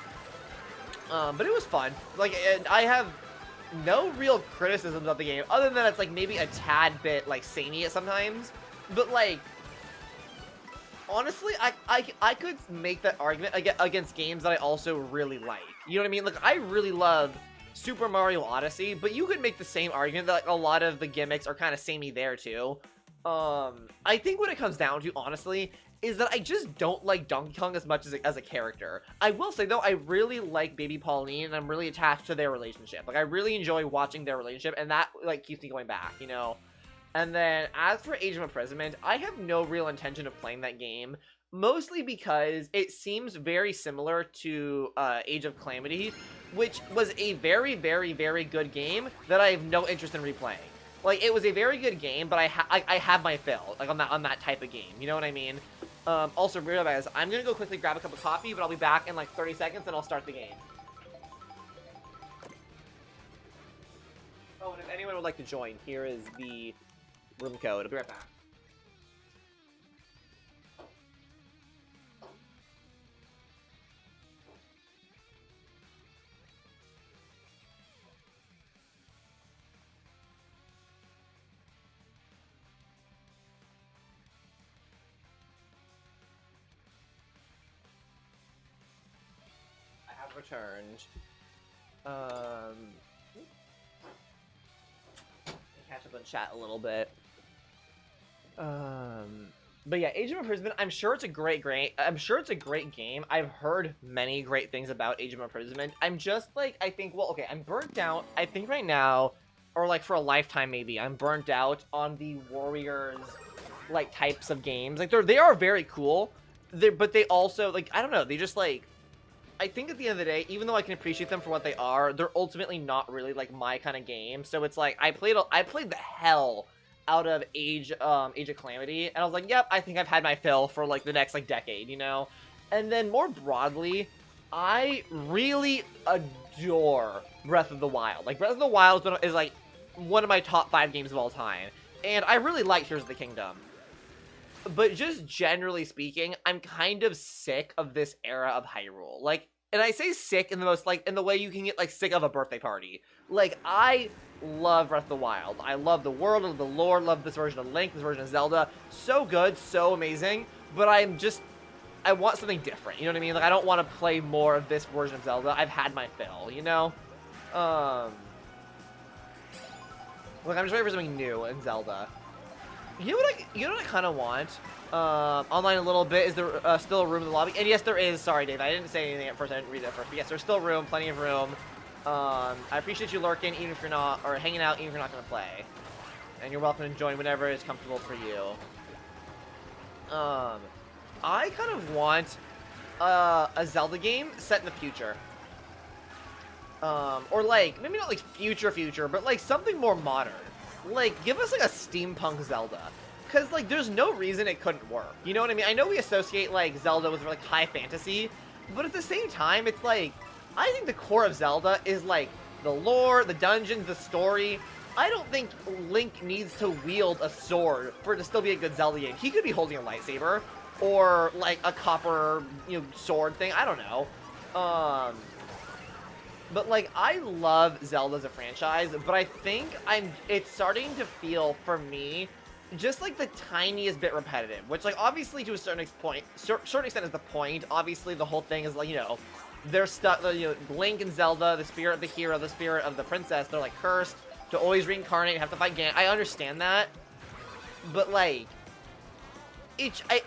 But it was fun. Like, I have no real criticisms of the game, other than it's, like, maybe a tad bit, like, samey at sometimes. But, like, honestly, I could make that argument against games that I also really like. You know what I mean? Like, I really love Super Mario Odyssey, but you could make the same argument that, like, a lot of the gimmicks are kind of samey there, too. I think what it comes down to, honestly, is that I just don't like Donkey Kong as much as a character. I will say, though, I really like Baby Pauline, and I'm really attached to their relationship. Like, I really enjoy watching their relationship, and that, like, keeps me going back, you know? And then, as for Age of Imprisonment, I have no real intention of playing that game, mostly because it seems very similar to Age of Calamity, which was a very, very, very good game that I have no interest in replaying. Like, it was a very good game, but I have my fill, like, on that type of game, you know what I mean? Also, realize, I'm gonna go quickly grab a cup of coffee, but I'll be back in, like, 30 seconds, and I'll start the game. Oh, and if anyone would like to join, here is the room code. I'll be right back. I have returned. Catch up on chat a little bit. But yeah, Age of Imprisonment, I'm sure it's a great game. I've heard many great things about Age of Imprisonment. I'm just, like, I think, well, okay, I'm burnt out. I think right now, or, like, for a lifetime maybe, I'm burnt out on the Warriors, like, types of games. Like, they are very cool, but they also, like, I don't know, they just, like, I think at the end of the day, even though I can appreciate them for what they are, they're ultimately not really, like, my kind of game. So it's like, I played the hell out of Age of Calamity, and I was like, yep, I think I've had my fill for, like, the next, like, decade, you know? And then more broadly, I really adore Breath of the Wild. Like, Breath of the Wild is like, one of my top 5 games of all time. And I really like Tears of the Kingdom. But just generally speaking, I'm kind of sick of this era of Hyrule. Like, and I say sick in the most, like, in the way you can get, like, sick of a birthday party. Like, I love Breath of the Wild. I love the world, love the lore, love this version of Link, this version of Zelda. So good, so amazing. But I want something different, you know what I mean? Like, I don't want to play more of this version of Zelda. I've had my fill, you know? Look, I'm just ready for something new in Zelda. You know what I kind of want? Online a little bit. Is there still a room in the lobby? And yes, there is. Sorry, Dave. I didn't say anything at first. I didn't read it at first. But yes, there's still room. Plenty of room. I appreciate you lurking, even if you're not, or hanging out, even if you're not going to play. And you're welcome to join whenever is comfortable for you. I kind of want a Zelda game set in the future. Or like, maybe not like future, but like something more modern. Like, give us like a steampunk Zelda. Because, like, there's no reason it couldn't work. You know what I mean? I know we associate, like, Zelda with, like, high fantasy. But at the same time, it's like, I think the core of Zelda is, like, the lore, the dungeons, the story. I don't think Link needs to wield a sword for it to still be a good Zelda game. He could be holding a lightsaber. or like a copper, sword thing. I don't know. But like I love Zelda as a franchise, but I think it's starting to feel for me just like the tiniest bit repetitive, which like obviously to a certain extent is the point. Obviously the whole thing is like, they're stuck, Link and Zelda, the spirit of the hero, the spirit of the princess, they're like cursed to always reincarnate and have to fight Ganon. I understand that, but like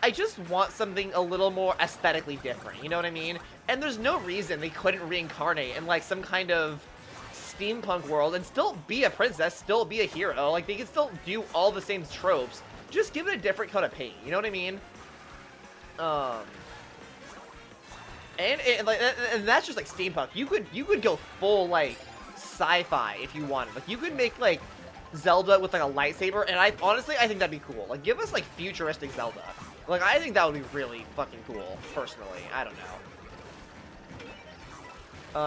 I just want something a little more aesthetically different, you know what I mean? And there's no reason they couldn't reincarnate in like some kind of steampunk world and still be a princess, still be a hero. Like they can still do all the same tropes, just give it a different coat of paint, you know what I mean? And that's just like steampunk. You could go full like sci-fi if you wanted. Like you could make like Zelda with like a lightsaber, and I think that'd be cool. Like give us like futuristic Zelda. Like I think that would be really fucking cool, personally. I don't know.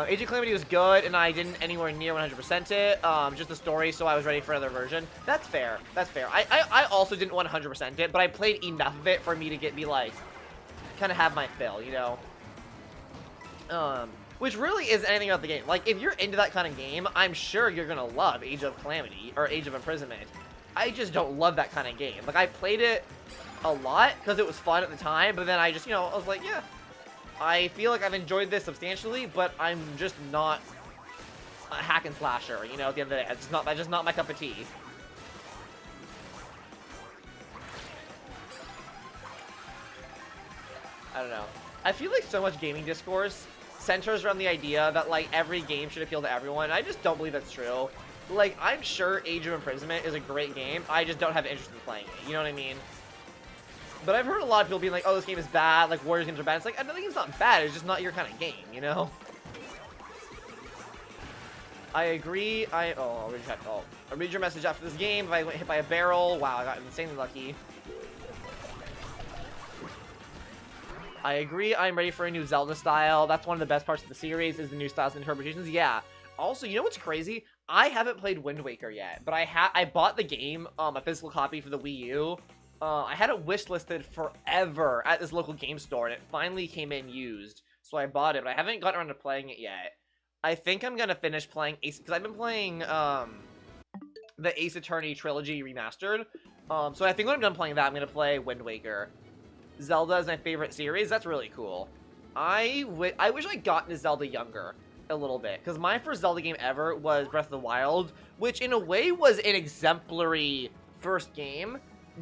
Age of Calamity was good, and I didn't anywhere near 100% it. Just the story, so I was ready for another version. That's fair. That's fair. I also didn't 100% it, but I played enough of it for me to be like, kind of have my fill, you know? Which really isn't anything about the game. Like, if you're into that kind of game, I'm sure you're gonna love Age of Calamity, or Age of Imprisonment. I just don't love that kind of game. Like, I played it a lot, because it was fun at the time, but then I just, I was like, yeah, I feel like I've enjoyed this substantially, but I'm just not a hack and slasher, at the end of the day. That's just not my cup of tea. I don't know. I feel like so much gaming discourse centers around the idea that, like, every game should appeal to everyone. I just don't believe that's true. Like, I'm sure Age of Imprisonment is a great game. I just don't have interest in playing it. You know what I mean? But I've heard a lot of people being like, oh, this game is bad. Like, Warriors games are bad. It's like, I don't think it's not bad. It's just not your kind of game, you know? I agree. I'll read your message after this game. If I get hit by a barrel, wow, I got insanely lucky. I agree. I'm ready for a new Zelda style. That's one of the best parts of the series is the new styles and interpretations. Yeah. Also, you know what's crazy? I haven't played Wind Waker yet, but I bought the game, a physical copy for the Wii U. I had it wishlisted forever at this local game store, and it finally came in used. So I bought it, but I haven't gotten around to playing it yet. I think I'm gonna finish playing Ace, because I've been playing the Ace Attorney trilogy remastered. So I think when I'm done playing that, I'm gonna play Wind Waker. Zelda is my favorite series. That's really cool. I wish I'd gotten to Zelda younger a little bit, because my first Zelda game ever was Breath of the Wild, which in a way was an exemplary first game,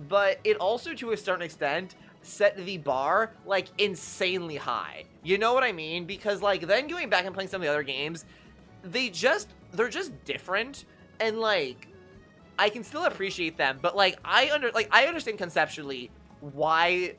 but it also to a certain extent set the bar like insanely high. You know what I mean? Because like then going back and playing some of the other games, they're just different, and like I can still appreciate them, but like I understand conceptually why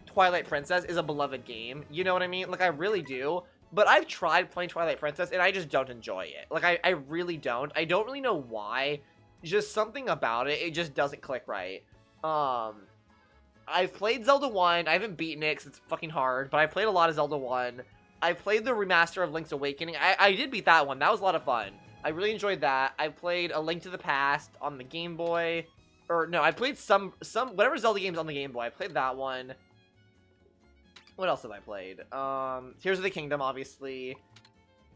Twilight Princess is a beloved game. You know what I mean? Like I really do. But I've tried playing Twilight Princess and I just don't enjoy it. Like I really don't. I don't really know why. Just something about it, it just doesn't click right. I've played Zelda 1. I haven't beaten it because it's fucking hard, but I played a lot of Zelda 1. I played the remaster of Link's Awakening. I did beat that one. That was a lot of fun. I really enjoyed that. I played A Link to the Past on the Game Boy. Or, no, I played some whatever Zelda games on the Game Boy. I played that one. What else have I played? Tears of the Kingdom, obviously.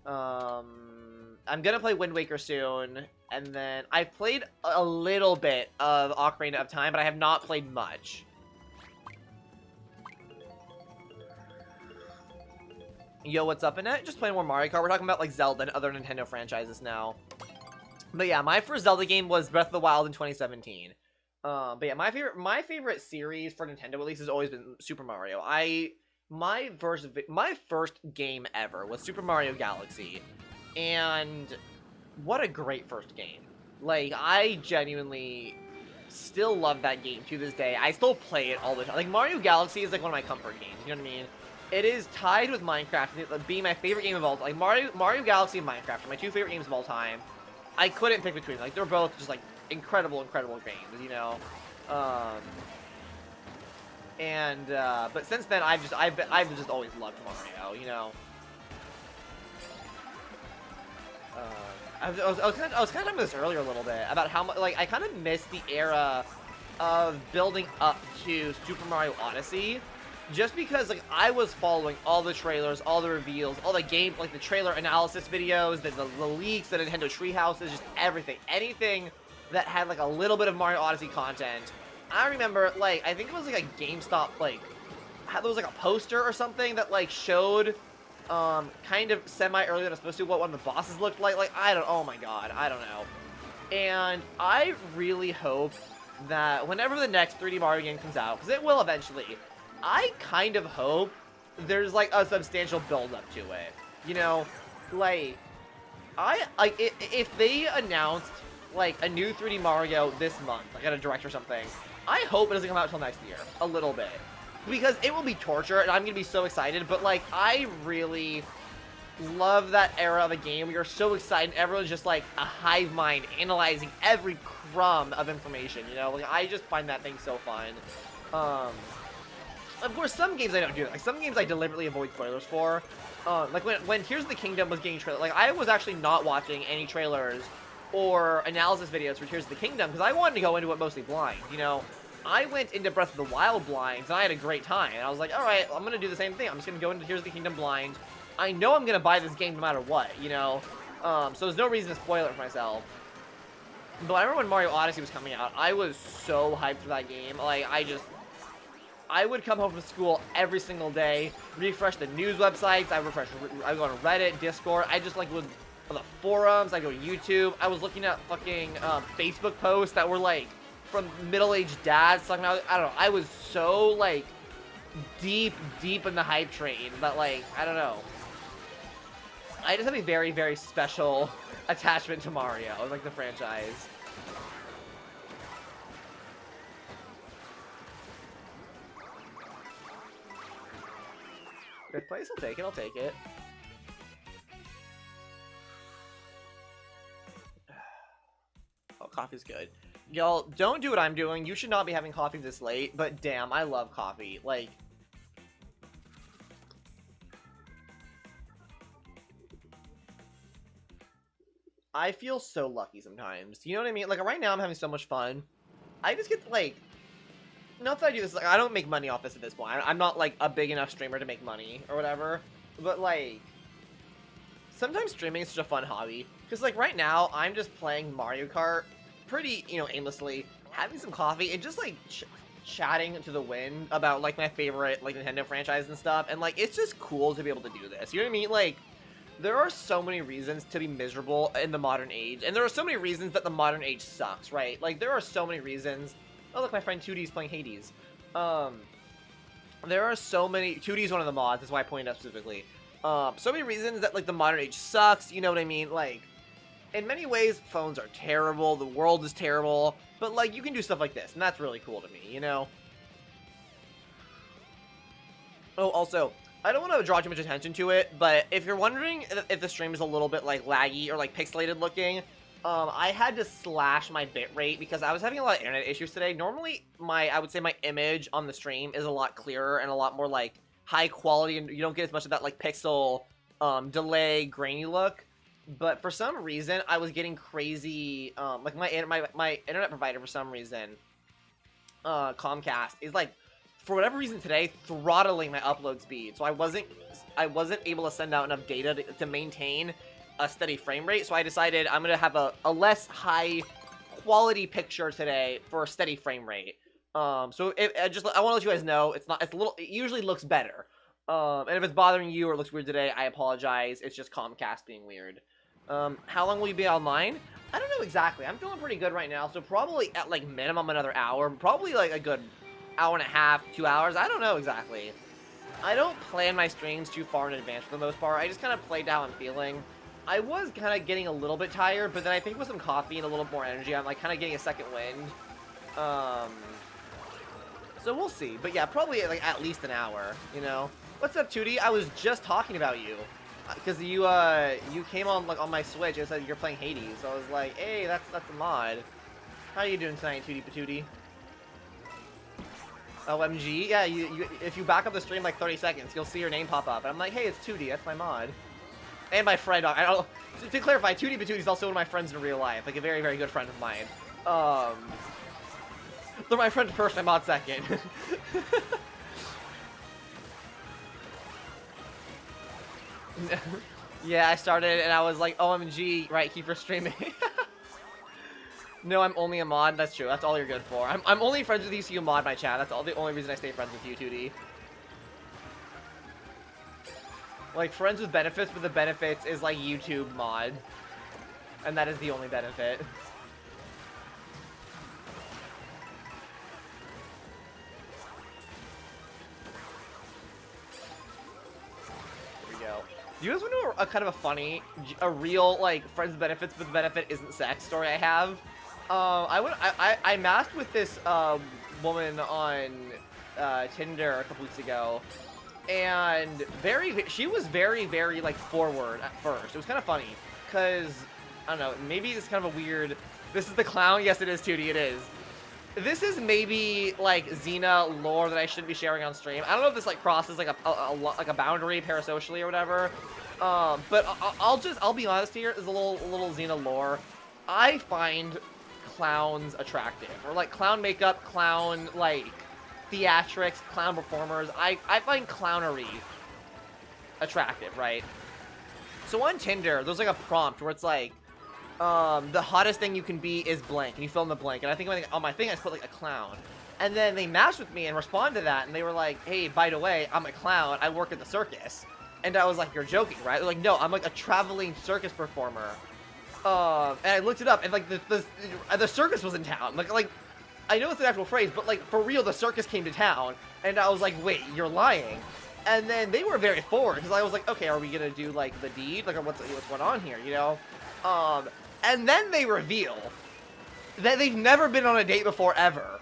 I'm gonna play Wind Waker soon. And then I've played a little bit of Ocarina of Time, but I have not played much. Yo, what's up, Annette? Just playing more Mario Kart. We're talking about, like, Zelda and other Nintendo franchises now. But yeah, my first Zelda game was Breath of the Wild in 2017. But yeah, my favorite series for Nintendo at least has always been Super Mario. My first game ever was Super Mario Galaxy. And what a great first game. Like, I genuinely still love that game to this day. I still play it all the time. Like, Mario Galaxy is like one of my comfort games, you know what I mean? It is tied with Minecraft being my favorite game of all time. Like, Mario Galaxy and Minecraft are my two favorite games of all time. I couldn't pick between them. Like, they're both just, like, incredible games, you know? But since then, I've just always loved Mario, you know? I was kind of talking about this earlier a little bit, about how much, like, I kind of miss the era of building up to Super Mario Odyssey, just because like I was following all the trailers, all the reveals, all the game, like the trailer analysis videos, the leaks, the Nintendo Treehouses, just everything, anything that had like a little bit of Mario Odyssey content. I remember, like, I think it was like a GameStop, like, there was like a poster or something that like showed kind of semi-early that I was supposed to what one of the bosses looked like. Like, oh my god, I don't know. And I really hope that whenever the next 3D Mario game comes out, because it will eventually, I kind of hope there's like a substantial build-up to it. You know, like, if they announced like a new 3D Mario this month, like at a direct or something, I hope it doesn't come out until next year, a little bit. Because it will be torture, and I'm going to be so excited, but, like, I really love that era of a game where you're so excited, everyone's just, like, a hive mind, analyzing every crumb of information, you know? Like, I just find that thing so fun. Of course, some games I don't do that. Like, some games I deliberately avoid spoilers for. Like, when Tears of the Kingdom was getting trailers, like, I was actually not watching any trailers or analysis videos for Tears of the Kingdom, because I wanted to go into it mostly blind, you know? I went into Breath of the Wild blind, and I had a great time. And I was like, alright, I'm going to do the same thing. I'm just going to go into Tears of the Kingdom blind. I know I'm going to buy this game no matter what, you know? So there's no reason to spoil it for myself. But I remember when Mario Odyssey was coming out, I was so hyped for that game. Like, I would come home from school every single day, refresh the news websites, I would go on Reddit, Discord, I just, like, would, on the forums, I go to YouTube, I was looking at fucking Facebook posts that were, like, from middle-aged dads talking about, I don't know, I was so, like, deep in the hype train that, like, I don't know. I just have a very, very special attachment to Mario, like, the franchise. Good place, I'll take it. Oh, coffee's good. Y'all, don't do what I'm doing. You should not be having coffee this late, but damn, I love coffee. Like, I feel so lucky sometimes. You know what I mean? Like, right now I'm having so much fun. I just get, like, not that I do this, like, I don't make money off this at this point. I'm not, like, a big enough streamer to make money or whatever. But, like, sometimes streaming is such a fun hobby. Because, like, right now, I'm just playing Mario Kart pretty, you know, aimlessly, having some coffee, and just, like, chatting to the wind about, like, my favorite, like, Nintendo franchise and stuff, and, like, it's just cool to be able to do this, you know what I mean? Like, there are so many reasons to be miserable in the modern age, and there are so many reasons that the modern age sucks, right? Like, there are so many reasons. Oh, look, my friend 2D's playing Hades. There are so many, 2D's one of the mods, that's why I pointed out specifically. So many reasons that, like, the modern age sucks, you know what I mean? Like, in many ways, phones are terrible, the world is terrible, but, like, you can do stuff like this, and that's really cool to me, you know? Oh, also, I don't want to draw too much attention to it, but if you're wondering if the stream is a little bit, like, laggy or, like, pixelated looking, I had to slash my bitrate because I was having a lot of internet issues today. Normally, I would say my image on the stream is a lot clearer and a lot more, like, high quality, and you don't get as much of that, like, pixel, delay, grainy look. But for some reason, I was getting crazy, like, my internet provider, for some reason, Comcast, is, like, for whatever reason today, throttling my upload speed. So I wasn't able to send out enough data to maintain a steady frame rate. So I decided I'm going to have a less high quality picture today for a steady frame rate. So I want to let you guys know, it usually looks better. And if it's bothering you or it looks weird today, I apologize. It's just Comcast being weird. How long will you be online? I don't know exactly. I'm feeling pretty good right now, so probably at, like, minimum another hour. Probably, like, a good hour and a half, 2 hours. I don't know exactly. I don't plan my streams too far in advance for the most part. I just kind of play down I'm feeling. I was kind of getting a little bit tired, but then I think with some coffee and a little more energy, I'm, like, kind of getting a second wind. So we'll see. But yeah, probably, like, at least an hour, you know? What's up, 2D? I was just talking about you. Because you came on, like, on my Switch and said you're playing Hades. So I was like, hey, that's a mod. How you doing tonight, 2D Patootie? OMG? Yeah, if you back up the stream like 30 seconds, you'll see your name pop up. And I'm like, hey, it's 2D, that's my mod. And my friend, to clarify, 2D Patootie is also one of my friends in real life. Like, a very, very good friend of mine. They're my friend first, I'm on second. Yeah, I started and I was like, OMG, right, keep her streaming. No, I'm only a mod. That's true. That's all you're good for. I'm only friends with you so you mod my chat. That's all the only reason I stay friends with you, 2D. Like, friends with benefits, but the benefits is, like, YouTube mod. And that is the only benefit. Here we go. Do you guys want to know a kind of a funny, a real, like, friends with benefits, but the benefit isn't sex story I have? I matched with this, woman on, Tinder a couple weeks ago. And she was very, very, like, forward at first. It was kind of funny, because, I don't know, maybe it's kind of a weird, this is the clown? Yes, it is, 2D, it is. This is maybe, like, Zina lore that I shouldn't be sharing on stream. I don't know if this, like, crosses, like, a boundary parasocially or whatever. But I'll be honest here, is a little Zina lore. I find clowns attractive. Or, like, clown makeup, clown, like, theatrics, clown performers. I find clownery attractive, right? So on Tinder, there's like a prompt where it's like, the hottest thing you can be is blank, and you fill in the blank. And I think on my thing I just put like a clown. And then they matched with me and responded to that, and they were like, hey, by the way, I'm a clown, I work at the circus. And I was like, you're joking, right? They're like, no, I'm like a traveling circus performer. And I looked it up, and like the circus was in town. Like I know it's an actual phrase, but like for real, the circus came to town, and I was like, wait, you're lying. And then they were very forward, because I was like, okay, are we gonna do like the deed, like what's going on here, you know? And then they reveal that they've never been on a date before ever,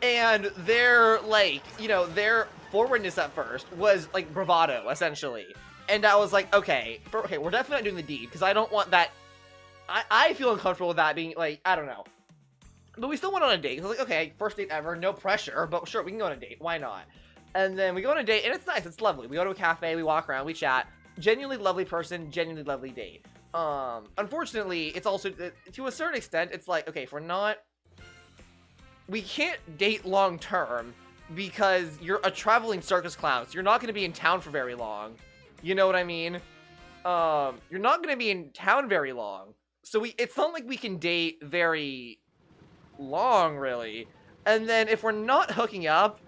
and their like, you know, their forwardness at first was like bravado essentially, and I was like, okay, we're definitely not doing the deed, because I don't want that. I feel uncomfortable with that being like, I don't know. But we still went on a date. I was like, okay, first date ever, no pressure, but sure, we can go on a date. Why not? And then we go on a date, and it's nice. It's lovely. We go to a cafe, we walk around, we chat. Genuinely lovely person, genuinely lovely date. Unfortunately, it's also, to a certain extent, it's like, okay, if we're not, we can't date long term because you're a traveling circus clown, so you're not going to be in town for very long. You know what I mean? You're not going to be in town very long. So it's not like we can date very long, really. And then if we're not hooking up,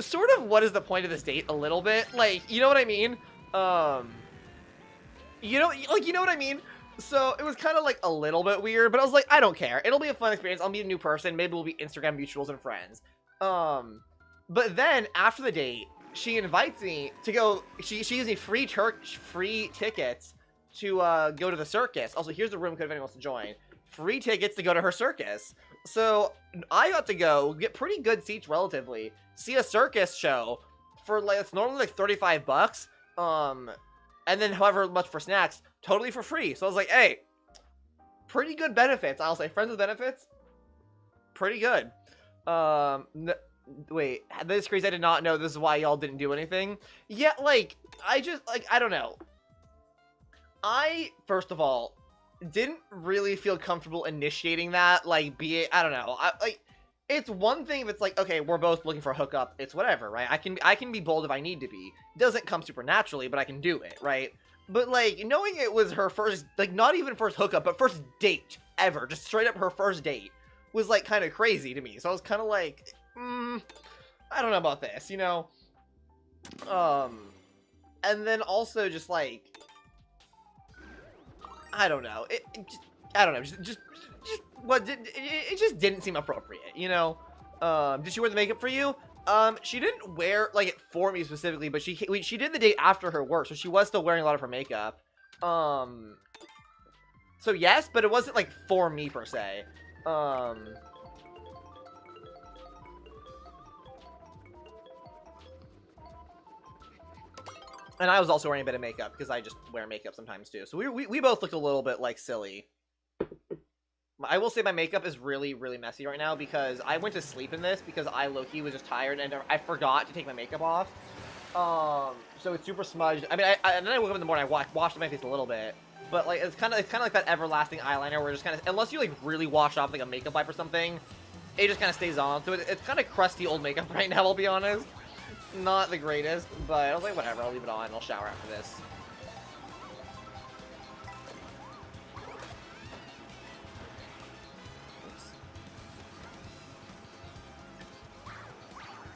sort of what is the point of this date a little bit? Like, you know what I mean? You know what I mean? So it was kind of like a little bit weird, but I was like, I don't care. It'll be a fun experience. I'll meet a new person. Maybe we'll be Instagram mutuals and friends. But then after the date, she invites me to go. She gives me free tickets to go to the circus. Also, here's the room code if anyone wants to join. Free tickets to go to her circus. So I got to go get pretty good seats relatively. See a circus show for like, it's normally like $35. And then however much for snacks, totally for free. So I was like, hey, pretty good benefits. I'll say friends with benefits, pretty good. Wait, this is crazy. I did not know this is why y'all didn't do anything. Yeah, like, I don't know. First of all, didn't really feel comfortable initiating that, like, I don't know, like, it's one thing if it's like, okay, we're both looking for a hookup, it's whatever, right? I can be bold if I need to be. It doesn't come super naturally, but I can do it, right? But, like, knowing it was her first, like, not even first hookup, but first date ever, just straight up her first date, was, like, kind of crazy to me. So I was kind of like, I don't know about this, you know? And then also just, like, I don't know. I don't know. It just didn't seem appropriate, you know? Did she wear the makeup for you? She didn't wear, like, it for me specifically, but she did the date after her work, so she was still wearing a lot of her makeup. So yes, but it wasn't, like, for me, per se. And I was also wearing a bit of makeup, because I just wear makeup sometimes, too. So we both looked a little bit, like, silly. I will say my makeup is really, really messy right now, because I went to sleep in this, because I, low-key, was just tired, and I forgot to take my makeup off. So it's super smudged. I mean, and then I woke up in the morning, I washed my face a little bit. But, like, it's kind of like that everlasting eyeliner, where just kind of, unless you, like, really wash off, like, a makeup wipe or something, it just kind of stays on. So it's kind of crusty old makeup right now, I'll be honest. Not the greatest, but I was like, whatever, I'll leave it on. I'll shower after this. Oops.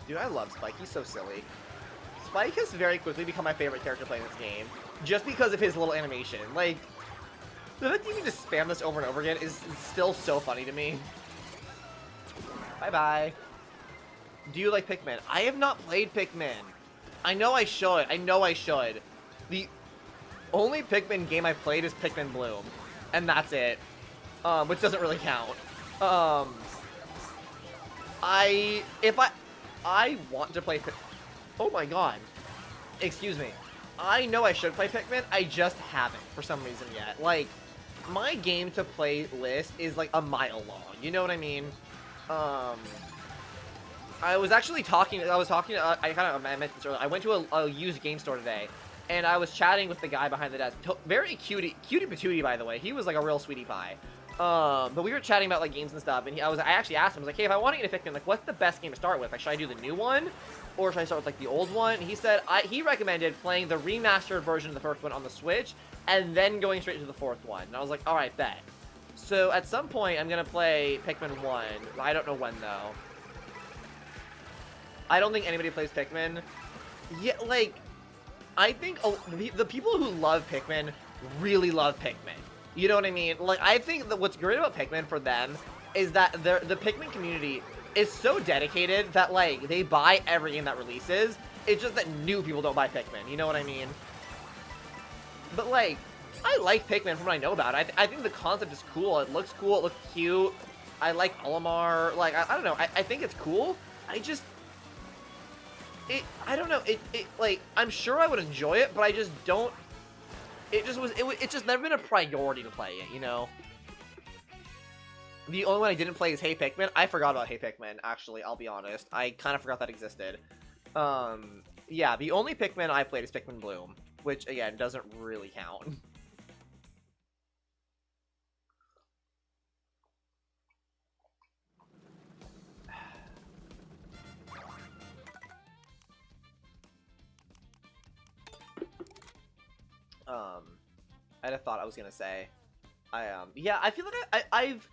Dude, I love Spike. He's so silly. Spike has very quickly become my favorite character playing this game, just because of his little animation. Like, the fact that you can just spam this over and over again is still so funny to me. Bye-bye. Do you like Pikmin? I have not played Pikmin. I know I should. I know I should. The only Pikmin game I played is Pikmin Bloom. And that's it. Which doesn't really count. I want to play Oh my god. Excuse me. I know I should play Pikmin, I just haven't for some reason yet. Like, my game to play list is like a mile long. You know what I mean? I was actually talking, I mentioned this earlier, I went to a used game store today, and I was chatting with the guy behind the desk. Very cutie patootie, by the way. He was like a real sweetie pie. But we were chatting about like games and stuff, and I actually asked him, I was like, hey, if I want to get a Pikmin, like, what's the best game to start with? Like, should I do the new one, or should I start with like the old one? And he said he recommended playing the remastered version of the first one on the Switch, and then going straight to the fourth one. And I was like, all right, bet. So at some point, I'm gonna play Pikmin 1. I don't know when though. I don't think anybody plays Pikmin. Yeah, like, I think the people who love Pikmin really love Pikmin. You know what I mean? Like, I think that what's great about Pikmin for them is that the Pikmin community is so dedicated that, like, they buy every game that releases. It's just that new people don't buy Pikmin. You know what I mean? But, like, I like Pikmin from what I know about it. I think the concept is cool. It looks cool. It looks cute. I like Olimar. Like, I don't know. I think it's cool. I don't know, like, I'm sure I would enjoy it, but I just don't, it's just never been a priority to play it, you know? The only one I didn't play is Hey Pikmin. I forgot about Hey Pikmin, actually, I'll be honest. I kind of forgot that existed. Yeah, the only Pikmin I played is Pikmin Bloom, which, again, doesn't really count. I had a thought I was gonna say. Yeah, I feel like I've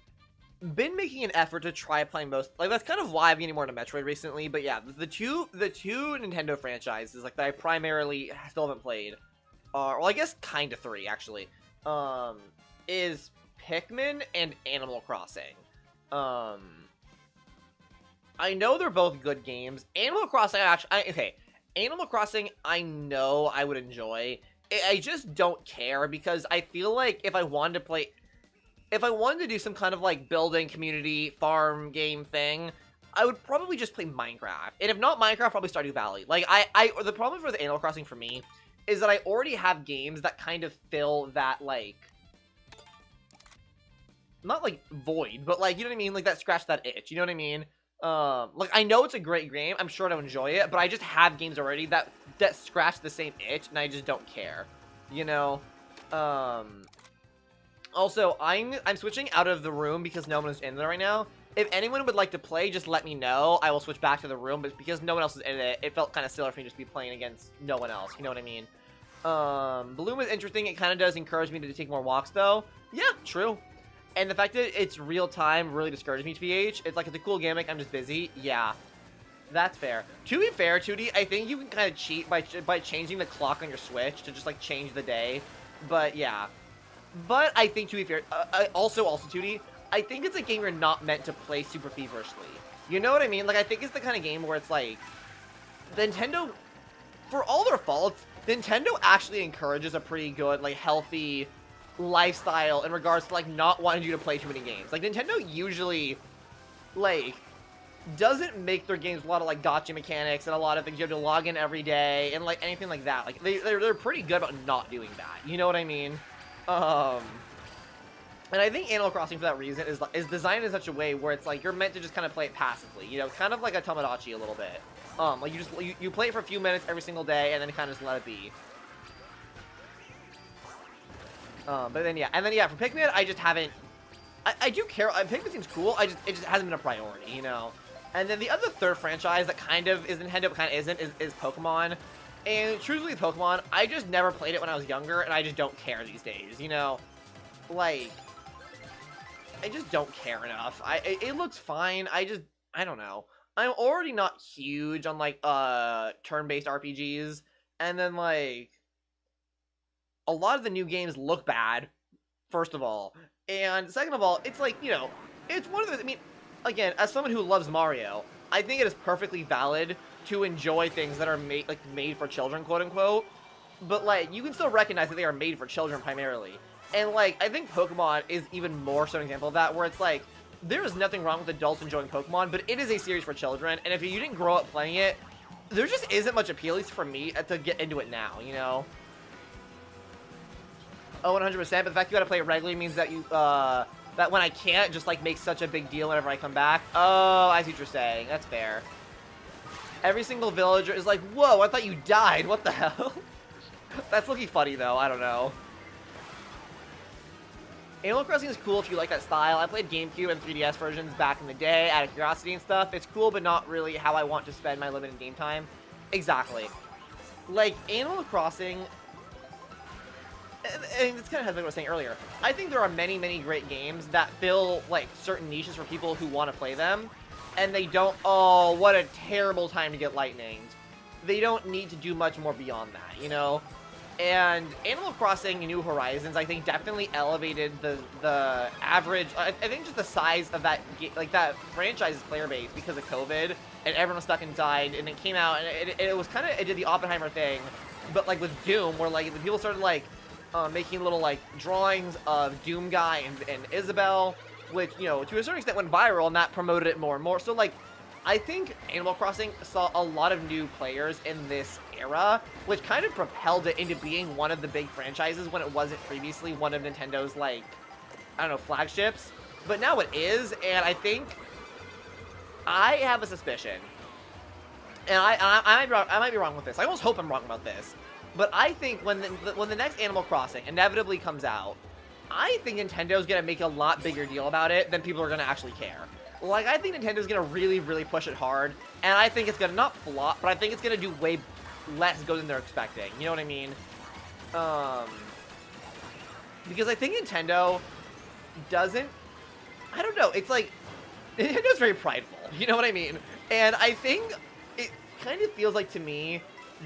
been making an effort to try playing most, like, that's kind of why I've been getting more into Metroid recently, but yeah, the two Nintendo franchises, like, that I primarily still haven't played, well, I guess kinda three, actually, is Pikmin and Animal Crossing. I know they're both good games. Animal Crossing, Animal Crossing, I know I would enjoy. I just don't care, because I feel like if I wanted to do some kind of, like, building, community, farm game thing, I would probably just play Minecraft. And if not Minecraft, probably Stardew Valley. Like, the problem with Animal Crossing for me is that I already have games that kind of fill that, like, not, like, void, but, like, you know what I mean? Like, that scratch that itch, you know what I mean? Like, I know it's a great game, I'm sure I'd enjoy it, but I just have games already that scratch the same itch, and I just don't care, you know? Also, I'm switching out of the room because no one is in there right now. If anyone would like to play, just let me know. I will switch back to the room, but because no one else is in it, it felt kind of silly for me to just be playing against no one else, you know what I mean? Bloom is interesting, it kind of does encourage me to take more walks, though. Yeah, true. And the fact that it's real time really discourages me, TBH. It's like, it's a cool gimmick, I'm just busy. Yeah, that's fair. To be fair, 2D, I think you can kind of cheat by changing the clock on your Switch to just, like, change the day. But, yeah. But I think, to be fair, also 2D, I think it's a game you're not meant to play super feverishly. You know what I mean? Like, I think it's the kind of game where it's, like, Nintendo, for all their faults, Nintendo actually encourages a pretty good, like, healthy lifestyle in regards to, like, not wanting you to play too many games. Like, Nintendo usually, like, doesn't make their games a lot of, like, gotcha mechanics and a lot of things you have to log in every day and, like, anything like that. Like, they're pretty good about not doing that. You know what I mean? And I think Animal Crossing, for that reason, is designed in such a way where it's, like, you're meant to just kind of play it passively. You know, kind of like a Tamagotchi a little bit. Like, you play it for a few minutes every single day and then kind of just let it be. But then, yeah. And then, yeah, for Pikmin, I just haven't I do care. I think this seems cool. It just hasn't been a priority, you know. And then the other third franchise that kind of is Nintendo but kind of isn't is Pokemon. And truthfully, Pokemon, I just never played it when I was younger, and I just don't care these days, you know. Like, I just don't care enough. It looks fine. I don't know. I'm already not huge on like turn-based RPGs, and then like a lot of the new games look bad. First of all, and second of all, it's like, you know, it's one of those. I mean, again, as someone who loves Mario, I think it is perfectly valid to enjoy things that are made for children, quote unquote. But like, you can still recognize that they are made for children primarily. And like, I think Pokemon is even more so an example of that, where it's like, there is nothing wrong with adults enjoying Pokemon, but it is a series for children, and if you didn't grow up playing it, there just isn't much appeal, at least for me, to get into it now, you know? Oh, 100%, but the fact you gotta play it regularly means that you, that when I can't, just like make such a big deal whenever I come back. Oh, I see what you're saying. That's fair. Every single villager is like, whoa, I thought you died. What the hell? That's looking funny, though. I don't know. Animal Crossing is cool if you like that style. I played GameCube and 3DS versions back in the day out of curiosity and stuff. It's cool, but not really how I want to spend my limited game time. Exactly. Like, Animal Crossing... And it's kind of what I was saying earlier. I think there are many, many great games that fill, like, certain niches for people who want to play them. And they don't... Oh, what a terrible time to get lightninged. They don't need to do much more beyond that, you know? And Animal Crossing New Horizons, I think, definitely elevated the average... I think just the size of that, like, that franchise's player base because of COVID. And everyone was stuck inside. And it came out, and it was kind of... It did the Oppenheimer thing. But, like, with Doom, where, like, the people started, like... making little, like, drawings of Doom Guy and Isabelle, which, you know, to a certain extent went viral, and that promoted it more and more. So, like, I think Animal Crossing saw a lot of new players in this era, which kind of propelled it into being one of the big franchises when it wasn't previously one of Nintendo's, like, I don't know, flagships. But now it is, and I think I have a suspicion, and I might be wrong with this. I almost hope I'm wrong about this. But I think when the next Animal Crossing inevitably comes out, I think Nintendo's going to make a lot bigger deal about it than people are going to actually care. Like, I think Nintendo's going to really, really push it hard, and I think it's going to not flop, but I think it's going to do way less good than they're expecting. You know what I mean? Because I think Nintendo doesn't... I don't know. It's like... Nintendo's very prideful. You know what I mean? And I think it kind of feels like, to me,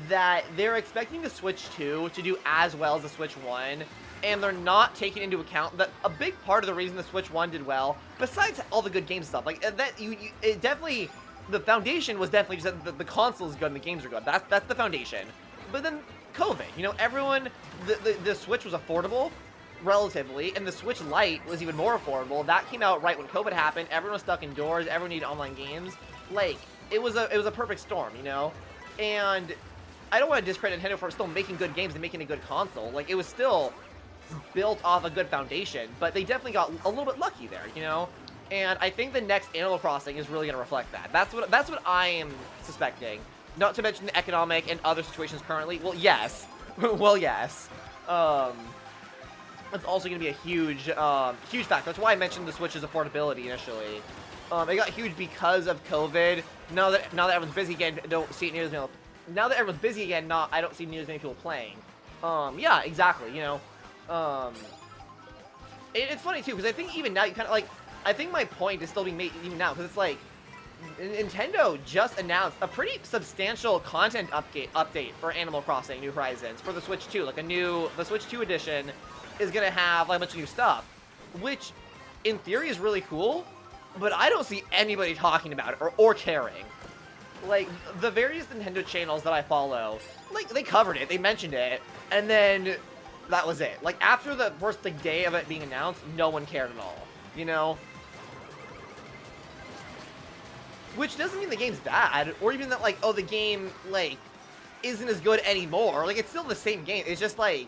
that they're expecting the Switch 2 to do as well as the Switch 1, and they're not taking into account that a big part of the reason the Switch 1 did well, besides all the good games and stuff, like, that, it definitely, the foundation was definitely just that the console is good and the games are good. That's the foundation. But then, COVID, you know, everyone, the Switch was affordable, relatively, and the Switch Lite was even more affordable. That came out right when COVID happened. Everyone was stuck indoors. Everyone needed online games. Like, it was a perfect storm, you know? And I don't want to discredit Nintendo for still making good games and making a good console. Like, it was still built off a good foundation, but they definitely got a little bit lucky there, you know? And I think the next Animal Crossing is really going to reflect that. That's what I am suspecting. Not to mention the economic and other situations currently. Well, yes. Well, yes. That's also going to be a huge factor. That's why I mentioned the Switch's affordability initially. It got huge because of COVID. Now that everyone's busy again, I don't see it near as many. Now that everyone's busy again, I don't see near as many people playing. Yeah, exactly. You know, it's funny too because I think even now you kind of like. I think my point is still being made even now because it's like Nintendo just announced a pretty substantial content update for Animal Crossing New Horizons for the Switch 2. Like the Switch 2 edition is gonna have like a bunch of new stuff, which in theory is really cool, but I don't see anybody talking about it or caring. Like, the various Nintendo channels that I follow, like, they covered it, they mentioned it, and then that was it. Like, after the first like, day of it being announced, no one cared at all, you know? Which doesn't mean the game's bad, or even that, like, oh, the game, like, isn't as good anymore. Like, it's still the same game, it's just, like,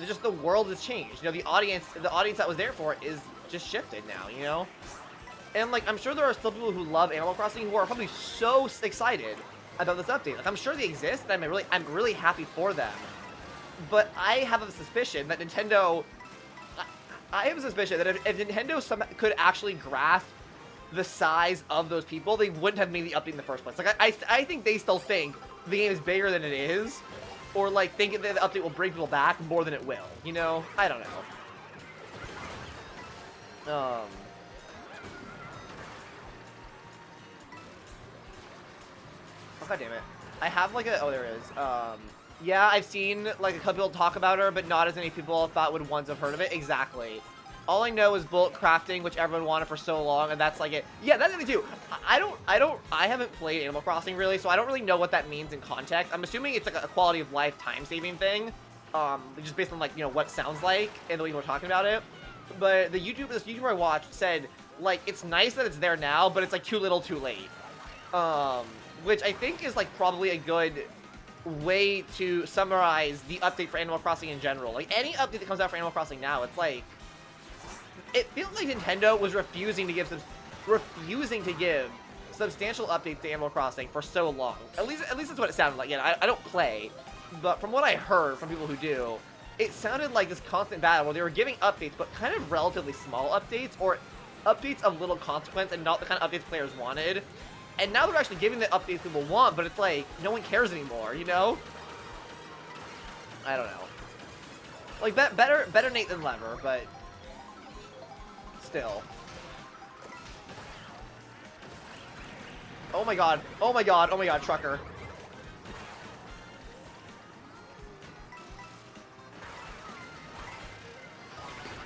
just the world has changed. You know, the audience that was there for it is just shifted now, you know? And, like, I'm sure there are still people who love Animal Crossing who are probably so excited about this update. Like, I'm sure they exist, and I'm really happy for them. But I have a suspicion that Nintendo... I have a suspicion that if Nintendo could actually grasp the size of those people, they wouldn't have made the update in the first place. Like, I think they still think the game is bigger than it is, or like think that the update will bring people back more than it will. You know? I don't know. Oh, God damn it. I have like a, oh, there it is. Yeah, I've seen like a couple people talk about her, but not as many people thought would once have heard of it. Exactly. All I know is bullet crafting, which everyone wanted for so long, and that's like it. Yeah, that's the thing too. I haven't played Animal Crossing really, so I don't really know what that means in context. I'm assuming it's like a quality of life time-saving thing, just based on like, you know, what it sounds like and the way we're talking about it. But this YouTuber I watched said, like, it's nice that it's there now, but it's like too little too late. Which I think is like probably a good way to summarize the update for Animal Crossing in general. Like, any update that comes out for Animal Crossing now, it's like, it feels like Nintendo was refusing to give substantial updates to Animal Crossing for so long. At least that's what it sounded like. Yeah, I don't play, but from what I heard from people who do, it sounded like this constant battle where they were giving updates, but kind of relatively small updates, or updates of little consequence and not the kind of updates players wanted. And now they're actually giving the updates people want, but it's like, no one cares anymore, you know? I don't know. Like, better Nate than Lever, but still. Oh my god, oh my god, oh my god, Trucker.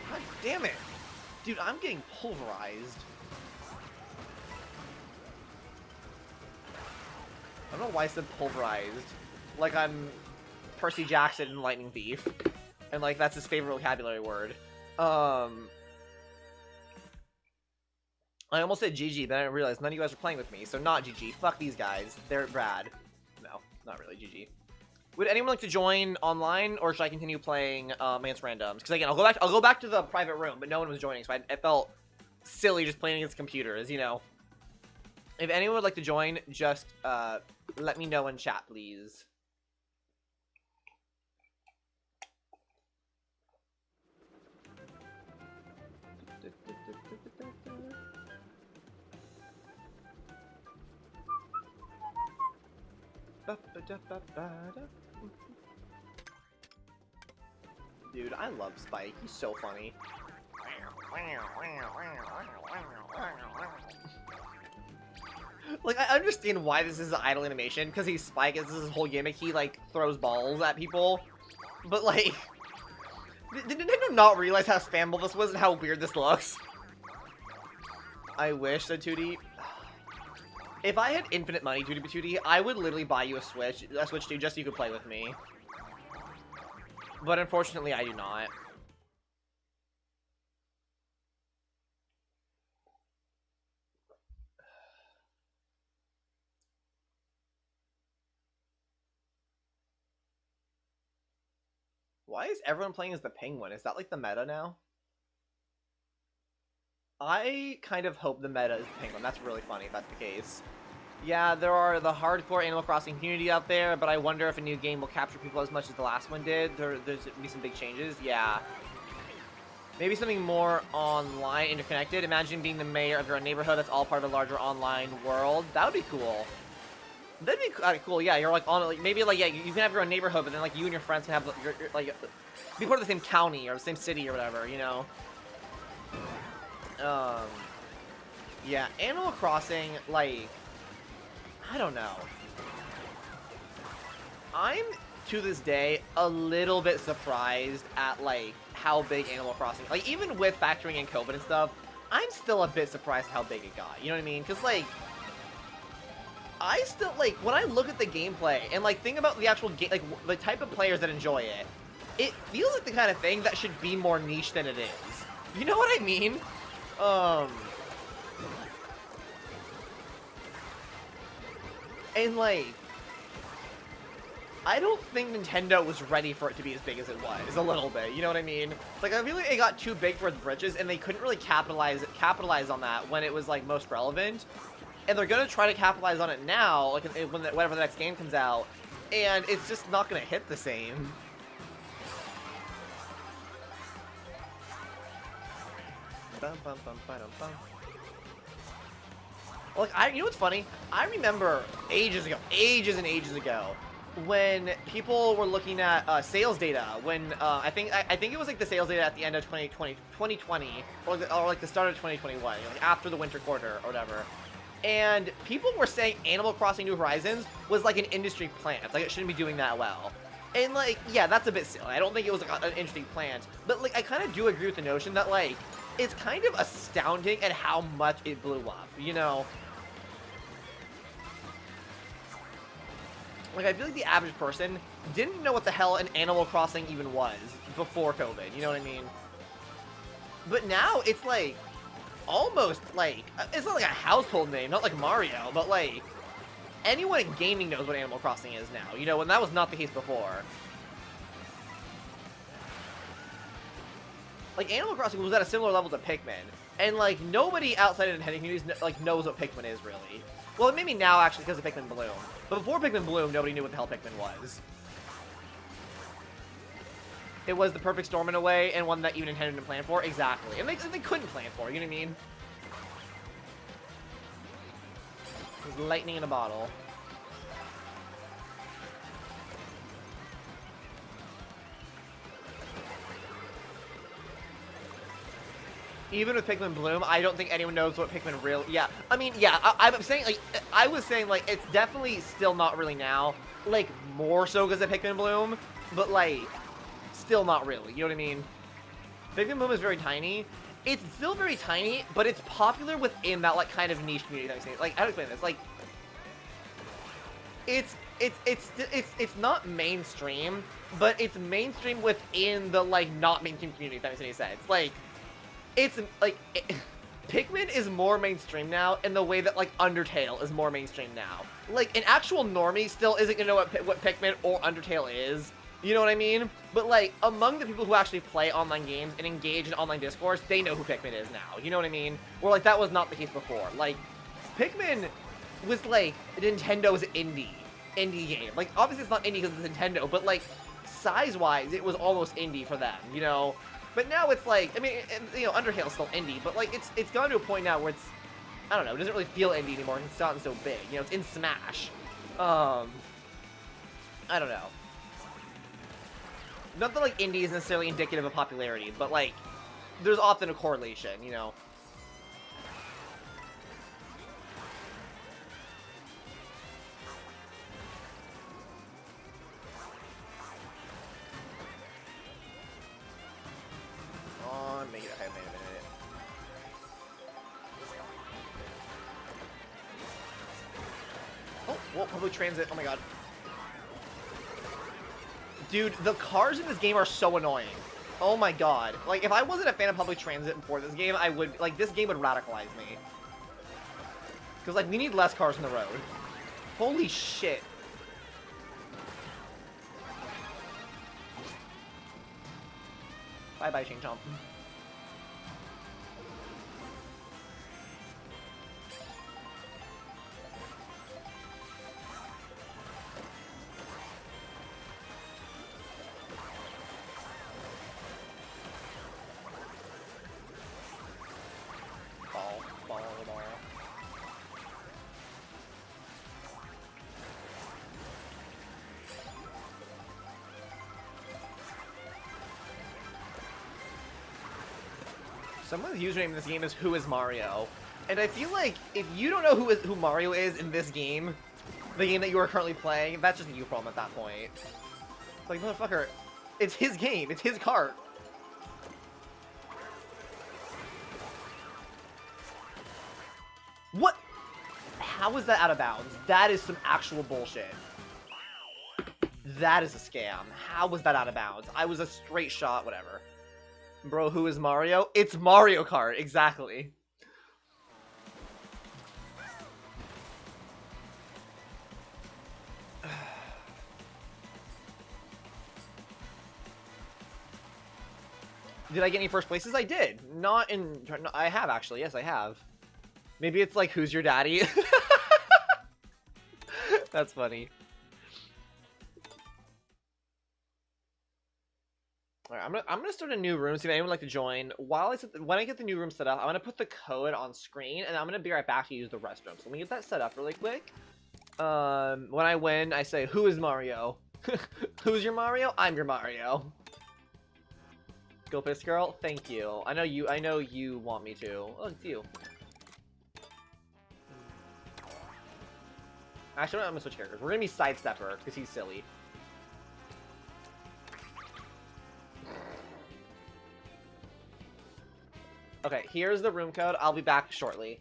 God damn it. Dude, I'm getting pulverized. I don't know why I said pulverized. Like I'm Percy Jackson in Lightning Thief. And like that's his favorite vocabulary word. I almost said GG, but I didn't realize none of you guys are playing with me, so not GG. Fuck these guys. They're Brad. No, not really GG. Would anyone like to join online, or should I continue playing Mance Randoms? Because again, I'll go back to the private room, but no one was joining, so I felt silly just playing against computers, you know. If anyone would like to join, just let me know in chat, please. Dude, I love Spike. He's so funny. Like, I understand why this is an idle animation, because he's Spike, this is his whole gimmick, he, like, throws balls at people. But, like, did Nintendo not realize how spammable this was and how weird this looks? I wish, said 2D. If I had infinite money, 2D, I would literally buy you a Switch 2, just so you could play with me. But unfortunately, I do not. Why is everyone playing as the Penguin? Is that like the meta now? I kind of hope the meta is the Penguin. That's really funny if that's the case. Yeah, there are the hardcore Animal Crossing community out there, but I wonder if a new game will capture people as much as the last one did. There's going to be some big changes. Yeah. Maybe something more online, interconnected. Imagine being the mayor of your own neighborhood that's all part of a larger online world. That would be cool. That'd be cool. Yeah, you're like on like maybe like yeah, you can have your own neighborhood, but then like you and your friends can have your like be part of the same county or the same city or whatever, you know. Yeah, Animal Crossing, like, I don't know. I'm, to this day, a little bit surprised at, like, how big Animal Crossing, like, even with factoring in COVID and stuff, I'm still a bit surprised how big it got, you know what I mean? Because, like, I still, like, when I look at the gameplay and, like, think about the actual game, like, the type of players that enjoy it, it feels like the kind of thing that should be more niche than it is. You know what I mean? And, like, I don't think Nintendo was ready for it to be as big as it was, a little bit, you know what I mean? Like, I feel like it got too big for its britches, and they couldn't really capitalize on that when it was, like, most relevant. And they're gonna try to capitalize on it now, like, whenever the next game comes out, and it's just not gonna hit the same. Like, you know what's funny? I remember ages ago, ages and ages ago, when people were looking at sales data. When I think it was like the sales data at the end of 2020, or like the start of 2021, like after the winter quarter or whatever. And people were saying Animal Crossing New Horizons was like an industry plant, like it shouldn't be doing that well. And like, yeah, that's a bit silly. I don't think it was like an interesting plant, but like I kind of do agree with the notion that like it's kind of astounding at how much it blew up, you know? Like, I feel like the average person didn't know what the hell an Animal Crossing even was before COVID, you know what I mean? But now it's like, almost like, it's not like a household name, not like Mario, but like, anyone in gaming knows what Animal Crossing is now, you know, and that was not the case before. Like, Animal Crossing was at a similar level to Pikmin, and like, nobody outside of the Nintendo communities like knows what Pikmin is, really. Well, maybe now, actually, because of Pikmin Bloom. But before Pikmin Bloom, nobody knew what the hell Pikmin was. It was the perfect storm in a way, and one that even Nintendo didn't plan for. Exactly. And they couldn't plan for, you know what I mean? It was lightning in a bottle. Even with Pikmin Bloom, I don't think anyone knows what Pikmin really... Yeah, I mean, yeah, I'm saying, like, I was saying, like, it's definitely still not really now. Like, more so because of Pikmin Bloom, but, like, still not really, you know what I mean? Pikmin Bloom is very tiny. It's still very tiny, but it's popular within that, like, kind of niche community that I'm saying. Like, how to explain this? Like, it's not mainstream, but it's mainstream within the, like, not mainstream community, if that makes any sense. Like... It's, like, Pikmin is more mainstream now in the way that, like, Undertale is more mainstream now. Like, an actual normie still isn't gonna know what Pikmin or Undertale is. You know what I mean? But, like, among the people who actually play online games and engage in online discourse, they know who Pikmin is now. You know what I mean? Where, like, that was not the case before. Like, Pikmin was, like, Nintendo's indie game. Like, obviously it's not indie because it's Nintendo, but, like, size-wise, it was almost indie for them, you know? But now it's like, I mean, you know, Undertale's still indie, but like it's gone to a point now where it's, I don't know, it doesn't really feel indie anymore. It's gotten so big, you know, it's in Smash. I don't know. Not that like indie is necessarily indicative of popularity, but like, there's often a correlation, you know. Make it okay, wait a minute. Oh, whoa, public transit, oh my god. Dude, the cars in this game are so annoying. Oh my god. Like, if I wasn't a fan of public transit before this game, I would, like, this game would radicalize me. Because, like, we need less cars on the road. Holy shit. Bye-bye, Ching Chomp. Someone's username in this game is Who is Mario? And I feel like if you don't know who Mario is in this game, the game that you are currently playing, that's just a you problem at that point. It's like, motherfucker, it's his game, it's his cart. What? How is that out of bounds? That is some actual bullshit. That is a scam. How was that out of bounds? I was a straight shot, whatever. Bro, who is Mario? It's Mario Kart, exactly. Did I get any first places? I did. Not in... No, I have, actually. Yes, I have. Maybe it's like, who's your daddy? That's funny. Alright, I'm gonna start a new room, see if anyone would like to join. When I get the new room set up, I'm gonna put the code on screen, and I'm gonna be right back to use the restroom. So let me get that set up really quick. When I win, I say, who is Mario? Who's your Mario? I'm your Mario. Go piss girl, thank you. I know you want me to. Oh, it's you. Actually, I'm gonna switch characters. We're gonna be Sidestepper, because he's silly. Okay, here's the room code. I'll be back shortly.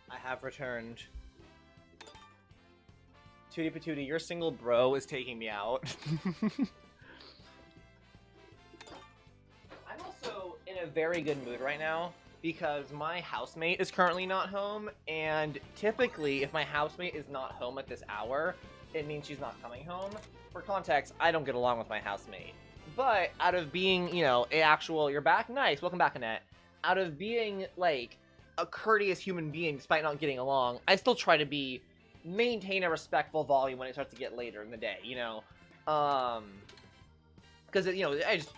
I have returned. Tootie patootie, your single bro is taking me out. I'm also in a very good mood right now because my housemate is currently not home, and typically if my housemate is not home at this hour, it means she's not coming home. For context, I don't get along with my housemate. But out of being, you know, you're back? Nice, welcome back, Annette. Out of being, like, a courteous human being despite not getting along, I still try to maintain a respectful volume when it starts to get later in the day, you know? Because, you know, I just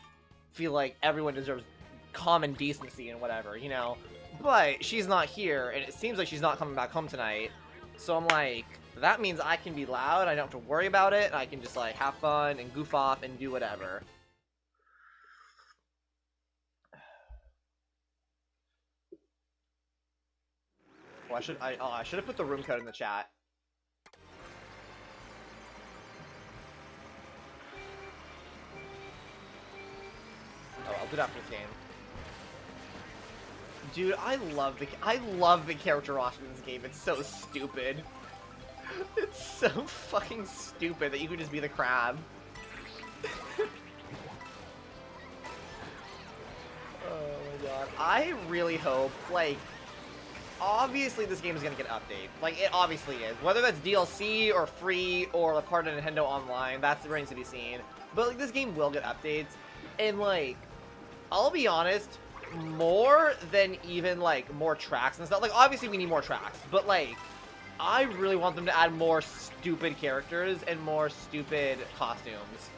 feel like everyone deserves common decency and whatever, you know? But she's not here, and it seems like she's not coming back home tonight, so I'm like, that means I can be loud, I don't have to worry about it, and I can just, like, have fun and goof off and do whatever. Well, I should have put the room code in the chat. Oh, I'll do that for this game. Dude, I love the character roster in this game. It's so stupid. It's so fucking stupid that you could just be the crab. Oh my god. I really hope, like, obviously this game is gonna get an update. Like, it obviously is. Whether that's DLC or free or a part of Nintendo Online, that's remains to be seen. But, like, this game will get updates. And, like, I'll be honest, more than even, like, more tracks and stuff. Like, obviously we need more tracks. But, like, I really want them to add more stupid characters and more stupid costumes.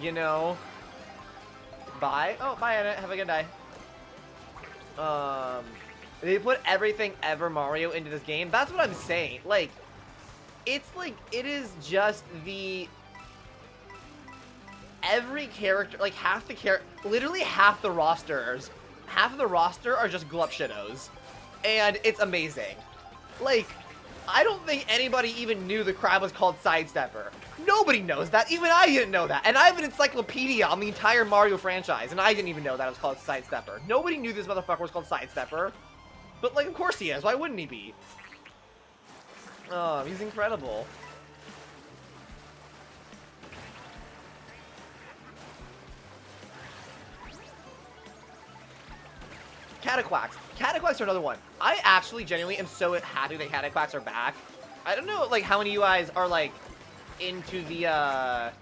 You know? Bye. Oh, bye, Annette. Have a good day. They put everything ever Mario into this game. That's what I'm saying. Like, it's like, it is just every character, like, literally half the roster are just glup shittos. And it's amazing. Like, I don't think anybody even knew the crab was called Sidestepper. Nobody knows that. Even I didn't know that. And I have an encyclopedia on the entire Mario franchise, and I didn't even know that it was called Sidestepper. Nobody knew this motherfucker was called Sidestepper. But, like, of course he is. Why wouldn't he be? Oh, he's incredible. Cataquacks. Cataquacks are another one. I actually genuinely am so happy that Cataquacks are back. I don't know, like, how many of you guys are, like, into the,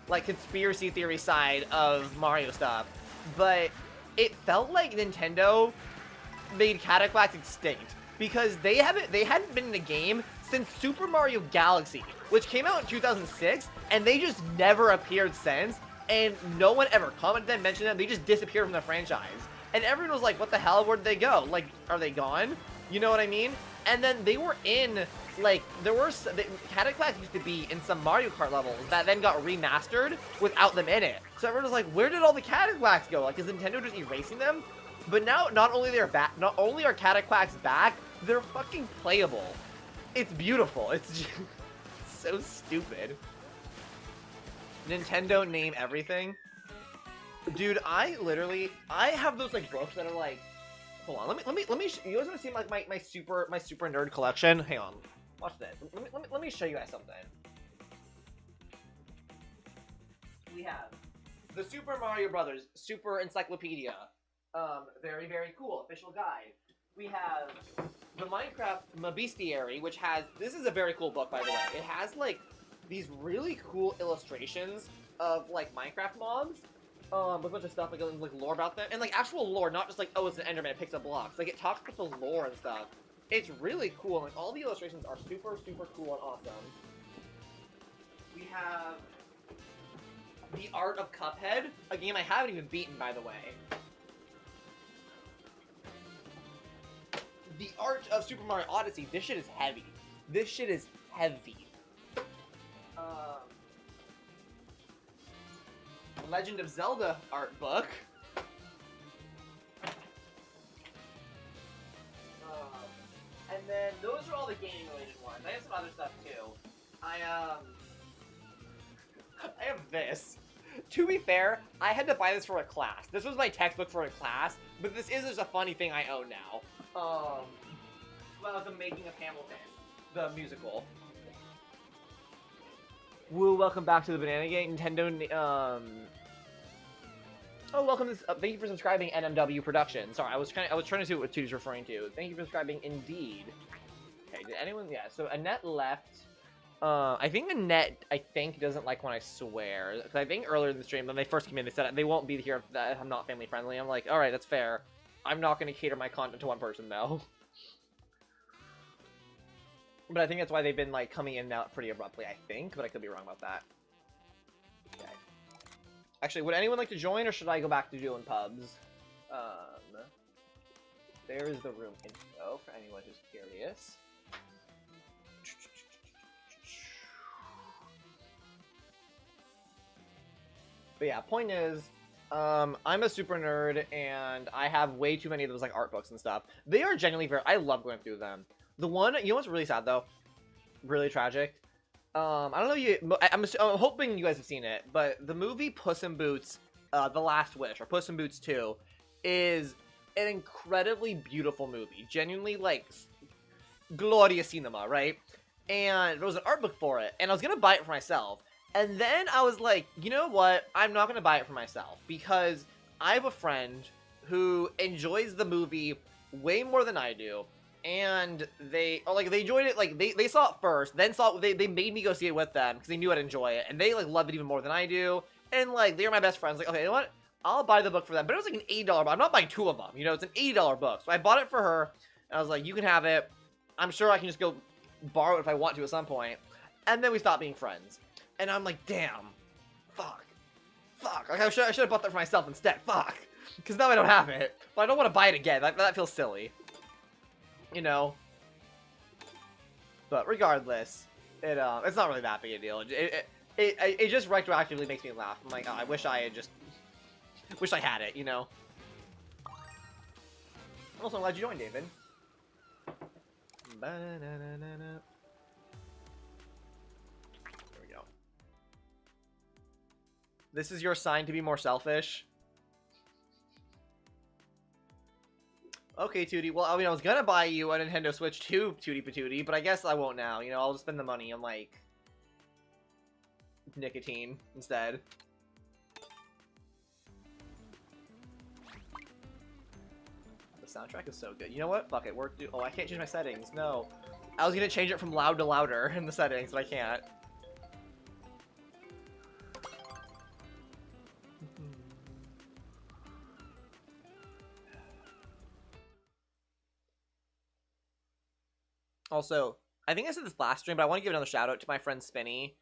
like, conspiracy theory side of Mario stuff, but it felt like Nintendo made Cataquacks extinct. because they hadn't been in a game since Super Mario Galaxy, which came out in 2006, and they just never appeared since, and no one ever commented them, mentioned them, they just disappeared from the franchise. And everyone was like, what the hell, where'd they go? Like, are they gone? You know what I mean? And then they were in, like, Cataclax used to be in some Mario Kart levels that then got remastered without them in it. So everyone was like, where did all the Cataclax go? Like, is Nintendo just erasing them? But now, not only are Cataclax back, they're fucking playable. It's beautiful. It's just so stupid. Nintendo name everything. Dude, I have those like books that are like, hold on, let me you guys want to see like my super nerd collection? Hang on, watch this. Let me show you guys something. We have the Super Mario Brothers Super Encyclopedia, very cool official guide. We have the Minecraft Bestiary, which has, this is a very cool book by the way. It has like these really cool illustrations of like Minecraft mobs. With a bunch of stuff, like lore about them, and like actual lore, not just like, oh, it's an Enderman, it picks up blocks. Like, it talks about the lore and stuff. It's really cool, and all the illustrations are super cool and awesome. We have The Art of Cuphead, a game I haven't even beaten, by the way. The Art of Super Mario Odyssey, this shit is heavy. This shit is heavy. Legend of Zelda art book. And then those are all the gaming related ones. I have some other stuff too. I have this. To be fair, I had to buy this for a class. This was my textbook for a class, but this is just a funny thing I own now. Well, the Making of Hamilton, the musical. Woo, welcome back to the Banana Gang. Nintendo, oh, welcome to this, thank you for subscribing, NMW Production. Sorry, I was trying to see what Tooty's referring to. Thank you for subscribing, indeed. Okay, did anyone, yeah, so Annette left. I think Annette, doesn't like when I swear. Because I think earlier in the stream, when they first came in, they said they won't be here if I'm not family friendly. I'm like, alright, that's fair. I'm not going to cater my content to one person, though. But I think that's why they've been, like, coming in and out pretty abruptly, I think. But I could be wrong about that. Okay. Actually, would anyone like to join, or should I go back to doing pubs? There is the room info for anyone who's curious. But yeah, point is, I'm a super nerd, and I have way too many of those like art books and stuff. They are genuinely very, I love going through them. The one, you know what's really sad though? Really tragic? I don't know, I'm hoping you guys have seen it, but the movie Puss in Boots, The Last Wish, or Puss in Boots 2, is an incredibly beautiful movie. Genuinely, like, glorious cinema, right? And there was an art book for it, and I was gonna buy it for myself. And then I was like, you know what? I'm not gonna buy it for myself, because I have a friend who enjoys the movie way more than I do. And they enjoyed it, like, they saw it first, then they made me go see it with them, because they knew I'd enjoy it, and they, like, love it even more than I do, and, like, they are my best friends, like, okay, you know what, I'll buy the book for them, but it was, like, an $8 book, I'm not buying two of them, you know, it's an $80 book, so I bought it for her, and I was like, you can have it, I'm sure I can just go borrow it if I want to at some point, and then we stopped being friends, and I'm like, damn, fuck, like, I should have bought that for myself instead, fuck, because now I don't have it, but I don't want to buy it again, that feels silly. You know, but regardless, it's not really that big a deal. It just retroactively makes me laugh. I'm like, oh, I wish I had it, you know. Also, I'm glad you joined, David. There we go. This is your sign to be more selfish. Okay, Tootie. Well, I mean, I was gonna buy you a Nintendo Switch 2, Tootie Patootie, but I guess I won't now. You know, I'll just spend the money on, like, nicotine instead. The soundtrack is so good. You know what? Fuck it. Oh, I can't change my settings. No. I was gonna change it from loud to louder in the settings, but I can't. Also, I think I said this last stream, but I want to give another shout out to my friend Spinny.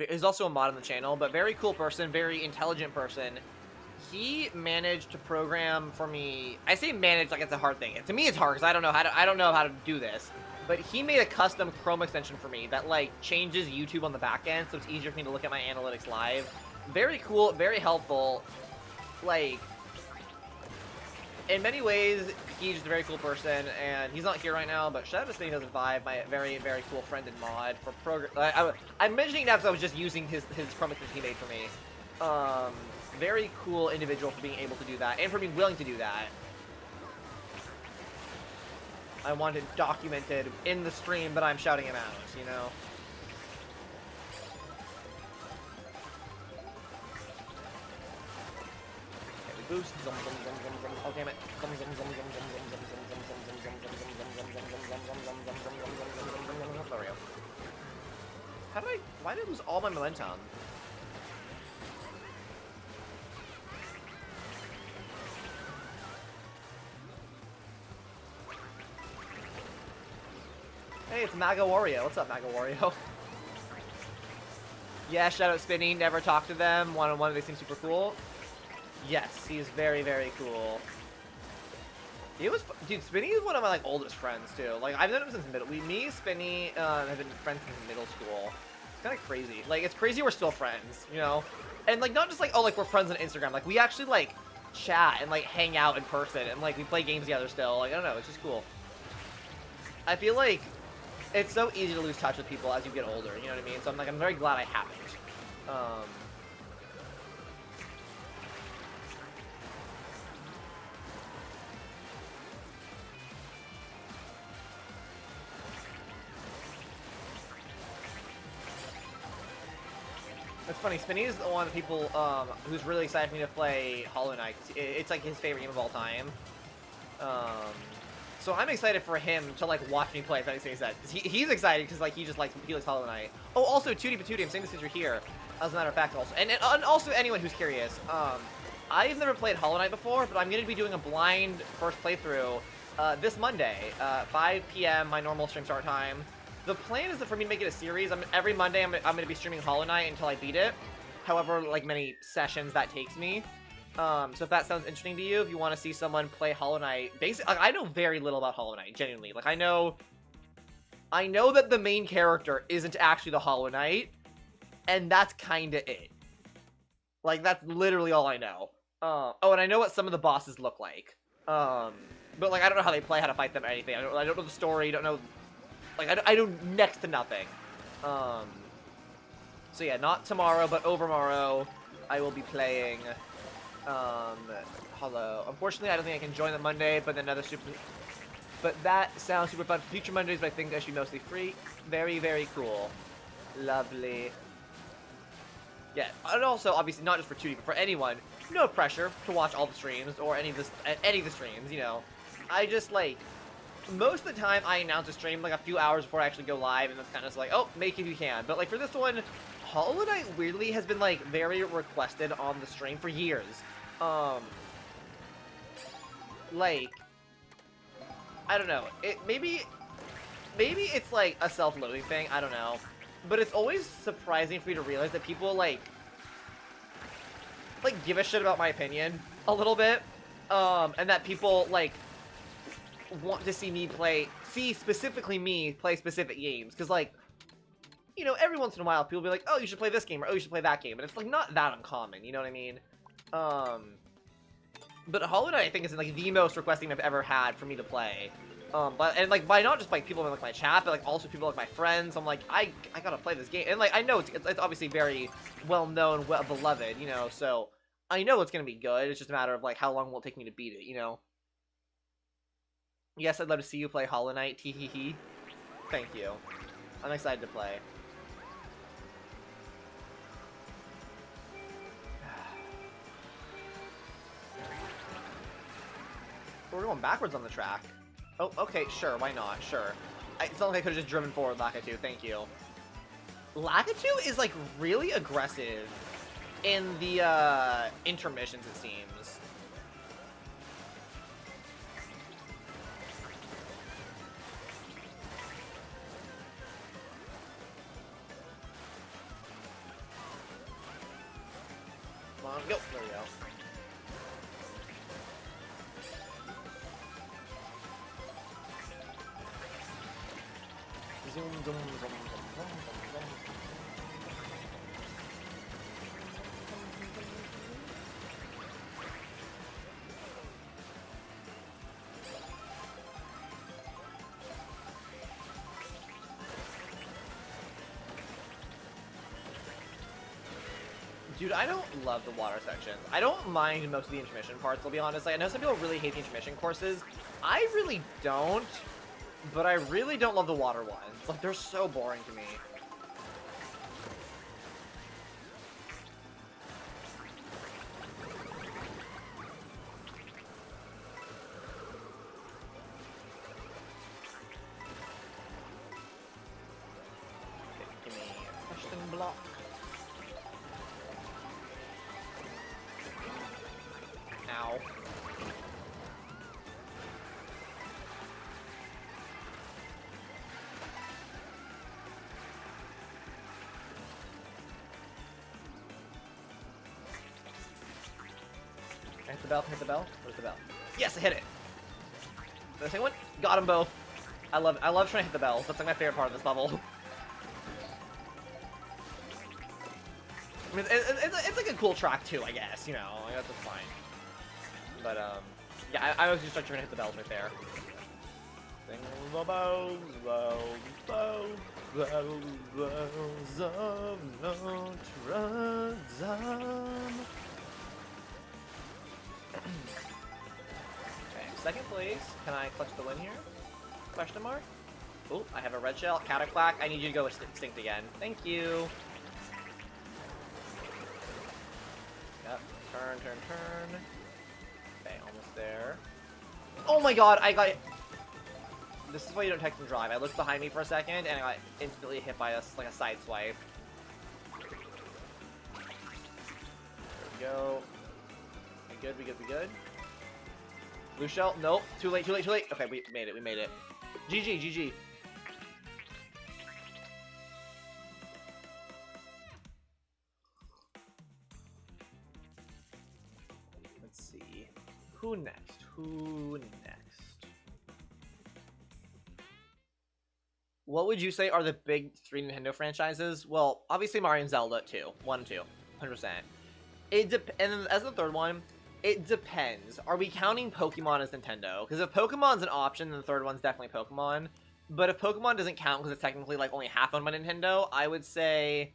He's also a mod on the channel, but very cool person, very intelligent person. He managed to program for me. I say manage like it's a hard thing. To me, it's hard because I don't know how to do this. But he made a custom Chrome extension for me that like changes YouTube on the back end, so it's easier for me to look at my analytics live. Very cool, very helpful. Like, in many ways, he's just a very cool person, and he's not here right now, but shout out to Spinny 2005, my very, very cool friend and mod for program. I'm mentioning that because I was just using his Chrome extension he made for me. Very cool individual for being able to do that, and for being willing to do that. I want it documented in the stream, but I'm shouting him out, you know? Okay, we boost. Oh, damn it. There we go. Why did I lose all my momentum? Hey, it's Maga Wario. What's up, Maga Wario? Yeah, shout out Spinny. Never talked to them. One-on-one, they seem super cool. Yes, he's very, very cool. Dude, Spinny is one of my, like, oldest friends, too. Like, I've known him since Spinny, have been friends since middle school. It's kind of crazy. Like, it's crazy we're still friends, you know? And, like, not just, like, oh, like, we're friends on Instagram. Like, we actually, like, chat and, like, hang out in person. And, like, we play games together still. Like, I don't know. It's just cool. I feel like it's so easy to lose touch with people as you get older, you know what I mean? So I'm very glad I haven't. It's funny, Spinny is one of the people who's really excited for me to play Hollow Knight. It's like his favorite game of all time. So I'm excited for him to like watch me play. If that makes any sense. He's excited because like he likes Hollow Knight. Oh, also Tootie Patootie. I'm saying this because you're here. As a matter of fact, also, and also anyone who's curious. I've never played Hollow Knight before, but I'm going to be doing a blind first playthrough this Monday, 5 p.m. my normal stream start time. The plan is for me to make it a series. Every Monday I'm going to be streaming Hollow Knight until I beat it. However, like many sessions that takes me. So if that sounds interesting to you, if you want to see someone play Hollow Knight, basically, like, I know very little about Hollow Knight, genuinely. Like, I know that the main character isn't actually the Hollow Knight, and that's kind of it. Like, that's literally all I know. Oh, and I know what some of the bosses look like. But, like, I don't know how they play, how to fight them, or anything. I don't know the story, don't know, like, I know next to nothing. So yeah, not tomorrow, but overmorrow, I will be playing Hollow. Unfortunately, I don't think I can join the Monday, but but that sounds super fun for future Mondays, but I think I should be mostly free. Very, very cool. Lovely. Yeah, and also, obviously, not just for Tootie, but for anyone, no pressure to watch all the streams, or any of the streams, you know. I just, like, most of the time, I announce a stream, like, a few hours before I actually go live, and it's kind of like, oh, make it if you can. But, like, for this one, Hollow Knight weirdly has been, like, very requested on the stream for years. Like, I don't know. Maybe it's, like, a self-loathing thing. I don't know. But it's always surprising for me to realize that people, like, give a shit about my opinion a little bit. And that people, like, want to see specifically me play specific games. Because, like, you know, every once in a while, people will be like, oh, you should play this game, or oh, you should play that game. And it's, like, not that uncommon, you know what I mean? But Hollow Knight, I think, is, like, the most requesting I've ever had for me to play. And, like, by not just, like, people in, like, my chat, but, like, also people, like, my friends. I'm like, I gotta play this game. And, like, I know it's obviously very well-known, well-beloved, you know, so I know it's gonna be good. It's just a matter of, like, how long will it take me to beat it, you know? Yes, I'd love to see you play Hollow Knight, tee-hee-hee. Thank you. I'm excited to play. We're going backwards on the track. Oh, okay, sure, why not? Sure. It's not like I could have just driven forward, Lakitu, thank you. Lakitu is, like, really aggressive in the, intermissions, it seems. Go. There we go. Zoom, zoom, zoom, zoom, zoom, zoom, zoom. Dude, I don't love the water sections. I don't mind most of the intermission parts, I'll be honest. Like, I know some people really hate the intermission courses. I really don't, but I really don't love the water ones. Like, they're so boring to me. Okay, give me a question block. Ow. Hit the bell, hit the bell. Where's the bell? Yes, I hit it. The second one? Got them both. I love trying to hit the bells. That's like my favorite part of this level. I mean, it's like a cool track too, I guess, you know, like, that's fine. But, yeah, I was just trying to hit the bells right there. Sing the bells, bells, bells, bells, bells of Notre Dame. Okay, second place. Can I clutch the win here? Question mark? Oh, I have a red shell. Cataclack. I need you to go extinct again. Thank you. Yep. Turn, turn, turn. Okay, almost there. Oh my god, I got... This is why you don't text and drive. I looked behind me for a second, and I got instantly hit by a, like a side swipe. There we go. We good, we good, we good. Blue shell? Nope. Too late, too late, too late. Okay, we made it, we made it. GG, GG. Let's see. Who next? Who next? What would you say are the big 3 Nintendo franchises? Well, obviously Mario and Zelda, 2. 1 and 2. 100%. And then as the third one, it depends. Are we counting Pokemon as Nintendo? Because if Pokemon's an option, then the third one's definitely Pokemon. But if Pokemon doesn't count because it's technically like only half owned by Nintendo, I would say...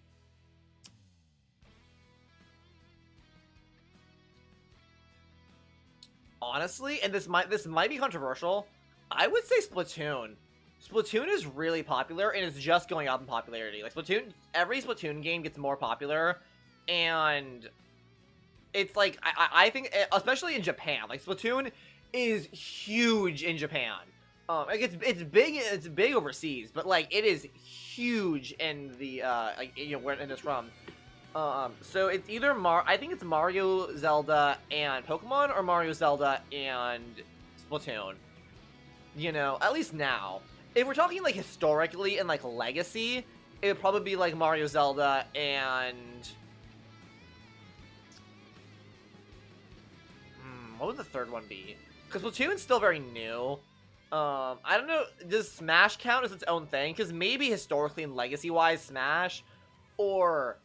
Honestly, and this might be controversial, I would say Splatoon. Splatoon is really popular, and it's just going up in popularity. Like, Splatoon, every Splatoon game gets more popular, and... It's like, I think, especially in Japan, like, Splatoon is huge in Japan. Like, it's big overseas, but, like, it is huge in the, like, you know, where it's from. So it's either I think it's Mario, Zelda, and Pokemon, or Mario, Zelda, and Splatoon. You know, at least now. If we're talking, like, historically and, like, legacy, it would probably be, like, Mario, Zelda, and... What would the third one be? Because Splatoon's still very new. I don't know, does Smash count as its own thing? Because maybe historically and legacy-wise, Smash, or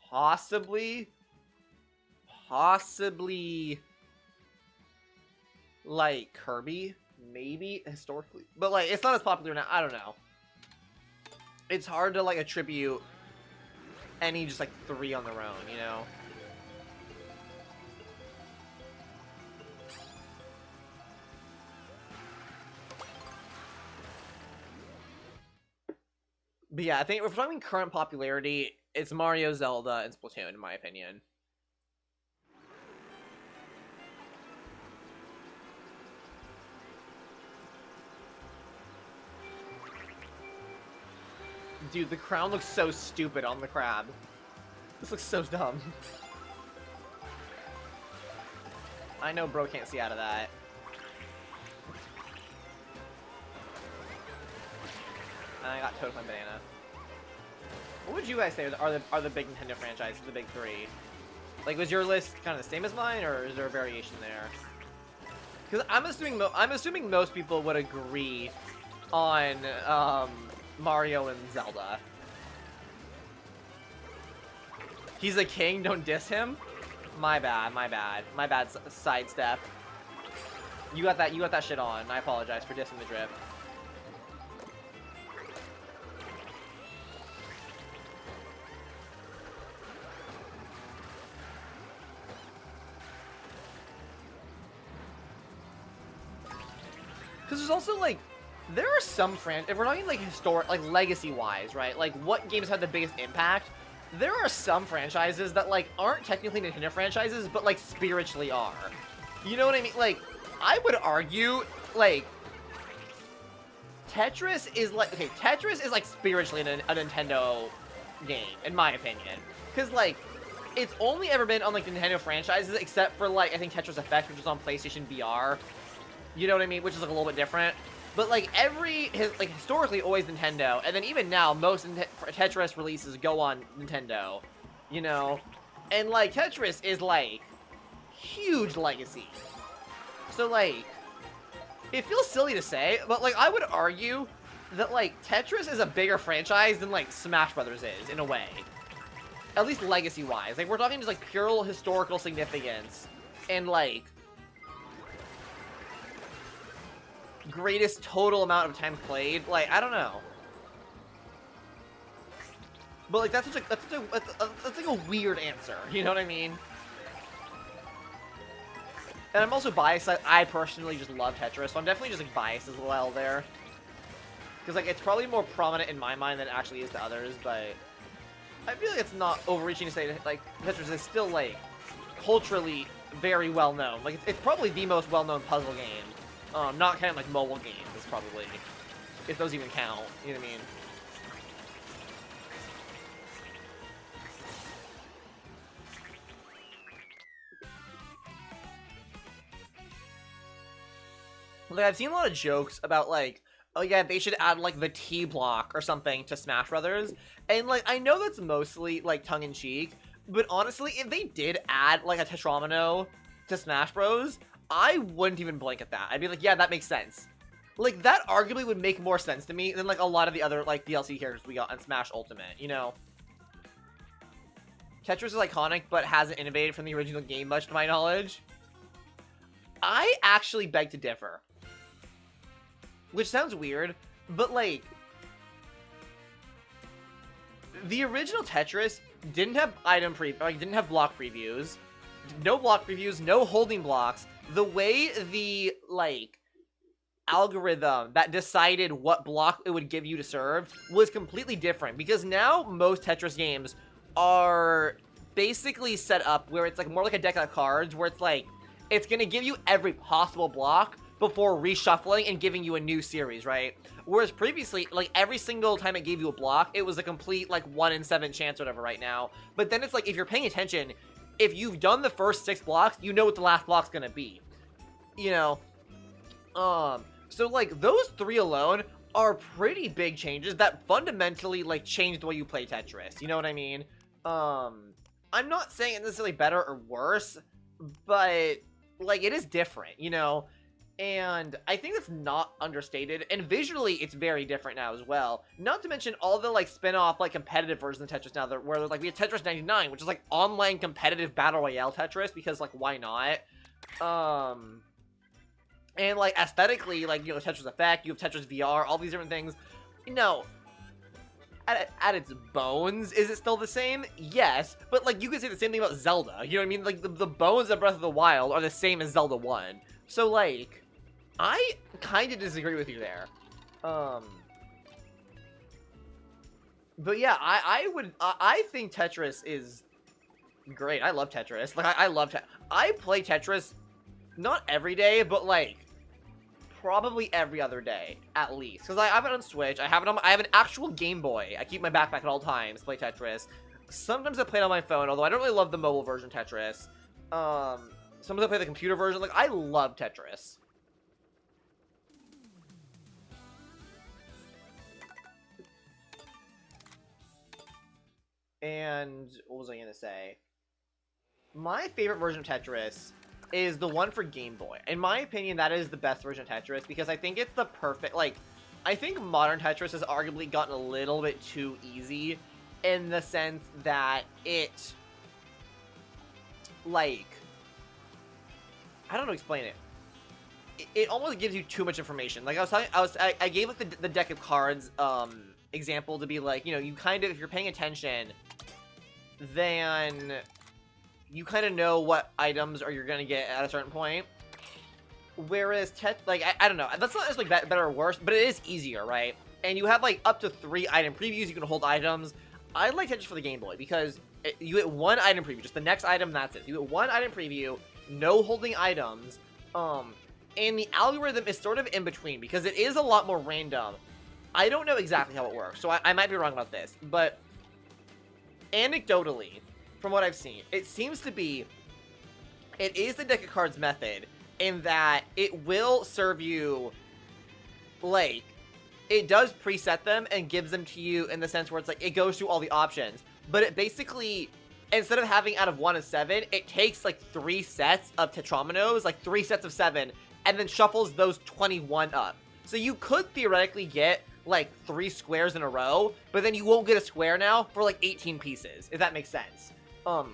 possibly, like, Kirby, maybe, historically. But, like, it's not as popular now, I don't know. It's hard to, like, attribute any just, like, 3 on their own, you know? But yeah, I think if we're talking current popularity, it's Mario, Zelda, and Splatoon, in my opinion. Dude, the crown looks so stupid on the crab. This looks so dumb. I know bro can't see out of that. And I got toast on banana. What would you guys say are the big Nintendo franchises, the big 3? Like, was your list kind of the same as mine, or is there a variation there? Because I'm assuming most people would agree on Mario and Zelda. He's a king, don't diss him. My bad, my bad. My bad, sidestep. You got that shit on. I apologize for dissing the drip. Because there's also, like, there are some if we're talking, like, historic, like, legacy-wise, right? Like, what games had the biggest impact? There are some franchises that, like, aren't technically Nintendo franchises, but, like, spiritually are. You know what I mean? Like, I would argue, like, Tetris is, like, okay, Tetris is, like, spiritually a Nintendo game, in my opinion. Because, like, it's only ever been on, like, Nintendo franchises, except for, like, I think Tetris Effect, which is on PlayStation VR. You know what I mean? Which is, like, a little bit different. But, like, historically, always Nintendo. And then even now, most Tetris releases go on Nintendo. You know? And, like, Tetris is, like, huge legacy. So, like, it feels silly to say, but, like, I would argue that, like, Tetris is a bigger franchise than, like, Smash Brothers is, in a way. At least legacy-wise. Like, we're talking just, like, pure historical significance. And, like, greatest total amount of time played. Like, I don't know. But, like, that's like a weird answer. You know what I mean? And I'm also biased. I personally just love Tetris, so I'm definitely just, like, biased as well there. Because, like, it's probably more prominent in my mind than it actually is to others, but I feel like it's not overreaching to say that, like, Tetris is still, like, culturally very well known. Like, it's probably the most well-known puzzle game. Not counting, like, mobile games, probably. If those even count, you know what I mean? Like, I've seen a lot of jokes about, like, oh yeah, they should add, like, the T block or something to Smash Brothers. And, like, I know that's mostly, like, tongue-in-cheek, but honestly, if they did add, like, a Tetramino to Smash Bros., I wouldn't even blink at that. I'd be like, yeah, that makes sense. Like, that arguably would make more sense to me than, like, a lot of the other, like, DLC characters we got on Smash Ultimate, you know? Tetris is iconic, but hasn't innovated from the original game much, to my knowledge. I actually beg to differ. Which sounds weird, but, like, the original Tetris didn't have didn't have block previews. No block previews, no holding blocks. The way the, like, algorithm that decided what block it would give you to serve was completely different, because now most Tetris games are basically set up where it's, like, more like a deck of cards, where it's, like, it's gonna give you every possible block before reshuffling and giving you a new series, right? Whereas previously, like, every single time it gave you a block, it was a complete, like, 1 in 7 chance or whatever right now. But then it's like, if you're paying attention, if you've done the first 6 blocks, you know what the last block's gonna be. You know? So, like, those 3 alone are pretty big changes that fundamentally, like, change the way you play Tetris. You know what I mean? I'm not saying it's necessarily better or worse, but, like, it is different, you know? And I think that's not understated, and visually it's very different now as well. Not to mention all the, like, spin-off, like, competitive versions of Tetris now, where, like, we have Tetris 99, which is, like, online competitive battle royale Tetris, because, like, why not? And, like, aesthetically, like, you know, Tetris Effect, you have Tetris VR, all these different things. You know, at its bones, is it still the same? Yes, but, like, you could say the same thing about Zelda, you know what I mean? Like, the bones of Breath of the Wild are the same as Zelda 1. So, like, I kind of disagree with you there. But yeah, I think Tetris is great. I love Tetris. Like, I play Tetris not every day, but, like, probably every other day, at least. Because I have it on Switch, I have an actual Game Boy. I keep my backpack at all times to play Tetris. Sometimes I play it on my phone, although I don't really love the mobile version of Tetris. Sometimes I play the computer version. Like, I love Tetris. And what was I gonna say? My favorite version of Tetris is the one for Game Boy. In my opinion, that is the best version of Tetris because I think it's the perfect, like, I think modern Tetris has arguably gotten a little bit too easy in the sense that it, like, I don't know how to explain it. It almost gives you too much information. Like I gave like the deck of cards example to be like, you know, you kind of, if you're paying attention, then you kind of know what items are you're gonna get at a certain point. Whereas I don't know, that's not necessarily better or worse, but it is easier, right? And you have like up to 3 item previews. You can hold items. I like Tetris for the Game Boy because you get 1 item preview, just the next item. That's it. You get 1 item preview, no holding items. And the algorithm is sort of in between because it is a lot more random. I don't know exactly how it works, so I might be wrong about this, but anecdotally, from what I've seen, it seems to be, it is the deck of cards method in that it will serve you, like, it does preset them and gives them to you in the sense where it's like, it goes through all the options, but it basically, instead of having out of 1 of 7, it takes like 3 sets of tetrominoes, like 3 sets of 7, and then shuffles those 21 up. So you could theoretically get like 3 squares in a row, but then you won't get a square now for like 18 pieces, if that makes sense.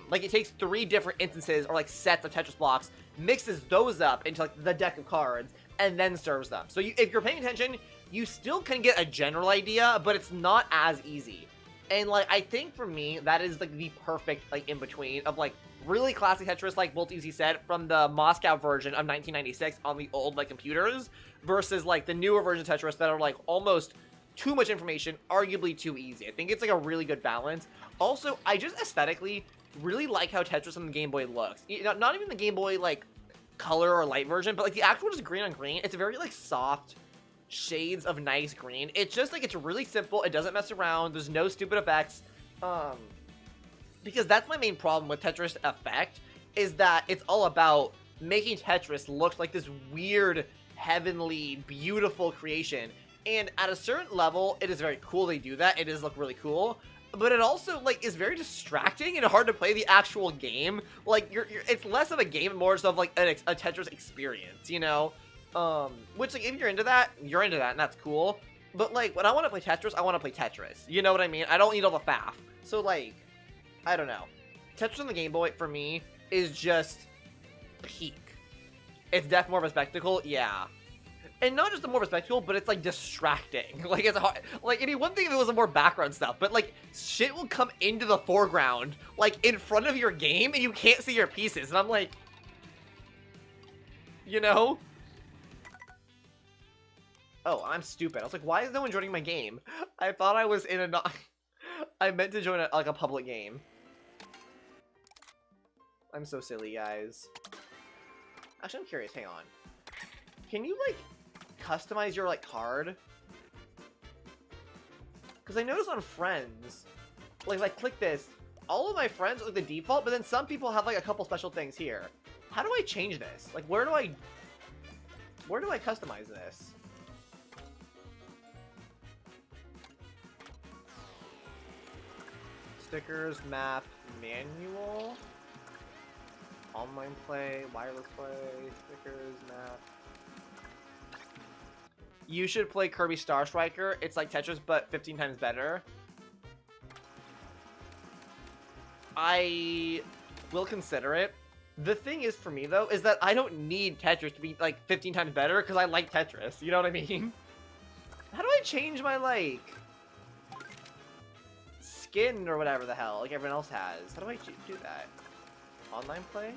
Like it takes 3 different instances or like sets of Tetris blocks, mixes those up into like the deck of cards, and then serves them. So if you're paying attention, you still can get a general idea, but it's not as easy. And like I think for me, that is like the perfect like in between of like really classic Tetris, like Bolteezy said, from the Moscow version of 1996 on the old like computers, versus like the newer versions of Tetris that are like almost too much information, arguably too easy. I think it's like a really good balance. Also, I just aesthetically really like how Tetris on the Game Boy looks. Not even the Game Boy like color or light version, but like the actual just green on green. It's very like soft shades of nice green. It's just like, it's really simple. It doesn't mess around. There's no stupid effects. Because that's my main problem with Tetris Effect, is that it's all about making Tetris look like this weird, heavenly, beautiful creation. And at a certain level, it is very cool they do that. It does look really cool. But it also, like, is very distracting and hard to play the actual game. Like, it's less of a game and more so of, like, a Tetris experience, you know? Which, like, if you're into that, and that's cool. But, like, when I want to play Tetris, I want to play Tetris. You know what I mean? I don't need all the faff. So, like, I don't know. Tetris on the Game Boy, for me, is just peak. It's definitely more of a spectacle, yeah. And not just a more of a spectacle, but it's, like, distracting. Like, it's hard. Like, it'd be one thing if it was more background stuff, but, like, shit will come into the foreground, like, in front of your game, and you can't see your pieces. And I'm like, you know? Oh, I'm stupid. I was like, why is no one joining my game? I thought I was in a I meant to join like a public game. I'm so silly, guys. Actually, I'm curious. Hang on. Can you, like, customize your, like, card? Because I noticed on Friends, like, if I click this, all of my friends are, like, the default, but then some people have, like, a couple special things here. How do I change this? Like, where do I customize this? Stickers, map, manual, online play, wireless play, stickers, map. You should play Kirby Star Striker. It's like Tetris, but 15 times better. I will consider it. The thing is, for me, though, is that I don't need Tetris to be, like, 15 times better, because I like Tetris. You know what I mean? How do I change my, like, skin or whatever the hell, like everyone else has? How do I do that? Online play?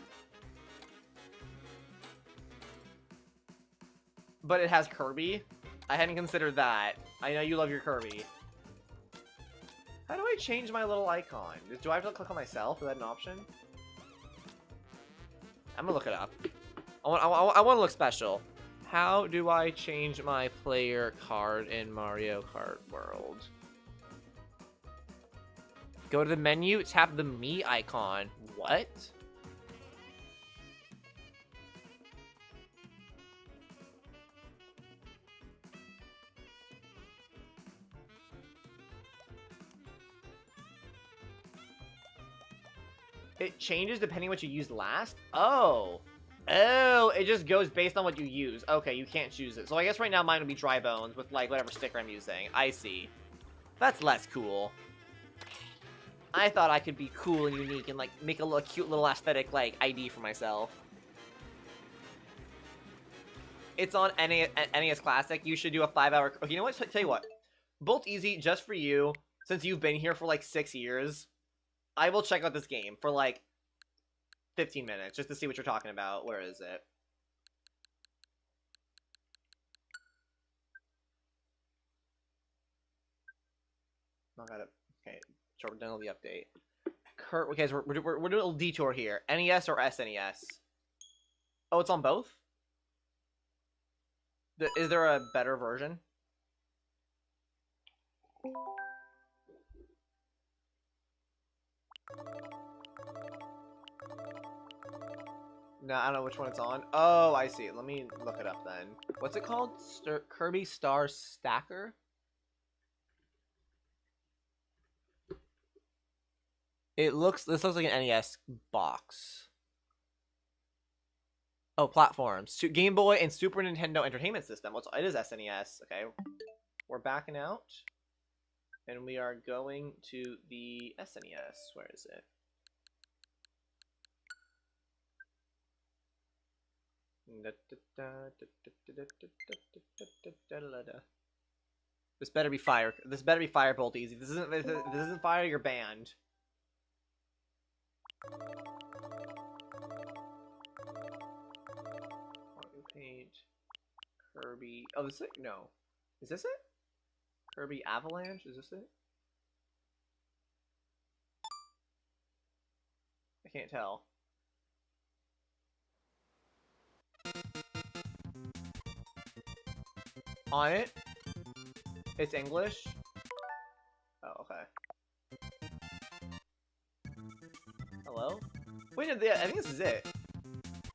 But it has Kirby? I hadn't considered that. I know you love your Kirby. How do I change my little icon? Do I have to click on myself? Is that an option? I'm gonna look it up. I want to look special. How do I change my player card in Mario Kart World? Go to the menu, tap the me icon. What? It changes depending what you used last? Oh. Oh, it just goes based on what you use. Okay, you can't choose it. So I guess right now mine would be dry bones with, like, whatever sticker I'm using. I see. That's less cool. I thought I could be cool and unique and, like, make a little cute little aesthetic, like, ID for myself. It's on NES Classic. You should do a 5-hour... Okay, you know what? Tell you what. Bolt Easy, just for you, since you've been here for, like, 6 years, I will check out this game for, like, 15 minutes, just to see what you're talking about. Where is it? Not got it. Okay, so we're done with the update. Kurt, okay, so we're doing a little detour here. NES or SNES? Oh, it's on both? Is there a better version? No, I don't know which one it's on. Oh, I see. Let me look it up then. What's it called? Kirby Star Stacker? This looks like an NES box. Oh, platforms. Game Boy and Super Nintendo Entertainment System. It is SNES. Okay. We're backing out. And we are going to the SNES. Where is it? This better be fire. This better be Firebolt Easy. This isn't fire. You're banned. Paint. Kirby. Oh, this is it? No. Is this it? Kirby Avalanche? Is this it? I can't tell. On it? It's English? Oh, okay. Hello? Wait, no, I think this is it.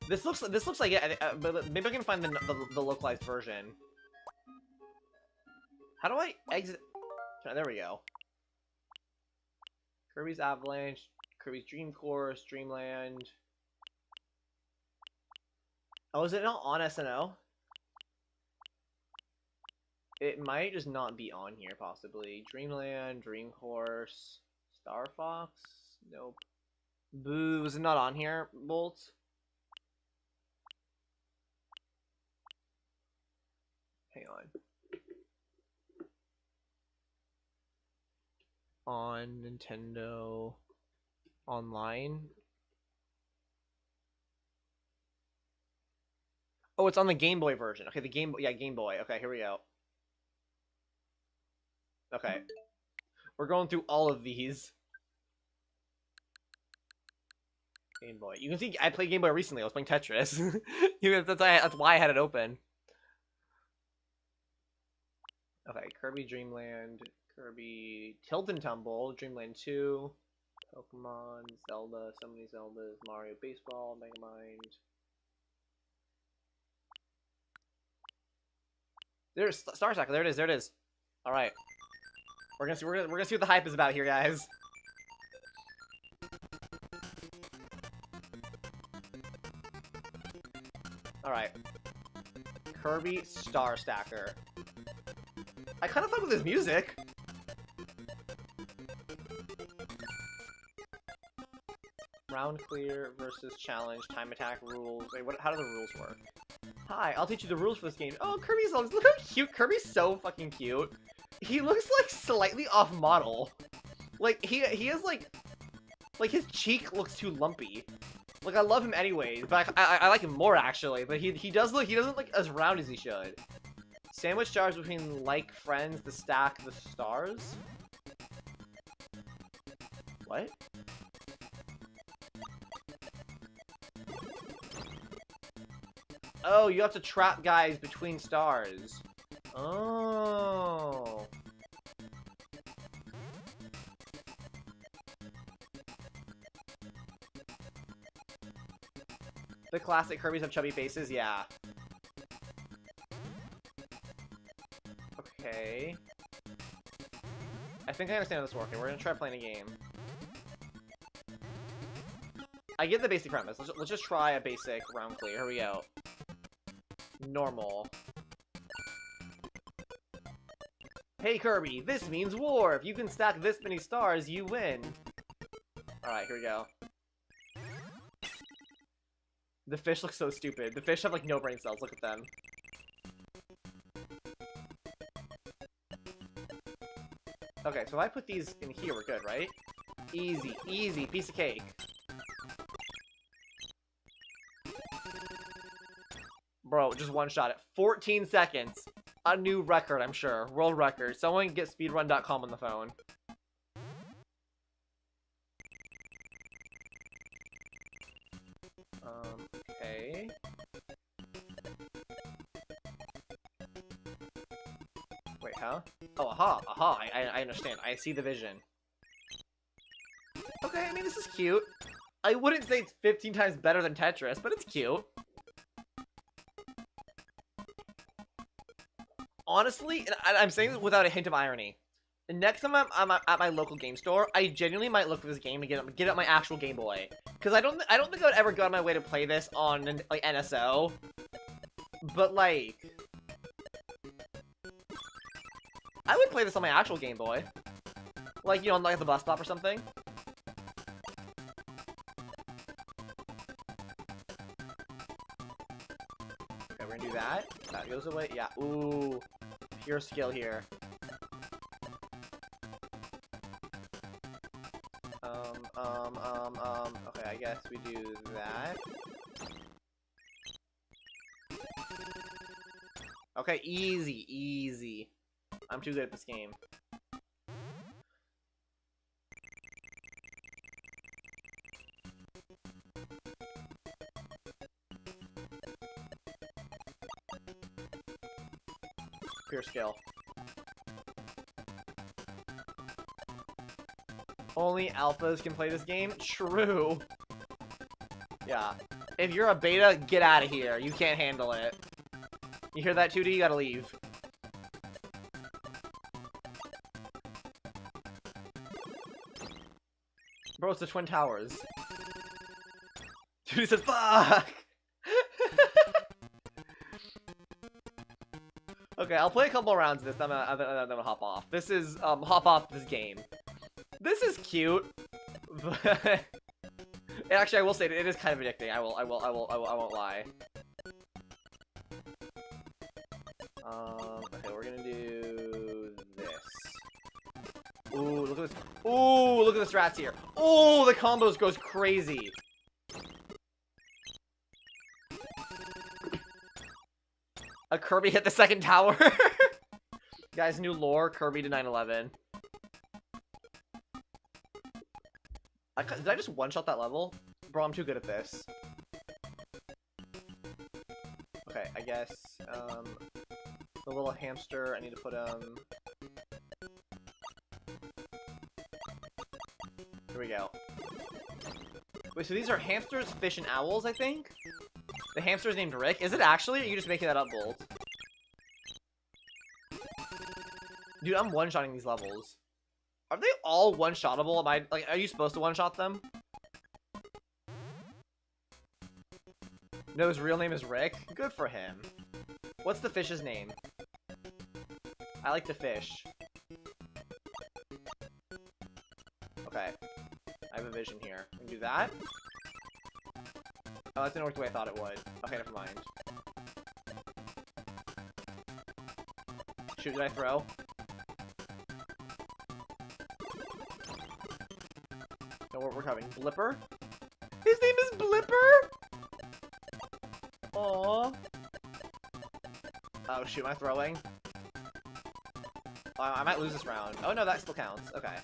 This looks like it, but maybe I can find the localized version. How do I exit? There we go. Kirby's Avalanche, Kirby's Dream Course, Dreamland. Oh, is it not on SNO? It might just not be on here, possibly. Dreamland, Dream Course, Star Fox? Nope. Boo, is it not on here, Bolt? Hang on. On Nintendo Online? Oh, it's on the Game Boy version. Okay, the Game Boy. Yeah, Game Boy. Okay, here we go. Okay. We're going through all of these. Game Boy. You can see I played Game Boy recently. I was playing Tetris. That's why I had it open. Okay, Kirby Dreamland, Kirby Tilt and Tumble, Dreamland 2, Pokemon, Zelda, so many Zeldas, Mario Baseball, Megamind. There's Star Stacker. There it is. There it is. All right. We're gonna see what the hype is about here, guys. All right. Kirby Star Stacker. I kind of fuck with his music. Round clear versus challenge, time attack rules. Wait, how do the rules work? Hi, I'll teach you the rules for this game. Oh, Kirby's look how cute. Kirby's so fucking cute. He looks like slightly off model. Like he is like his cheek looks too lumpy. Like I love him anyways, but I like him more actually. But he doesn't look as round as he should. Sandwich stars between like friends to stack the stars. What? Oh, you have to trap guys between stars. Oh. The classic Kirby's have chubby faces, yeah. Okay. I think I understand how this is working. We're gonna try playing a game. I get the basic premise. Let's just try a basic round clear. Here we go. Normal. Hey Kirby, this means war. If you can stack this many stars, you win. Alright, here we go. The fish looks so stupid. The fish have like no brain cells. Look at them. Okay, so if I put these in here, we're good, right? Easy, easy, piece of cake. Bro, just one shot it. 14 seconds. A new record, I'm sure. World record. Someone get speedrun.com on the phone. Okay. Wait, huh? Oh, aha, aha. I understand. I see the vision. Okay, I mean, this is cute. I wouldn't say it's 15 times better than Tetris, but it's cute. Honestly, and I'm saying this without a hint of irony. The next time I'm at my local game store, I genuinely might look for this game to get up my actual Game Boy. Because I don't think I would ever go out of my way to play this on like NSO. But like, I would play this on my actual Game Boy. Like, you know, like at the bus stop or something. Okay, we're gonna do that. That goes away. Yeah. Ooh. Pure skill here. Okay, I guess we do that. Okay, easy, easy. I'm too good at this game. Pure skill. Only alphas can play this game? True. Yeah. If you're a beta, get out of here. You can't handle it. You hear that, 2D? You gotta leave. Bro, it's the Twin Towers. 2D said, fuck! Okay, I'll play a couple rounds of this, then I'm gonna hop off. This is, hop off this game. This is cute, but actually, I will say it is kind of addicting. I won't lie. Okay, we're gonna do this. Ooh, look at this. Ooh, look at the strats here. Ooh, the combos goes crazy. A Kirby hit the second tower. Guys, new lore, Kirby to 9/11. Did I just one-shot that level? Bro, I'm too good at this. Okay, I guess, the little hamster, I need to put, here we go. Wait, so these are hamsters, fish, and owls, I think? The hamster's named Rick? Is it actually, or are you just making that up, Bolt? Dude, I'm one-shotting these levels. Are they all one-shottable? Am I, like, are you supposed to one-shot them? No, his real name is Rick? Good for him. What's the fish's name? I like the fish. Okay. I have a vision here. We can do that. Oh, that didn't work the way I thought it would. Okay, never mind. Shoot, did I throw? No, we're covering. Blipper? His name is Blipper? Aww. Oh, shoot, am I throwing? I might lose this round. Oh, no, that still counts. Okay.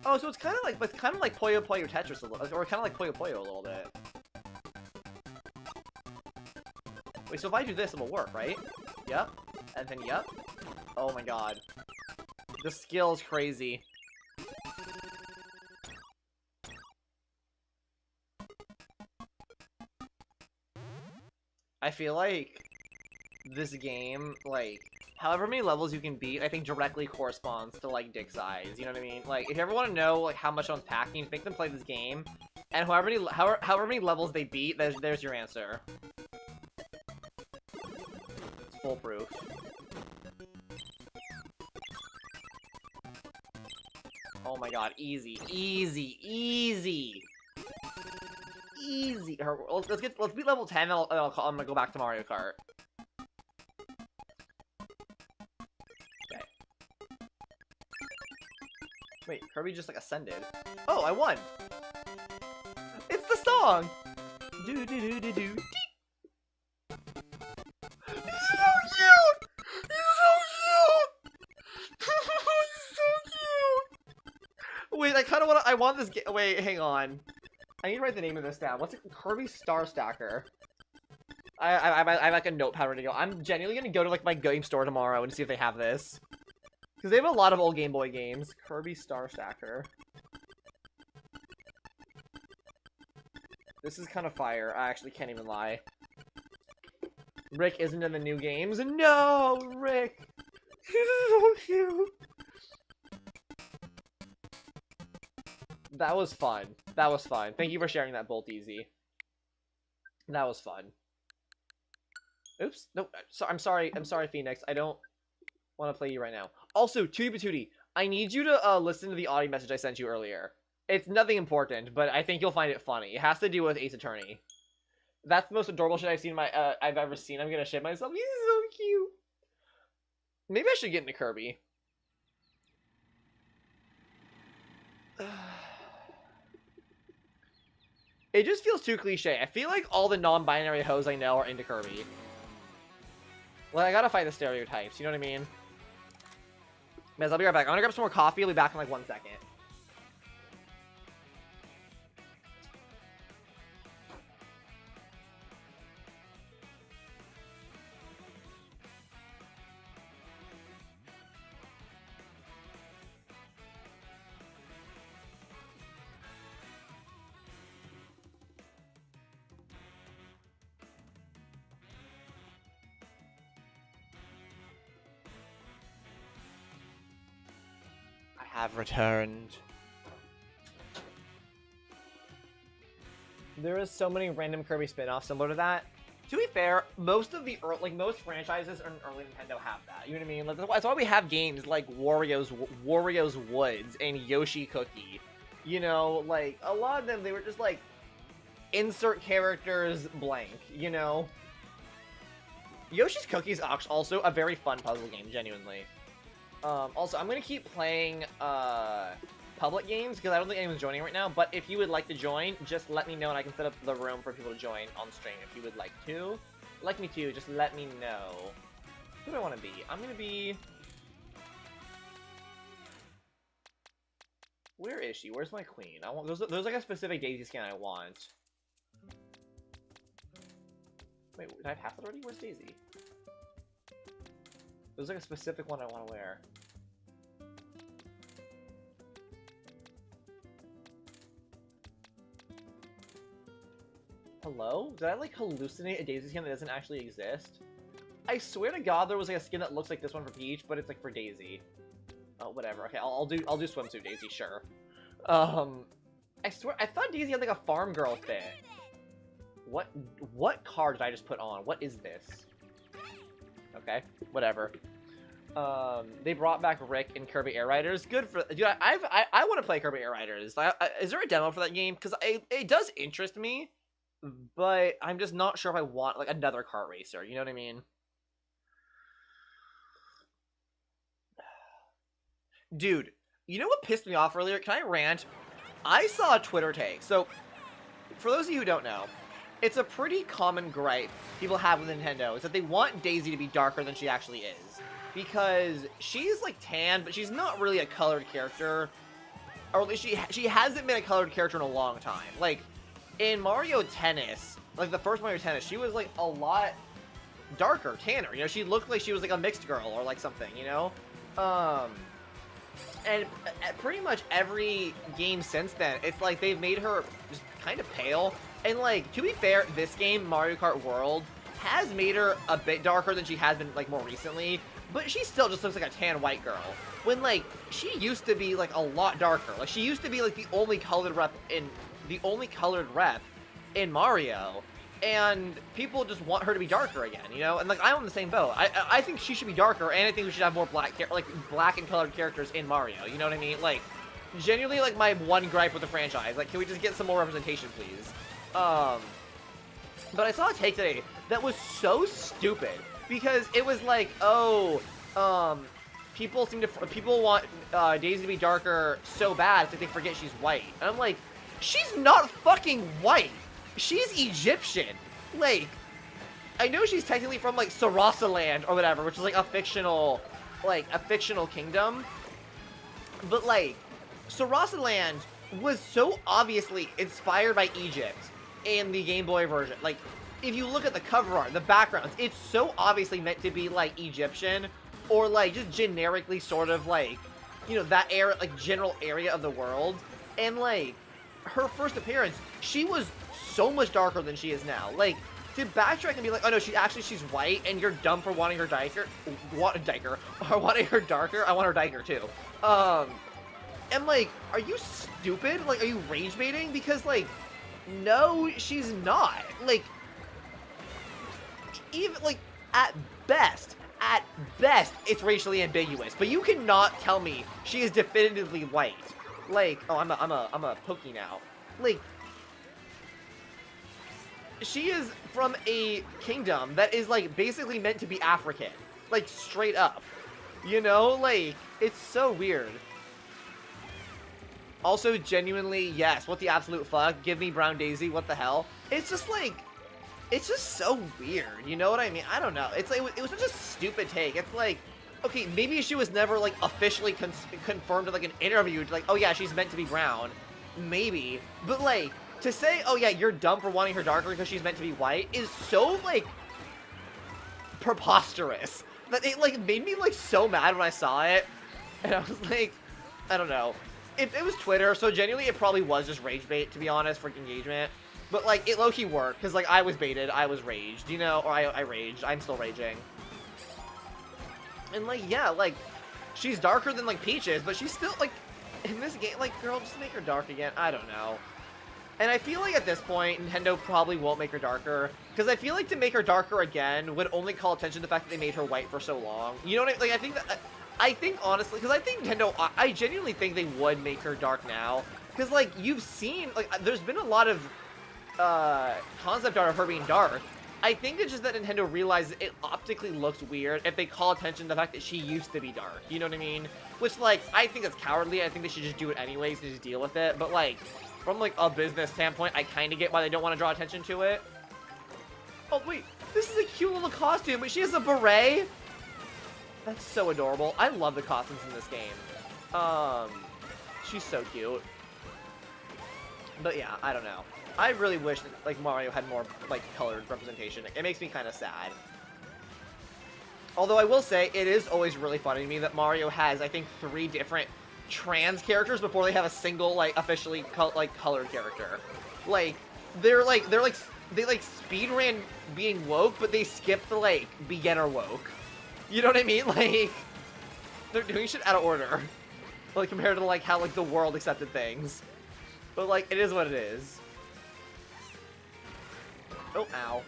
Oh, so it's kind of like Puyo Puyo Tetris a little, or kind of like Puyo Puyo a little bit. Wait, so if I do this, it'll work, right? Yep. And then, yep. Oh my god. The skill's crazy. I feel like this game, like, however many levels you can beat, I think directly corresponds to, like, dick size, you know what I mean? Like, if you ever want to know, like, how much someone's packing, make them play this game, And however many levels they beat, there's your answer. It's foolproof. Oh my god, easy, easy, easy, easy. Let's beat level 10. I'm gonna go back to Mario Kart. Okay. Wait, Kirby just like ascended. Oh, I won. It's the song. Do do do do do. He's so cute. He's so cute. He's so cute. Wait, I kind of want to. I want this. Wait, hang on. I need to write the name of this down. What's it? Kirby Star Stacker. I have like a notepad ready to go. I'm genuinely gonna go to like my game store tomorrow and see if they have this. Because they have a lot of old Game Boy games. Kirby Star Stacker. This is kind of fire. I actually can't even lie. Rick isn't in the new games. No, Rick. He's so cute. That was fun. That was fun. Thank you for sharing that, Bolt Easy. That was fun. Oops. No, I'm sorry. I'm sorry, Phoenix. I don't want to play you right now. Also, Tootie Patootie, I need you to listen to the audio message I sent you earlier. It's nothing important, but I think you'll find it funny. It has to do with Ace Attorney. That's the most adorable shit I've ever seen. I'm gonna shit myself. He's so cute. Maybe I should get into Kirby. It just feels too cliche. I feel like all the non-binary hoes I know are into Kirby. Well, I gotta fight the stereotypes, you know what I mean? Miz, I'll be right back. I'm gonna grab some more coffee. I'll be back in like 1 second. Have returned. There is so many random Kirby spin-offs similar to that. To be fair, most of the most franchises in early Nintendo have that. You know what I mean? Like, that's why we have games like Wario's Woods and Yoshi Cookie. You know, like a lot of them, they were just like insert characters blank. You know, Yoshi's Cookie is also a very fun puzzle game, genuinely. Also, I'm going to keep playing public games because I don't think anyone's joining right now, but if you would like to join, just let me know and I can set up the room for people to join on stream if you would like to. Just let me know. Who do I want to be? I'm going to be... Where is she? Where's my queen? I want there's like a specific Daisy skin I want. Wait, did I pass it already? Where's Daisy? There's like a specific one I want to wear. Hello? Did I like hallucinate a Daisy skin that doesn't actually exist? I swear to God there was like a skin that looks like this one for Peach, but it's like for Daisy. Oh, whatever. Okay, I'll do swimsuit Daisy, sure. I swear I thought Daisy had like a farm girl fit. What card did I just put on? What is this? Okay, whatever. They brought back Rick in Kirby Air Riders. Good for dude. I want to play Kirby Air Riders. Is there a demo for that game? Because it does interest me, but I'm just not sure if I want like another kart racer. You know what I mean? Dude, you know what pissed me off earlier? Can I rant? I saw a Twitter take. So, for those of you who don't know, it's a pretty common gripe people have with Nintendo is that they want Daisy to be darker than she actually is. Because she's like tan, but she's not really a colored character. Or at least she hasn't been a colored character in a long time. Like, in Mario Tennis, like the first Mario Tennis, she was like a lot darker, tanner. You know, she looked like she was like a mixed girl or like something, you know? And pretty much every game since then, it's like they've made her just kind of pale. And like, to be fair, this game, Mario Kart World, has made her a bit darker than she has been like more recently. But she still just looks like a tan white girl. When like, she used to be like a lot darker. Like, she used to be like the only colored rep in the only colored rep in Mario, and people just want her to be darker again, you know? And, like, I'm on the same boat. I think she should be darker, and I think we should have more black and colored characters in Mario, you know what I mean? Like, genuinely, like, my one gripe with the franchise. Like, can we just get some more representation, please? But I saw a take today that was so stupid, because it was like, oh, people want Daisy to be darker so bad that they forget she's white. And I'm like, she's not fucking white. She's Egyptian. Like, I know she's technically from, like, Sarasaland or whatever, which is, like, a fictional kingdom. But, like, Sarasaland was so obviously inspired by Egypt in the Game Boy version. Like, if you look at the cover art, the backgrounds, it's so obviously meant to be, like, Egyptian, or, like, just generically sort of, like, you know, that area, like, general area of the world. And, like, her first appearance, she was so much darker than she is now. Like, to backtrack and be like, oh no, she's white, and you're dumb for wanting her wanting her darker. I want her darker too. And, like, are you stupid? Like, are you rage baiting? Because, like, no, she's not. Like, even, like, at best, it's racially ambiguous. But you cannot tell me she is definitively white. Like, oh, I'm a Pokey now. Like, she is from a kingdom that is, like, basically meant to be African. Like, straight up. You know? Like, it's so weird. Also, genuinely, yes, what the absolute fuck? Give me Brown Daisy, what the hell? It's just, like, it's just so weird, you know what I mean? I don't know. It's like, it was such a stupid take. It's like, okay, maybe she was never, like, officially confirmed in, like, an interview, like, oh yeah, she's meant to be brown. Maybe. But, like, to say, oh yeah, you're dumb for wanting her darker because she's meant to be white is so, like, preposterous. That it, like, made me, like, so mad when I saw it. And I was like, I don't know. It was Twitter, so genuinely it probably was just rage bait, to be honest, for engagement. But, like, it low-key worked, because, like, I was baited, I was raged, you know? Or I raged. I'm still raging. And, like, yeah, like, she's darker than, like, Peaches, but she's still, like, in this game, like, girl, just make her dark again. I don't know. And I feel like at this point, Nintendo probably won't make her darker, because I feel like to make her darker again would only call attention to the fact that they made her white for so long. You know what I mean? Like, I think, honestly, because I think Nintendo, I genuinely think they would make her dark now, because, like, you've seen, like, there's been a lot of, concept art of her being dark. I think it's just that Nintendo realizes it optically looks weird if they call attention to the fact that she used to be dark, you know what I mean? Which, like, I think it's cowardly, I think they should just do it anyways and just deal with it, but, like, from, like, a business standpoint, I kind of get why they don't want to draw attention to it. Oh, wait, this is a cute little costume, but she has a beret? That's so adorable. I love the costumes in this game. She's so cute. But yeah, I don't know. I really wish that, like, Mario had more, like, colored representation. It makes me kind of sad. Although I will say, it is always really funny to me that Mario has, I think, 3 different trans characters before they have a single, like, officially, colored character. Like, they speedran being woke, but they skipped the, like, beginner woke. You know what I mean? Like, they're doing shit out of order. Like, compared to, like, how, like, the world accepted things. But, like, it is what it is. Oh, ow.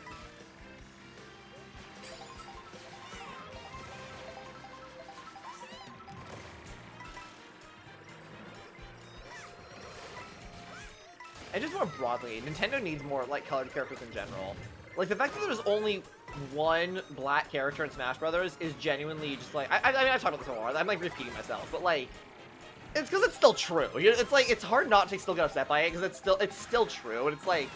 And just more broadly, Nintendo needs more, like, colored characters in general. Like, the fact that there's only one black character in Smash Brothers is genuinely just, like... I mean, I've talked about this before. I'm, like, repeating myself. But, like, it's because it's still true. It's, like, it's hard not to still get upset by it because it's still true. And it's, like,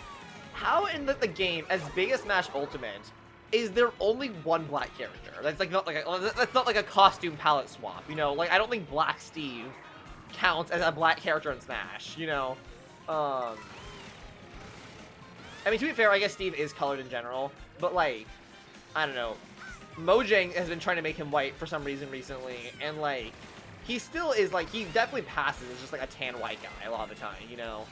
how in the game, as big as Smash Ultimate, is there only one black character? That's, like, that's not, like, a costume palette swap, you know? Like, I don't think Black Steve counts as a black character in Smash, you know? I mean, to be fair, I guess Steve is colored in general, but, like, I don't know. Mojang has been trying to make him white for some reason recently, and, like, he still is, like, he definitely passes as just, like, a tan white guy a lot of the time, you know?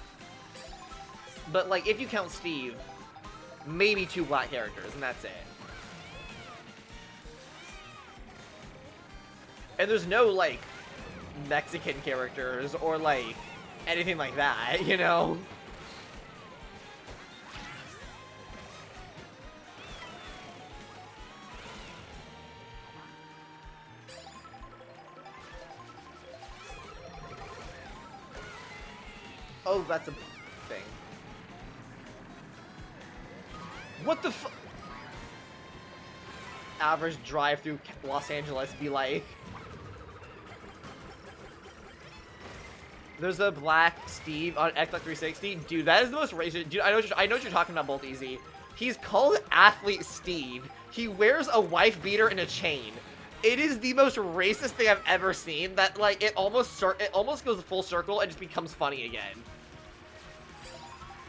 But, like, if you count Steve, maybe 2 black characters, and that's it. And there's no, like, Mexican characters or, like, anything like that, you know? Oh, that's a thing. What the fu- Average drive through Los Angeles be like. There's a black Steve on Xbox 360. Dude, that is the most racist. Dude, I know what you're talking about, Bolt Easy. He's called Athlete Steve. He wears a wife beater and a chain. It is the most racist thing I've ever seen. That like it almost goes full circle and just becomes funny again.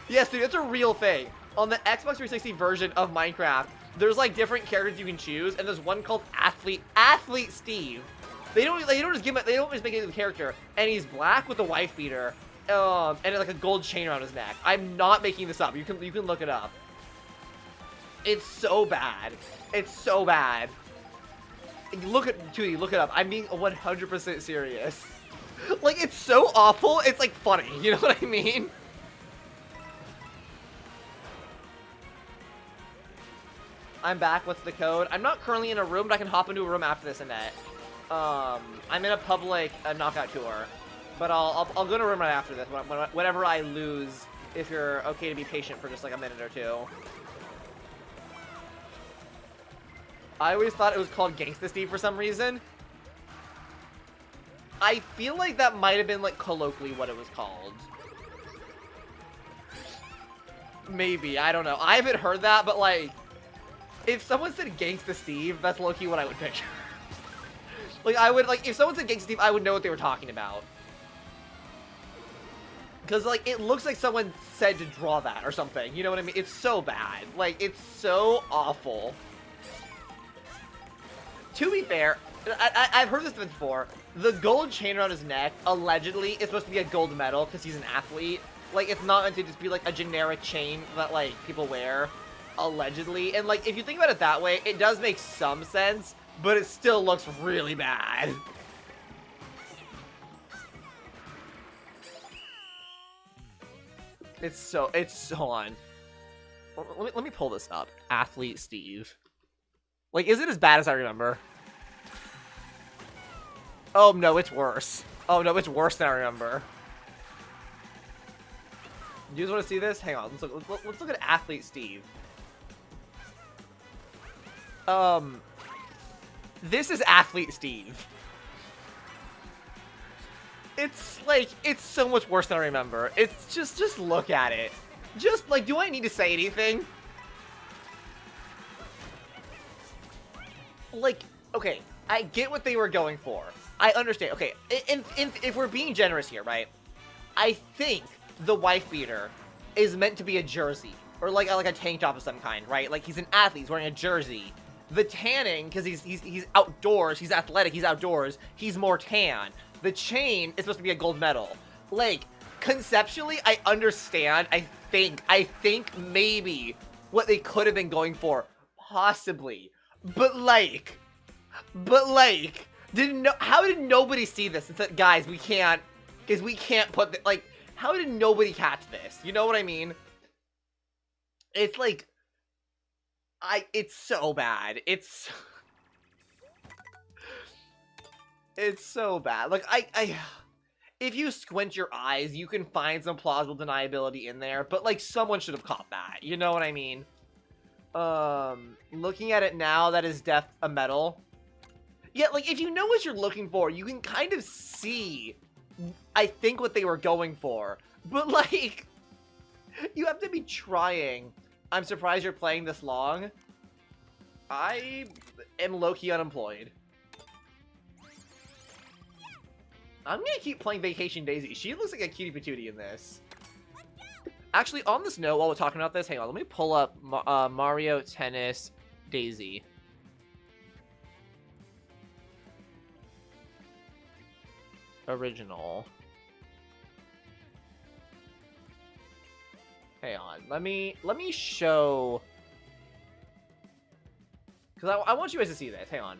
Yes, dude, it's a real thing. On the Xbox 360 version of Minecraft, there's like different characters you can choose, and there's one called Athlete Steve. They don't just make it a character, and he's black with a wife beater, and like a gold chain around his neck. I'm not making this up. You can look it up. It's so bad. It's so bad. Look it up. I'm being 100% serious. Like, it's so awful. It's like funny. You know what I mean? I'm back. What's the code? I'm not currently in a room, but I can hop into a room after this, Annette. I'm in a public knockout tour, but I'll go to a room right after this. Whenever I lose, if you're okay to be patient for just like a minute or two. I always thought it was called Gangsta Steve for some reason. I feel like that might have been like colloquially what it was called. Maybe, I don't know. I haven't heard that, but like, if someone said Gangsta Steve, that's low-key what I would picture. Like, if someone said Gangsta Steve, I would know what they were talking about. Because, like, it looks like someone said to draw that or something. You know what I mean? It's so bad. Like, it's so awful. To be fair, I've heard this before. The gold chain around his neck, allegedly, is supposed to be a gold medal because he's an athlete. Like, it's not meant to just be, like, a generic chain that, like, people wear. Allegedly. And, like, if you think about it that way, it does make some sense. But it still looks really bad. It's on. Let me pull this up. Athlete Steve. Like, is it as bad as I remember? Oh no, it's worse. Oh no, it's worse than I remember. Do you guys want to see this? Hang on, let's look at Athlete Steve. This is Athlete Steve. It's like, it's so much worse than I remember. It's just look at it. Just like, do I need to say anything? Like, okay, I get what they were going for. I understand. Okay, if we're being generous here, right? I think the wife beater is meant to be a jersey or like a tank top of some kind, right? Like he's an athlete, he's wearing a jersey. The tanning, because he's outdoors, he's athletic, he's outdoors, he's more tan. The chain is supposed to be a gold medal. Like, conceptually, I understand. I think maybe what they could have been going for, possibly. But like, how did nobody see this and said, guys, we can't put the, like, how did nobody catch this? You know what I mean? It's like, it's so bad. It's so bad. Like, if you squint your eyes, you can find some plausible deniability in there, but, like, someone should have caught that. You know what I mean? Looking at it now, that is a medal. Yeah, like, if you know what you're looking for, you can kind of see, I think, what they were going for. But, like, you have to be trying. I'm surprised you're playing this long. I am low-key unemployed. I'm gonna keep playing Vacation Daisy. She looks like a cutie patootie in this. Actually, on this note, while we're talking about this, hang on, let me pull up Mario Tennis Daisy. Original. Hang on, let me show, because I want you guys to see this. Hang on.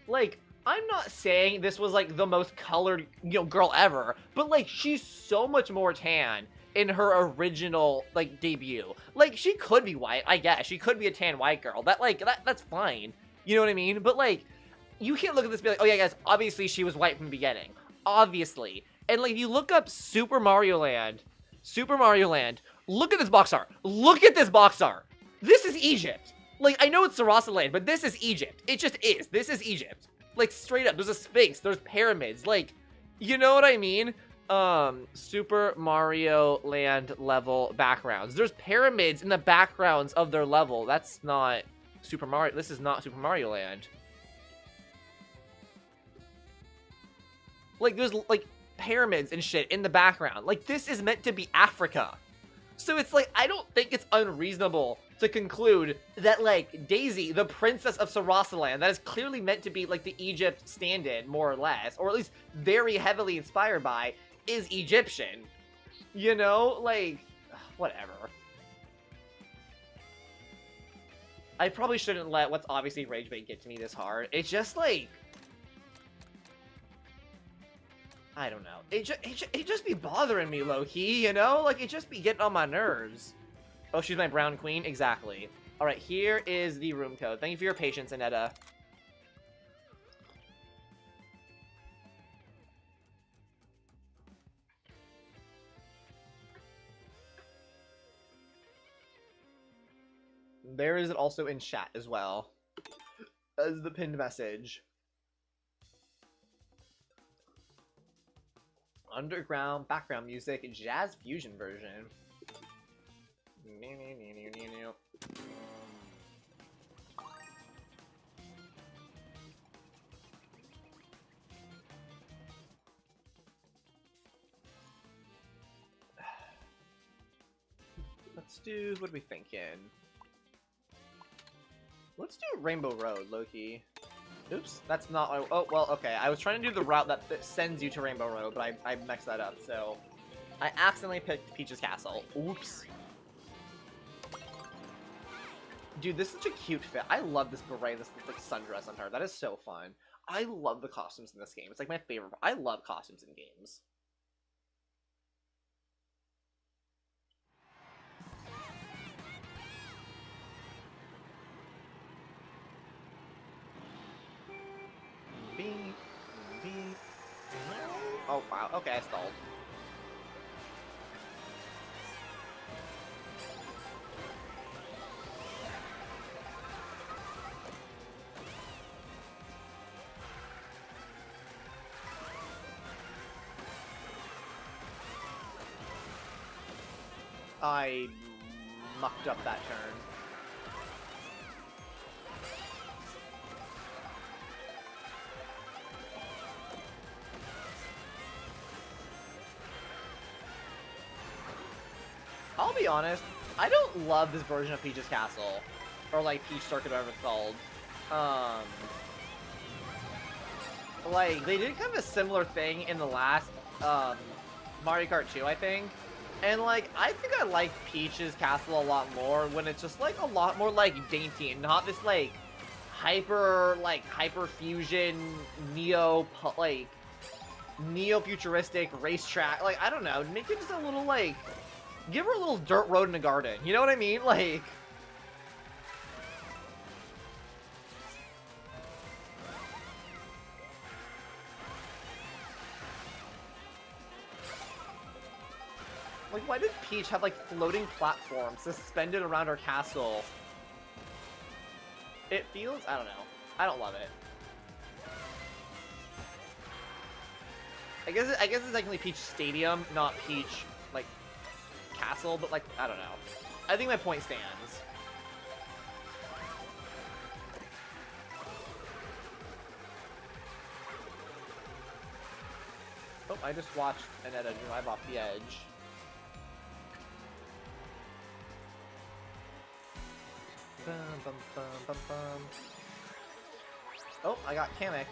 Like, I'm not saying this was, like, the most colored, girl ever, but, like, she's so much more tan in her original, like, debut. Like, she could be white, I guess. She could be a tan white girl. That's fine. You know what I mean? But, like, you can't look at this and be like, oh, yeah, guys, obviously she was white from the beginning. Obviously. And, like, if you look up Super Mario Land, Super Mario Land. Look at this box art. Look at this box art. This is Egypt. Like, I know it's Sarasa but this is Egypt. It just is. This is Egypt. Like, straight up. There's a Sphinx. There's pyramids. Like, you know what I mean? Super Mario Land level backgrounds. There's pyramids in the backgrounds of their level. That's not Super Mario. This is not Super Mario Land. Like, there's, like, pyramids and shit in the background. Like, this is meant to be Africa. So it's like, I don't think it's unreasonable to conclude that, like, Daisy, the princess of Sarasaland, that is clearly meant to be, like, the Egypt stand-in, more or less, or at least very heavily inspired by, is Egyptian. You know? Like, whatever. I probably shouldn't let what's obviously rage bait get to me this hard. It's just, like... I don't know. It just be bothering me, low-key, you know? Like, it just be getting on my nerves. Oh, she's my brown queen? Exactly. Alright, here is the room code. Thank you for your patience, Anetta. There is it also in chat as well. As the pinned message. Underground background music, jazz fusion version. Let's do, what are we thinking? Let's do Rainbow Road, Loki. Oops, that's not, oh, well, okay. I was trying to do the route that sends you to Rainbow Road, but I messed that up, so. I accidentally picked Peach's Castle. Oops. Dude, this is such a cute fit. I love this beret, this like sundress on her. That is so fun. I love the costumes in this game. It's like my favorite. I love costumes in games. Beep, beep. Oh, wow. Okay, I stalled. I mucked up that turn. I'll be honest, I don't love this version of Peach's Castle. Or like Peach Circuit, whatever it's called. Like, they did kind of a similar thing in the last Mario Kart 2, I think. And like, I think I like Peach's Castle a lot more when it's just like a lot more like dainty and not this like hyper fusion neo-futuristic racetrack. Like, I don't know, make it just a little like, give her a little dirt road in a garden. You know what I mean? Like, why did Peach have, like, floating platforms suspended around her castle? It feels... I don't know. I don't love it. I guess it's technically Peach Stadium, not Peach, like, Castle, but, like, I don't know. I think my point stands. Oh, I just watched Anetta drive off the edge. Bum, bum, bum, bum, bum. Oh, I got Kamek.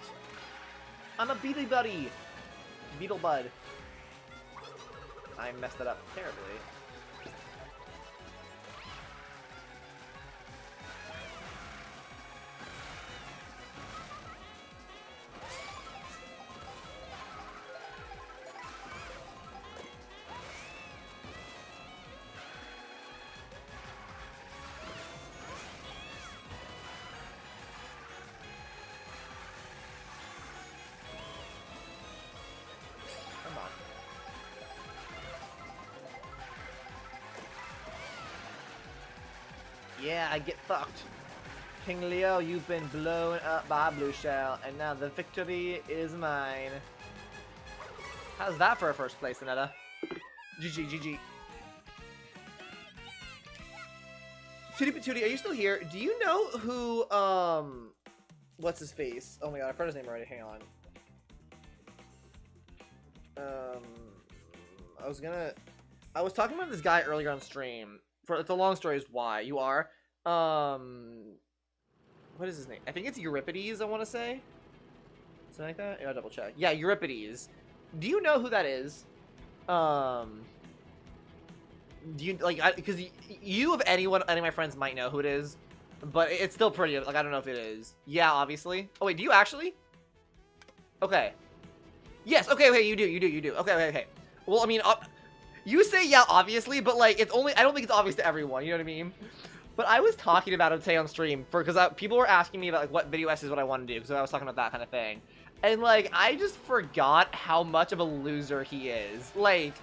I'm a Beetle Buddy! Beetle Bud. I messed it up terribly. Yeah, get fucked. King Leo, you've been blown up by a blue shell, and now the victory is mine. How's that for a first place, Anetta? GG, GG. Tootie Patootie, are you still here? Do you know who, what's his face? Oh my god, I forgot his name already, hang on. I was talking about this guy earlier on stream. It's a long story is why. You are? What is his name? I think it's Euripides, I want to say. Something like that? Yeah, I'll double check. Yeah, Euripides. Do you know who that is? Do you, like, because you of any of my friends might know who it is, but it's still pretty, like, I don't know if it is. Yeah, obviously. Oh, wait, do you actually? Okay. Yes, okay, you do. Okay. Well, I mean, you say yeah, obviously, but, like, it's only, I don't think it's obvious to everyone, you know what I mean? But I was talking about it today on stream, because people were asking me about, like, what video essays what I want to do, because I was talking about that kind of thing. And, like, I just forgot how much of a loser he is. Like,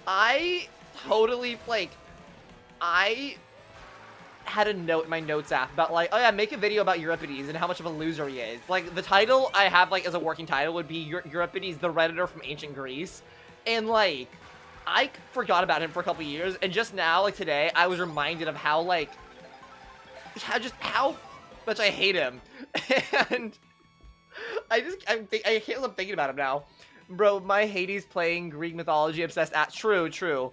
I totally, like, I had a note in my notes app about, like, oh yeah, make a video about Euripides and how much of a loser he is. Like, the title I have, like, as a working title would be Euripides, the Redditor from Ancient Greece. And, like, I forgot about him for a couple years, and just now, like, today, I was reminded of how, like, how much I hate him. And I can't stop thinking about him now. Bro, my Hades playing Greek mythology obsessed at true.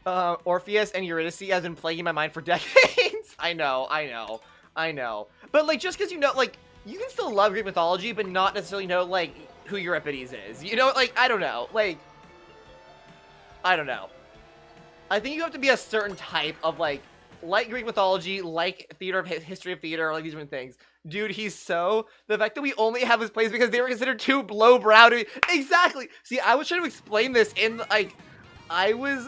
Orpheus and Eurydice has been plaguing my mind for decades. I know. But, like, just because you know, like, you can still love Greek mythology, but not necessarily know, like, who Euripides is. You know, like, I don't know. Like, I don't know. I think you have to be a certain type of, like Greek mythology, like theater of history of theater, like these different things. Dude, he's so... The fact that we only have his plays because they were considered too lowbrow to... Exactly! See, I was trying to explain this in, like... I was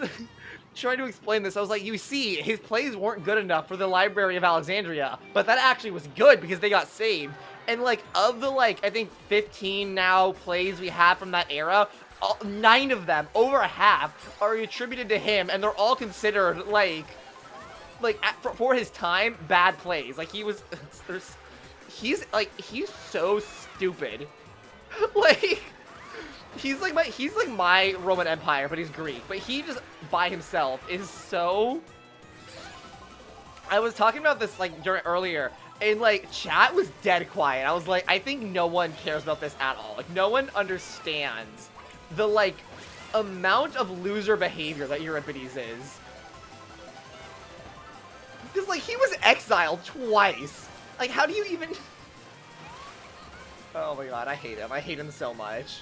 trying to explain this. I was like, you see, his plays weren't good enough for the Library of Alexandria. But that actually was good because they got saved. And, like, of the, like, I think 15 now plays we have from that era... 9 of them, over a half, are attributed to him, and they're all considered, like for his time, bad plays. Like, he's so stupid. Like, he's like my Roman Empire, but he's Greek. But he just, by himself, is so... I was talking about this, like, earlier, and, like, chat was dead quiet. I was like, I think no one cares about this at all. Like, no one understands the, like, amount of loser behavior that Euripides is. Because, like, he was exiled twice. Like, how do you even... Oh my god, I hate him. I hate him so much.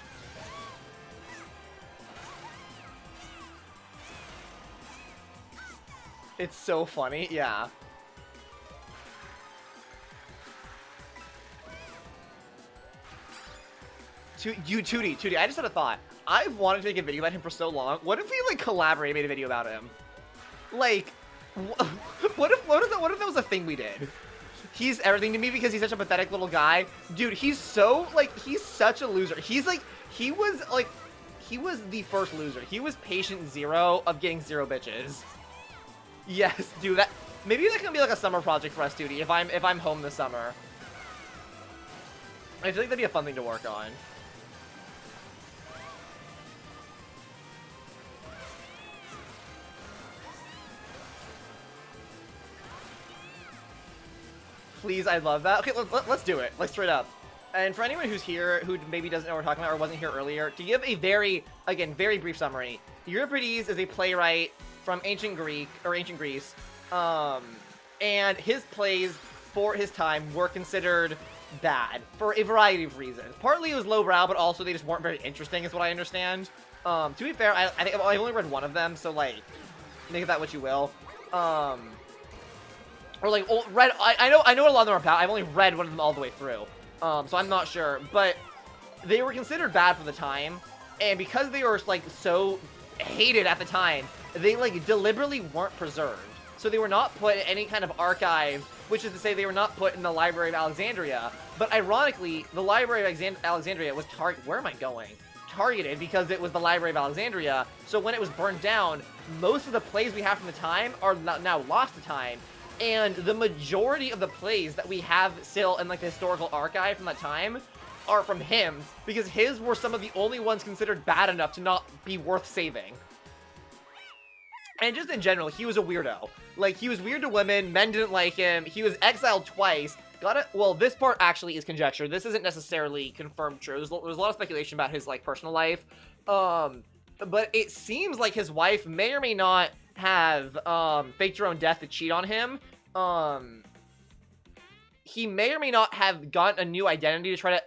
It's so funny, yeah. Tootie, I just had a thought. I've wanted to make a video about him for so long. What if we, like, collaborate and made a video about him? Like, what if that was a thing we did? He's everything to me because he's such a pathetic little guy. Dude, he's so, like, he's such a loser. He's, like, he was the first loser. He was patient zero of getting 0 bitches. Yes, dude, maybe that can be, like, a summer project for us, Tootie, if I'm home this summer. I feel like that'd be a fun thing to work on. Please, I love that. Okay, let's do it. Like, straight up. And for anyone who's here, who maybe doesn't know what we're talking about or wasn't here earlier, to give a very brief summary, Euripides is a playwright from ancient Greece, and his plays for his time were considered bad for a variety of reasons. Partly it was lowbrow, but also they just weren't very interesting, is what I understand. To be fair, I think I've only read one of them, so, like, make of that what you will. Or, like, I know what a lot of them are about. I've only read one of them all the way through. So I'm not sure. But they were considered bad for the time. And because they were, like, so hated at the time, they, like, deliberately weren't preserved. So they were not put in any kind of archive, which is to say they were not put in the Library of Alexandria. But ironically, the Library of Alexandria was where am I going? targeted because it was the Library of Alexandria. So when it was burned down, most of the plays we have from the time are now lost to time. And the majority of the plays that we have still in, like, the historical archive from that time are from him, because his were some of the only ones considered bad enough to not be worth saving. And just in general, he was a weirdo. Like, he was weird to women, men didn't like him, he was exiled twice. Well, this part actually is conjecture. This isn't necessarily confirmed true. There's a lot of speculation about his, like, personal life. But it seems like his wife may or may not have faked her own death to cheat on him. He may or may not have gotten a new identity to try to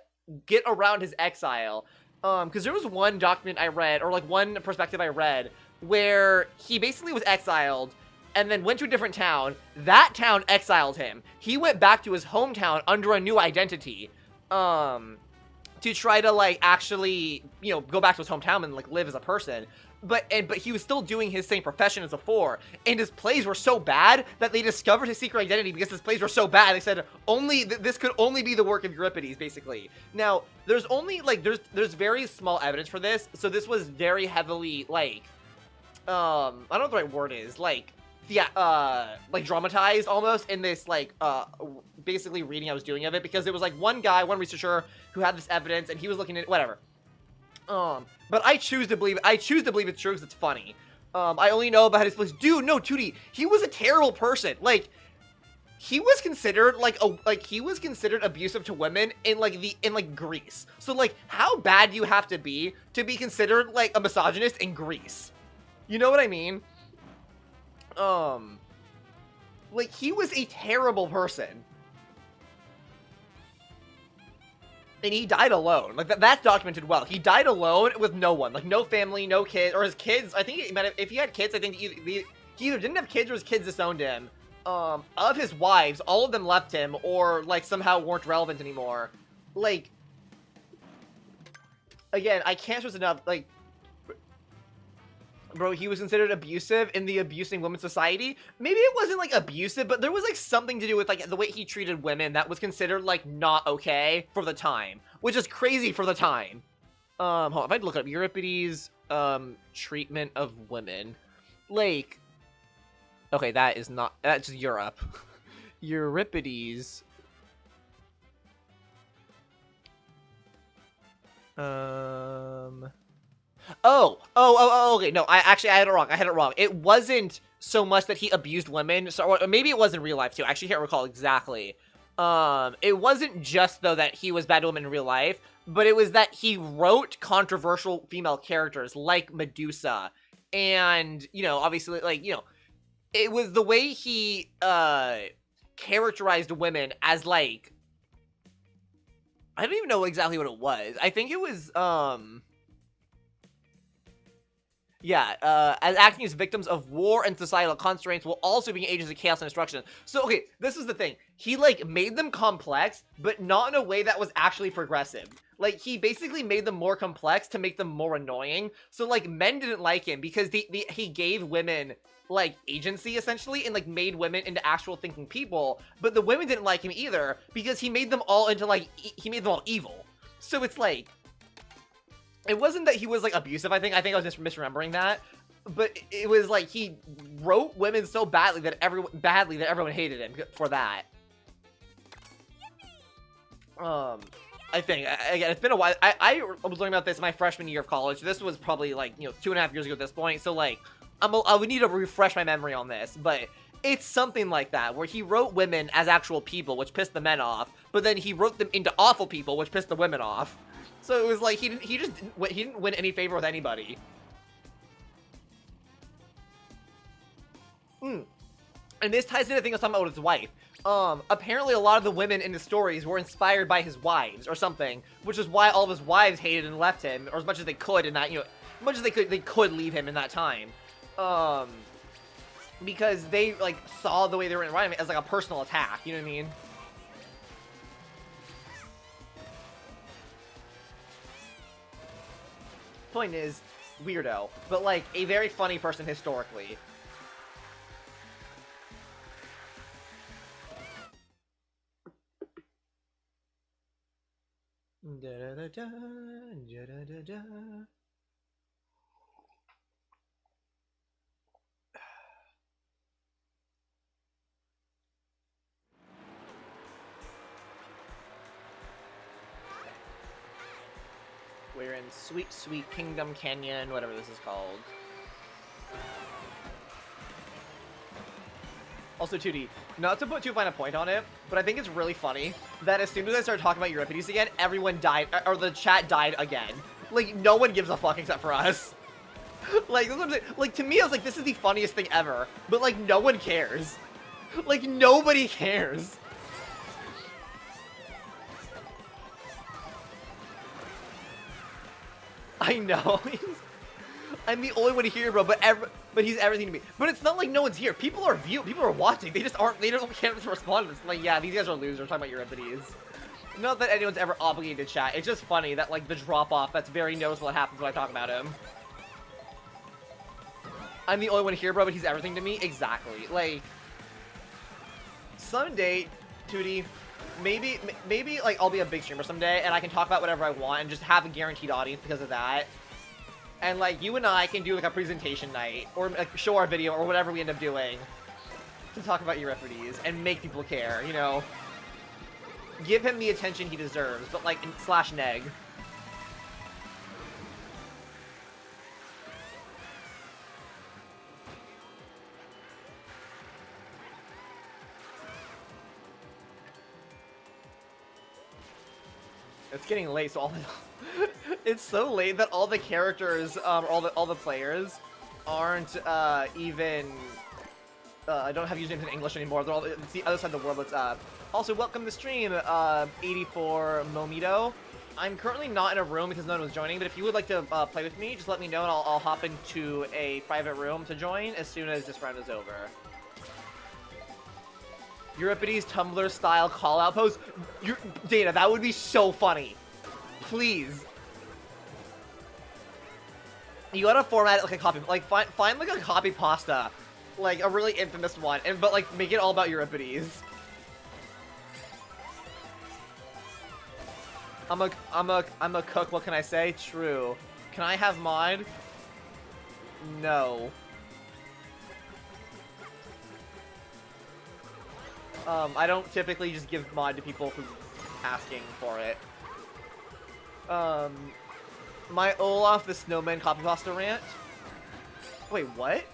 get around his exile. Because there was one document I read, or like one perspective I read, where he basically was exiled and then went to a different town. That town exiled him. He went back to his hometown under a new identity, to try to, like, actually, you know, go back to his hometown and, like, live as a person. But he was still doing his same profession as before, and his plays were so bad that they discovered his secret identity because his plays were so bad. They said this could only be the work of Euripides, basically. Now, there's only, like, there's very small evidence for this, so this was very heavily, like, I don't know what the right word is, like, like, dramatized almost in this, like, basically reading I was doing of it, because it was, like, one researcher who had this evidence, and he was looking at whatever. But I choose to believe it's true because it's funny. I only know about his place. Dude, no, Tootie, he was a terrible person. Like, he was considered, he was considered abusive to women in Greece. So, like, how bad do you have to be considered, like, a misogynist in Greece? You know what I mean? Like, he was a terrible person. And he died alone. Like, that's documented well. He died alone with no one. Like, no family, no kids. Or his kids, I think, if he had kids, I think he either didn't have kids or his kids disowned him. Of his wives, all of them left him, or, like, somehow weren't relevant anymore. Like, again, I can't stress enough, like, bro, he was considered abusive in the abusing women's society. Maybe it wasn't, like, abusive, but there was, like, something to do with, like, the way he treated women that was considered, like, not okay for the time. Which is crazy for the time. Hold on, if I'd look up Euripides, treatment of women. Like, okay, that's just Europe. Euripides. Okay, no, I had it wrong. It wasn't so much that he abused women, or maybe it was in real life, too. I actually can't recall exactly. It wasn't just, though, that he was bad to women in real life, but it was that he wrote controversial female characters, like Medusa, and, you know, obviously, like, you know, it was the way he, characterized women as, like, I don't even know exactly what it was. I think it was, as acting as victims of war and societal constraints while also being agents of chaos and destruction. So, okay, this is the thing. He, like, made them complex, but not in a way that was actually progressive. Like, he basically made them more complex to make them more annoying. So, like, men didn't like him because he gave women, like, agency, essentially, and, like, made women into actual thinking people. But the women didn't like him either because he made them all into, like, he made them all evil. So it's, like, it wasn't that he was, like, abusive, I think I was just misremembering that, but it was, like, he wrote women so badly that everyone hated him for that. I think, again, it's been a while. I was learning about this in my freshman year of college. This was probably, like, you know, 2.5 years ago at this point, so, like, I would need to refresh my memory on this, but it's something like that, where he wrote women as actual people, which pissed the men off, but then he wrote them into awful people, which pissed the women off. So it was like, he didn't win any favor with anybody. And this ties into the thing I was talking about with his wife. Apparently a lot of the women in the stories were inspired by his wives or something, which is why all of his wives hated and left him, or as much as they could in that, you know, as much as they could leave him in that time. Because they, like, saw the way they were writing it as, like, a personal attack, you know what I mean? Point is, weirdo, but, like, a very funny person historically. Da-da-da-da, da-da-da-da. We're in Sweet Sweet Kingdom Canyon, whatever this is called. Also, 2D, not to put too fine a point on it, but I think it's really funny that as soon as I started talking about Euripides again, everyone died, or the chat died again. Like, no one gives a fuck except for us. Like, that's what I'm saying. Like, to me, I was like, this is the funniest thing ever. But, like, no one cares. Like, nobody cares. I know. I'm the only one here, bro, but he's everything to me. But it's not like no one's here. People are watching. They just aren't, they can't respond. It's like, yeah, these guys are losers talking about Euripides. Not that anyone's ever obligated to chat. It's just funny that, like, the drop-off that's very noticeable that happens when I talk about him. I'm the only one here, bro, but he's everything to me. Exactly. Like, someday, 2D, maybe, like, I'll be a big streamer someday, and I can talk about whatever I want and just have a guaranteed audience because of that. And, like, you and I can do, like, a presentation night, or, like, show our video, or whatever we end up doing, to talk about Euripides, and make people care, you know? Give him the attention he deserves, but, like, slash neg. It's getting late, so all the it's so late that all the characters, all the players, aren't even. I don't have usernames in English anymore. They're all it's the other side of the world. That's Also, welcome to stream, 84 Momito. I'm currently not in a room because no one was joining, but if you would like to play with me, just let me know and I'll hop into a private room to join as soon as this round is over. Euripides Tumblr style call out post. Dana, that would be so funny. Please. You gotta format it like a copy, like find like a copy pasta, like a really infamous one, but like make it all about Euripides. I'm a cook. What can I say? True. Can I have mod? No. I don't typically just give mod to people who asking for it. My Olaf the Snowman copy pasta rant. Wait, what?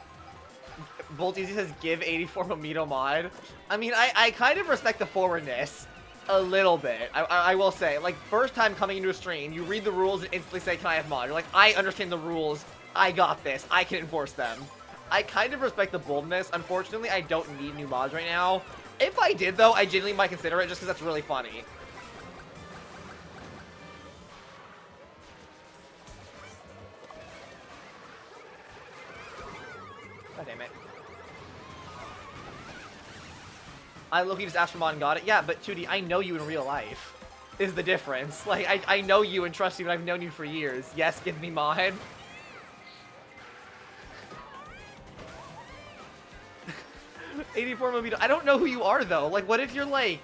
Bolt Easy says give 84 Momito mod. I mean, I kind of respect the forwardness a little bit. I will say, like, first time coming into a stream, you read the rules and instantly say, can I have mod? You're like, I understand the rules. I got this. I can enforce them. I kind of respect the boldness. Unfortunately, I don't need new mods right now. If I did, though, I genuinely might consider it just because that's really funny. God damn it. I look, you just asked for mod and got it. Yeah, but 2D, I know you in real life. Is the difference. Like, I know you and trust you, and I've known you for years. Yes, give me mod. 84 Momito. I don't know who you are, though. Like, what if you're, like,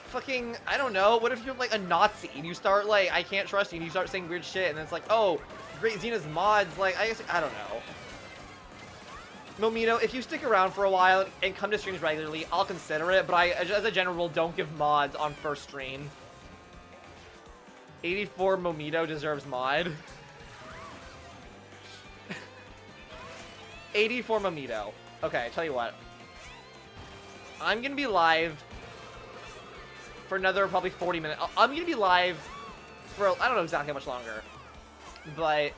fucking, I don't know. What if you're, like, a Nazi, and you start, like, I can't trust you, and you start saying weird shit, and then it's like, oh, GreatZina's mods, like, I don't know. Momito, if you stick around for a while and come to streams regularly, I'll consider it, but as a general rule, don't give mods on first stream. 84 Momito deserves mod. 84 Momito. Okay, tell you what. I'm gonna be live for another probably 40 minutes. I'm gonna be live for, I don't know exactly how much longer, but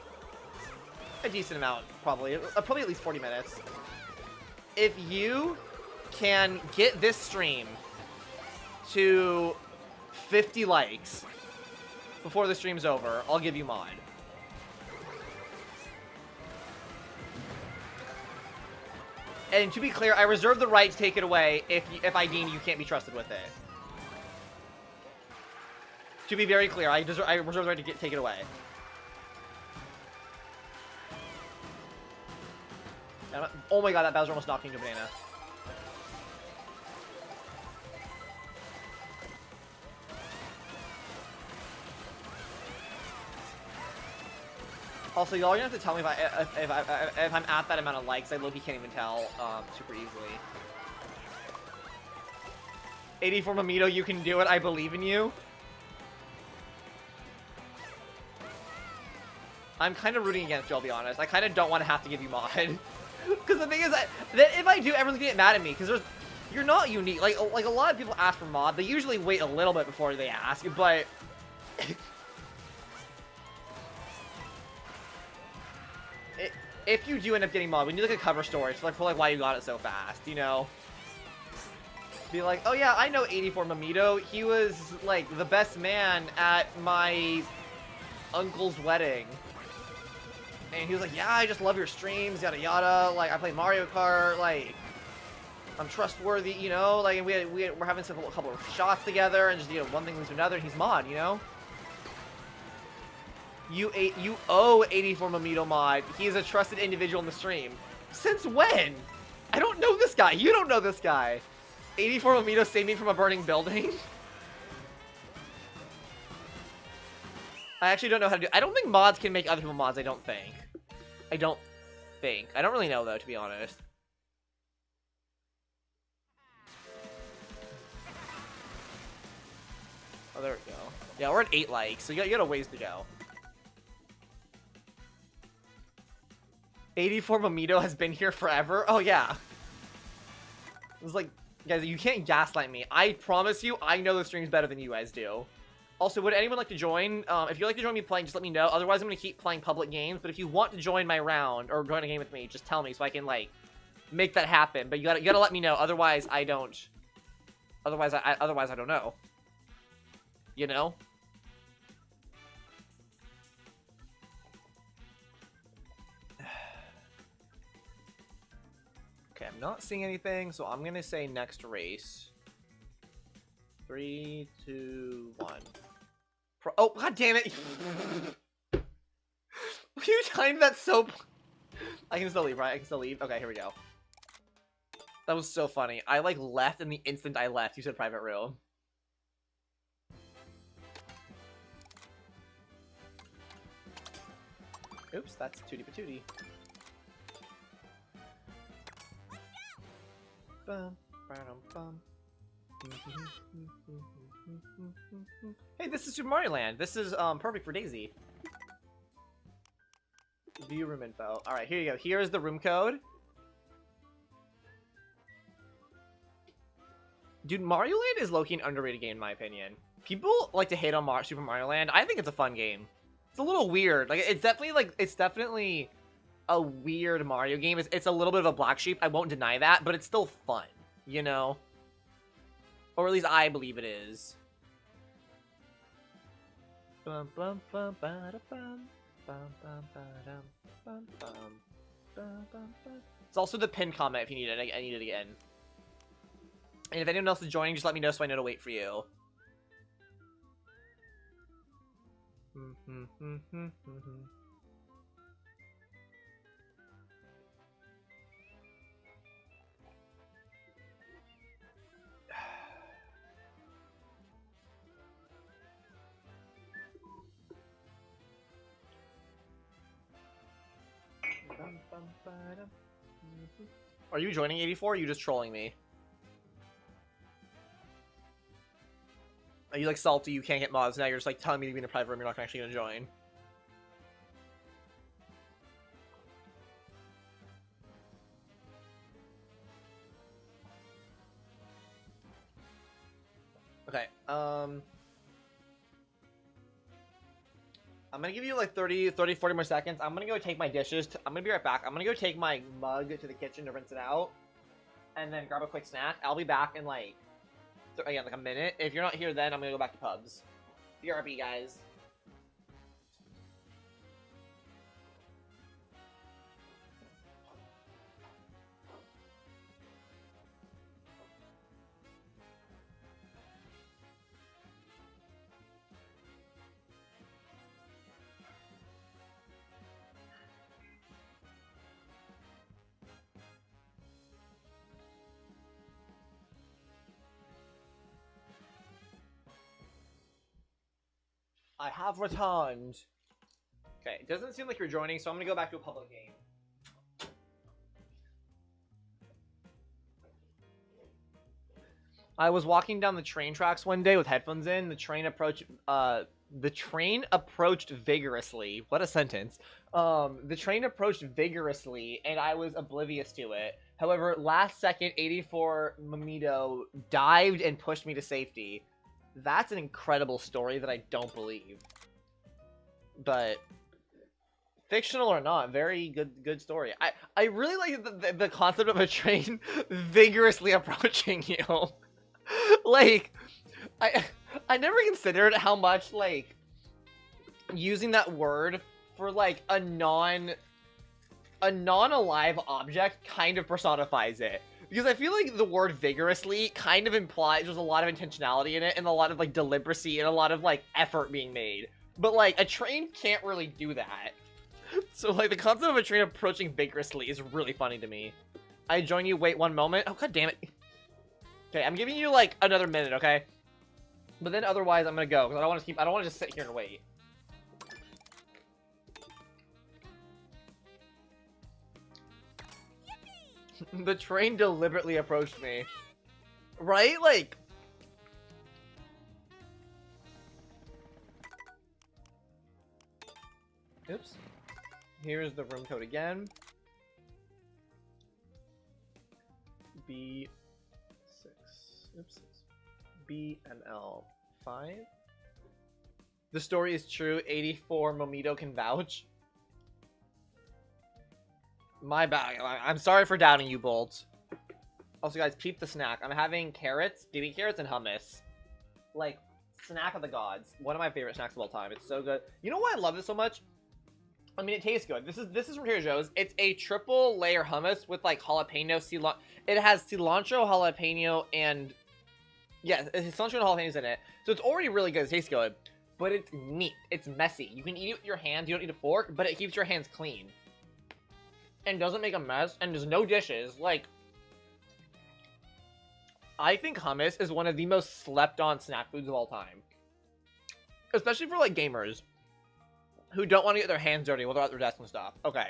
a decent amount, probably at least 40 minutes. If you can get this stream to 50 likes before the stream's over, I'll give you mod. And to be clear, I reserve the right to take it away if I deem you can't be trusted with it. To be very clear, I reserve the right to take it away. Oh my god, that Bowser almost knocked me into a banana. Also, y'all gonna have to tell me if I'm at that amount of likes. I literally can't even tell super easily. 84 Mamito, you can do it. I believe in you. I'm kind of rooting against you, I'll be honest. I kind of don't want to have to give you mod. Because the thing is that if I do, everyone's gonna get mad at me. Because you're not unique. Like a lot of people ask for mod. They usually wait a little bit before they ask, but... if you do end up getting mod, we need like a cover story for like why you got it so fast, you know? Be like, oh yeah, I know 84 Mamito. He was like the best man at my uncle's wedding. And he was like, yeah, I just love your streams, yada yada. Like, I play Mario Kart, like, I'm trustworthy, you know? Like, and we're having a couple of shots together, and just, you know, one thing leads to another, and he's mod, you know? You owe 84 Mamito mod. He's a trusted individual in the stream. Since when? I don't know this guy. You don't know this guy. 84 Mamito saved me from a burning building. I actually don't know how to do. I don't think mods can make other people mods. I don't think. I don't really know though, to be honest. Oh, there we go. Yeah, we're at 8 likes, so you got a ways to go. 84 Mamito has been here forever? Oh, yeah. It was like, guys, you can't gaslight me. I promise you, I know the streams better than you guys do. Also, would anyone like to join? If you'd like to join me playing, just let me know. Otherwise, I'm going to keep playing public games. But if you want to join my round or join a game with me, just tell me so I can, like, make that happen. But you gotta let me know. Otherwise, I don't. Otherwise, I don't know. You know? Okay, I'm not seeing anything, so I'm gonna say next race. 3, 2, 1. Oh, god damn it! You timed that so... I can still leave, right? I can still leave? Okay, here we go. That was so funny. I, like, left, and the instant I left, you said private room. Oops, that's Tootie Patootie. Bum, bum. Hey, this is Super Mario Land. This is perfect for Daisy. View room info. All right, here you go. Here is the room code. Dude, Mario Land is low-key an underrated game in my opinion. People like to hate on Super Mario Land. I think it's a fun game. It's a little weird. Like it's definitely a weird Mario game. It's a little bit of a black sheep. I won't deny that, but it's still fun, you know? Or at least I believe it is. It's also the pin comment if you need it. I need it again. And if anyone else is joining, just let me know so I know to wait for you. Are you joining 84 or are you just trolling me? Are you like salty you can't get mods now? You're just like telling me to be in a private room, you're not actually gonna join. Okay, I'm gonna give you like 30, 40 more seconds. I'm gonna go take my dishes. I'm gonna be right back. I'm gonna go take my mug to the kitchen to rinse it out. And then grab a quick snack. I'll be back in like, again, like a minute. If you're not here then, I'm gonna go back to pubs. BRB, guys. I have returned. Okay, it doesn't seem like you're joining, so I'm gonna go back to a public game. I was walking down the train tracks one day with headphones in. The train approached vigorously. What a sentence. The train approached vigorously, and I was oblivious to it. However, last second, 84 Mamito dived and pushed me to safety. That's an incredible story that I don't believe. But fictional or not, very good story. I really like the concept of a train vigorously approaching you. Like, I never considered how much, like, using that word for, like, a non-alive object kind of personifies it. Because I feel like the word vigorously kind of implies there's a lot of intentionality in it, and a lot of, like, deliberacy, and a lot of, like, effort being made. But, like, a train can't really do that. So, like, the concept of a train approaching vigorously is really funny to me. I join you, wait 1 moment. Oh, god damn it. Okay, I'm giving you, like, another minute, okay? But then otherwise, I'm gonna go, because I don't want to just sit here and wait. The train deliberately approached me. Right? Like... Oops. Here's the room code again. B6. Oops. BML5. The story is true. 84 Momito can vouch. My bad. I'm sorry for doubting you, Bolt. Also, guys, keep the snack. I'm having carrots, baby carrots, and hummus. Like, snack of the gods. One of my favorite snacks of all time. It's so good. You know why I love this so much? I mean, it tastes good. This is from Trader Joe's. It's a triple layer hummus with, like, jalapeno, cilantro. It has cilantro, jalapeno, and... yeah, it's cilantro and jalapenos in it. So it's already really good. It tastes good. But it's neat. It's messy. You can eat it with your hands. You don't need a fork, but it keeps your hands clean. And doesn't make a mess. And there's no dishes. Like, I think hummus is one of the most slept-on snack foods of all time. Especially for, like, gamers who don't want to get their hands dirty while they're at their desk and stuff. Okay.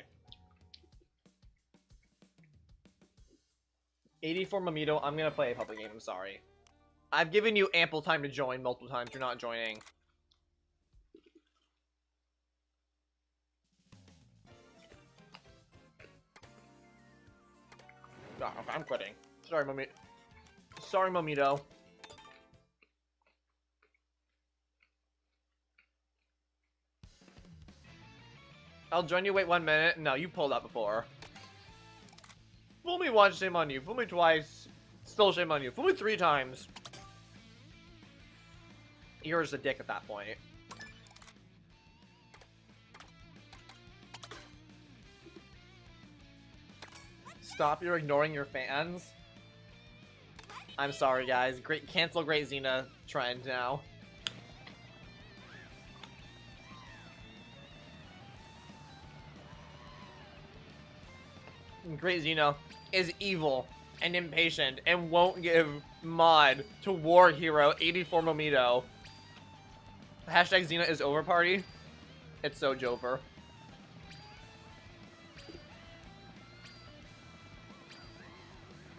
84 Mamito, I'm gonna play a public game, I'm sorry. I've given you ample time to join multiple times, you're not joining. Oh, okay, I'm quitting. Sorry, Mamito. Sorry, Mamito. I'll join you, wait 1 minute. No, you pulled up before. Fool me once, shame on you. Fool me twice, still shame on you. Fool me 3 times. You're just a dick at that point. Stop, you're ignoring your fans. I'm sorry, guys. Cancel GreatZina trend now. GreatZina is evil and impatient and won't give mod to War Hero 84 Momito. Hashtag Zina is over party. It's so Jover.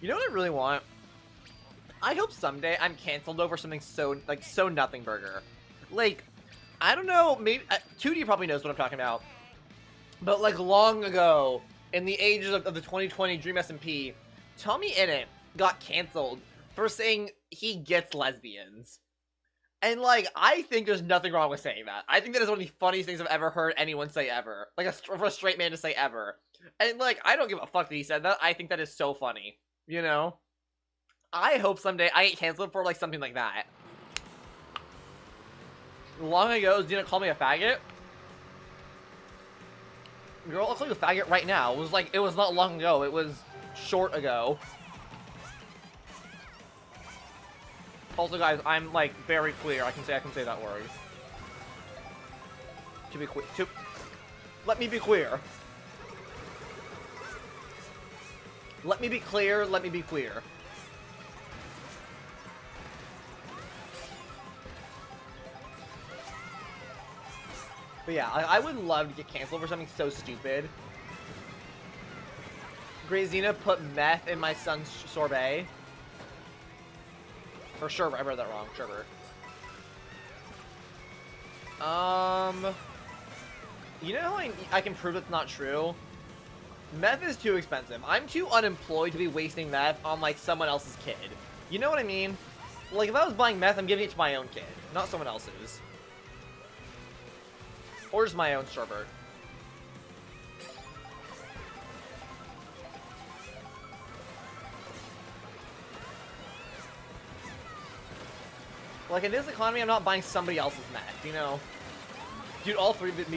You know what I really want? I hope someday I'm canceled over something so nothing burger. Like, I don't know, maybe 2D probably knows what I'm talking about. But like long ago, in the ages of the 2020 Dream SMP, Tommy Innit got canceled for saying he gets lesbians. And, like, I think there's nothing wrong with saying that. I think that is one of the funniest things I've ever heard anyone say ever. Like, for a straight man to say ever. And, like, I don't give a fuck that he said that. I think that is so funny. You know? I hope someday I get canceled for, like, something like that. Long ago, Zina called me a faggot. Girl, I'll call you a faggot right now. It was not long ago. It was short ago. Also, guys, I'm, like, very clear. I can say that word. To be clear. Let me be clear. Let me be clear. Let me be clear. But yeah, I would love to get canceled for something so stupid. GreatZina put meth in my son's sorbet. Or sherbet, I read that wrong. Sherbet. You know how I can prove it's not true? Meth is too expensive. I'm too unemployed to be wasting meth on, like, someone else's kid. You know what I mean? Like, if I was buying meth, I'm giving it to my own kid, not someone else's. Or just my own sherbet. Like, in this economy, I'm not buying somebody else's meth, you know? Dude, all three of these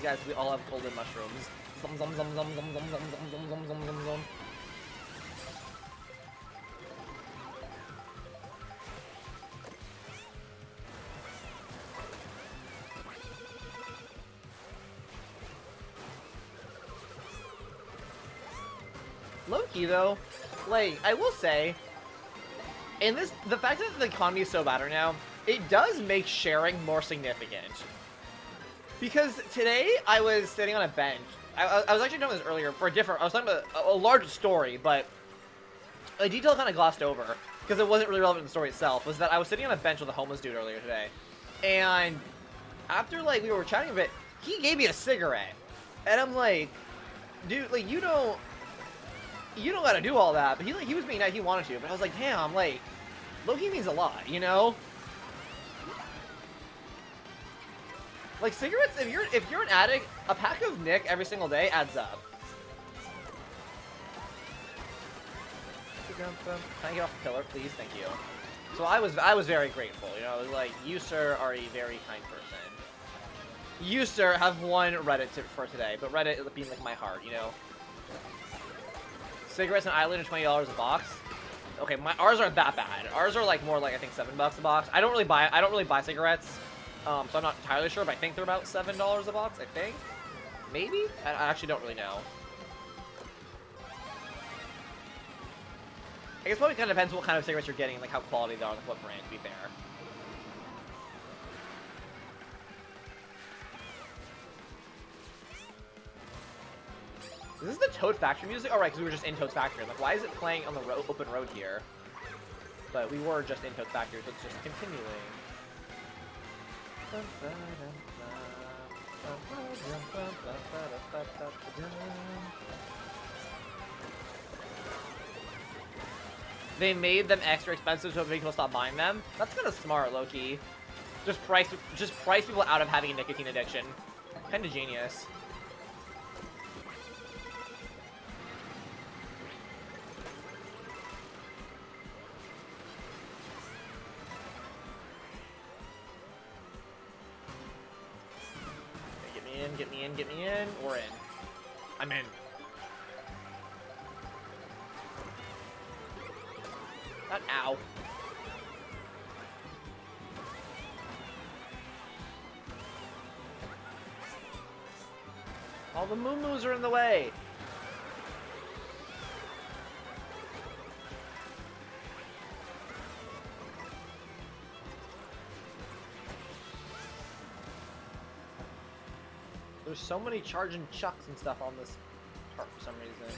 guys, we all have golden mushrooms. Zum zum zum zum zum zum zum zum zum zum zum zum. Low-key, though, like, I will say, in this, the fact that the economy is so bad right now, it does make sharing more significant. Because today, I was sitting on a bench. I was actually doing this earlier for a different, I was talking about a large story, but a detail kind of glossed over, because it wasn't really relevant to the story itself, was that I was sitting on a bench with a homeless dude earlier today. And after, like, we were chatting a bit, he gave me a cigarette. And I'm like, dude, like, you don't gotta do all that. But he was being nice, he wanted to. But I was like, damn, like, low-key means a lot, you know? Like, cigarettes, if you're an addict, a pack of Nick every single day adds up. Can I get off the pillar, please? Thank you. So I was very grateful, you know? I was like, you, sir, are a very kind person. You, sir, have one Reddit tip for today, but Reddit being like my heart, you know? Cigarettes and Island are $20 a box. Okay, ours aren't that bad. Ours are like more like I think $7 a box. I don't really buy cigarettes, so I'm not entirely sure. But I think they're about $7 a box. I think, maybe. I actually don't really know. I guess probably kind of depends what kind of cigarettes you're getting, like how quality they are, like what brand. To be fair. Is this the Toad Factory music? Alright, because we were just in Toad's Factory. Like, why is it playing on the open road here? But we were just in Toad's Factory, so it's just continuing. They made them extra expensive so people stop buying them. That's kind of smart, low-key. Just price people out of having a nicotine addiction. Kind of genius. Get me in. We're in. I'm in. Not ow. All the moo-moos are in the way. There's so many charging chucks and stuff on this part for some reason.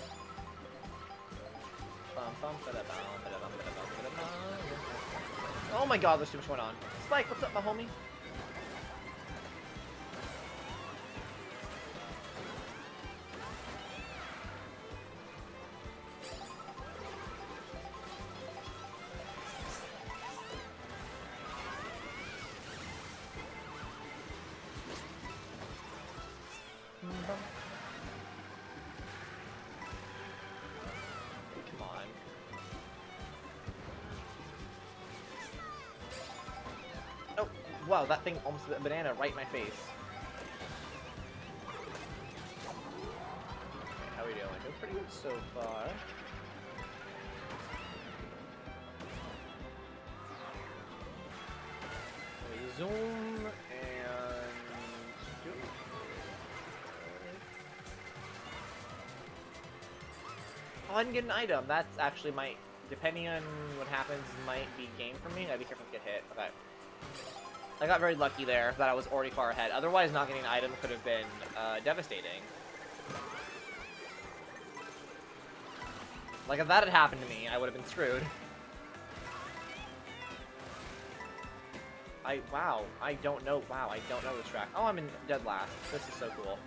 Oh my god, there's too much going on. Spike, what's up, my homie? Wow, that thing almost a banana right in my face. Okay, how are we doing? Doing pretty good so far. We zoom and do. Oh, I didn't get an item. That's actually might, depending on what happens, might be game for me. I'd be careful to get hit. Okay. I got very lucky there that I was already far ahead. Otherwise, not getting an item could have been devastating. Like, if that had happened to me, I would have been screwed. Wow, I don't know this track. Oh, I'm in dead last. This is so cool.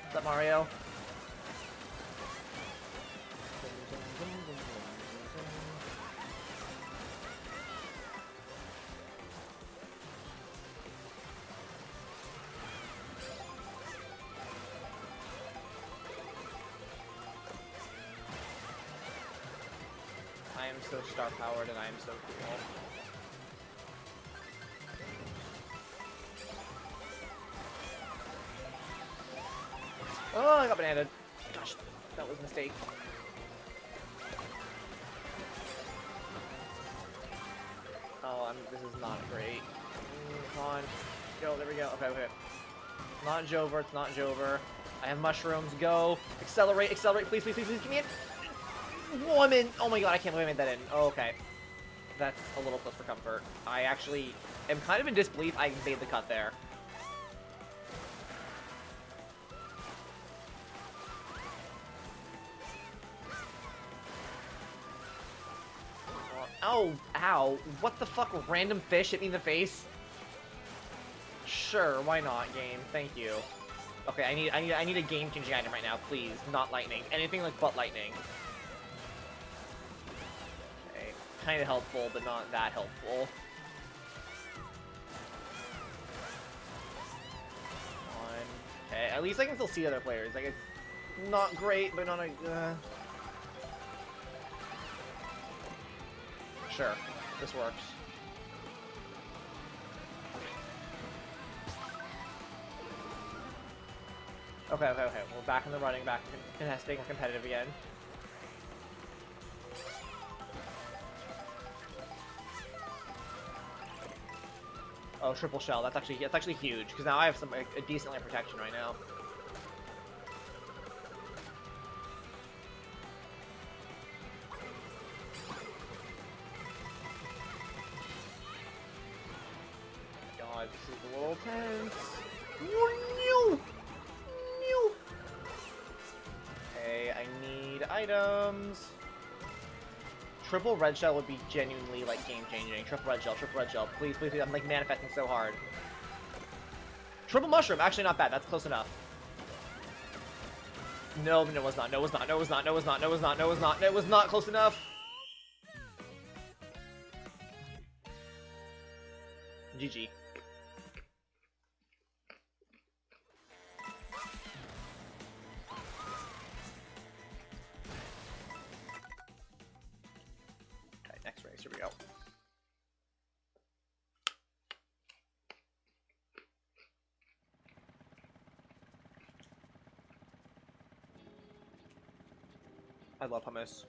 What's up, Mario? I am so star-powered and I am so cool. Oh, I got bananaed. Gosh, that was a mistake. Oh, this is not great. Come on. Go, there we go. Okay, okay. Not Jover, it's not Jover. I have mushrooms, go. Accelerate, accelerate, please, please, please, please, give me it. Woman! Oh my god, I can't believe I made that in. Oh, okay. That's a little close for comfort. I actually am kind of in disbelief I made the cut there. Oh, ow. What the fuck? Random fish hit me in the face? Sure, why not, game? Thank you. Okay, I need a game-changing item right now, please. Not lightning. Anything like but lightning. Okay, kind of helpful, but not that helpful. Come on. Okay, at least I can still see other players. Like, it's not great, but not a... Sure, this works. Okay, okay, okay. We're back in the running, back contesting, we're competitive again. Oh, triple shell. That's actually huge because now I have a decent line of protection right now. God, this is a little tense. Okay, I need items. Triple red shell would be genuinely, like, game-changing. Triple red shell. Please, please, please. I'm, like, manifesting so hard. Triple mushroom. Actually, not bad. That's close enough. No, no, it was not. No, it was not. No, it was not. No, it was not. No, it was not. No, it was not. It was not close enough. GG. Okay, next race. Here we go. I love hummus.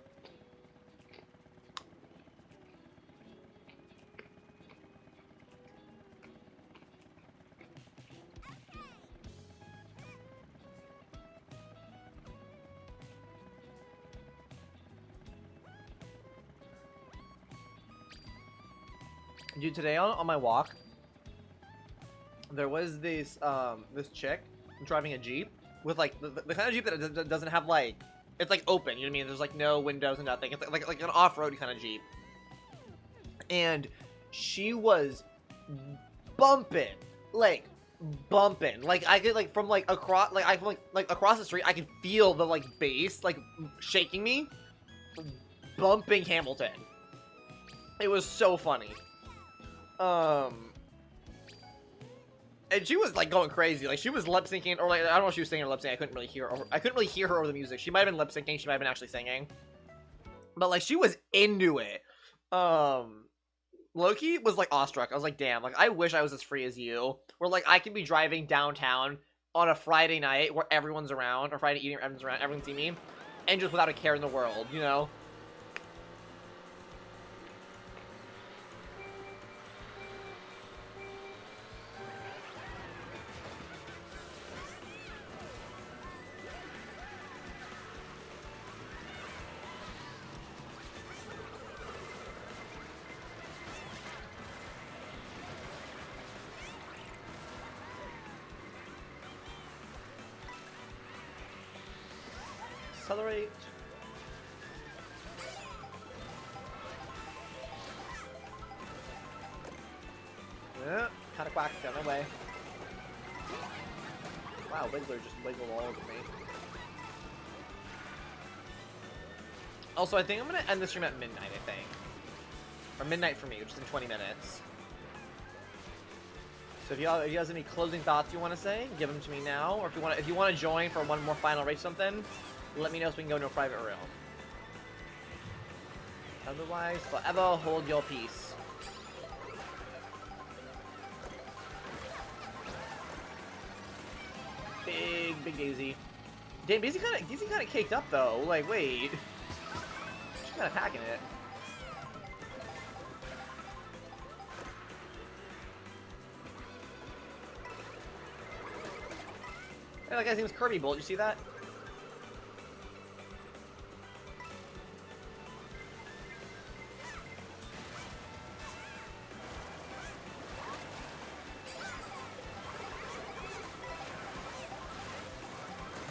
Dude, today on my walk, there was this this chick driving a Jeep with like the kind of Jeep that doesn't have like, it's like open, you know what I mean? There's like no windows and nothing. It's like an off-road kind of Jeep. And she was bumping, like bumping. Like I could like from like across like across the street, I could feel the like bass like shaking me, bumping Hamilton. It was so funny. And she was like going crazy. Like she was lip syncing, or like I don't know if she was singing or lip syncing. I couldn't really hear. I couldn't really hear her over the music. She might have been lip syncing. She might have been actually singing. But like she was into it. Loki was like awestruck. I was like, damn. Like I wish I was as free as you. Where like I can be driving downtown on a Friday night where everyone's around, or Friday evening where everyone's around, everyone can see me, and just without a care in the world, you know. Accelerate. Yeah, kind of quack down my way. Wow, Wiggler just wiggled all over me. Also, I think I'm gonna end the stream at midnight, I think. Or midnight for me, which is in 20 minutes. So if you guys have any closing thoughts you want to say, give them to me now. Or if you want to join for one more final race or something, let me know so we can go into a private room. Otherwise, forever hold your peace. Big Daisy. Damn, Daisy kind of caked up though. Like, wait, she's kind of packing it. Hey, that guy's name is Kirby Bolt. You see that?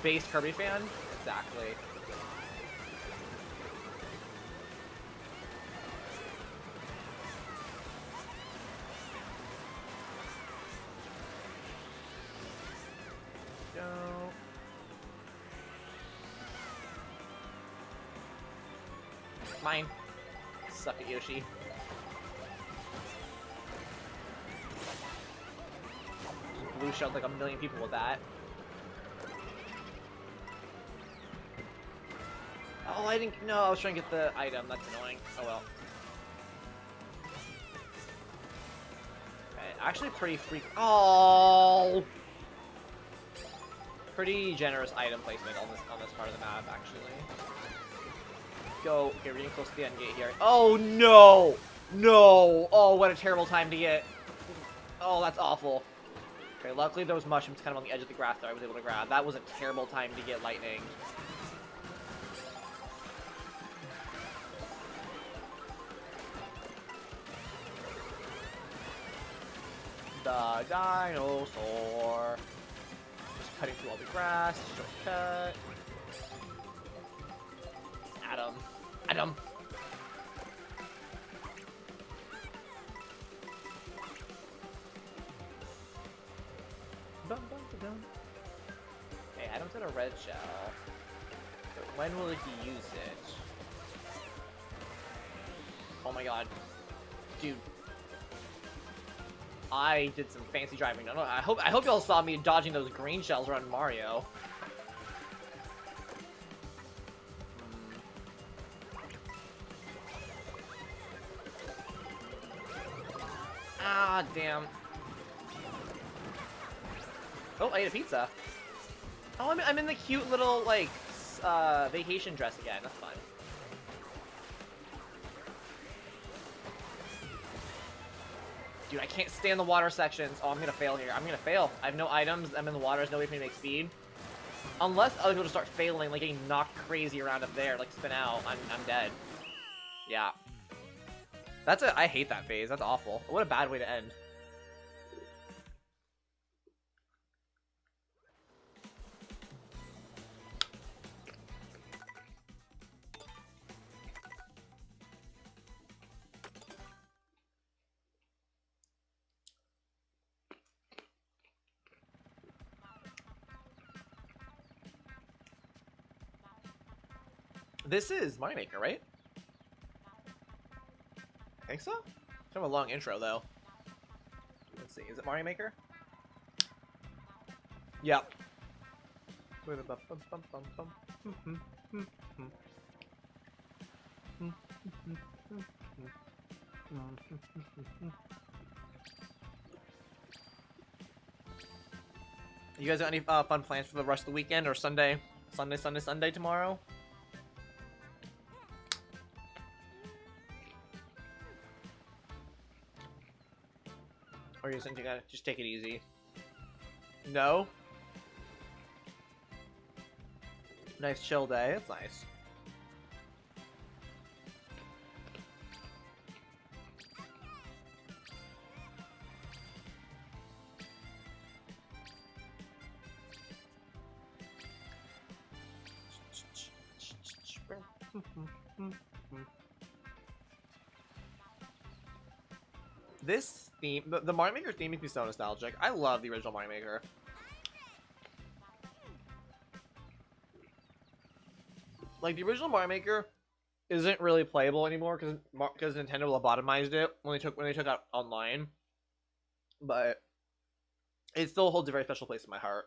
Base Kirby fan? Exactly. Go. Mine. Suck it, Yoshi. Blue shelled like a million people with that. Oh, I didn't. No, I was trying to get the item. That's annoying. Oh well. Okay, actually, pretty freak. Oh, pretty generous item placement on this part of the map, actually. Go. Okay, we're getting close to the end gate here. Oh no, no! Oh, what a terrible time to get. Oh, that's awful. Okay, luckily there was mushrooms kind of on the edge of the grass that I was able to grab. That was a terrible time to get lightning. The dinosaur. Just cutting through all the grass. Shortcut. Adam. Adam. Hey, Adam's got a red shell. But when will he use it? Oh my god. Dude. I did some fancy driving. I hope y'all saw me dodging those green shells around Mario. Ah, damn. Oh, I ate a pizza. Oh, I'm in the cute little, like, vacation dress again. That's fun. Dude, I can't stand the water sections. Oh, I'm gonna fail here. I'm gonna fail. I have no items. I'm in the water. There's no way for me to make speed. Unless other people just start failing, like getting knocked crazy around up there, like spin out, I'm dead. Yeah. I hate that phase. That's awful. What a bad way to end. This is Mario Maker, right? I think so? It's kind of a long intro, though. Let's see. Is it Mario Maker? Yep. You guys got any fun plans for the rest of the weekend or Sunday? Sunday tomorrow? Or you think you gotta just take it easy? No? Nice chill day. That's nice. This theme, the Mario Maker theme makes me so nostalgic. I love the original Mario Maker. Like, the original Mario Maker isn't really playable anymore because Nintendo lobotomized it when they took out online. But it still holds a very special place in my heart.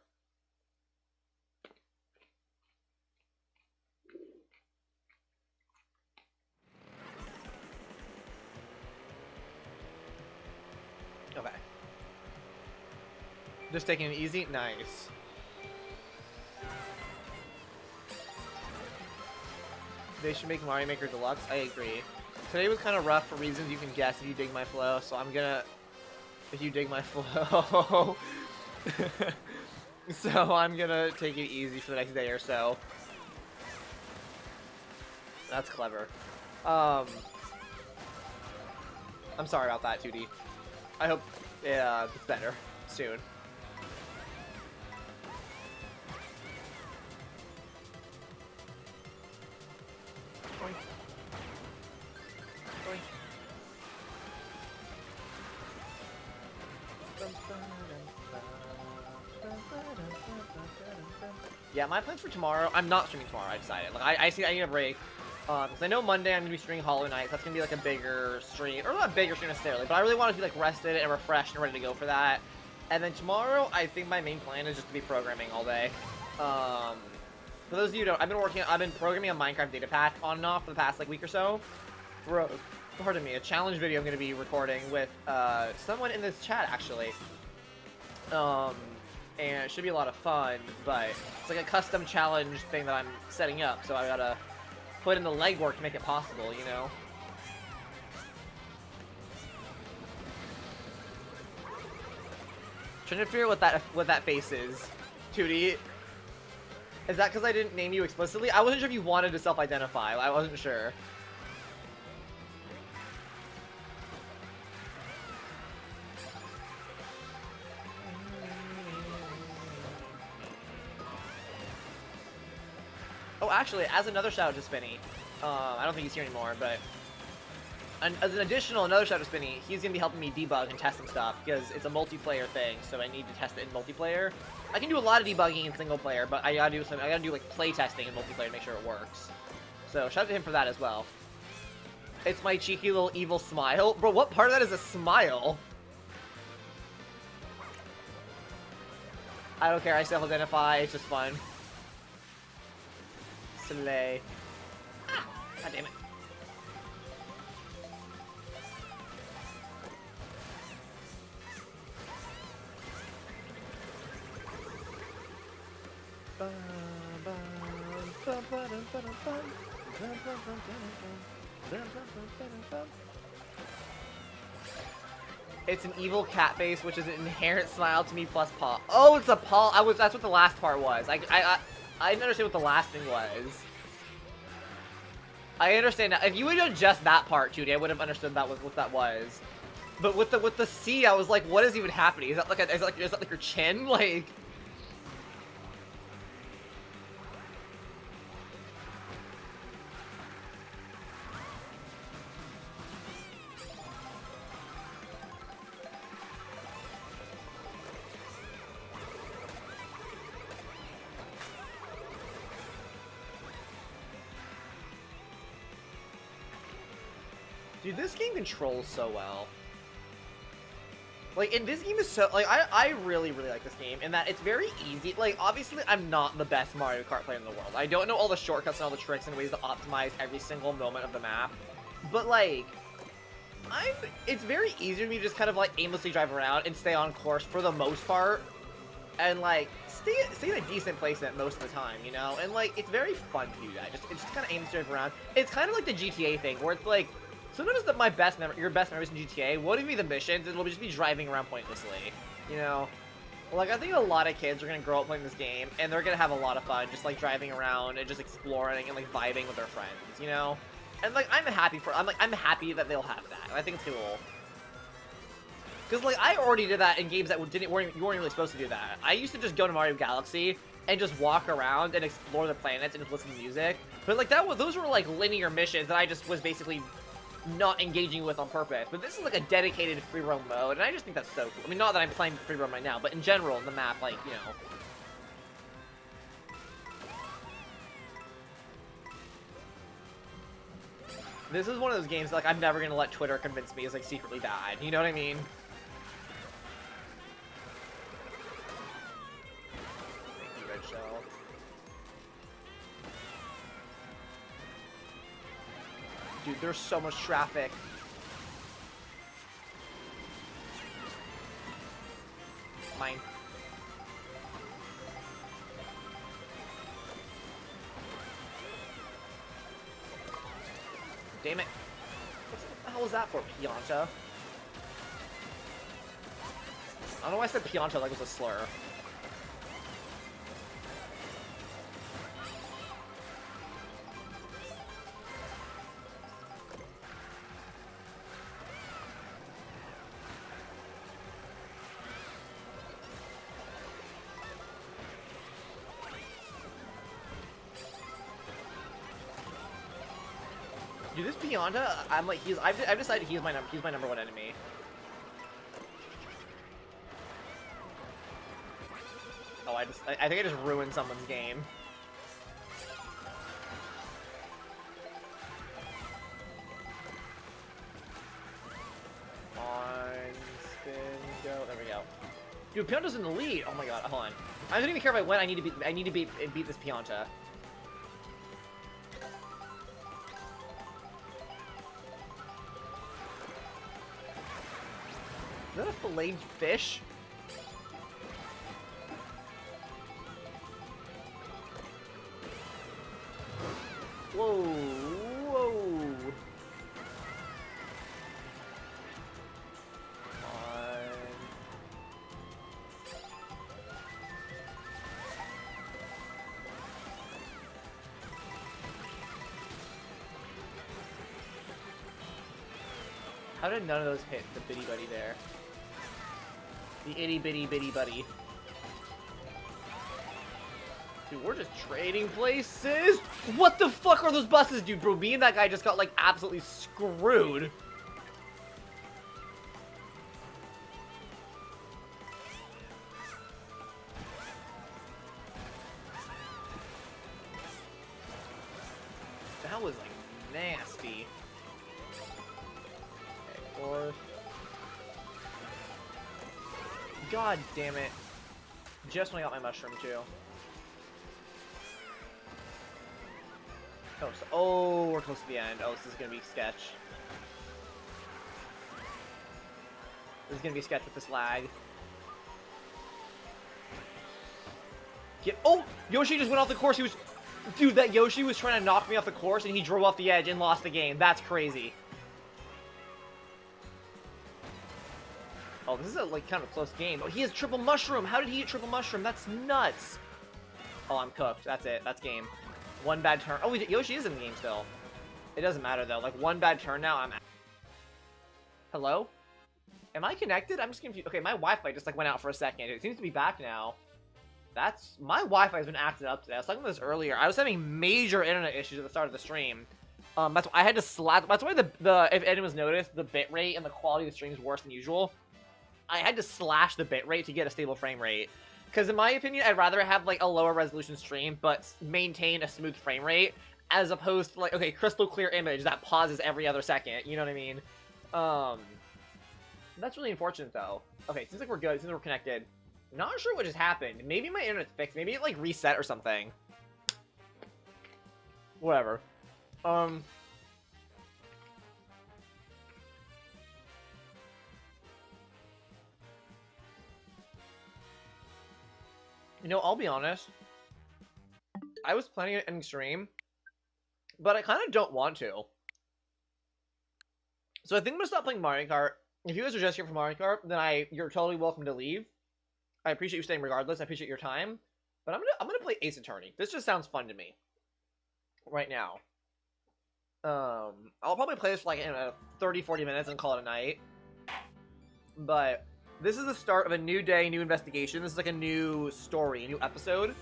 Okay. Just taking it easy? Nice. They should make Mario Maker Deluxe. I agree. Today was kind of rough for reasons you can guess if you dig my flow, so I'm gonna... If you dig my flow... so I'm gonna take it easy for the next day or so. That's clever. I'm sorry about that, 2D. I hope it's better soon. Yeah, my plans for tomorrow, I'm not streaming tomorrow, I decided. Like, I need a break. Because I know Monday I'm going to be streaming Hollow Knight, so that's going to be like a bigger stream. Or not a bigger stream necessarily, but I really want to be like rested and refreshed and ready to go for that. And then tomorrow, I think my main plan is just to be programming all day. For those of you who don't, I've been programming a Minecraft data pack on and off for the past like week or so. For pardon me, a challenge video I'm going to be recording with someone in this chat actually. And it should be a lot of fun, but it's like a custom challenge thing that I'm setting up, so I gotta put in the legwork to make it possible, you know? Trying to figure out what that face is. 2D. Is that because I didn't name you explicitly? I wasn't sure if you wanted to self-identify. I wasn't sure. Oh, actually, as another shout out to Spinny, I don't think he's here anymore, but as an additional, another shout out to Spinny, he's gonna be helping me debug and test some stuff because it's a multiplayer thing, so I need to test it in multiplayer. I can do a lot of debugging in single player, but I gotta do like play testing in multiplayer to make sure it works. So shout out to him for that as well. It's my cheeky little evil smile, bro. What part of that is a smile? I don't care. I self-identify. It's just fun. Slay. Ah! God damn it. It's an evil cat face, which is an inherent smile to me plus paw. Oh, it's a paw. That's what the last part was. I didn't understand what the last thing was. I understand now. If you would have done just that part, Judy, I would have understood that was what that was. But with the C, I was like, what is even happening? Is that like is that like your chin? Like. Dude, this game controls so well. Like, and this game is so, like, I really, really like this game, in that it's very easy. Like, obviously, I'm not the best Mario Kart player in the world. I don't know all the shortcuts and all the tricks and ways to optimize every single moment of the map. But, like, it's very easy for me to just kind of, like, aimlessly drive around and stay on course for the most part. And, like, stay in a decent place at most of the time, you know? And, like, it's very fun to do that. It's just kind of aimlessly drive around. It's kind of like the GTA thing, where it's, like, sometimes your best memories in GTA won't even be the missions, it'll just be driving around pointlessly, you know? Like, I think a lot of kids are gonna grow up playing this game, and they're gonna have a lot of fun just, like, driving around and just exploring and, like, vibing with their friends, you know? And, like, I'm happy that they'll have that. I think it's cool. Because, like, I already did that in games that you weren't really supposed to do that. I used to just go to Mario Galaxy and just walk around and explore the planets and just listen to music. But like those were like linear missions that I just was basically not engaging with on purpose. But this is like a dedicated free roam mode, and I just think that's so cool. I mean, not that I'm playing free roam right now, but in general, the map, like, you know. This is one of those games, like, I'm never gonna let Twitter convince me is, like, secretly bad. You know what I mean? Thank you, Red Shell. Dude, there's so much traffic. Mine. Damn it. What the hell was that for, Pianta? I don't know why I said Pianta like it was a slur. Dude, this Pianta, I'm like, I've decided he's my number one enemy. Oh, I think I just ruined someone's game. On, spin, go. There we go. Dude, Pianta's in the lead. Oh my god, hold on. I don't even care if I win. I need to beat this Pianta. Is that a filleted fish? Whoa, whoa. How did none of those hit the bitty buddy there? The itty bitty bitty buddy. Dude, we're just trading places? What the fuck are those buses, dude? Bro, me and that guy just got, like, absolutely screwed. That was, like, nasty. Okay, fourth. God damn it. Just when I got my mushroom, too. Oh, oh, we're close to the end. Oh, this is gonna be sketch. This is gonna be sketch with this lag. Oh! Yoshi just went off the course. He was... Dude, that Yoshi was trying to knock me off the course, and he drove off the edge and lost the game. That's crazy. Oh, this is a, like, kind of a close game. Oh, he has triple mushroom. How did he get triple mushroom? That's nuts. Oh, I'm cooked. That's it. That's game. One bad turn. Oh, Yoshi is in the game still. It doesn't matter, though. Like, one bad turn now, I'm... Hello? Am I connected? I'm just confused. Okay, my Wi-Fi just, like, went out for a second. It seems to be back now. That's... My Wi-Fi has been acting up today. I was talking about this earlier. I was having major internet issues at the start of the stream. That's why I had to slash... That's why if anyone's noticed, the bitrate and the quality of the stream is worse than usual. I had to slash the bitrate to get a stable frame rate. Because in my opinion, I'd rather have, like, a lower resolution stream, but maintain a smooth frame rate, as opposed to, like, okay, crystal clear image that pauses every other second, you know what I mean? That's really unfortunate, though. Okay, seems like we're good, seems like we're connected. Not sure what just happened. Maybe my internet's fixed, maybe it, like, reset or something. Whatever. You know, I'll be honest. I was planning on ending stream, but I kind of don't want to. So I think I'm gonna stop playing Mario Kart. If you guys are just here for Mario Kart, then you're totally welcome to leave. I appreciate you staying regardless. I appreciate your time, but I'm gonna play Ace Attorney. This just sounds fun to me. Right now. I'll probably play this for like in 30-40 minutes and call it a night. But this is the start of a new day, new investigation. This is like a new story, a new episode.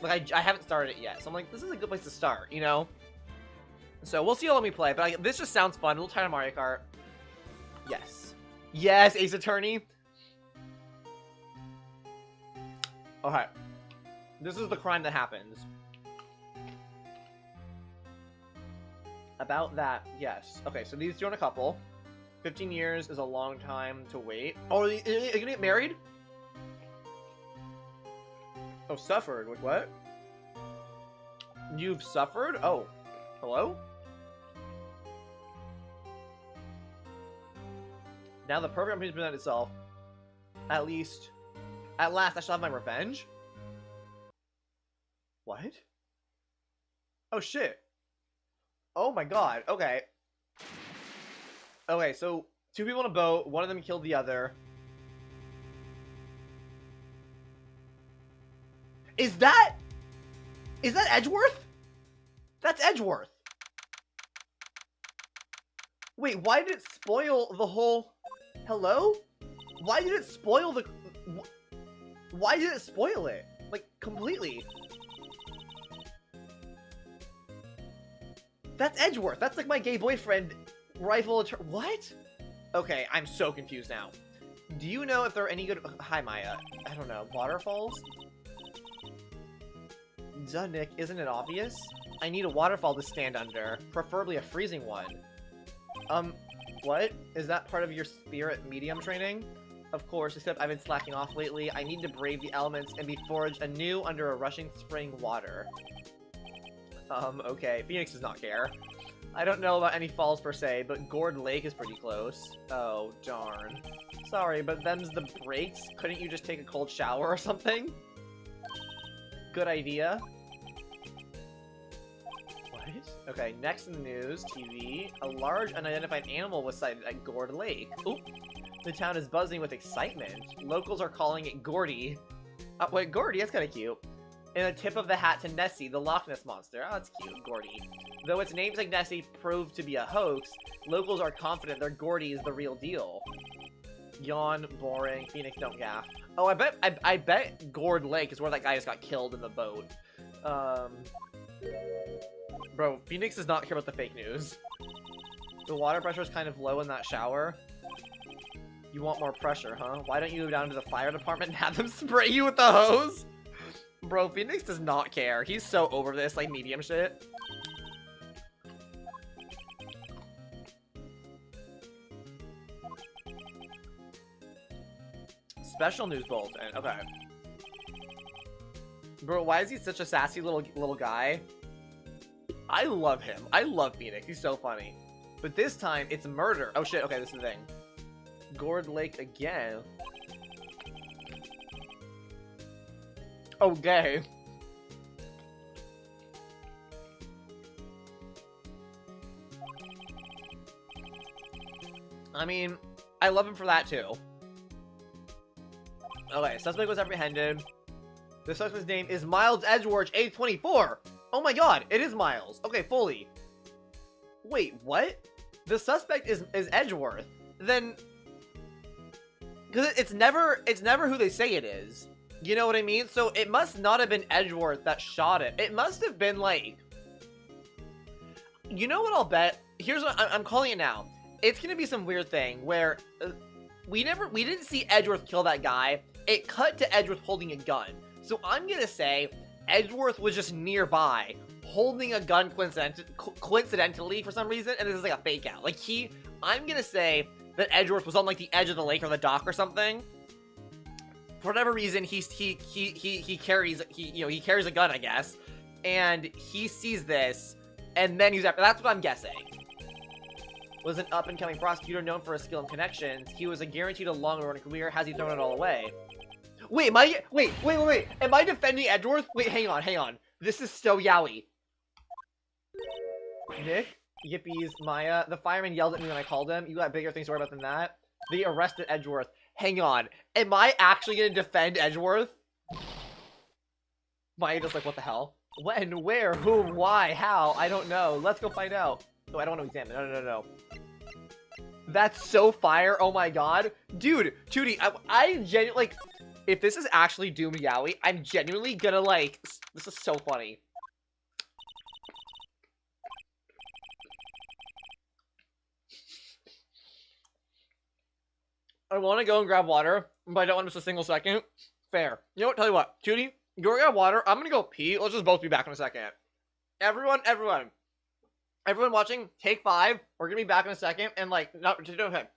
Like, I haven't started it yet, so I'm like, this is a good place to start, you know? So we'll see how long we play, but this just sounds fun. A little tired of Mario Kart. Yes. Yes, Ace Attorney. Okay. This is the crime that happens. About that, yes. Okay, so these two in a couple. 15 years is a long time to wait. Oh, are you gonna get married? Oh, suffered. Like, what? You've suffered? Oh. Hello? Now the program has presented itself. At last, I shall have my revenge? What? Oh, shit. Oh my god. Okay. Okay, so 2 people in a boat. One of them killed the other. Is that Edgeworth? That's Edgeworth. Wait, why did it spoil the whole... Hello? Why did it spoil the... Why did it spoil it? Like, completely. That's Edgeworth. That's like my gay boyfriend rifle... What? Okay, I'm so confused now. Do you know if there are any good... Hi, Maya. I don't know. Waterfalls? Duh, Nick. Isn't it obvious? I need a waterfall to stand under. Preferably a freezing one. What? Is that part of your spirit medium training? Of course, except I've been slacking off lately. I need to brave the elements and be forged anew under a rushing spring water. Okay. Phoenix does not care. I don't know about any falls per se, but Gourd Lake is pretty close. Oh, darn. Sorry, but them's the breaks. Couldn't you just take a cold shower or something? Good idea. What? Okay, next in the news, TV. A large unidentified animal was sighted at Gourd Lake. Oop. The town is buzzing with excitement. Locals are calling it Gordy. Wait, Gordy? That's kind of cute. And a tip of the hat to Nessie, the Loch Ness Monster. Oh, that's cute, Gordy. Though its namesake Nessie proved to be a hoax, locals are confident their Gordy is the real deal. Yawn, boring. Phoenix, don't gaff. Oh, I bet Gourd Lake is where that guy just got killed in the boat. Bro, Phoenix does not care about the fake news. The water pressure is kind of low in that shower. You want more pressure, huh? Why don't you go down to the fire department and have them spray you with the hose? Bro, Phoenix does not care. He's so over this, like, medium shit. Special news bulletin. Okay. Bro, why is he such a sassy little guy? I love him. I love Phoenix. He's so funny. But this time, it's murder. Oh, shit. Okay, this is the thing. Gourd Lake again. Okay. I mean, I love him for that, too. Okay, suspect was apprehended. The suspect's name is Miles Edgeworth, age 24. Oh my god, it is Miles. Okay, fully. Wait, what? The suspect is Edgeworth. Then... Because it's never who they say it is. You know what I mean? So it must not have been Edgeworth that shot it. It must have been like... You know what I'll bet? Here's what I'm calling it now. It's gonna be some weird thing where we didn't see Edgeworth kill that guy. It cut to Edgeworth holding a gun. So I'm gonna say Edgeworth was just nearby holding a gun coincidentally for some reason, and this is like a fake out. Like I'm gonna say that Edgeworth was on like the edge of the lake or the dock or something. For whatever reason, he carries a gun, I guess, and he sees this, and then he's after. That's what I'm guessing. Was an up-and-coming prosecutor known for his skill and connections. He was a guaranteed a long-running career. Has he thrown it all away? Wait, wait. Am I defending Edgeworth? Wait, hang on. This is so Yaoi. Nick, Yippies, Maya. The fireman yelled at me when I called him. You got bigger things to worry about than that. They arrested Edgeworth. Hang on. Am I actually going to defend Edgeworth? Maya just like, what the hell? When, where, who, why, how? I don't know. Let's go find out. No, I don't want to examine. No. That's so fire. Oh my god. Dude, Tootie, I genuinely, like, If this is actually Doom Yaoi, I'm genuinely gonna, like... This is so funny. I want to go and grab water, but I don't want to miss a single second. Fair. You know what? Tell you what. Judy, go grab water. I'm gonna go pee. Let's just both be back in a second. Everyone watching, take 5. We're gonna be back in a second, and, like,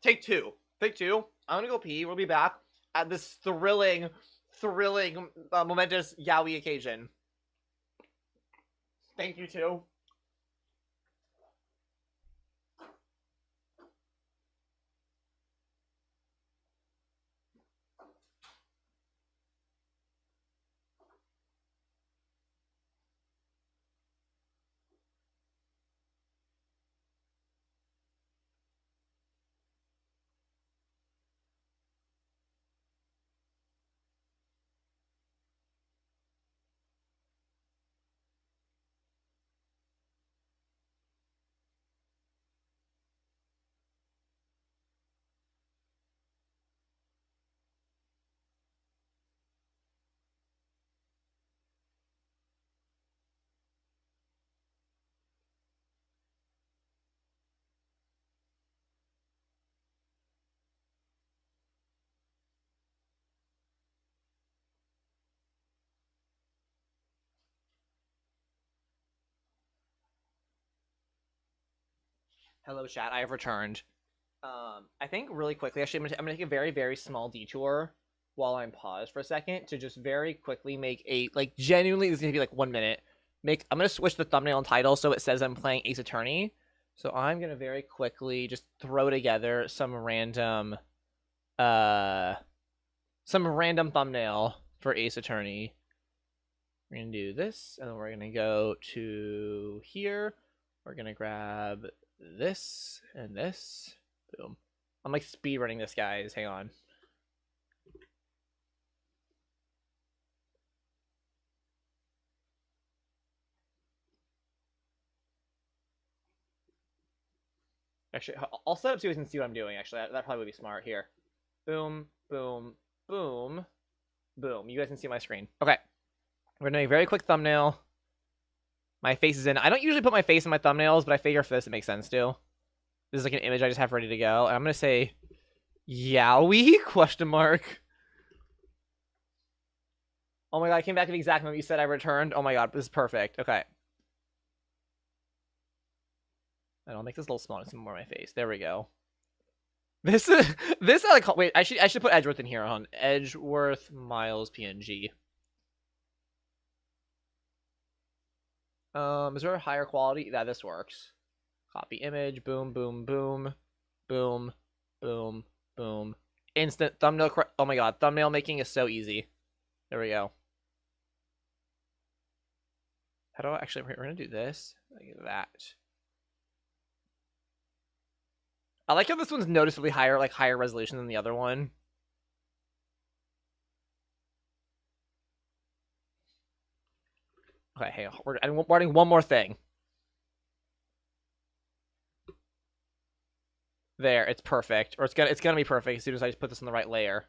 take 2. Take 2. I'm gonna go pee. We'll be back at this thrilling, momentous Yaoi occasion. Thank you, too. Hello, chat. I have returned. I think really quickly, actually, I'm gonna take a very, very small detour while I'm paused for a second to just very quickly make a, like, genuinely, this is gonna be like 1 minute. I'm gonna switch the thumbnail and title so it says I'm playing Ace Attorney. So I'm gonna very quickly just throw together some random thumbnail for Ace Attorney. We're gonna do this, and then we're gonna go to here. We're gonna grab this and this. Boom. I'm like speed running this, guys. Hang on. Actually, I'll set up so you can see what I'm doing. Actually, that probably would be smart. Here. Boom, boom, boom, boom. You guys can see my screen. Okay. We're doing a very quick thumbnail. My face is in. I don't usually put my face in my thumbnails, but I figure for this it makes sense to. This is like an image I just have ready to go. And I'm going to say, Yaoi? Question mark. Oh my god, I came back at the exact moment you said I returned. Oh my god, this is perfect. Okay. And I'll make this a little smaller, some more of my face. There we go. This is like, wait, I should put Edgeworth in here on Edgeworth Miles PNG. Is there a higher quality? Yeah, this works. Copy image, boom, boom, boom, boom, boom, boom. Instant thumbnail. Oh my god, thumbnail making is so easy. There we go. How do I actually? We're gonna do this like that. I like how this one's noticeably higher, like higher resolution than the other one. Okay, hey, we're adding one more thing. There, it's perfect, or it's gonna be perfect as soon as I just put this on the right layer.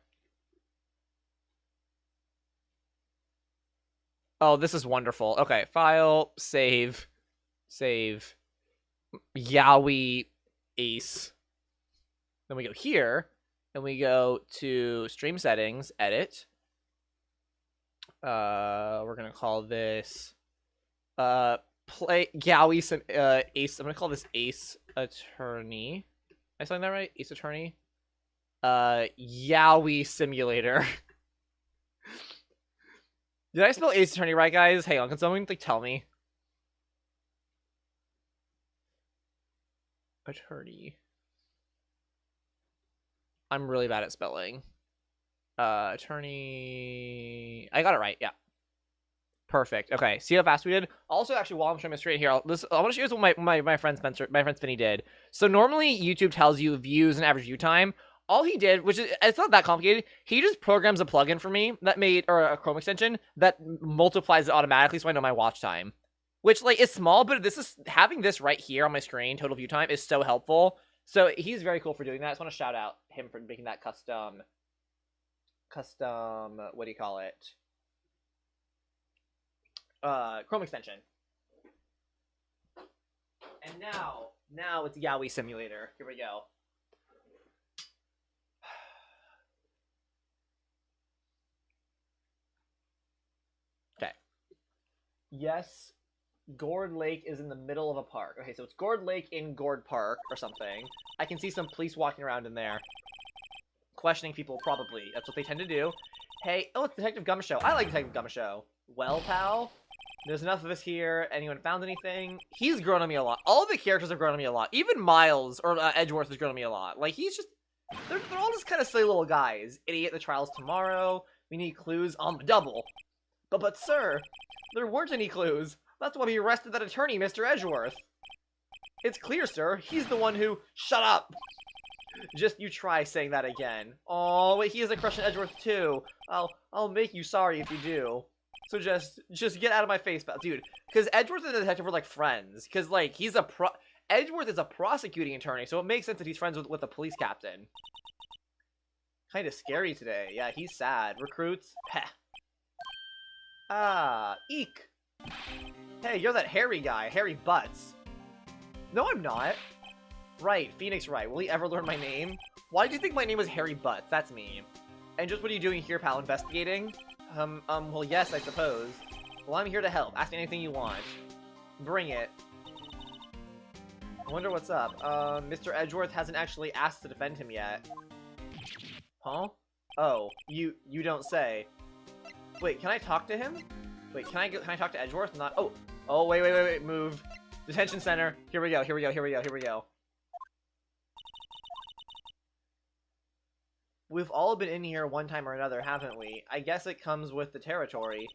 Oh, this is wonderful. Okay, file, save, Yaoi Ace. Then we go here, and we go to stream settings, edit. We're gonna call this play Yaoi some Ace. I'm gonna call this Ace Attorney. Am I saying that right? Ace Attorney. Yaoi Simulator. Did I spell Ace Attorney right, guys? Hang on, can someone like tell me? Attorney. I'm really bad at spelling. Attorney. I got it right. Yeah. Perfect. Okay. See how fast we did? Also, actually, while I'm showing my screen here, I want to show you what my friend Spencer, my friend Finney did. So normally YouTube tells you views and average view time. All he did, which is, it's not that complicated, he just programs a plugin for me that made, or a Chrome extension that multiplies it automatically so I know my watch time. Which, like, is small, but having this right here on my screen, total view time, is so helpful. So he's very cool for doing that. I just want to shout out him for making that custom custom, what do you call it? Chrome extension. And now it's Yaoi Simulator. Here we go. Okay. Yes, Gourd Lake is in the middle of a park. Okay, so it's Gourd Lake in Gourd Park or something. I can see some police walking around in there. Questioning people, probably. That's what they tend to do. Hey, oh, it's Detective Gumshoe. I like Detective Gumshoe. Well, pal, there's enough of us here. Anyone found anything? He's grown on me a lot. All of the characters have grown on me a lot. Even Miles, or Edgeworth, has grown on me a lot. Like, he's just... They're all just kind of silly little guys. Idiot, the trial's tomorrow. We need clues on the double. But, sir, there weren't any clues. That's why we arrested that attorney, Mr. Edgeworth. It's clear, sir. He's the one who... Shut up! Just you try saying that again. Oh, wait, he has a crush on Edgeworth, too. I'll make you sorry if you do. So just get out of my face, pal. Dude, because Edgeworth and the detective were, like, friends. Because, like, Edgeworth is a prosecuting attorney, so it makes sense that he's friends with the police captain. Kind of scary today. Yeah, he's sad. Recruits? Heh. Ah, eek. Hey, you're that hairy guy, Hairy Butts. No, I'm not. Right, Phoenix Wright. Will he ever learn my name? Why did you think my name was Hairy Butts? That's me. And just what are you doing here, pal? Investigating? Well, yes, I suppose. Well, I'm here to help. Ask me anything you want. Bring it. I wonder what's up. Mr. Edgeworth hasn't actually asked to defend him yet. Huh? Oh, you don't say. Wait, can I talk to him? Wait, can I talk to Edgeworth? Not. Oh, wait, move. Detention center. Here we go. We've all been in here one time or another, haven't we? I guess it comes with the territory.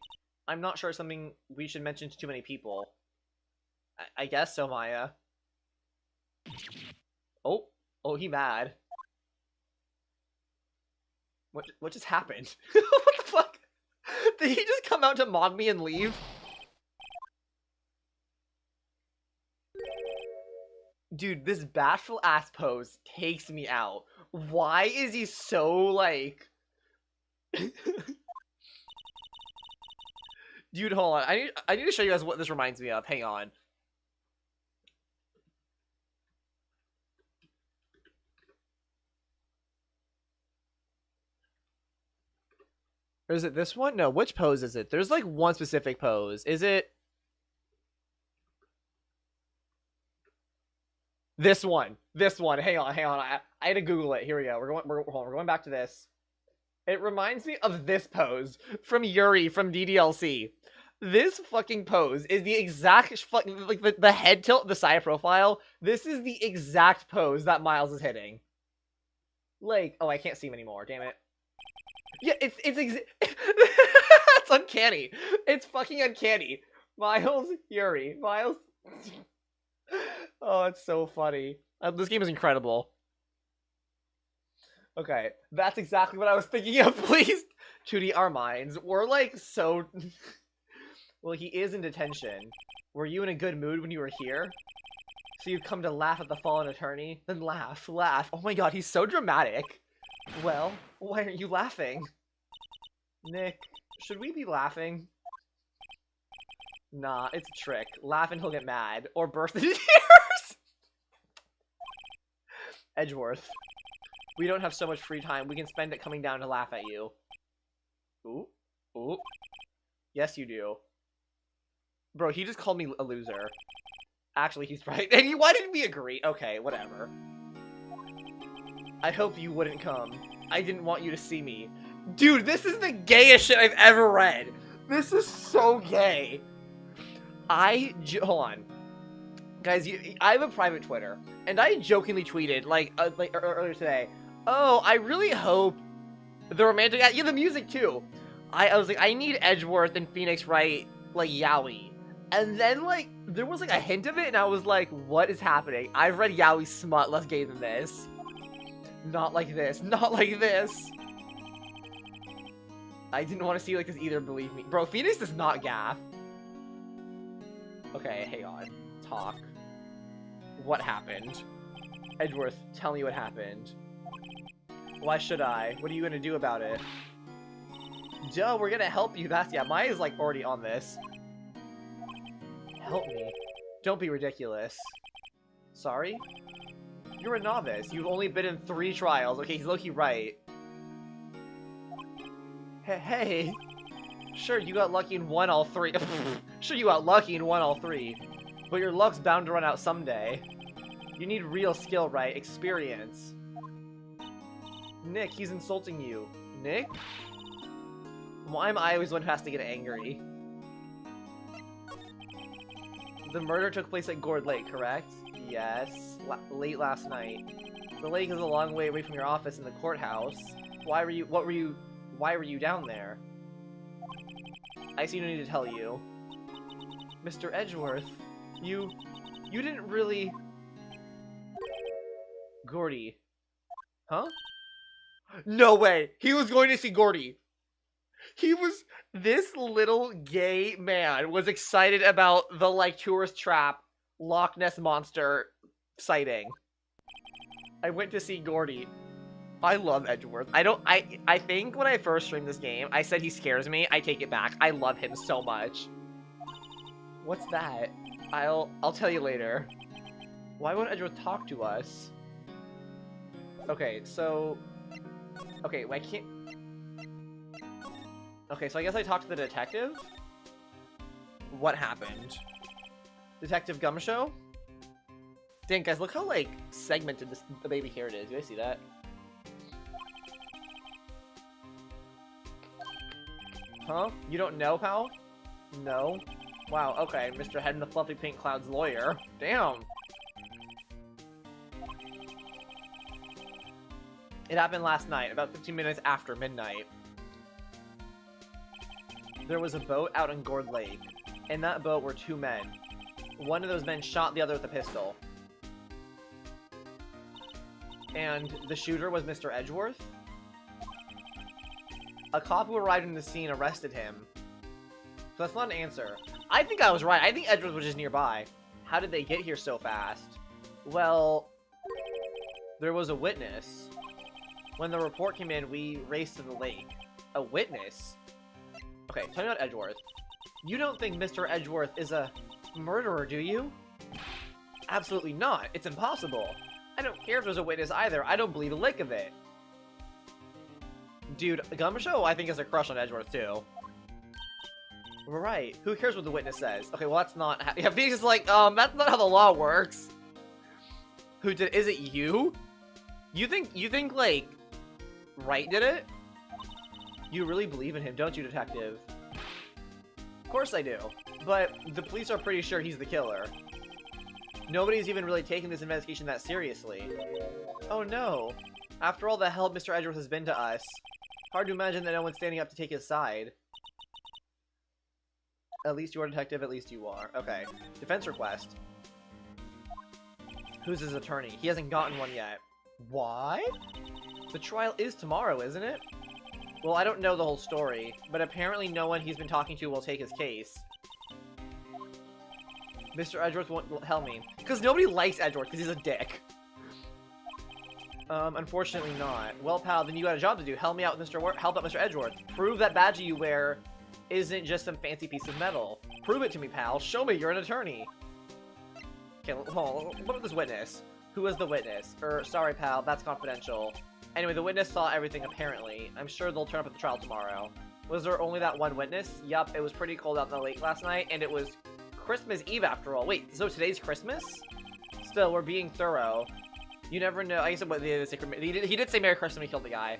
I'm not sure it's something we should mention to too many people. I guess so, Maya. Oh, he mad. What just happened? What the fuck? Did he just come out to mock me and leave? Dude, this bashful ass pose takes me out. Why is he so, like... Dude, hold on. I need to show you guys what this reminds me of. Hang on. Or is it this one? No, which pose is it? There's, like, one specific pose. Is it... This one. Hang on. I had to Google it. Here we go. We're going back to this. It reminds me of this pose from Yuri from DDLC. This fucking pose is the exact like the head tilt, the side profile. This is the exact pose that Miles is hitting. Like, oh, I can't see him anymore. Damn it. Yeah, it's it's uncanny. It's fucking uncanny. Miles, Yuri, Miles. Oh, it's so funny. This game is incredible. Okay, that's exactly what I was thinking of. Please, 2D our minds. We're like so... Well, he is in detention. Were you in a good mood when you were here? So you've come to laugh at the fallen attorney? Then laugh. Oh my god, he's so dramatic. Well, why aren't you laughing? Nick, should we be laughing? Nah, it's a trick. Laugh and he'll get mad. Or burst into tears! Edgeworth. We don't have so much free time. We can spend it coming down to laugh at you. Ooh. Yes, you do. Bro, he just called me a loser. Actually, he's right. And why didn't we agree? Okay, whatever. I hope you wouldn't come. I didn't want you to see me. Dude, this is the gayest shit I've ever read. This is so gay. Hold on. Guys, I have a private Twitter, and I jokingly tweeted, like earlier today, oh, I really hope the romantic... Yeah, the music, too. I was like, I need Edgeworth and Phoenix Wright, like, Yaoi. And then, like, there was, like, a hint of it, and I was like, what is happening? I've read Yaoi smut less gay than this. Not like this. Not like this. I didn't want to see like this either, believe me. Bro, Phoenix does not gaff. Okay, hang on. Talk. What happened? Edgeworth, tell me what happened. Why should I? What are you gonna do about it? Duh, we're gonna help you. That's, yeah, Maya's, like, already on this. Help me. Don't be ridiculous. Sorry? You're a novice. You've only been in 3 trials. Okay, he's low-key right. Hey. Sure, you got lucky and won all 3. Sure, you got lucky and won all 3. But your luck's bound to run out someday. You need real skill, right? Experience. Nick, he's insulting you. Nick? Why am I always the one who has to get angry? The murder took place at Gourd Lake, correct? Yes. Late last night. The lake is a long way away from your office in the courthouse. Why were you down there? I see no need to tell you. Mr. Edgeworth, you didn't really... Gordy. Huh? No way! He was going to see Gordy! This little gay man was excited about the, like, tourist trap Loch Ness Monster sighting. I went to see Gordy. I love Edgeworth. I think when I first streamed this game, I said he scares me. I take it back. I love him so much. What's that? I'll tell you later. Why won't Edgeworth talk to us? Okay, so... Okay, I can't... Okay, so I guess I talked to the detective? What happened? Detective Gumshoe? Dang, guys, look how, like, segmented the baby hair is. You guys see that? Huh? You don't know, pal? No? Wow, okay, Mr. Head in the Fluffy Pink Cloud's lawyer. Damn! It happened last night, about 15 minutes after midnight. There was a boat out in Gourd Lake. In that boat were 2 men. One of those men shot the other with a pistol. And the shooter was Mr. Edgeworth? A cop who arrived in the scene arrested him. So that's not an answer. I think I was right. I think Edgeworth was just nearby. How did they get here so fast? Well, there was a witness. When the report came in, we raced to the lake. A witness? Okay, tell me about Edgeworth. You don't think Mr. Edgeworth is a murderer, do you? Absolutely not. It's impossible. I don't care if there's a witness either. I don't believe a lick of it. Dude, Gumshoe, I think, has a crush on Edgeworth, too. Right. Who cares what the witness says? Okay, well, that's not... Yeah, Phoenix is like, that's not how the law works. Who did... Is it you? You think, like, Wright did it? You really believe in him, don't you, detective? Of course I do. But the police are pretty sure he's the killer. Nobody's even really taking this investigation that seriously. Oh no. After all the help Mr. Edgeworth has been to us, hard to imagine that no one's standing up to take his side. At least you are, detective, at least you are. Okay. Defense request. Who's his attorney? He hasn't gotten one yet. Why? The trial is tomorrow, isn't it? Well, I don't know the whole story, but apparently no one he's been talking to will take his case. Mr. Edgeworth won't tell me. Because nobody likes Edgeworth, because he's a dick. Unfortunately not. Well, pal, then you got a job to do. Help out Mr. Edgeworth. Prove that badge you wear isn't just some fancy piece of metal. Prove it to me, pal. Show me you're an attorney. Okay, hold on. What about this witness? Who was the witness? Sorry, pal, that's confidential. Anyway, the witness saw everything, apparently. I'm sure they'll turn up at the trial tomorrow. Was there only that one witness? Yup, it was pretty cold out in the lake last night, and it was Christmas Eve after all. Wait, so today's Christmas? Still, we're being thorough. You never know. I guess he did say Merry Christmas when he killed the guy.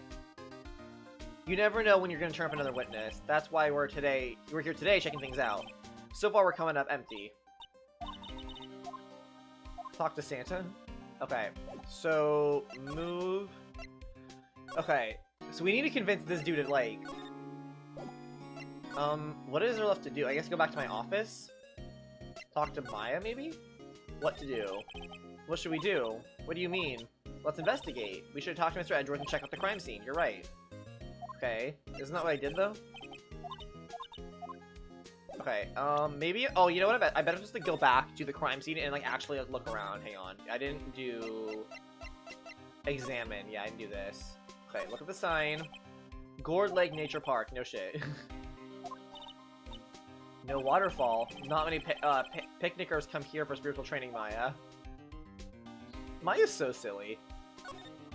You never know when you're going to turn up another witness. That's why we're here today checking things out. So far, we're coming up empty. Talk to Santa? Okay, so move. Okay, so we need to convince this dude at Lake. What is there left to do? I guess go back to my office? Talk to Maya, maybe? What to do? What should we do? What do you mean? Let's investigate. We should talk to Mr. Edgeworth and check out the crime scene. You're right. Okay, isn't that what I did, though? Okay, maybe... Oh, you know what? I bet I'm just to go back to the crime scene and, like, actually look around. Hang on. I didn't do... Examine. Yeah, I didn't do this. Okay, look at the sign. Gourd Lake Nature Park. No shit. No waterfall. Not many picnickers come here for spiritual training, Maya. Maya's so silly.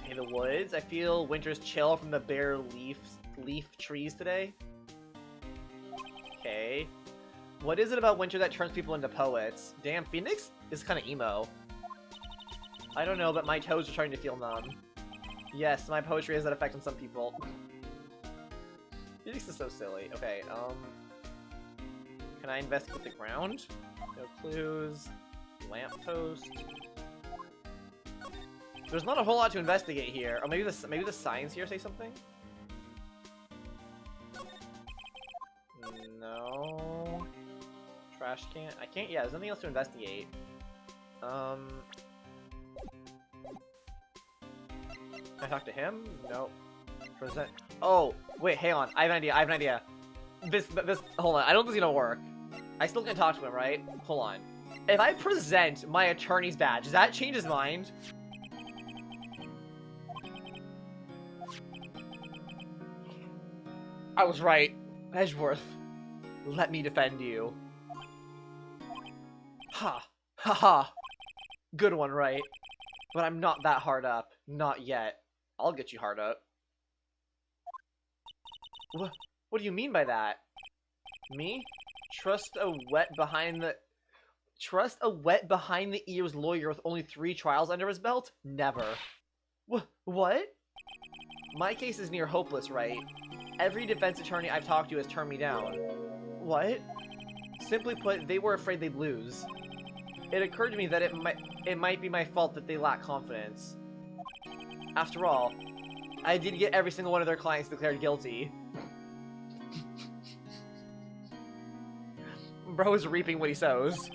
Hey, the woods. I feel winter's chill from the bare leaf trees today. Okay. What is it about winter that turns people into poets? Damn, Phoenix is kind of emo. I don't know, but my toes are starting to feel numb. Yes, my poetry has that effect on some people. Phoenix is so silly. Okay, can I investigate the ground? No clues. Lamppost. There's not a whole lot to investigate here. Or maybe the signs here say something? No. Trash can. I can't. Yeah, there's nothing else to investigate. Can I talk to him? Nope. Present. Oh, wait, hang on. I have an idea. This, hold on. I don't think it's gonna work. I still can talk to him, right? Hold on. If I present my attorney's badge, does that change his mind? I was right. Edgeworth, let me defend you. Ha. Ha ha. Good one, right? But I'm not that hard up. Not yet. I'll get you hard up. What do you mean by that? Me? Trust a wet behind the ears lawyer with only 3 trials under his belt? Never. What? My case is near hopeless, right? Every defense attorney I've talked to has turned me down. What? Simply put, they were afraid they'd lose. It occurred to me that it might be my fault that they lack confidence. After all, I did get every single one of their clients declared guilty. Bro is reaping what he sows.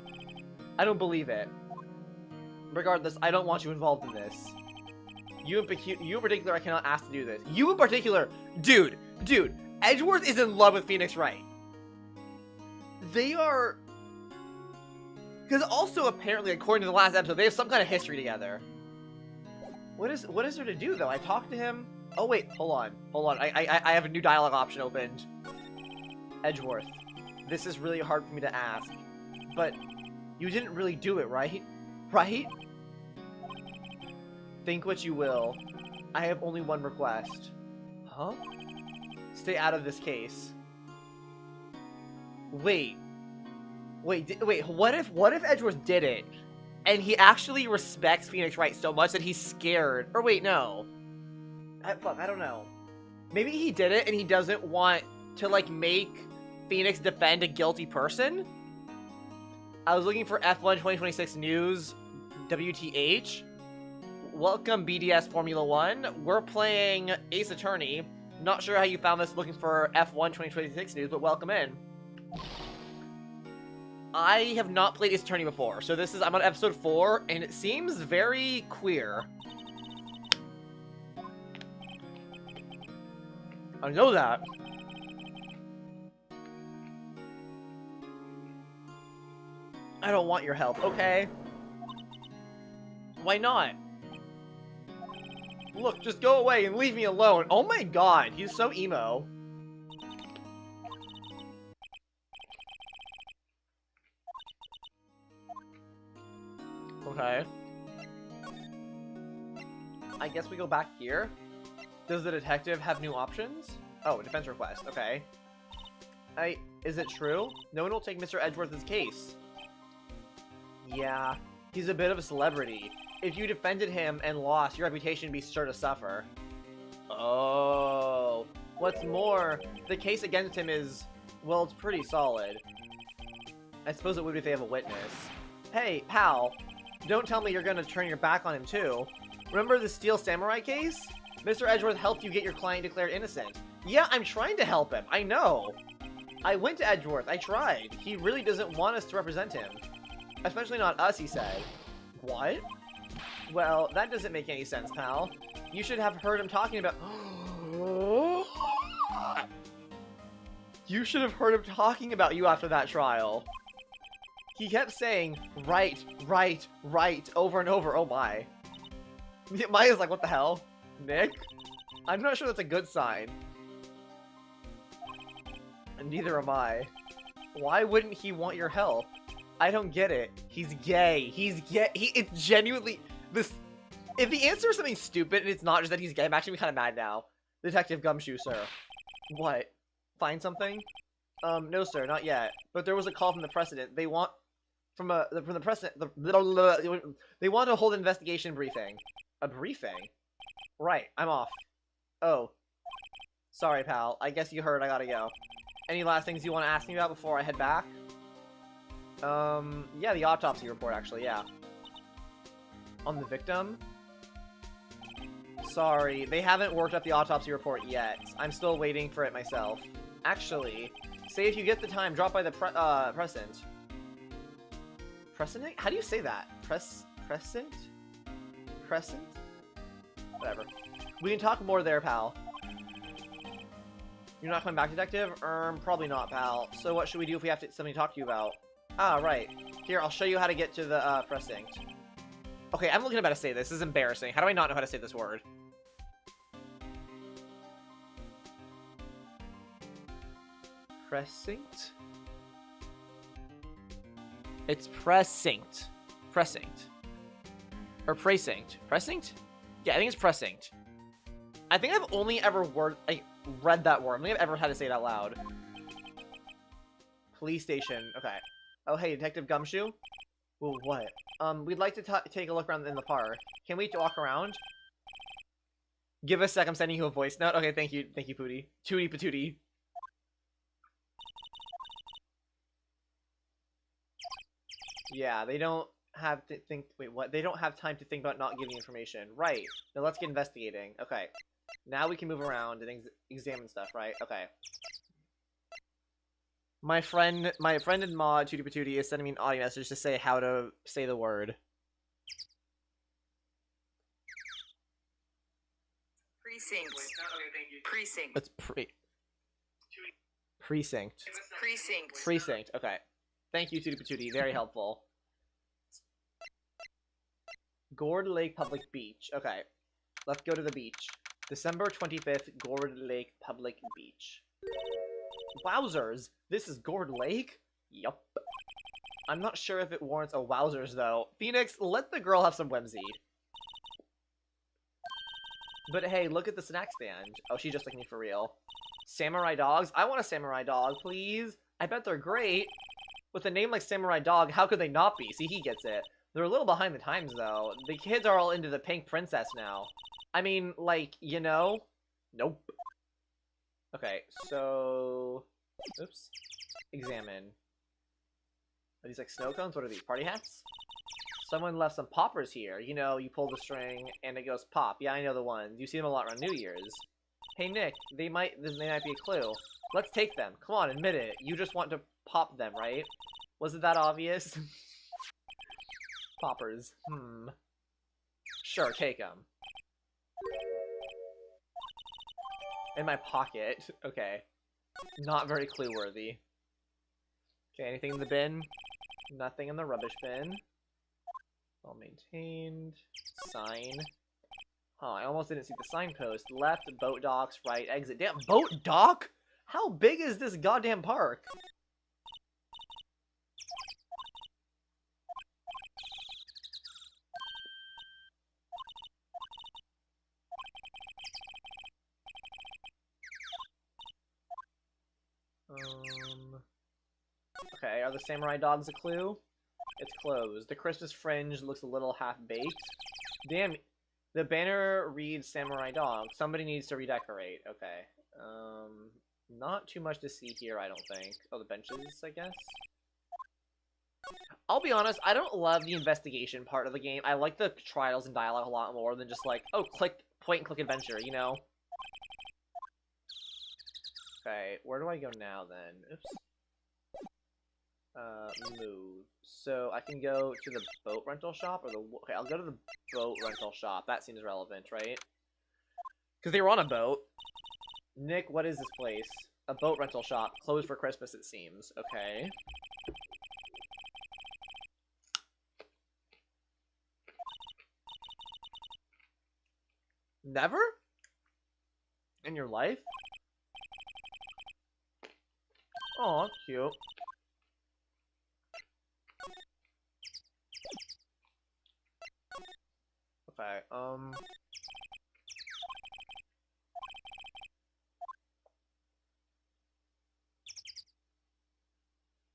I don't believe it. Regardless, I don't want you involved in this. You in particular, I cannot ask to do this. You in particular, dude, Edgeworth is in love with Phoenix Wright. They are... Because also, apparently, according to the last episode, they have some kind of history together. What is there to do, though? I talked to him... Oh, wait, hold on. I have a new dialogue option opened. Edgeworth, this is really hard for me to ask, but you didn't really do it, right? Right? Think what you will. I have only one request. Huh? Stay out of this case. Wait, what if Edgeworth did it, and he actually respects Phoenix Wright so much that he's scared? Or wait, no. Fuck, I don't know. Maybe he did it and he doesn't want to, like, make Phoenix defend a guilty person? I was looking for F1 2026 news, WTH. Welcome, BDS Formula 1. We're playing Ace Attorney. Not sure how you found this looking for F1 2026 news, but welcome in. I have not played Ace Attorney before, so I'm on episode 4, and it seems very queer. I know that. I don't want your help, okay? Why not? Look, just go away and leave me alone. Oh my god, he's so emo. Okay. I guess we go back here. Does the detective have new options? Oh, defense request. Okay. Is it true? No one will take Mr. Edgeworth's case. Yeah, he's a bit of a celebrity. If you defended him and lost, your reputation would be sure to suffer. Oh. What's more, the case against him is, well, it's pretty solid. I suppose it would if they have a witness. Hey, pal. Don't tell me you're gonna turn your back on him, too. Remember the Steel Samurai case? Mr. Edgeworth helped you get your client declared innocent. Yeah, I'm trying to help him. I know. I went to Edgeworth. I tried. He really doesn't want us to represent him. Especially not us, he said. What? Well, that doesn't make any sense, pal. You should have heard him talking about... You should have heard him talking about you after that trial. He kept saying, right, right, right, over and over. Oh my. Maya's like, what the hell? Nick? I'm not sure that's a good sign. And neither am I. Why wouldn't he want your help? I don't get it. He's gay. He's gay. It's genuinely this. If the answer is something stupid and it's not just that he's gay, I'm actually kind of mad now. Detective Gumshoe, sir. What? Find something? No, sir, not yet. But there was a call from the president. They want from the president. They want to hold an investigation briefing. A briefing? Right. I'm off. Oh. Sorry, pal. I guess you heard. I gotta go. Any last things you want to ask me about before I head back? Yeah, the autopsy report, actually, yeah. On the victim? Sorry, they haven't worked up the autopsy report yet. I'm still waiting for it myself. Actually, say if you get the time, drop by the Prescient. Prescient? How do you say that? Prescient? Crescent? Whatever. We can talk more there, pal. You're not coming back, detective? Probably not, pal. So what should we do if we have something to talk to you about? Ah, right. Here, I'll show you how to get to the, precinct. Okay, I'm looking at how to say this. This is embarrassing. How do I not know how to say this word? Precinct? It's precinct. Precinct. Or precinct. Precinct? Yeah, I think it's precinct. I think I've only ever read that word. I don't think I've ever had to say it out loud. Police station. Okay. Oh, hey, Detective Gumshoe? Well, what? We'd like to take a look around in the park. Can we walk around? Give a sec, I'm sending you a voice note. Okay, thank you, Pootie. Tootie patootie. Yeah, they don't have to think. Wait, what? They don't have time to think about not giving information. Right. Now let's get investigating. Okay. Now we can move around and examine stuff, right? Okay. My friend and mod, Tootie Patootie, is sending me an audio message to say how to say the word. Precinct. Precinct. It's precinct. Precinct. Precinct. Okay. Thank you, Tootie Patootie. Very helpful. Gourd Lake Public Beach. Okay. Let's go to the beach. December 25th, Gourd Lake Public Beach. Wowzers! This is Gourd Lake? Yup. I'm not sure if it warrants a wowzers, though. Phoenix, let the girl have some whimsy. But hey, look at the snack stand. Oh, she's just like me for real. Samurai dogs? I want a samurai dog, please. I bet they're great. With a name like Samurai Dog, how could they not be? See, he gets it. They're a little behind the times, though. The kids are all into the pink princess now. I mean, like, you know? Nope. Okay, so... Oops. Examine. Are these like snow cones? What are these? Party hats? Someone left some poppers here. You know, you pull the string and it goes pop. Yeah, I know the ones. You see them a lot around New Year's. Hey, Nick, they might be a clue. Let's take them. Come on, admit it. You just want to pop them, right? Was it that obvious? Poppers. Sure, take them. In my pocket. Okay. Not very clue-worthy. Okay, anything in the bin? Nothing in the rubbish bin. Well maintained. Sign. Huh, I almost didn't see the signpost. Left, boat docks, right, exit. Damn, boat dock? How big is this goddamn park? Okay, are the samurai dogs a clue? It's closed. The Christmas fringe looks a little half-baked. Damn, the banner reads samurai dog. Somebody needs to redecorate. Okay. Not too much to see here, I don't think. Oh, the benches, I guess? I'll be honest, I don't love the investigation part of the game. I like the trials and dialogue a lot more than just like, oh, click, point and click adventure, you know? Okay, where do I go now then? Oops. Move. So I can go to the boat rental shop or the... Okay, I'll go to the boat rental shop. That seems relevant, right? Because they were on a boat. Nick, what is this place? A boat rental shop. Closed for Christmas, it seems. Okay. Never? In your life? Oh, cute. Okay,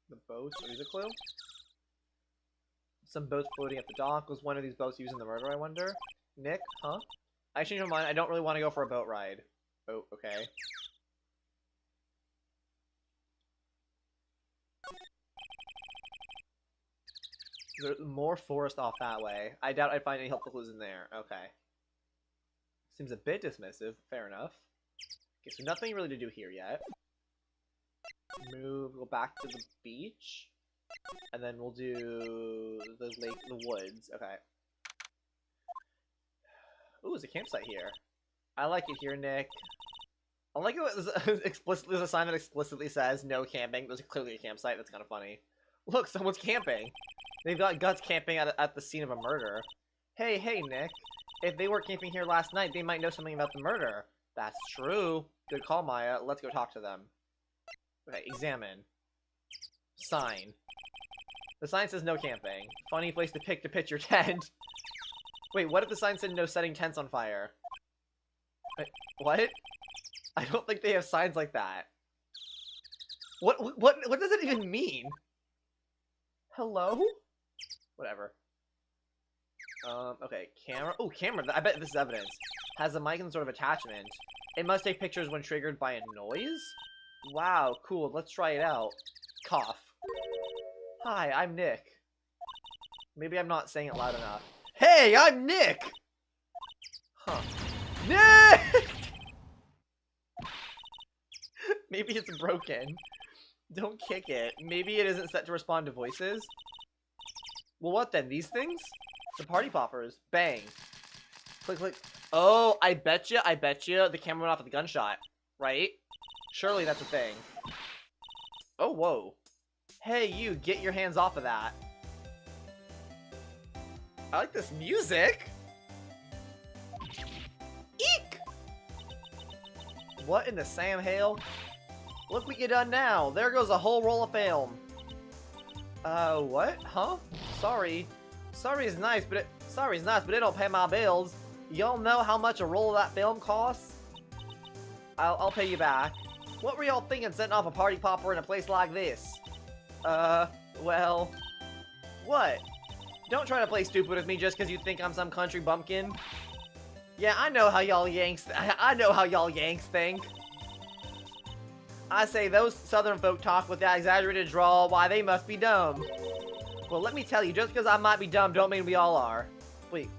the boats, are these a clue? Some boats floating at the dock. Was one of these boats using the murder, I wonder? Nick, huh? I changed my mind. I don't really want to go for a boat ride. Oh, okay. There's more forest off that way. I doubt I'd find any helpful clues in there. Okay. Seems a bit dismissive. Fair enough. Okay, so nothing really to do here yet. Go back to the beach. And then we'll do the lake, the woods. Okay. Ooh, there's a campsite here. I like it here, Nick. I like it explicitly, there's a sign that explicitly says no camping. There's clearly a campsite. That's kind of funny. Look, someone's camping. They've got guts camping at the scene of a murder. Hey, Nick. If they were camping here last night, they might know something about the murder. That's true. Good call, Maya. Let's go talk to them. Okay, examine. Sign. The sign says no camping. Funny place to pick to pitch your tent. Wait, what if the sign said no setting tents on fire? Wait, what? I don't think they have signs like that. What does it even mean? Hello? Whatever. Okay, camera. Oh, camera. I bet this is evidence. Has a mic and sort of attachment. It must take pictures when triggered by a noise? Wow, cool. Let's try it out. Cough. Hi, I'm Nick. Maybe I'm not saying it loud enough. Hey, I'm Nick! Huh. Nick! Maybe it's broken. Don't kick it. Maybe it isn't set to respond to voices. Well, what then? These things? The party poppers. Bang. Click, click. Oh, I bet you the camera went off with the gunshot. Right? Surely that's a thing. Oh, whoa. Hey, you, get your hands off of that. I like this music. Eek! What in the Sam Hale? Look what you done now. There goes a whole roll of film. What? Huh? Sorry. Sorry is nice, but it don't pay my bills. Y'all know how much a roll of that film costs? I'll pay you back. What were y'all thinking setting off a party popper in a place like this? Well... What? Don't try to play stupid with me just because you think I'm some country bumpkin. Yeah, I know how y'all Yanks think. I say those southern folk talk with that exaggerated drawl, why they must be dumb. Well, let me tell you, just because I might be dumb don't mean we all are. Wait.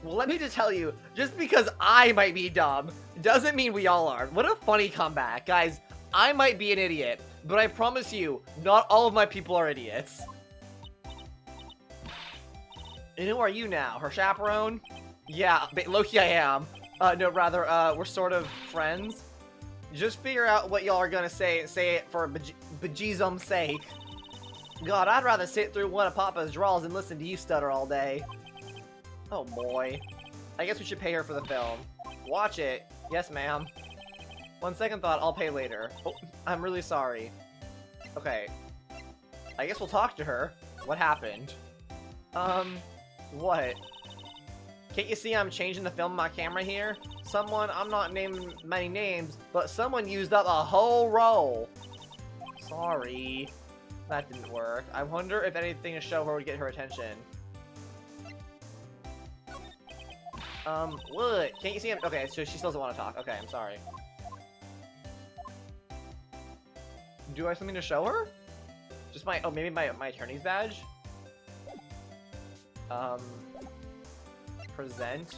Well, let me just tell you, just because I might be dumb doesn't mean we all are. What a funny comeback. Guys, I might be an idiot, but I promise you, not all of my people are idiots. And who are you now? Her chaperone? Yeah, low-key I am. No, rather, we're sort of friends. Just figure out what y'all are gonna say and say it for bejeezum's sake. God, I'd rather sit through one of Papa's draws and listen to you stutter all day. Oh boy. I guess we should pay her for the film. Watch it. Yes, ma'am. On second thought, I'll pay later. Oh, I'm really sorry. Okay. I guess we'll talk to her. What happened? What? Can't you see I'm changing the film on my camera here? Someone, I'm not naming many names, but someone used up a whole roll. Sorry. That didn't work. I wonder if anything to show her would get her attention. What? Can't you see him? Okay, so she still doesn't want to talk. Okay, I'm sorry. Do I have something to show her? Just my, oh, maybe my attorney's badge? Present.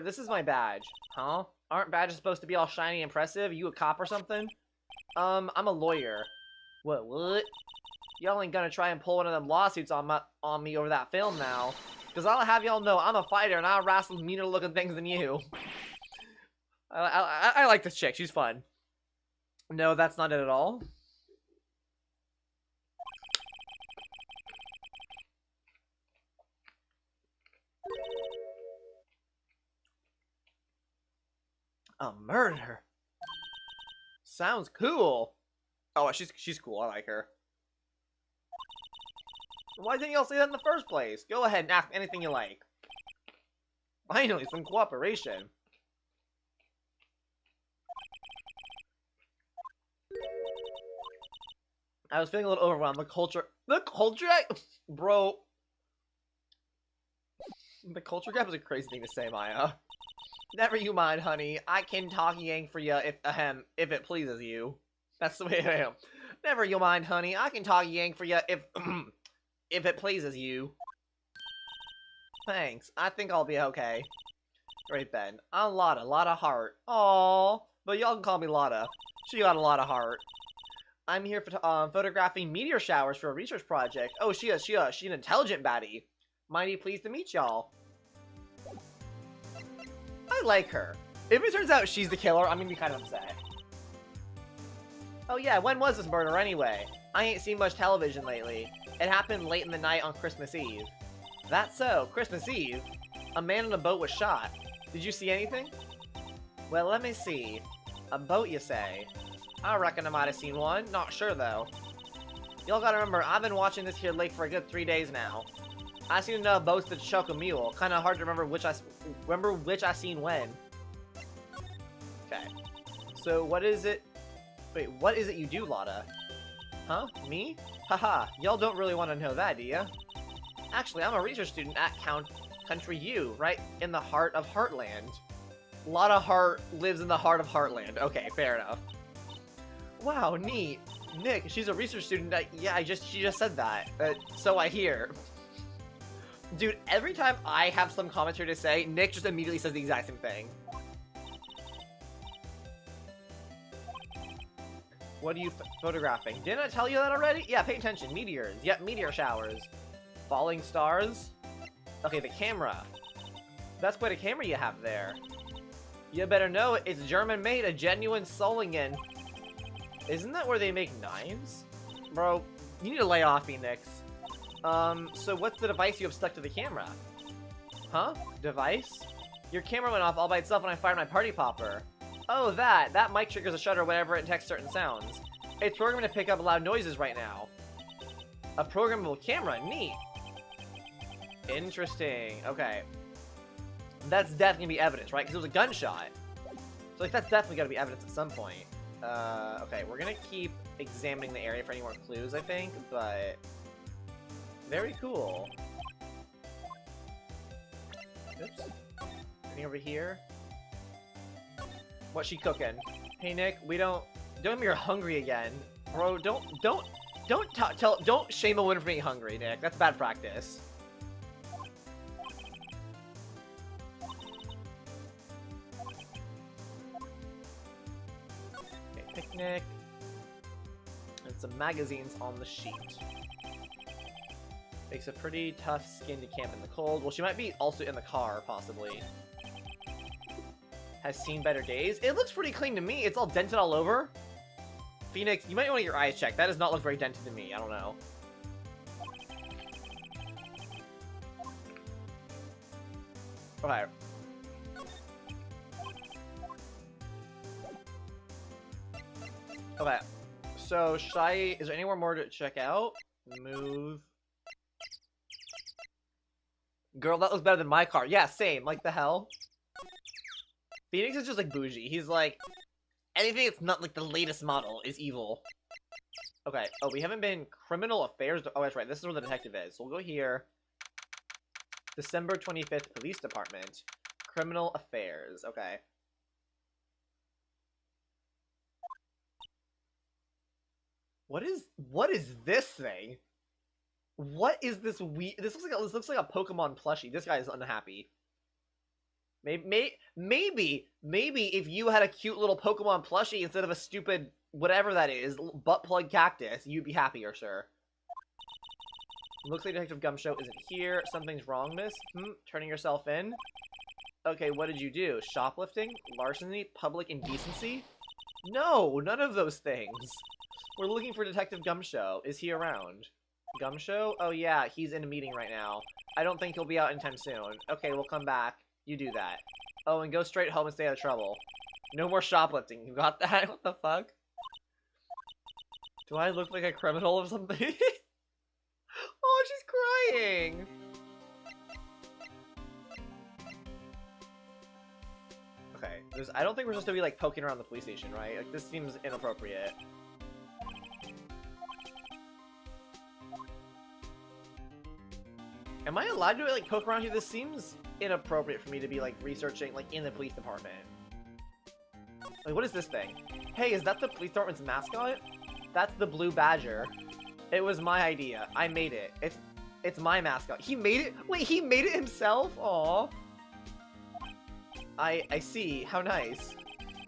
This is my badge. Huh? Aren't badges supposed to be all shiny and impressive? You a cop or something? I'm a lawyer. What? Y'all ain't gonna try and pull one of them lawsuits on me over that film now. Because I'll have y'all know I'm a fighter and I'll wrestle meaner looking things than you. I like this chick. She's fun. No, that's not it at all. A murder? Sounds cool. Oh, she's cool. I like her. Why didn't y'all say that in the first place? Go ahead and ask anything you like. Finally, some cooperation. I was feeling a little overwhelmed. The culture, bro. The culture gap is a crazy thing to say, Maya. Never you mind, honey. I can talk yank for you if it pleases you. That's the way I am. Never you mind, honey. I can talk yank for you if if it pleases you. Thanks. I think I'll be okay. Great, Ben. I'm Lotta. Lotta Heart. Aww. But y'all can call me Lotta. She got a lot of heart. I'm here for photographing meteor showers for a research project. Oh, she an intelligent baddie. Mighty pleased to meet y'all. I like her. If it turns out she's the killer, I'm gonna be kind of upset. Oh yeah, when was this murder anyway? I ain't seen much television lately. It happened late in the night on Christmas Eve. That's so, Christmas Eve? A man in a boat was shot. Did you see anything? Well, let me see. A boat, you say? I reckon I might have seen one. Not sure, though. Y'all gotta remember, I've been watching this here lake for a good 3 days now. I seen enough boats to choke a mule. Kinda hard to remember which I seen when. Okay. So, what is it? Wait, what is it you do, Lotta? Huh? Me? Haha, y'all don't really want to know that, do ya? Actually, I'm a research student at Country U, right in the heart of Heartland. Lotta Hart lives in the heart of Heartland. Okay, fair enough. Wow, neat. Nick, she's a research student at, yeah, she just said that. So I hear. Dude, every time I have some commentary to say, Nick just immediately says the exact same thing. What are you photographing? Didn't I tell you that already? Yeah, pay attention. Meteors. Yep, meteor showers. Falling stars. Okay, the camera. That's quite a camera you have there. You better know it. It's German-made, a genuine Solingen. Isn't that where they make knives? Bro, you need to lay off, Phoenix. So what's the device you have stuck to the camera? Huh? Device? Your camera went off all by itself when I fired my party popper. Oh, that mic triggers a shutter whenever it detects certain sounds. It's programmed to pick up loud noises right now. A programmable camera, neat. Interesting, okay. That's definitely gonna be evidence, right? Because it was a gunshot. So, like, that's definitely gonna be evidence at some point. Okay, we're gonna keep examining the area for any more clues, I think, but... Very cool. Oops. Anything over here? What's she cooking? Hey, Nick, don't tell me you're hungry again. Bro, don't shame a woman for being hungry, Nick. That's bad practice. Okay, picnic. And some magazines on the sheet. Makes a pretty tough skin to camp in the cold. Well, she might be also in the car, possibly. Has seen better days. It looks pretty clean to me. It's all dented all over. Phoenix, you might want your eyes checked. That does not look very dented to me. I don't know. Okay. Okay. So, is there anywhere more to check out? Move. Girl, that looks better than my car. Yeah, same. Like the hell? Phoenix is just like bougie. He's like, anything that's not like the latest model is evil. Okay. Oh, we haven't been criminal affairs. Oh, that's right. This is where the detective is. So we'll go here. December 25th, police department. Criminal affairs. Okay. What is this thing? What is this this looks like a Pokemon plushie. This guy is unhappy. Maybe if you had a cute little Pokemon plushie instead of a stupid whatever that is, butt plug cactus, you'd be happier, sir. Looks like Detective Gumshoe isn't here. Something's wrong, miss. Turning yourself in? Okay, what did you do? Shoplifting? Larceny? Public indecency? No, none of those things. We're looking for Detective Gumshoe. Is he around? Gumshoe? Oh yeah, he's in a meeting right now. I don't think he'll be out anytime soon. Okay, we'll come back. You do that. Oh, and go straight home and stay out of trouble. No more shoplifting. You got that? What the fuck? Do I look like a criminal or something? Oh, she's crying! Okay, I don't think we're supposed to be, like, poking around the police station, right? Like, this seems inappropriate. Am I allowed to, like, poke around here? This seems inappropriate for me to be, like, researching, like, in the police department. Like, what is this thing? Hey, is that the police department's mascot? That's the blue badger. It was my idea. I made it. It's my mascot. He made it? Wait, he made it himself? Aw. I see. How nice.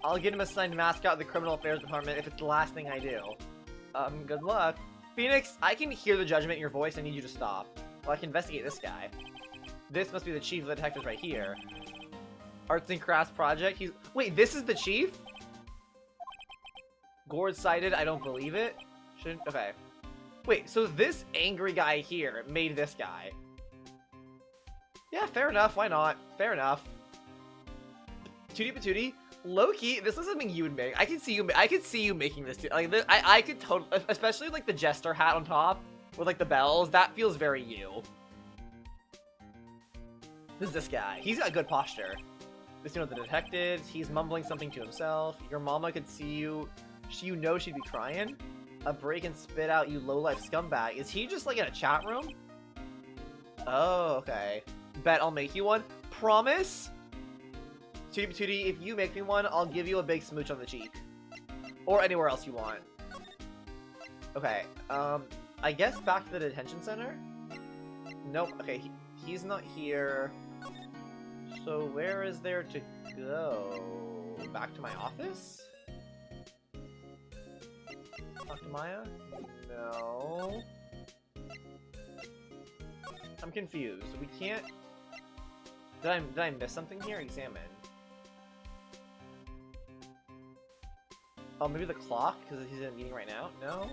I'll get him assigned mascot of the criminal affairs department if it's the last thing I do. Good luck. Phoenix, I can hear the judgment in your voice. I need you to stop. Well, I can investigate this guy. This must be the chief of the detectives right here. Arts and crafts project. Wait, this is the chief? Gord cited. I don't believe it. Shouldn't. Okay. Wait, so this angry guy here made this guy. Yeah, fair enough. Why not? Fair enough. Tootie patootie. Low-key, this is something you would make. I could see you making this too. Like this, I could totally, especially like the jester hat on top with like the bells. That feels very you. This is this guy. He's got good posture. This one with the detectives. He's mumbling something to himself. Your mama could see you. You know she'd be crying. A break and spit out, you low-life scumbag. Is he just like in a chat room? Oh, okay. Bet I'll make you one. Promise? Tootie patootie, if you make me one, I'll give you a big smooch on the cheek. Or anywhere else you want. Okay, I guess back to the detention center? Nope, okay, he's not here. So where is there to go? Back to my office? Talk to Maya? No. I'm confused. We can't... Did I miss something here? Examine. Oh, maybe the clock? Because he's in a meeting right now? No?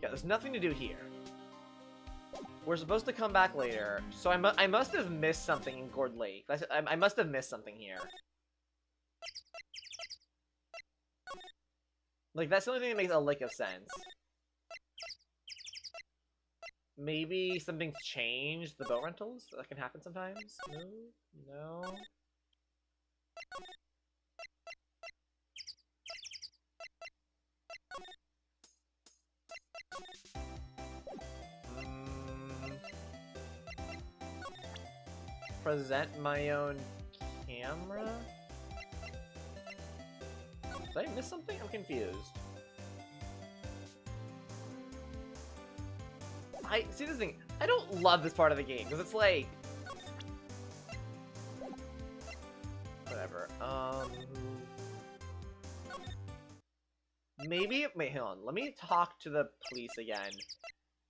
Yeah, there's nothing to do here. We're supposed to come back later. So I must have missed something in Gord Lake. I must have missed something here. Like, that's the only thing that makes a lick of sense. Maybe something's changed. The boat rentals? That can happen sometimes? No? No? Present my own camera? Did I miss something? I'm confused. See this thing. I don't love this part of the game because it's like whatever. Maybe wait, hang on. Let me talk to the police again.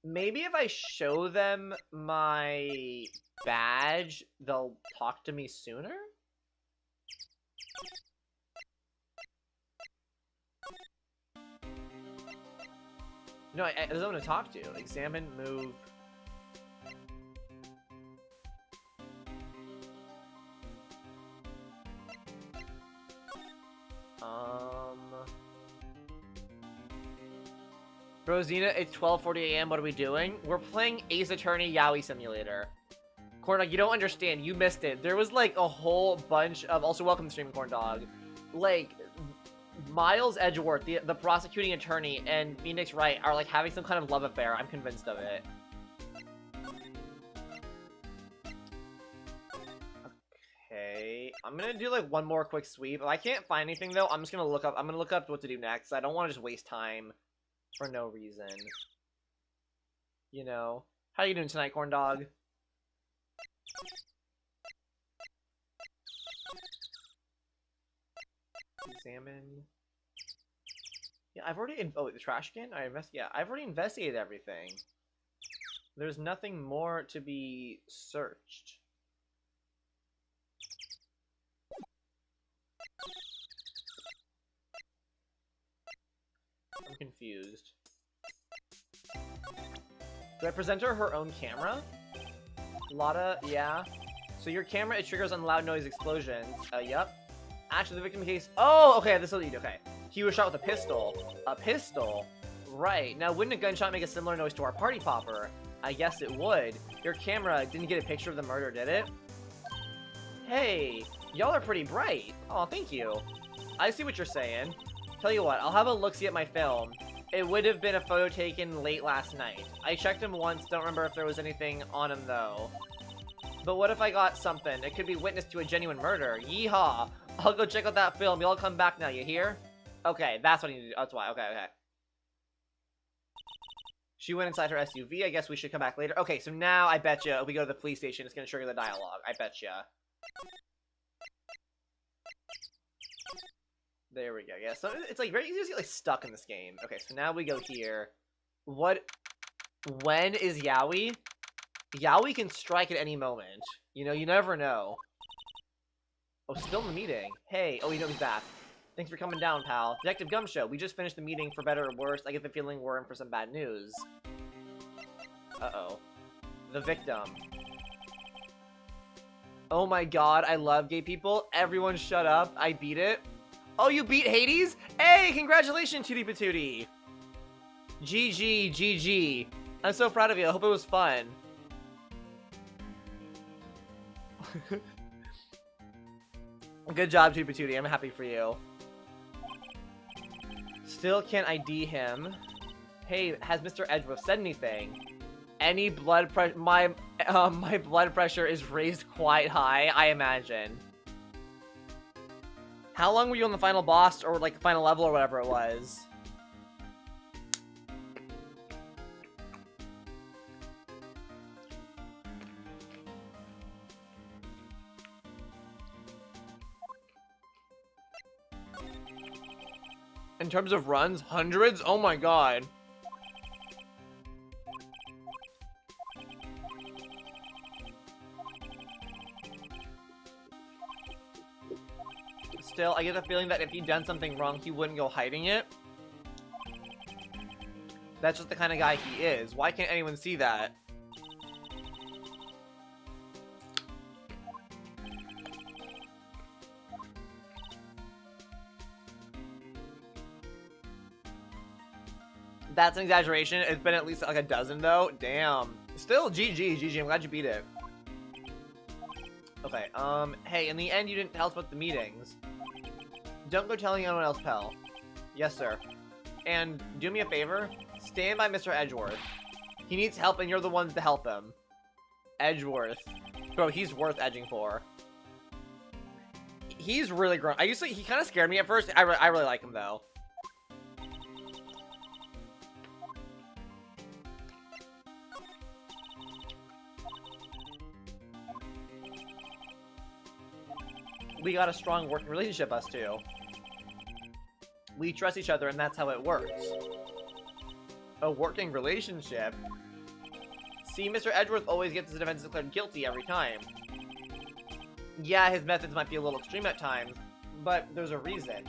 Maybe if I show them my badge, they'll talk to me sooner? No, there's no one to talk to. Examine, move. Bro, Zina, it's 12:40 a.m. What are we doing? We're playing Ace Attorney Yaoi Simulator. Corndog, you don't understand. You missed it. There was like a whole bunch of... Also, welcome to stream, Corndog. Like... Miles Edgeworth, the prosecuting attorney, and Phoenix Wright are like having some kind of love affair. I'm convinced of it. Okay, I'm gonna do like one more quick sweep. If I can't find anything though, I'm just gonna look up. I'm gonna look up what to do next. I don't want to just waste time for no reason. You know, how you doing tonight, Corndog? Examine. Yeah, I've already. Oh, the trash can. Yeah, I've already investigated everything. There's nothing more to be searched. I'm confused. Do I present her own camera? Lotta, yeah. So your camera, it triggers on loud noise explosions. Yup. Actually, the victim case. Oh, okay, this will lead. Okay. He was shot with a pistol. A pistol? Right. Now, wouldn't a gunshot make a similar noise to our party popper? I guess it would. Your camera didn't get a picture of the murder, did it? Hey, y'all are pretty bright. Oh, thank you. I see what you're saying. Tell you what, I'll have a look-see at my film. It would have been a photo taken late last night. I checked him once, don't remember if there was anything on him, though. But what if I got something? It could be witness to a genuine murder. Yeehaw! I'll go check out that film. Y'all come back now, you hear? Okay, that's what I need to do. That's why. Okay, okay. She went inside her SUV. I guess we should come back later. Okay, so now I bet you if we go to the police station, it's going to trigger the dialogue. I bet you. There we go. Yeah, so it's like very easy to get like stuck in this game. Okay, so now we go here. When is Yaoi? Yaoi can strike at any moment. You know, you never know. Oh, still in the meeting. Hey, oh, you know he's back. Thanks for coming down, pal. Detective Gumshoe, we just finished the meeting. For better or worse, I get the feeling we're in for some bad news. Uh-oh. The victim. Oh my god, I love gay people. Everyone shut up. I beat it. Oh, you beat Hades? Hey, congratulations, Tootie Patootie. GG, GG. I'm so proud of you. I hope it was fun. Good job, Tootie Patootie. I'm happy for you. Still can't ID him. Hey, has Mr. Edgeworth said anything? Any blood pressure? My blood pressure is raised quite high, I imagine. How long were you on the final boss, or like the final level, or whatever it was? In terms of runs, hundreds? Oh my god. Still, I get the feeling that if he'd done something wrong, he wouldn't go hiding it. That's just the kind of guy he is. Why can't anyone see that? That's an exaggeration. It's been at least like a dozen, though. Damn. Still, GG, GG. I'm glad you beat it. Okay, hey, in the end, you didn't tell us about the meetings. Don't go telling anyone else, pal. Yes, sir. And do me a favor. Stand by Mr. Edgeworth. He needs help, and you're the ones to help him. Edgeworth. Bro, he's worth edging for. He's really grown. He kind of scared me at first. I really like him, though. We got a strong working relationship, us two. We trust each other, and that's how it works. A working relationship? See, Mr. Edgeworth always gets his defense declared guilty every time. Yeah, his methods might be a little extreme at times, but there's a reason.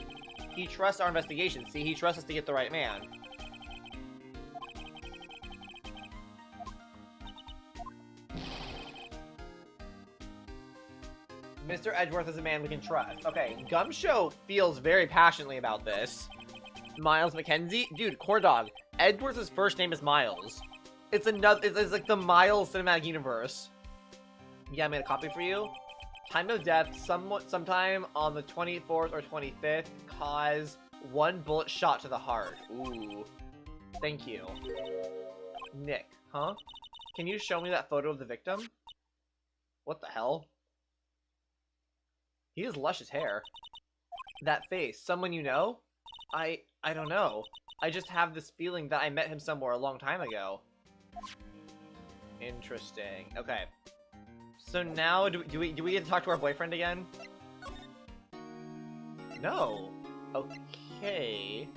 He trusts our investigation. See, he trusts us to get the right man. Mr. Edgeworth is a man we can trust. Okay, Gumshoe feels very passionately about this. Miles McKenzie? Dude, corn dog. Edgeworth's first name is Miles. It's like the Miles cinematic universe. Yeah, I made a copy for you. Time of death, sometime on the 24th or 25th, cause 1 bullet shot to the heart. Ooh. Thank you. Nick, huh? Can you show me that photo of the victim? What the hell? He has luscious hair. That face, someone you know? I don't know. I just have this feeling that I met him somewhere a long time ago. Interesting. Okay. So now, do we get to talk to our boyfriend again? No. Okay.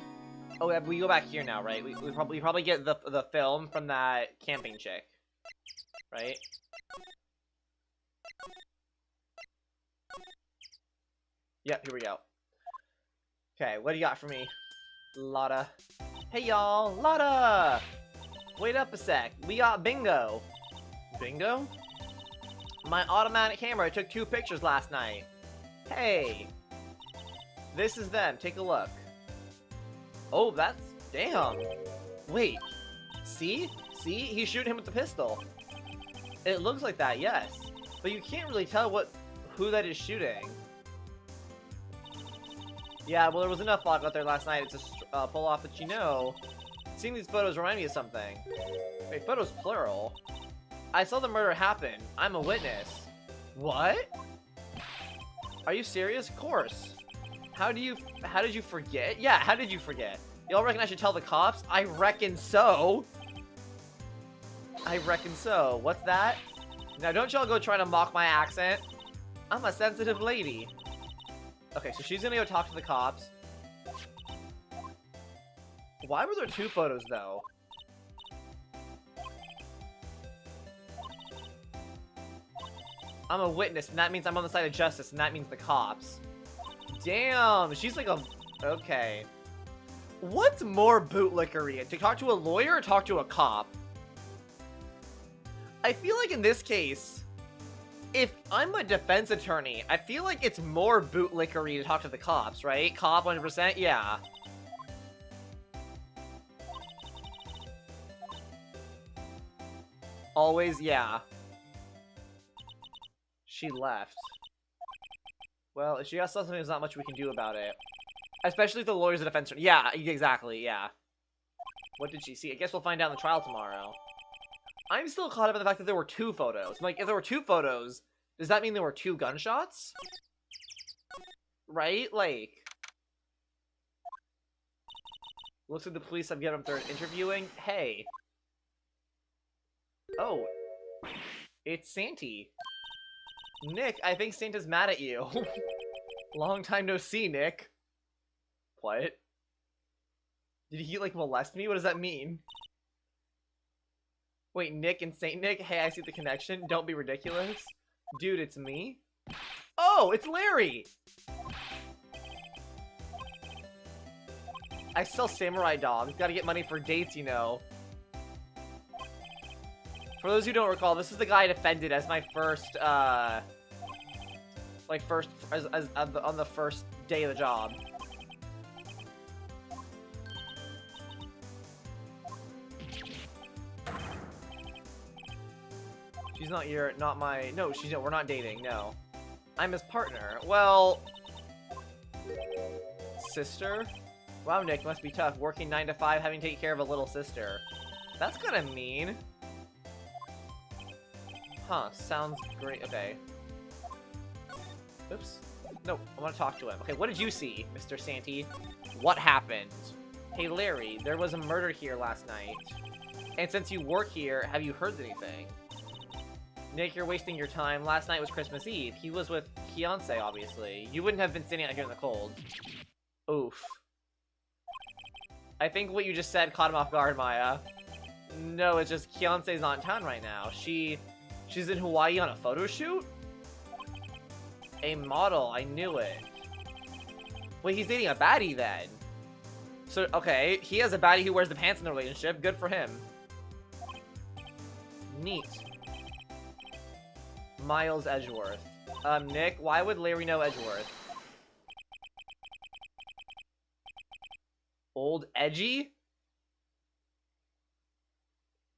Oh, yeah, we go back here now, right? We probably get the film from that camping chick, right? Yep, here we go. Okay, what do you got for me, Lotta? Hey, y'all, Lotta! Wait up a sec, we got bingo. Bingo? My automatic camera took 2 pictures last night. Hey! This is them. Take a look. Oh, that's... Damn. Wait. See? See? He's shooting him with the pistol. It looks like that, yes. But you can't really tell who that is shooting. Yeah, well, there was enough fog out there last night to pull off, but you know... Seeing these photos remind me of something. Wait, photos plural? I saw the murder happen. I'm a witness. What? Are you serious? Of course. How did you forget? Yeah, how did you forget? Y'all reckon I should tell the cops? I reckon so. I reckon so. What's that? Now don't y'all go trying to mock my accent. I'm a sensitive lady. Okay, so she's gonna go talk to the cops. Why were there two photos, though? I'm a witness, and that means I'm on the side of justice, and that means the cops. Damn, she's like a... Okay. What's more bootlickery? To talk to a lawyer or talk to a cop? I feel like in this case, if I'm a defense attorney, I feel like it's more bootlickery to talk to the cops, right? Cop 100%? Yeah. Always, yeah. She left. Well, if she got something, there's not much we can do about it. Especially if the lawyer's a defense attorney. Yeah, exactly, yeah. What did she see? I guess we'll find out in the trial tomorrow. I'm still caught up in the fact that there were two photos. I'm like, if there were two photos, does that mean there were two gunshots? Right? Like... Looks like the police have given up their interviewing. Hey. Oh. It's Santy. Nick, I think Santa's mad at you. Long time no see, Nick. What? Did he, like, molest me? What does that mean? Wait, Nick and Saint Nick? Hey, I see the connection. Don't be ridiculous. Dude, it's me? Oh, it's Larry! I sell samurai dogs. Gotta get money for dates, you know. For those who don't recall, this is the guy I defended as my first, on the first day of the job. She's not no, we're not dating, no. I'm his partner. Well... Sister? Wow, Nick, must be tough. Working 9 to 5, having to take care of a little sister. That's kinda mean. Huh, sounds great. Okay. Oops. No, I want to talk to him. Okay, what did you see, Mr. Santy? What happened? Hey, Larry, there was a murder here last night. And since you work here, have you heard anything? Nick, you're wasting your time. Last night was Christmas Eve. He was with Fiancé, obviously. You wouldn't have been sitting out here in the cold. Oof. I think what you just said caught him off guard, Maya. No, it's just Fiancé's not in town right now. She's in Hawaii on a photo shoot? A model, I knew it. Wait, he's dating a baddie then. So, okay, he has a baddie who wears the pants in the relationship. Good for him. Neat. Miles Edgeworth. Nick, why would Larry know Edgeworth? Old Edgy?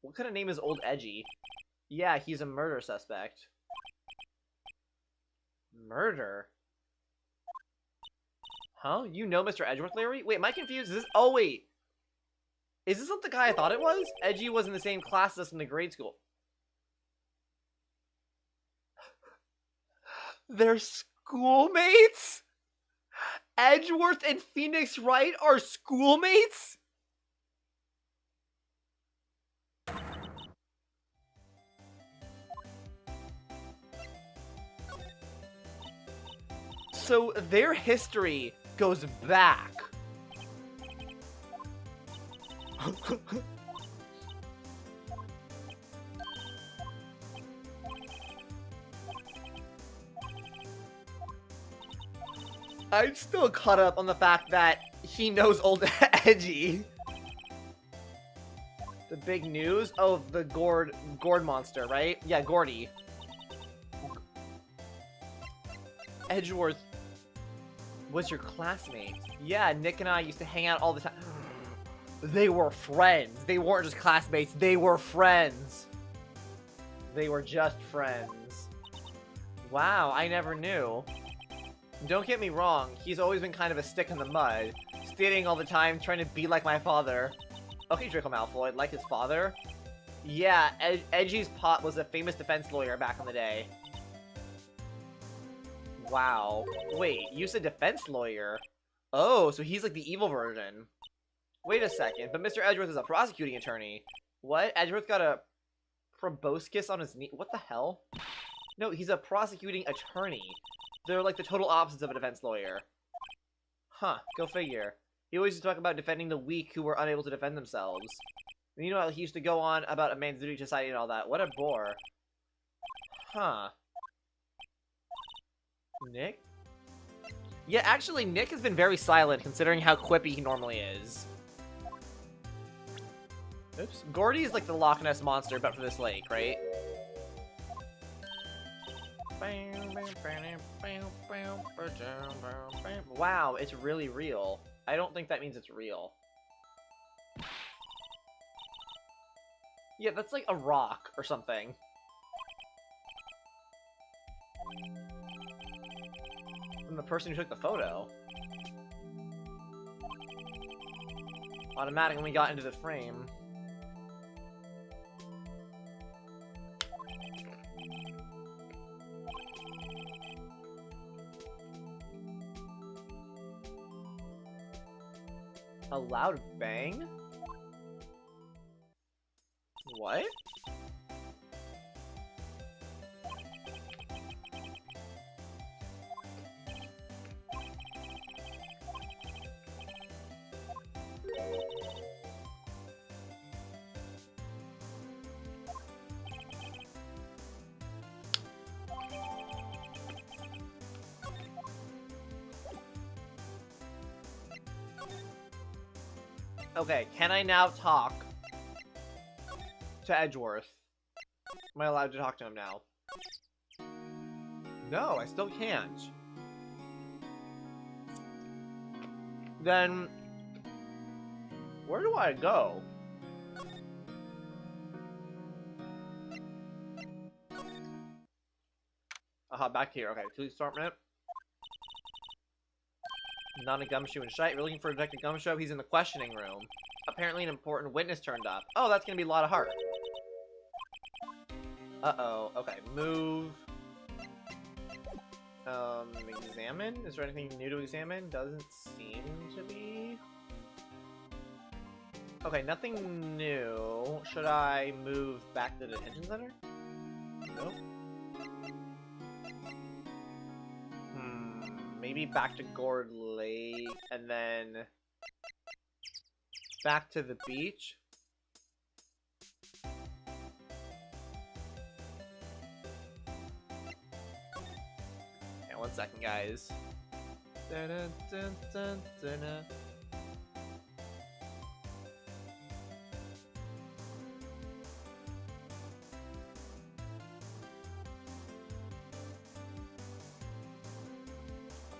What kind of name is Old Edgy? Yeah, he's a murder suspect. Murder? Huh? You know Mr. Edgeworth, Larry? Wait, am I confused? Is this... Oh, wait. Is this not the guy I thought it was? Edgy was in the same class as us in the grade school. They're schoolmates? Edgeworth and Phoenix Wright are schoolmates? So their history goes back. I'm still caught up on the fact that he knows Old Edgy. The big news? Oh, the gourd monster, right? Yeah, Gordy. Was your classmate? Yeah, Nick and I used to hang out all the time. They were friends. They weren't just classmates. They were friends. They were just friends. Wow, I never knew. Don't get me wrong, he's always been kind of a stick in the mud. Skating all the time, trying to be like my father. Okay, Draco Malfoy, like his father? Yeah, Edgy's Pot was a famous defense lawyer back in the day. Wow. Wait, you said defense lawyer? Oh, so he's like the evil version. Wait a second, but Mr. Edgeworth is a prosecuting attorney. What? Edgeworth got a proboscis on his knee? What the hell? No, he's a prosecuting attorney. They're like the total opposites of a defense lawyer. Huh, go figure. He always used to talk about defending the weak who were unable to defend themselves. And you know how he used to go on about a man's duty to society and all that. What a bore. Huh. Nick? Yeah, actually, Nick has been very silent considering how quippy he normally is. Oops. Gordy is like the Loch Ness Monster, but for this lake, right? Wow, it's really real. I don't think that means it's real. Yeah, that's like a rock or something. From the person who took the photo. Automatic when we got into the frame. A loud bang? What? Okay, can I now talk to Edgeworth? Am I allowed to talk to him now? No, I still can't. Then, where do I go? Aha, back here. Okay, please start a minute. Not a gumshoe and shite. We're looking for Detective Gumshoe. He's in the questioning room. Apparently an important witness turned up. Oh, that's gonna be a lot of heart. Uh-oh. Okay, move. Examine? Is there anything new to examine? Doesn't seem to be. Okay, nothing new. Should I move back to the detention center? Nope. Maybe back to Gourd Lake, and then back to the beach. Yeah, 1 second, guys.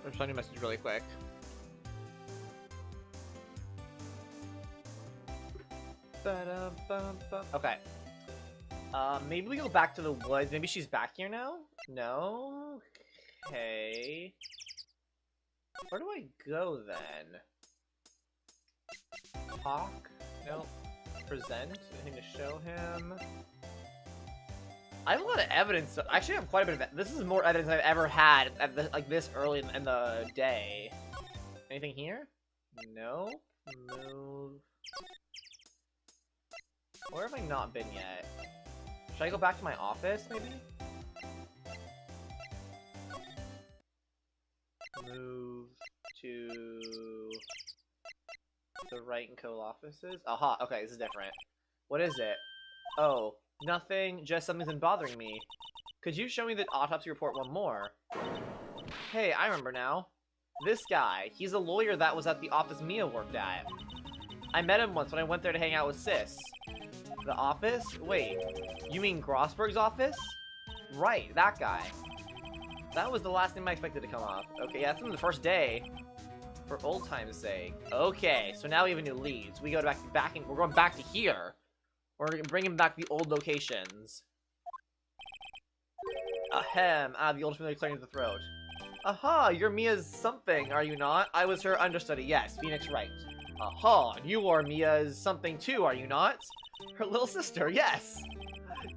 I'm sending a message really quick. Okay. Maybe we go back to the woods. Maybe she's back here now? No? Okay. Where do I go then? Talk? Nope. Present? Anything to show him? I have a lot of evidence. I actually have quite a bit of. This is more evidence I've ever had at the, like this early in the day. Anything here? No. Move. Where have I not been yet? Should I go back to my office, maybe? Move to the Wright and Co. offices. Aha, okay, this is different. What is it? Oh, nothing, just something's been bothering me. Could you show me the autopsy report one more? Hey, I remember now. This guy, he's a lawyer that was at the office Mia worked at. I met him once when I went there to hang out with Sis. The office? Wait, you mean Grossberg's office? Right, that guy. That was the last name I expected to come up. Okay, yeah, that's from the first day. For old time's sake. Okay, so now we have a new lead. So we go back and we're going back to here. We're bringing back the old locations. Ahem. Ah, the old familiar clearing to the throat. Aha, you're Mia's something, are you not? I was her understudy, yes, Phoenix right. Aha, you are Mia's something too, are you not? Her little sister, yes!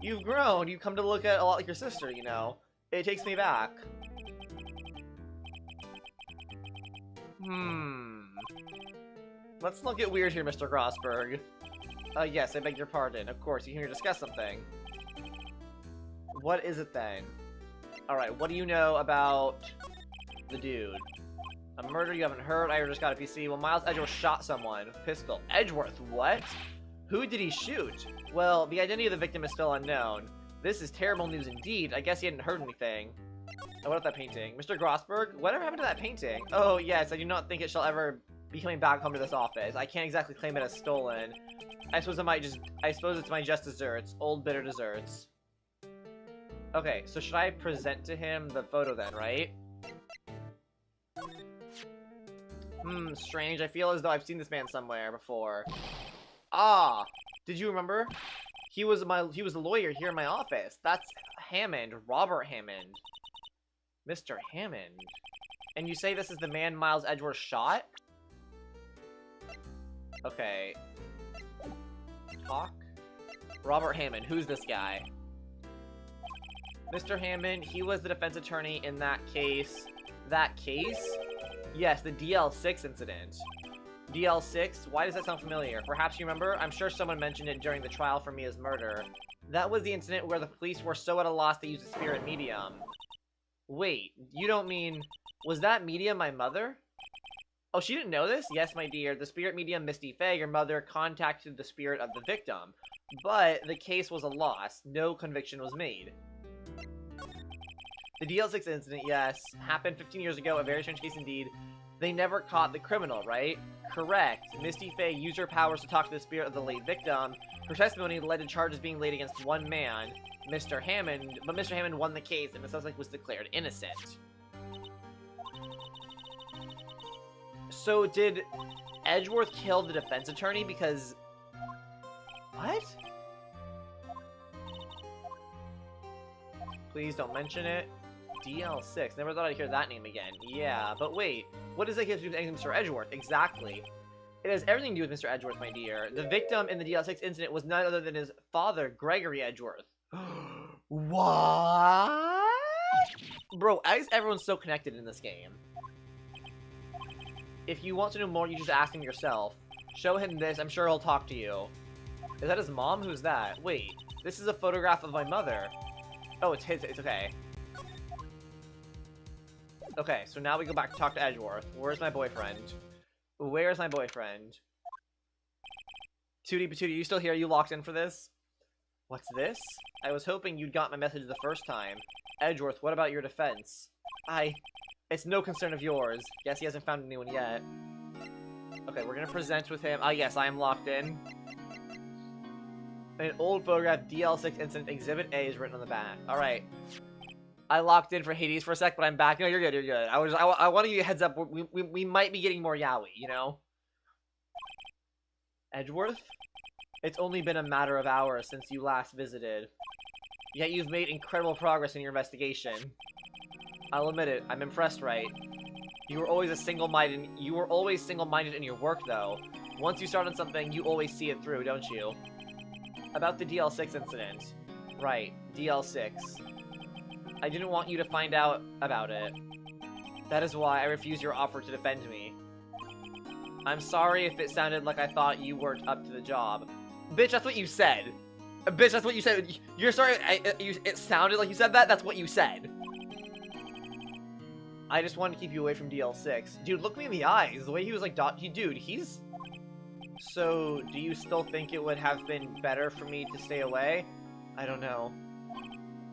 You've grown, you've come to look a lot like your sister, you know. It takes me back. Let's not get weird here, Mr. Grossberg. Yes, I beg your pardon. Of course, you're here to discuss something. What is it then? Alright, what do you know about the dude? A murder you haven't heard? I just got a PC. Well, Miles Edgeworth shot someone. Pistol. Edgeworth, what? Who did he shoot? Well, the identity of the victim is still unknown. This is terrible news indeed. I guess he hadn't heard anything. Oh, what about that painting? Mr. Grossberg, whatever happened to that painting? Oh, yes, I do not think it shall ever be coming back home to this office. I can't exactly claim it as stolen. I suppose it's my just desserts. Old bitter desserts. Okay, so should I present to him the photo then, right? Strange. I feel as though I've seen this man somewhere before. Ah! Did you remember? He was the lawyer here in my office. That's Hammond, Robert Hammond. Mr. Hammond. And you say this is the man Miles Edgeworth shot? Okay. Talk? Robert Hammond. Who's this guy? Mr. Hammond, he was the defense attorney in that case. That case? Yes, the DL6 incident. DL6? Why does that sound familiar? Perhaps you remember? I'm sure someone mentioned it during the trial for Mia's murder. That was the incident where the police were so at a loss they used a spirit medium. Wait, you don't mean... Was that medium my mother? Oh, she didn't know this? Yes, my dear. The spirit medium Misty Faye, your mother, contacted the spirit of the victim. But the case was a loss. No conviction was made. The DL6 incident, yes, happened 15 years ago, a very strange case indeed. They never caught the criminal, right? Correct. Misty Faye used her powers to talk to the spirit of the late victim. Her testimony led to charges being laid against one man, Mr. Hammond, but Mr. Hammond won the case and the suspect was declared innocent. So did Edgeworth kill the defense attorney because... What? Please don't mention it. DL6. Never thought I'd hear that name again. Yeah, but wait. What does that have to do with anything Mr. Edgeworth? Exactly. It has everything to do with Mr. Edgeworth, my dear. The victim in the DL6 incident was none other than his father, Gregory Edgeworth. What? Bro, why is everyone so connected in this game? If you want to know more, you just ask him yourself. Show him this, I'm sure he'll talk to you. Is that his mom? Who's that? Wait, this is a photograph of my mother. Oh, it's his, it's okay. Okay, so now we go back to talk to Edgeworth. Where's my boyfriend? Where's my boyfriend? Tootie Patootie, you still here? You locked in for this? What's this? I was hoping you'd got my message the first time. Edgeworth, what about your defense? It's no concern of yours. Guess he hasn't found anyone yet. Okay, we're gonna present with him. Ah, yes, I am locked in. An old photograph, DL6 incident, Exhibit A is written on the back. Alright. I locked in for Hades for a sec, but I'm back. No, you're good, you're good. I want to give you a heads up. We might be getting more Yaoi, you know? Edgeworth? It's only been a matter of hours since you last visited. Yet you've made incredible progress in your investigation. I'll admit it, I'm impressed, right? You were always single-minded in your work, though. Once you start on something, you always see it through, don't you? About the DL6 incident. Right, DL6. I didn't want you to find out about it. That is why I refused your offer to defend me. I'm sorry if it sounded like I thought you weren't up to the job. Bitch, that's what you said. Bitch, that's what you said. You're sorry, it sounded like you said that? That's what you said. I just wanted to keep you away from DL6. Dude, look me in the eyes. The way he was like, dude, he's... So, do you still think it would have been better for me to stay away? I don't know.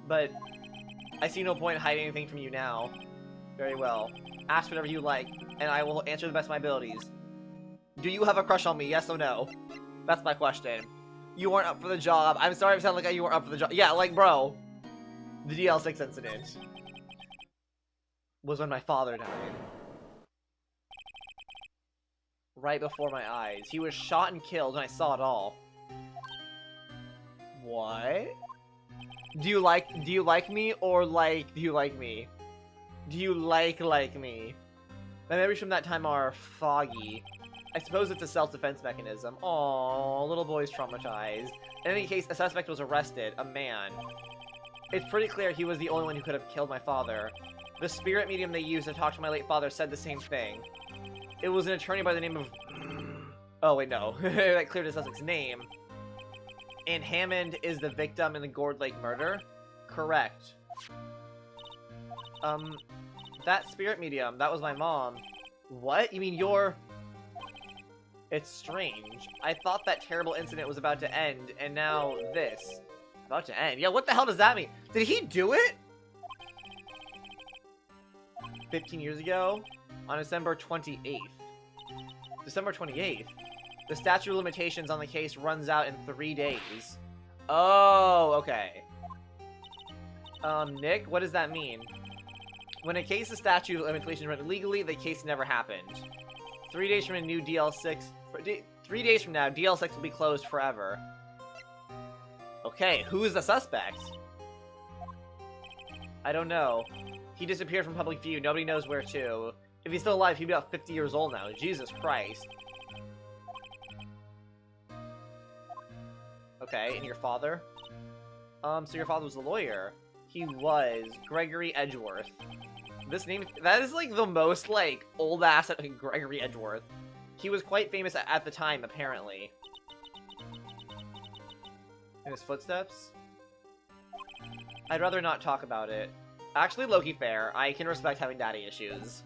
But... I see no point in hiding anything from you now. Very well. Ask whatever you like, and I will answer the best of my abilities. Do you have a crush on me, yes or no? That's my question. You weren't up for the job. I'm sorry if it sounded like you weren't up for the job. Yeah, like, bro. The DL6 incident. was when my father died. Right before my eyes. He was shot and killed, and I saw it all. What? Do you like me, or do you like me? Do you like me? My memories from that time are foggy. I suppose it's a self-defense mechanism. Aww, little boy's traumatized. In any case, a suspect was arrested, a man. It's pretty clear he was the only one who could have killed my father. The spirit medium they used to talk to my late father said the same thing. It was an attorney by the name of... Oh, wait, no. That cleared the suspect's name. And Hammond is the victim in the Gourd Lake murder? Correct. That spirit medium, that was my mom. What? You mean you're... It's strange. I thought that terrible incident was about to end, and now this. About to end? Yeah, what the hell does that mean? Did he do it? 15 years ago? On December 28th. December 28th? The statute of limitations on the case runs out in 3 days. Oh, okay. Nick, what does that mean? When a case's statute of limitations run illegally, the case never happened. 3 days from a new DL6... 3 days from now, DL6 will be closed forever. Okay, who is the suspect? I don't know. He disappeared from public view. Nobody knows where to. If he's still alive, he'd be about 50 years old now. Jesus Christ. Okay, and your father? So your father was a lawyer. He was Gregory Edgeworth. This name, that is like the most like old ass Gregory Edgeworth. He was quite famous at the time, apparently. In his footsteps? I'd rather not talk about it. Actually, Loki, fair. I can respect having daddy issues.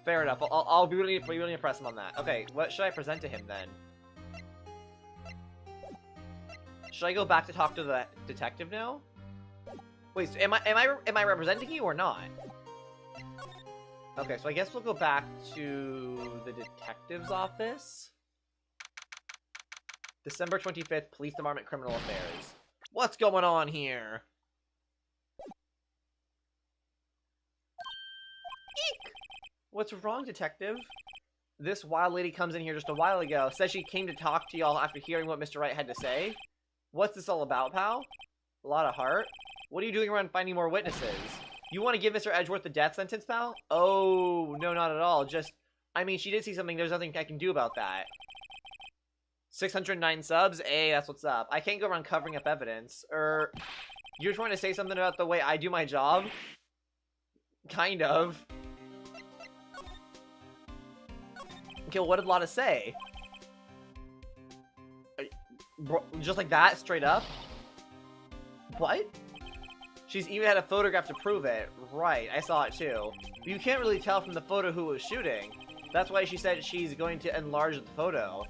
Fair enough. I'll be willing to press him on that. Okay, what should I present to him then? Should I go back to talk to the detective now? Wait, so am I representing you or not? Okay, so I guess we'll go back to the detective's office. December 25th, Police Department, Criminal Affairs. What's going on here? Eek! What's wrong, detective? This wild lady comes in here just a while ago, says she came to talk to y'all after hearing what Mr. Wright had to say. What's this all about, pal? A lot of heart? What are you doing around finding more witnesses? You want to give Mr. Edgeworth the death sentence, pal? Oh, no, not at all. Just, I mean, she did see something. There's nothing I can do about that. 609 subs? Hey, that's what's up. I can't go around covering up evidence. You're trying to say something about the way I do my job? Kind of. Okay, well, what did Lotta say? Bro, just like that, straight up? What? She's even had a photograph to prove it. Right, I saw it too. But you can't really tell from the photo who was shooting. That's why she said she's going to enlarge the photo.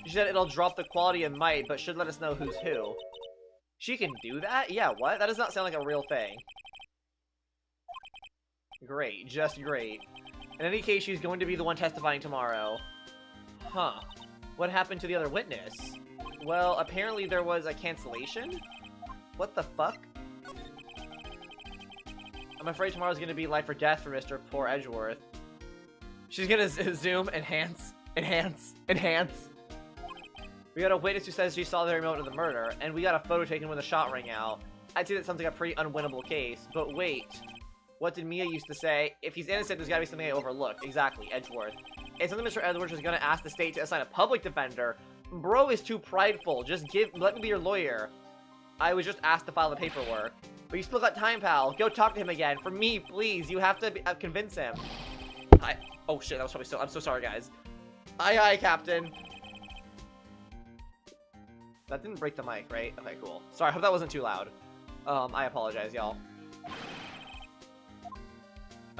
She said it'll drop the quality of might, but should let us know who's who. She can do that? Yeah, what? That does not sound like a real thing. Great, just great. In any case, she's going to be the one testifying tomorrow. Huh. What happened to the other witness? Well, apparently there was a cancellation? What the fuck? I'm afraid tomorrow's gonna be life or death for Mr. Poor Edgeworth. She's gonna zoom, enhance, enhance, enhance. We got a witness who says she saw the remote of the murder, and we got a photo taken when the shot rang out. I'd say that sounds like a pretty unwinnable case, but wait. What did Mia used to say? If he's innocent, there's gotta be something I overlooked. Exactly, Edgeworth. It's something Mr. Edgeworth was gonna ask the state to assign a public defender. Bro is too prideful. Just let me be your lawyer. I was just asked to file the paperwork. But you still got time, pal. Go talk to him again. For me, please. You have to convince him. Oh shit, that was probably so. I'm so sorry, guys. Aye, Captain. That didn't break the mic, right? Okay, cool. Sorry, I hope that wasn't too loud. I apologize, y'all.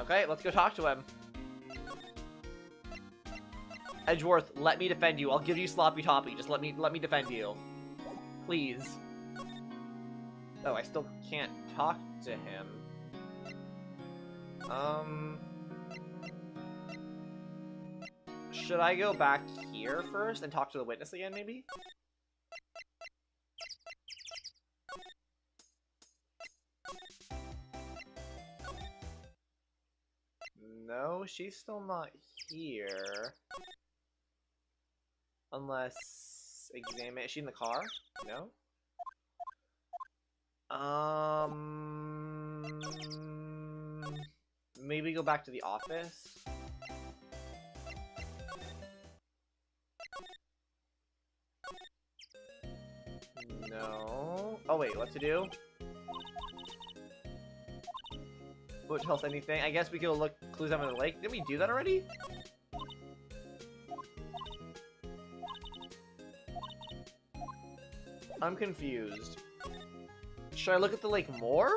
Okay, let's go talk to him. Edgeworth, let me defend you. I'll give you sloppy toppy. Just let me defend you. Please. Oh, I still can't talk to him. Should I go back here first and talk to the witness again, maybe? No, she's still not here. Unless examine. Is she in the car? No. Maybe go back to the office. No. Oh wait, what to do? Would tell us anything? I guess we could look clues out of the lake. Did we do that already? I'm confused. Should I look at the lake more?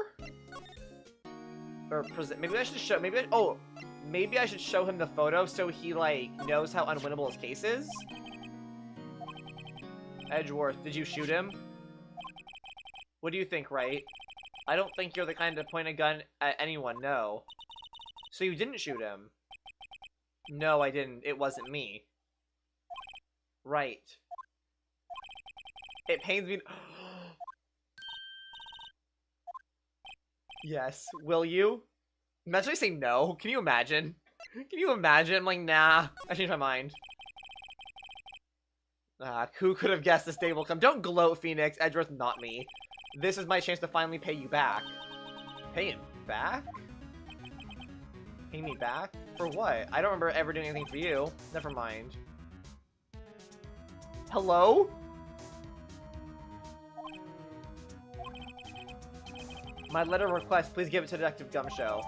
Or present? Maybe I should show. Maybe I should show him the photo so he like knows how unwinnable his case is. Edgeworth, did you shoot him? What do you think, right? I don't think you're the kind to point a gun at anyone, no. So you didn't shoot him? No, I didn't. It wasn't me. Right. It pains me. Yes. Will you? Imagine I say no. Can you imagine? Can you imagine? I'm like, nah. I changed my mind. Who could have guessed this day will come? Don't gloat, Phoenix. Edgeworth, not me. This is my chance to finally pay you back. Pay him back? Pay me back? For what? I don't remember ever doing anything for you. Never mind. Hello? My letter of request, please give it to Detective Gumshoe.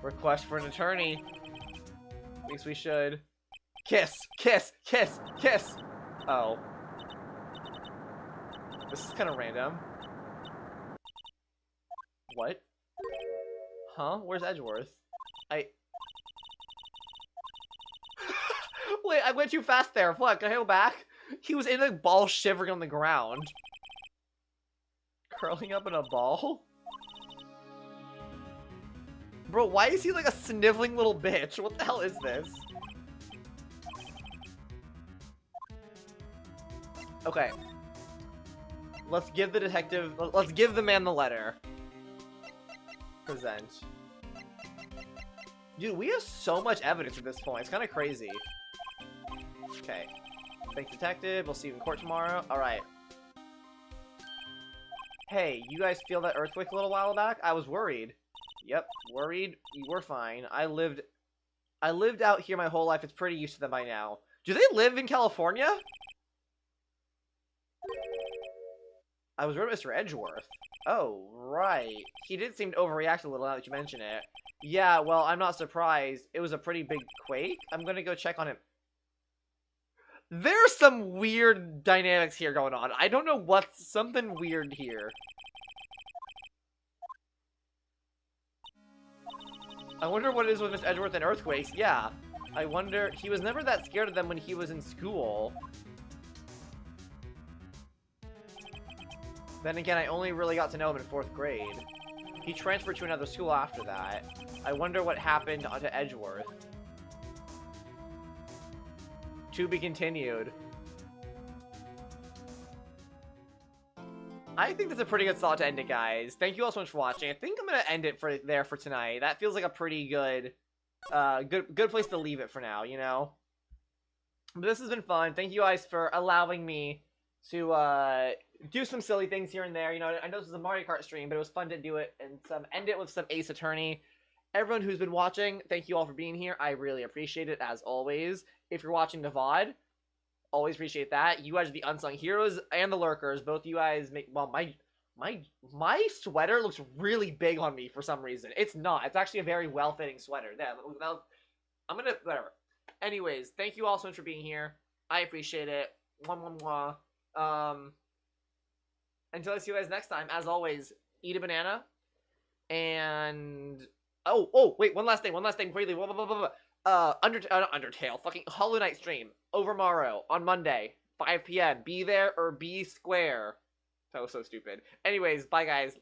Request for an attorney. At least we should. Kiss! Kiss! Kiss! Kiss! Oh. This is kind of random. What? Huh? Where's Edgeworth? Wait, I went too fast there. What? Can I go back? He was in a ball shivering on the ground. Curling up in a ball? Bro, why is he like a sniveling little bitch? What the hell is this? Okay. Let's give the man the letter. Present. Dude, we have so much evidence at this point. It's kind of crazy. Okay. Thanks, detective. We'll see you in court tomorrow. Alright. Hey, you guys feel that earthquake a little while back? I was worried. Yep, worried. You were fine. I lived out here my whole life. It's pretty used to them by now. Do they live in California? I was worried about Mr. Edgeworth. Oh, right. He did seem to overreact a little now that you mention it. Yeah, well, I'm not surprised. It was a pretty big quake. I'm gonna go check on him. There's some weird dynamics here going on. I don't know what's something weird here. I wonder what it is with Miss Edgeworth and earthquakes. Yeah. I wonder... He was never that scared of them when he was in school. Then again, I only really got to know him in 4th grade. He transferred to another school after that. I wonder what happened to Edgeworth. To be continued. I think that's a pretty good spot to end it, guys. Thank you all so much for watching. I think I'm gonna end it there for tonight. That feels like a pretty good, good place to leave it for now, you know? But this has been fun. Thank you guys for allowing me to, do some silly things here and there. You know, I know this is a Mario Kart stream, but it was fun to do it and end it with some Ace Attorney. Everyone who's been watching, thank you all for being here. I really appreciate it, as always. If you're watching the VOD, always appreciate that. You guys are the unsung heroes and the lurkers. Both you guys make... Well, my sweater looks really big on me for some reason. It's not. It's actually a very well-fitting sweater. Yeah, I'm gonna... Whatever. Anyways, thank you all so much for being here. I appreciate it. Mwah, mwah, mwah. Until I see you guys next time, as always, eat a banana. And... Oh, wait, one last thing before you leave. Not Undertale, fucking Hollow Knight stream over tomorrow on Monday, 5 p.m. Be there or be square. That was so stupid. Anyways, bye guys.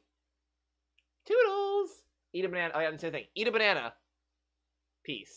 Toodles! Eat a banana. Oh yeah, the same thing. Eat a banana. Peace.